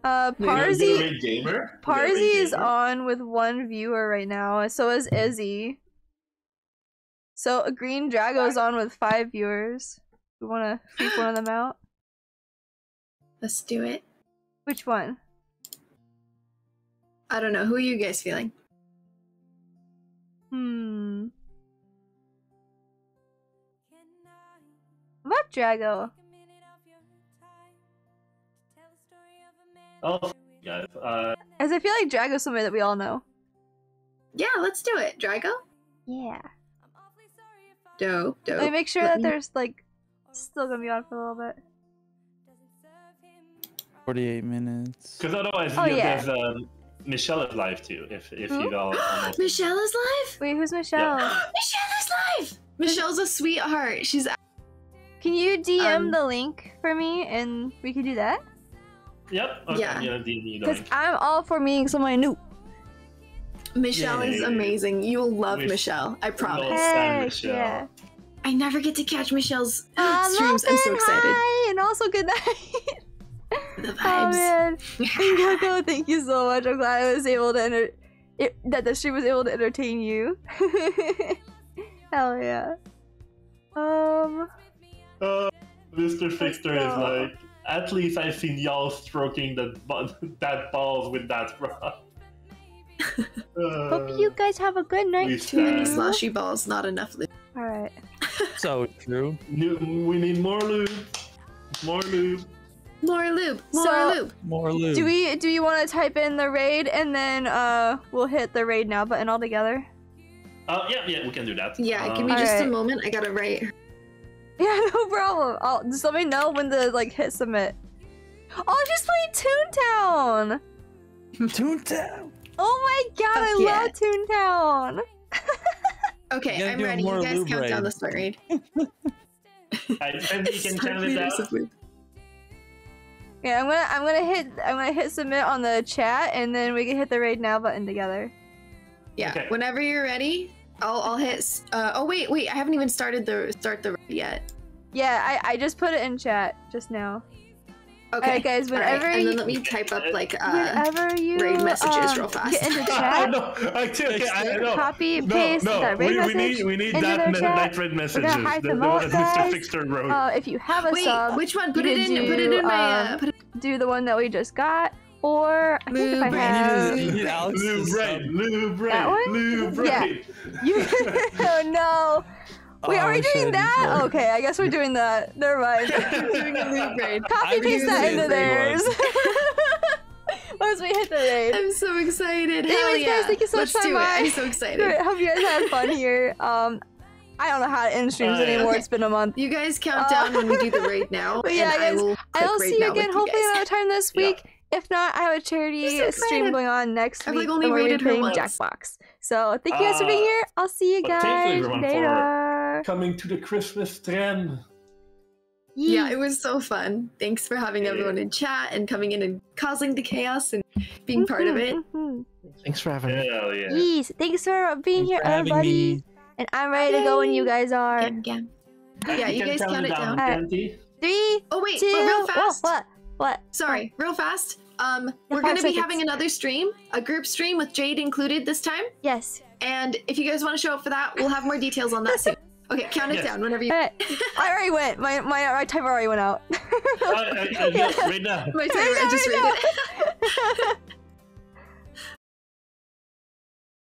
Speaker 3: Parsi.
Speaker 5: Gamer.
Speaker 3: Parsi is on with 1 viewer right now, and so is Izzy. So a Green Drago's on with 5 viewers. We want to freak one of them out?
Speaker 4: Let's do it.
Speaker 3: Which one?
Speaker 4: I don't know. Who are you guys feeling?
Speaker 3: What about Drago?
Speaker 5: Oh, guys.
Speaker 3: As I feel like Drago's somebody that we all know.
Speaker 4: Yeah, let's do it. Drago?
Speaker 3: Yeah.
Speaker 4: Dope, dope.
Speaker 3: Let me make sure that there's like still gonna be on for a little bit.
Speaker 6: 48 minutes.
Speaker 5: Because otherwise,
Speaker 3: Oh, yeah.
Speaker 5: there's Michelle is live too. If you all.
Speaker 4: Michelle is live?
Speaker 3: Wait, who's Michelle?
Speaker 4: Michelle is live! Michelle's a sweetheart. She's.
Speaker 3: Can you DM the link for me and we can do that?
Speaker 5: Yep. Okay,
Speaker 4: Yeah.
Speaker 5: I'm gonna DM you the
Speaker 3: Because
Speaker 5: link.
Speaker 3: I'm all for meeting somebody new.
Speaker 4: Michelle is amazing. You'll love Michelle. I promise.
Speaker 3: Heck yeah.
Speaker 4: I never get to catch Michelle's streams. I'm so excited.
Speaker 3: Hi, and also good night.
Speaker 4: The vibes.
Speaker 3: Oh man, Yoko, thank you so much. I'm glad I was able to that the stream was able to entertain you. Hell yeah.
Speaker 5: Mr. Fixter is like, at least I've seen y'all stroking that balls with that bra.
Speaker 3: Hope you guys have a good night
Speaker 4: Too many
Speaker 3: too.
Speaker 4: sloshy balls, not enough lube.
Speaker 3: Alright.
Speaker 6: So true.
Speaker 5: We need more lube. More lube.
Speaker 4: More lube. More
Speaker 3: So-
Speaker 4: lube.
Speaker 6: More lube.
Speaker 3: Do you want to type in the raid and then we'll hit the raid now button all together?
Speaker 5: Yeah, we can do that.
Speaker 4: Yeah, give me just a
Speaker 3: Alright.
Speaker 4: moment. I gotta write.
Speaker 3: Yeah, no problem. Just let me know when to like hit submit. Oh, just played Toontown.
Speaker 6: Toontown.
Speaker 3: Oh my god, I
Speaker 4: yeah.
Speaker 3: love Toontown.
Speaker 4: Okay,
Speaker 6: You gotta
Speaker 4: I'm
Speaker 6: do a
Speaker 4: ready.
Speaker 6: more
Speaker 4: You guys
Speaker 6: lube
Speaker 4: count
Speaker 6: raid.
Speaker 4: down the sweat raid.
Speaker 5: And we can count it down.
Speaker 3: Yeah, I'm gonna hit submit on the chat and then we can hit the raid now button together.
Speaker 4: Yeah,
Speaker 5: Okay.
Speaker 4: whenever you're ready, I'll hit. Oh wait, I haven't even started start the raid yet.
Speaker 3: Yeah, I just put it in chat just now.
Speaker 4: Okay,
Speaker 3: Alright, guys, whenever
Speaker 4: and
Speaker 3: you,
Speaker 4: then let me type up like
Speaker 3: whenever you
Speaker 4: raid messages real fast.
Speaker 3: get into
Speaker 5: I
Speaker 3: chat,
Speaker 5: know. I know.
Speaker 3: copy paste that raid message
Speaker 5: we need
Speaker 3: into
Speaker 5: that
Speaker 3: their chat.
Speaker 5: red
Speaker 3: We're
Speaker 5: messages.
Speaker 3: gonna hype
Speaker 5: The
Speaker 3: them
Speaker 5: one
Speaker 3: up,
Speaker 5: that Mr.
Speaker 3: guys.
Speaker 5: Fixter wrote.
Speaker 3: If you have a
Speaker 4: Wait,
Speaker 3: sub,
Speaker 4: which one? Put
Speaker 3: you
Speaker 4: it
Speaker 3: could
Speaker 4: in. Put it in my. Put it.
Speaker 3: do the one that we just got, or I think if I have
Speaker 6: You need Alex to
Speaker 5: Lube raid,
Speaker 6: sub.
Speaker 5: lube
Speaker 3: That
Speaker 5: raid,
Speaker 3: one?
Speaker 5: lube
Speaker 3: Yeah.
Speaker 5: raid.
Speaker 3: you. Oh no. Wait, are we
Speaker 6: Oh,
Speaker 3: doing
Speaker 6: shit,
Speaker 3: that?
Speaker 6: sorry.
Speaker 3: Okay, I guess we're doing that. Never mind.
Speaker 4: Doing a lube raid.
Speaker 3: Copy
Speaker 6: I'm
Speaker 3: paste
Speaker 6: using
Speaker 3: that
Speaker 6: the
Speaker 3: into
Speaker 6: same
Speaker 3: theirs. Once we hit the raid.
Speaker 4: I'm so excited. Hell
Speaker 3: Anyways,
Speaker 4: yeah.
Speaker 3: guys, thank you so much
Speaker 4: Let's
Speaker 3: for
Speaker 4: do it.
Speaker 3: my-
Speaker 4: I'm so excited.
Speaker 3: I hope you guys had fun here. I don't know how to end streams anymore.
Speaker 4: Okay.
Speaker 3: It's been a month.
Speaker 4: You guys count down when we do the raid now,
Speaker 3: But yeah,
Speaker 4: and
Speaker 3: guys,
Speaker 4: I will.
Speaker 3: I will
Speaker 4: click
Speaker 3: see
Speaker 4: raid
Speaker 3: you
Speaker 4: now
Speaker 3: again
Speaker 4: with
Speaker 3: hopefully
Speaker 4: guys.
Speaker 3: another time this week. If not, I have a charity
Speaker 4: so
Speaker 3: stream
Speaker 4: excited.
Speaker 3: going on next
Speaker 4: I've,
Speaker 3: week
Speaker 4: like, only
Speaker 3: where we're
Speaker 4: rated her
Speaker 3: playing
Speaker 4: once.
Speaker 3: Jackbox. So thank you guys for being here. I'll see you
Speaker 5: But thank you
Speaker 3: guys
Speaker 5: everyone
Speaker 3: later.
Speaker 5: coming to the Christmas stream.
Speaker 4: Yeah, it was so fun. Thanks for having everyone in chat and coming in and causing the chaos and being part of it.
Speaker 11: Thanks for having me.
Speaker 5: Hell yeah.
Speaker 3: Yes, thanks for being here,
Speaker 6: for having
Speaker 3: everybody.
Speaker 6: me.
Speaker 3: And I'm ready to go when you guys are.
Speaker 4: Yeah, you guys count it down.
Speaker 5: Canty.
Speaker 3: 3,
Speaker 4: Oh wait,
Speaker 3: 2,
Speaker 4: but real fast.
Speaker 3: What?
Speaker 4: Sorry, real fast. We're
Speaker 3: 5
Speaker 4: gonna be
Speaker 3: seconds.
Speaker 4: having another stream, a group stream with Jade included this time.
Speaker 3: Yes.
Speaker 4: And if you guys want to show up for that, we'll have more details on that soon. Okay, count it
Speaker 5: Yes.
Speaker 4: down whenever you.
Speaker 3: Alright, I already went. My timer already went out.
Speaker 5: Right now.
Speaker 4: My timer, I just read it.